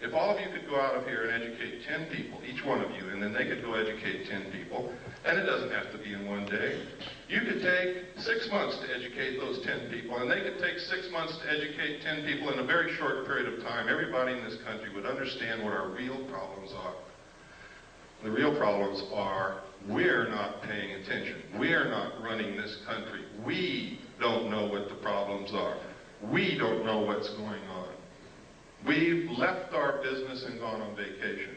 Speaker 2: If all of you could go out of here and educate 10 people, each one of you, and then they could go educate 10 people, and it doesn't have to be in one day. You could take 6 months to educate those 10 people, and they could take 6 months to educate 10 people in a very short period of time. Everybody in this country would understand what our real problems are. The real problems are we're not paying attention. We're not running this country. We don't know what the problems are. We don't know what's going on. We've left our business and gone on vacation.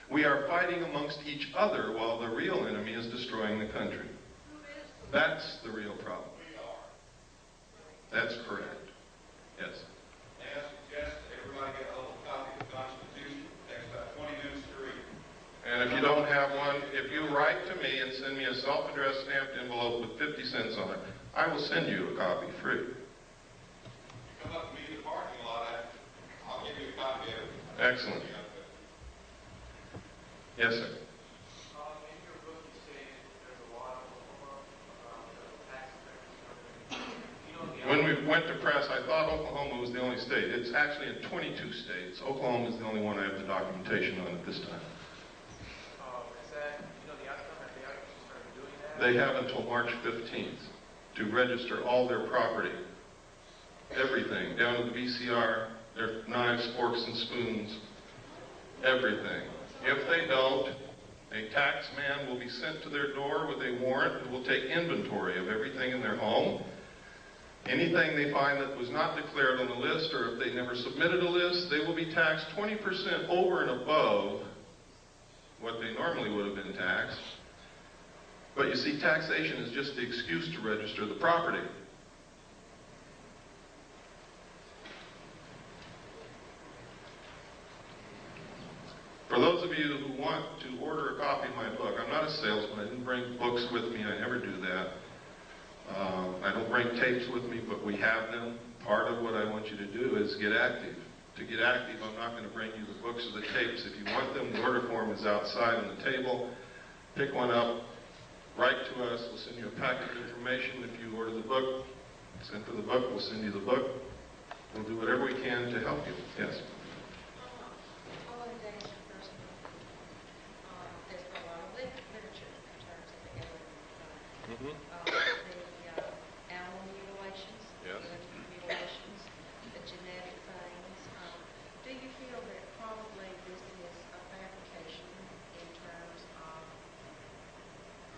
Speaker 2: We are fighting amongst each other while the real enemy is destroying the country. That's the real problem. That's correct. Yes.
Speaker 8: May I suggest that everybody get a little copy of the Constitution? It takes about 20 minutes to read.
Speaker 2: And if you don't have one, if you write to me and send me a self-addressed stamped envelope with 50 cents on it, I will send you a copy free.
Speaker 8: Come up to me in the parking lot, I'll give you a copy of it.
Speaker 2: Excellent. Yes, sir.
Speaker 9: In your book, you say there's a lot of tax effects.
Speaker 2: When we went to press, I thought Oklahoma was the only state. It's actually in 22 states. Oklahoma is the only one I have the documentation on at this time.
Speaker 9: Is that, the outcome? Have they actually started doing that?
Speaker 2: They have until March 15th to register all their property, everything, down to the VCR, their knives, forks, and spoons, everything. If they don't, A tax man will be sent to their door with a warrant and will take inventory of everything in their home. Anything they find that was not declared on the list, or if they never submitted a list, they will be taxed 20% over and above what they normally would have been taxed. But you see, taxation is just the excuse to register the property. For those of you who want to order a copy of my book, I'm not a salesman. I didn't bring books with me. I never do that. I don't bring tapes with me, but we have them. Part of what I want you to do is get active. To get active, I'm not going to bring you the books or the tapes. If you want them, the order form is outside on the table. Pick one up, write to us. We'll send you a packet of information. If you order the book, send for the book, we'll send you the book. We'll do whatever we can to help you. Yes?
Speaker 12: I wanted to ask you first, there's a lot of literature in terms of the alien the animal mutilations,
Speaker 2: Yes.
Speaker 12: human mutilations, the genetic things. Do you feel that probably this is a fabrication in terms of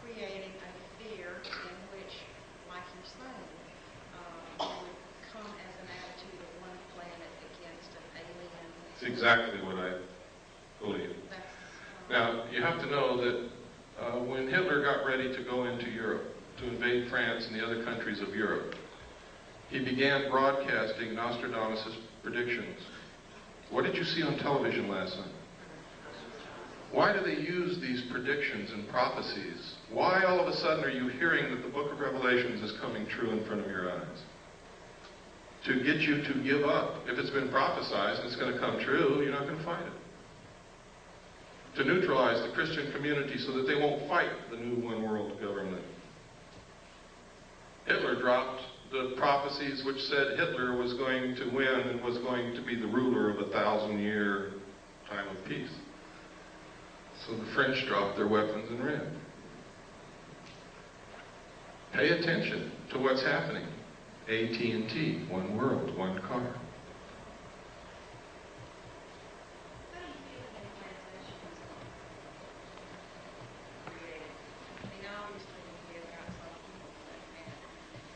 Speaker 12: creating a fear in which, like you're saying, would come as an attitude of one planet against an alien?
Speaker 2: It's exactly what I believe. Now, you have to know that when Hitler got ready to go into Europe, to invade France and the other countries of Europe, he began broadcasting Nostradamus' predictions. What did you see on television last night? Why do they use these predictions and prophecies? Why all of a sudden are you hearing that the book of Revelations is coming true in front of your eyes? To get you to give up. If it's been prophesied and it's going to come true, you're not going to fight it. To neutralize the Christian community so that they won't fight the new one world government. Hitler dropped the prophecies which said Hitler was going to win and was going to be the ruler of a 1,000-year time of peace. So the French dropped their weapons and ran. Pay attention to what's happening. AT&T, one world, one car.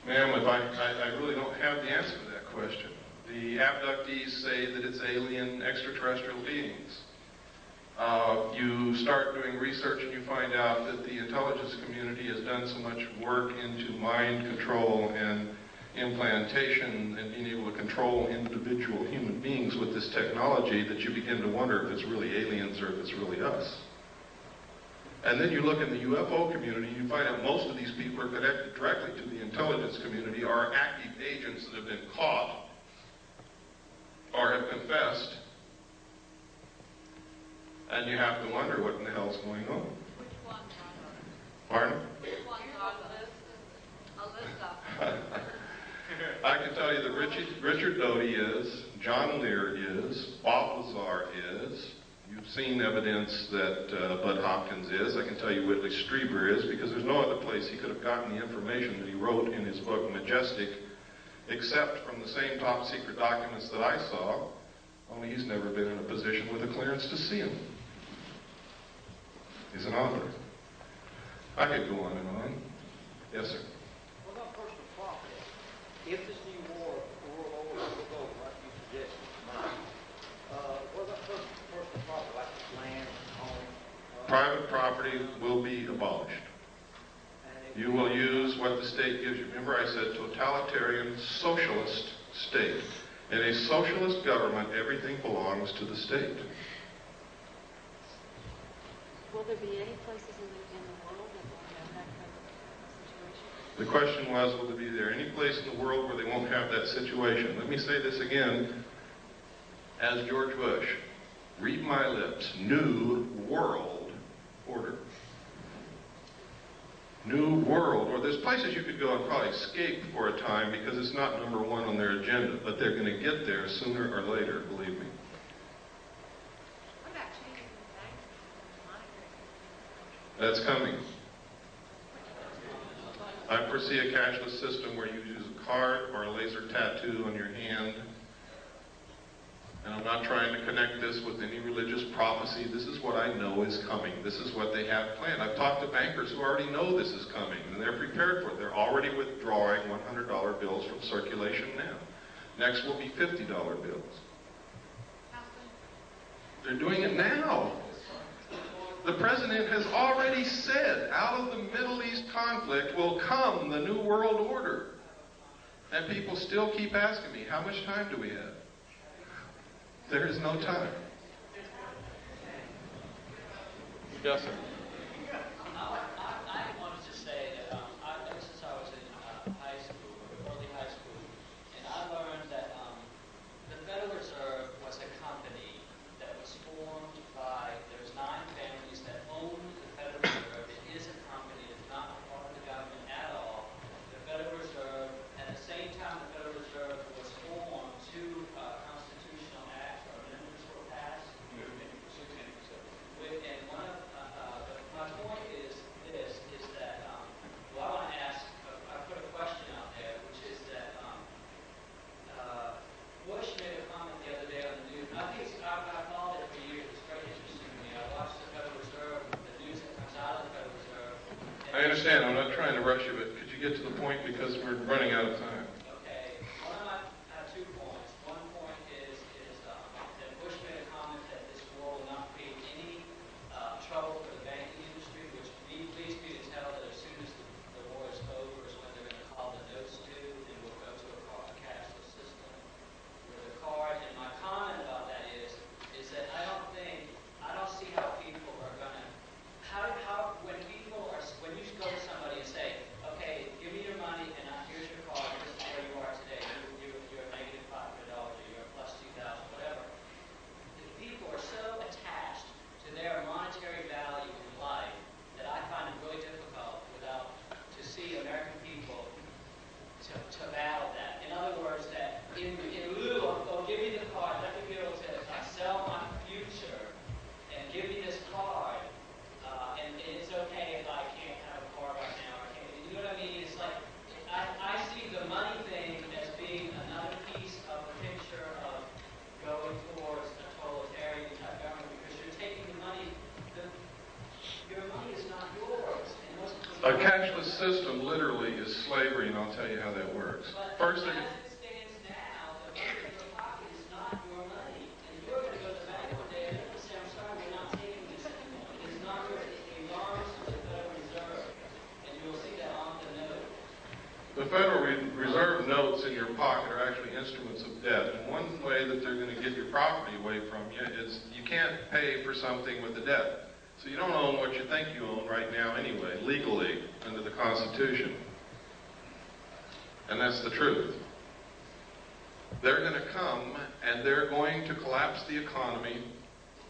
Speaker 2: Ma'am, I really don't have the answer to that question. The abductees say that it's alien extraterrestrial beings. You start doing research and you find out that the intelligence community has done so much work into mind control and implantation and being able to control individual human beings with this technology that you begin to wonder if it's really aliens or if it's really us. And then you look in the UFO community and you find out most of these people are connected directly to the intelligence community, are active agents that have been caught or have confessed. And you have to wonder what in the hell's going on.
Speaker 12: Which ones are those?
Speaker 2: Pardon?
Speaker 12: Which ones are those? A list of
Speaker 2: I can tell you that Richard Doty is, John Lear is, Bob Lazar is. You've seen evidence that Bud Hopkins is. I can tell you Whitley Strieber is, because there's no other place he could have gotten the information that he wrote in his book, Majestic, except from the same top secret documents that I saw, only he's never been in a position with a clearance to see them. He's an author. I could go on and on. Yes, sir.
Speaker 9: What about personal property? If this new war, world order will go like you suggested tonight, what about personal property, like land, home?
Speaker 2: Private property will be abolished. You will use what the state gives you. Remember I said totalitarian socialist state. In a socialist government, everything belongs to the state.
Speaker 13: Will there be any places in the world that will have that kind of situation?
Speaker 2: The question was, will there be any place in the world where they won't have that situation? Let me say this again, as George Bush. Read my lips. New world order. New world order. There's places you could go and probably escape for a time because it's not number one on their agenda, but they're going to get there sooner or later, believe me.
Speaker 12: What about changing the
Speaker 2: That's coming. I foresee a cashless system where you use a card or a laser tattoo on your hand And I'm not trying to connect this with any religious prophecy. This is what I know is coming. This is what they have planned. I've talked to bankers who already know this is coming, and they're prepared for it. They're already withdrawing $100 bills from circulation now. Next will be $50 bills. They're doing it now. The president has already said, out of the Middle East conflict will come the New World Order. And people still keep asking me, how much time do we have? There is no time. Yes, sir.
Speaker 14: I wanted to say that ever since I was in high school, early high school, and I learned that the Federal Reserve was a company that was formed by, there's 9 families that own the Federal Reserve. It is a company. It's not a part of the government at all. The Federal Reserve, at the same time the Federal Reserve was formed, 2 constitutional acts or amendments were passed. And one of, my point is this, is that, well, I want to ask, I put a question out there, which is that Bush made a comment the other day on the news, and I think I've followed it for years. It's very interesting to me. I watch the Federal Reserve, the news that comes out of the Federal Reserve.
Speaker 2: I understand. I'm not trying to rush you, but could you get to the point because we're running out of time?
Speaker 14: Okay. I have 2 points. One point is that Bush made a comment that this war will not create any trouble for the banking industry, which leads me to tell that as soon as the war is over is when they're going to call the notes due and we'll go to a cashless system with a card. And my comment about that is that I don't see how people are going to, when you go to somebody and say, okay, give me your money and here's your card, this is where you are today, you're negative $500 or you're plus 2,000, whatever. The people are so attached to their monetary value in life that I find it really difficult to see American people to battle that. In other words, that in lieu of, oh, give me the card, let me be able to sell my future and give me this card, and it's okay if I can't have a card right now. You know what I mean? It's like, I see the money thing as being another piece of the picture of going towards a totalitarian type government because you're taking the money, your money is not yours.
Speaker 2: A cashless system literally is slavery, and I'll tell you how that works. First,
Speaker 14: as it stands now, the money in your pocket is not your money. And you're going to go to the bank one day and they're going to say, I'm sorry, we're not taking this anymore. It is not yours. It belongs to the Federal Reserve. And you'll see that on the note.
Speaker 2: the Federal Reserve notes in your pocket are actually instruments of debt. And one way that they're going to get your property away from you is you can't pay for something with a debt. So you don't own what you think you own right now anyway, legally, under the Constitution. And that's the truth. They're going to come and they're going to collapse the economy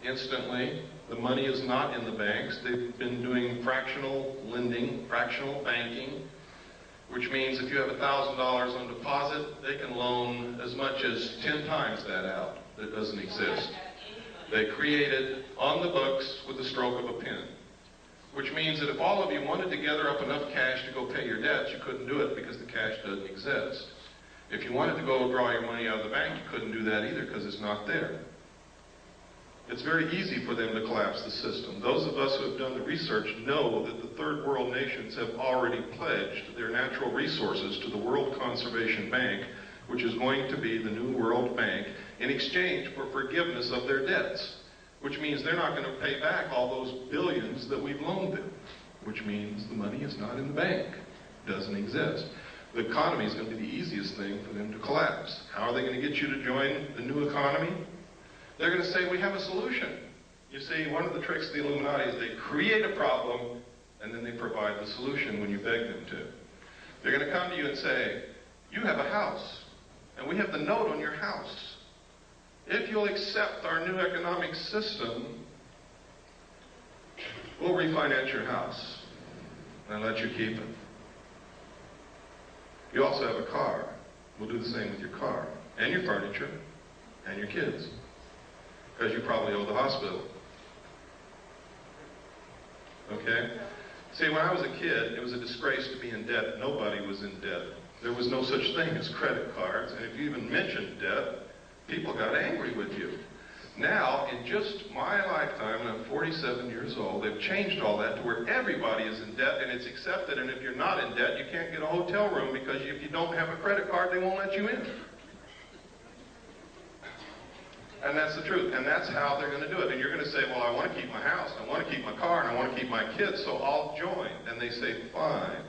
Speaker 2: instantly. The money is not in the banks. They've been doing fractional lending, fractional banking, which means if you have $1,000 on deposit, they can loan as much as 10 times that out. That doesn't exist. They created on the books with the stroke of a pen, which means that if all of you wanted to gather up enough cash to go pay your debts, you couldn't do it because the cash doesn't exist. If you wanted to go draw your money out of the bank, you couldn't do that either because it's not there. It's very easy for them to collapse the system. Those of us who have done the research know that the third world nations have already pledged their natural resources to the World Conservation Bank, which is going to be the new World Bank, in exchange for forgiveness of their debts, which means they're not going to pay back all those billions that we've loaned them, which means the money is not in the bank, doesn't exist. The economy is going to be the easiest thing for them to collapse. How are they going to get you to join the new economy? They're going to say, we have a solution. You see, one of the tricks of the Illuminati is they create a problem and then they provide the solution when you beg them to. They're going to come to you and say, you have a house and we have the note on your house. If you'll accept our new economic system, we'll refinance your house and let you keep it. You also have a car. We'll do the same with your car and your furniture and your kids, because you probably owe the hospital. Okay? See, when I was a kid, it was a disgrace to be in debt. Nobody was in debt. There was no such thing as credit cards, and if you even mentioned debt, People got angry with you. Now, in just my lifetime, and I'm 47 years old, they've changed all that to where everybody is in debt and it's accepted, and if you're not in debt, you can't get a hotel room because if you don't have a credit card, they won't let you in. And that's the truth, and that's how they're going to do it. And you're going to say, well, I want to keep my house, I want to keep my car, and I want to keep my kids, so I'll join. And they say, fine.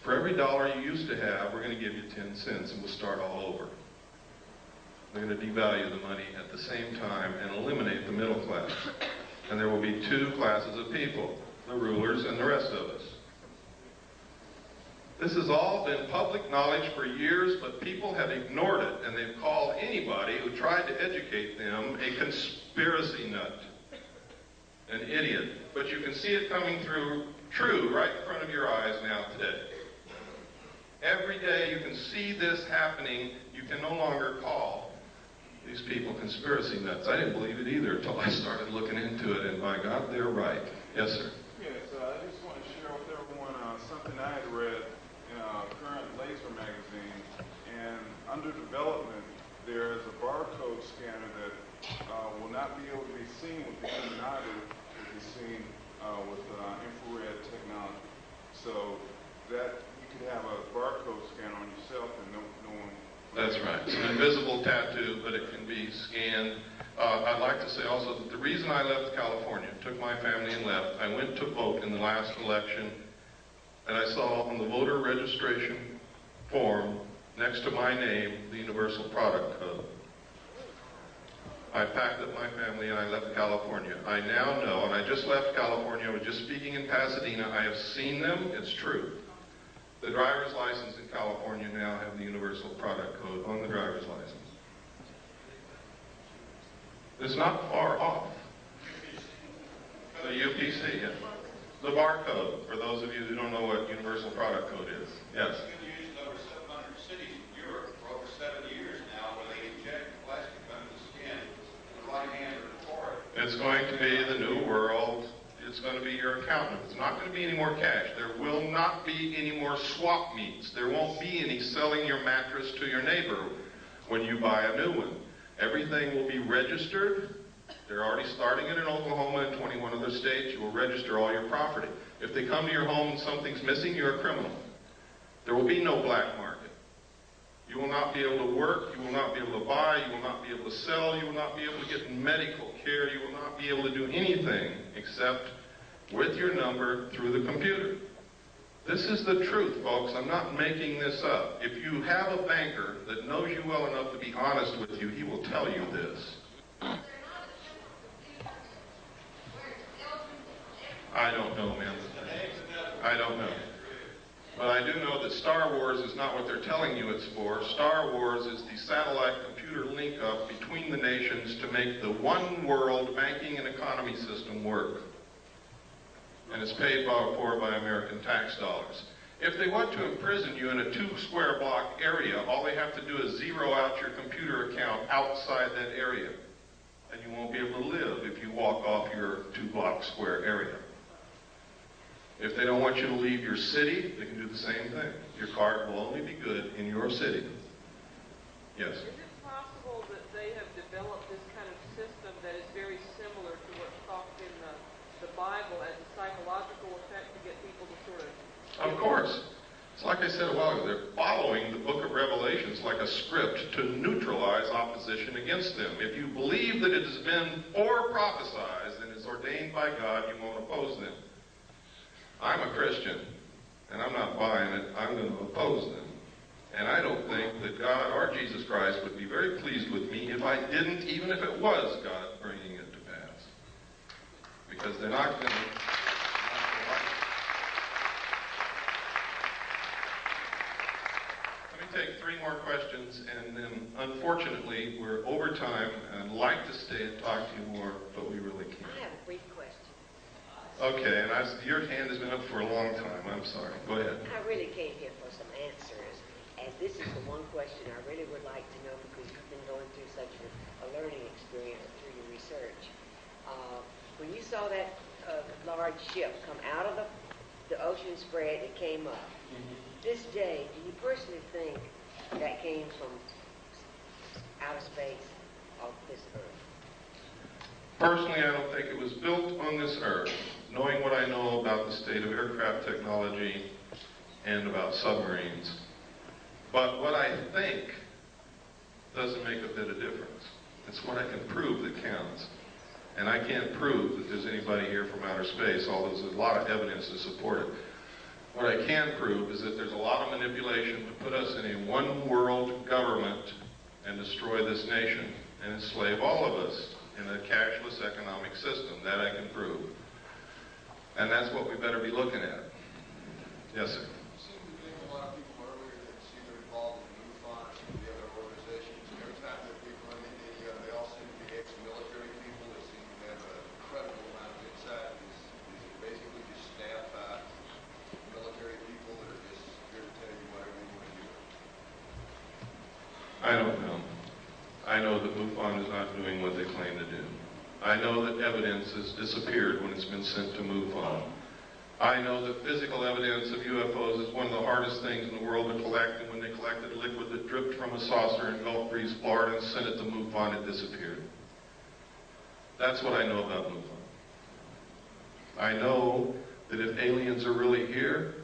Speaker 2: For every dollar you used to have, we're going to give you 10 cents, and we'll start all over. They're going to devalue the money at the same time and eliminate the middle class. And there will be two classes of people, the rulers and the rest of us. This has all been public knowledge for years, but people have ignored it, and they've called anybody who tried to educate them a conspiracy nut, an idiot. But you can see it coming through true right in front of your eyes now today. Every day you can see this happening. You can no longer call these people conspiracy nuts. I didn't believe it either until I started looking into it, and by God, they're right. Yes, sir.
Speaker 15: Yes, I just want to share with everyone something I had read in a current laser magazine, and under development there is a barcode scanner that will not be able to be seen with the human eye, but will be seen with infrared technology. So that you could have a barcode scanner on yourself and no one.
Speaker 2: That's right. It's an invisible tattoo, but it can be scanned. I'd like to say also that the reason I left California, took my family and left, I went to vote in the last election, and I saw on the voter registration form, next to my name, the Universal Product Code. I packed up my family and I left California. I now know, and I just left California, I was just speaking in Pasadena, I have seen them, it's true. The driver's license in California now have the Universal Product Code on the driver's license. It's not far off. The UPC, yes. The barcode, for those of you who don't know what Universal Product Code is. Yes?
Speaker 8: It's been used in over 700 cities in Europe for over 7 years now, where they inject plastic under the skin, the right hand or the forehead.
Speaker 2: It's going to be the new world. It's going to be your accountant. It's not going to be any more cash. There will not be any more swap meets. There won't be any selling your mattress to your neighbor when you buy a new one. Everything will be registered. They're already starting it in Oklahoma and 21 other states. You will register all your property. If they come to your home and something's missing, you're a criminal. There will be no black market. You will not be able to work. You will not be able to buy. You will not be able to sell. You will not be able to get medical care. You will not be able to do anything except with your number through the computer. This is the truth, folks. I'm not making this up. If you have a banker that knows you well enough to be honest with you, he will tell you this. I don't know, man. I don't know. But I do know that Star Wars is not what they're telling you it's for. Star Wars is the satellite computer link-up between the nations to make the one world banking and economy system work. And it's paid for by American tax dollars. If they want to imprison you in a 2-square block area, all they have to do is zero out your computer account outside that area. And you won't be able to live if you walk off your 2-block square area. If they don't want you to leave your city, they can do the same thing. Your card will only be good in your city. Yes?
Speaker 16: Is it possible that they have developed this kind of system that is very similar to what's talked in the Bible as a psychological effect to get people to sort of...
Speaker 2: Of course. It's like I said a while ago, they're following the book of Revelations like a script to neutralize opposition against them. If you believe that it has been prophesied and it's ordained by God, you won't oppose them. I'm a Christian, and I'm not buying it. I'm going to oppose them. And I don't think that God or Jesus Christ would be very pleased with me if I didn't, even if it was God bringing it to pass. Because they're not going to like it. Let me take 3 more questions, and then unfortunately we're over time. I'd like to stay and talk to you more, but we really can't.
Speaker 17: I have a brief question.
Speaker 2: Okay, and your hand has been up for a long time. I'm sorry. Go ahead.
Speaker 17: I really came here for some answers, and this is the one question I really would like to know because you've been going through such a learning experience through your research. When you saw that large ship come out of the ocean spread that came up, this day, do you personally think that came from outer space off this Earth?
Speaker 2: Personally, I don't think it was built on this Earth, knowing what I know about the state of aircraft technology and about submarines. But what I think doesn't make a bit of difference. It's what I can prove that counts. And I can't prove that there's anybody here from outer space, although there's a lot of evidence to support it. What I can prove is that there's a lot of manipulation to put us in a one-world government and destroy this nation and enslave all of us in a cashless economic system. That I can prove. And that's what we better be looking at. Yes, sir.
Speaker 10: Seem to be a lot of people earlier that see they're involved in MUFON or some of the other organizations. Every time there are people in India, they all seem to be ex-military people that seem to have an incredible amount of insight. Is it basically just staff by military people that are just here to tell you whatever you want to do?
Speaker 2: I don't know. I know that MUFON is not doing what they claim to do. I know that evidence has disappeared when it's been sent to MUFON. I know that physical evidence of UFOs is one of the hardest things in the world to collect, and when they collected a liquid that dripped from a saucer in Gulf Breeze, Florida, and sent it to MUFON, it disappeared. That's what I know about MUFON. I know that if aliens are really here,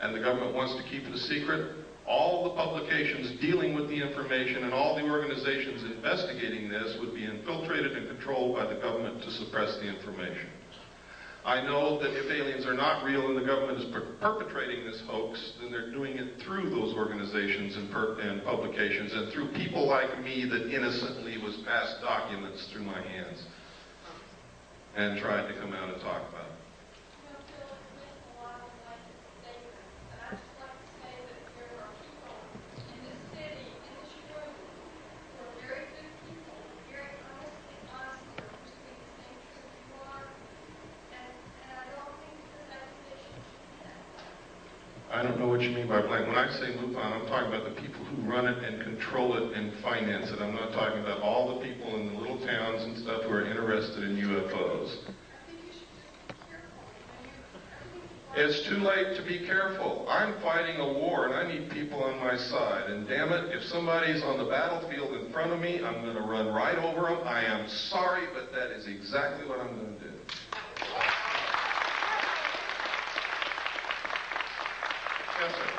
Speaker 2: and the government wants to keep it a secret, all the publications dealing with the information and all the organizations investigating this would be infiltrated and controlled by the government to suppress the information. I know that if aliens are not real and the government is perpetrating this hoax, then they're doing it through those organizations and publications and through people like me that innocently was passed documents through my hands and tried to come out and talk about it. I don't know what you mean by blank. When I say MUFON, I'm talking about the people who run it and control it and finance it. I'm not talking about all the people in the little towns and stuff who are interested in UFOs. It's too late to be careful. I'm fighting a war and I need people on my side. And damn it, if somebody's on the battlefield in front of me, I'm going to run right over them. I am sorry, but that is exactly what I'm going to do. Yes, sir.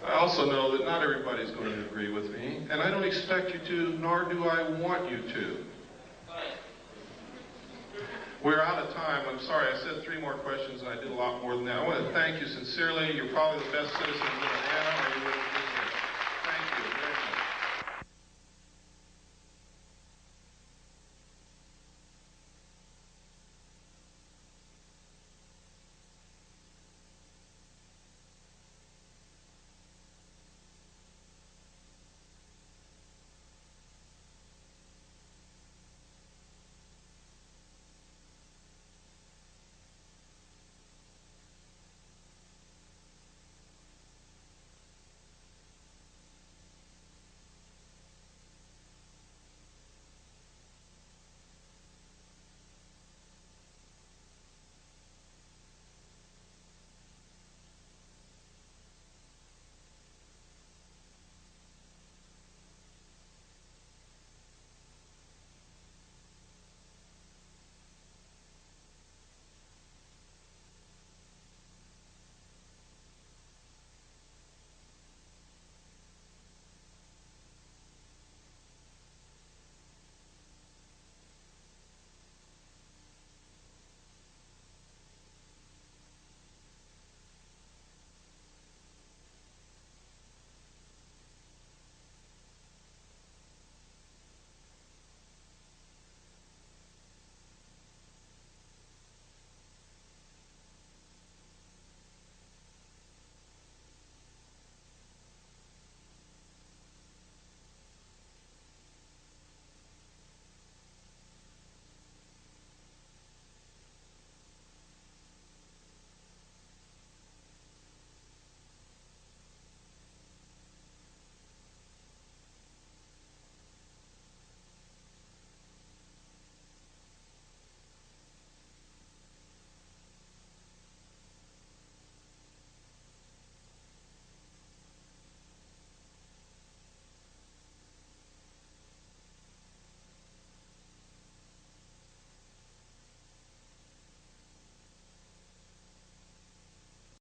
Speaker 2: I also know that not everybody's going to agree with me, and I don't expect you to, nor do I want you to. We're out of time. I'm sorry, I said 3 more questions, and I did a lot more than that. I want to thank you sincerely. You're probably the best citizens in Atlanta, or you would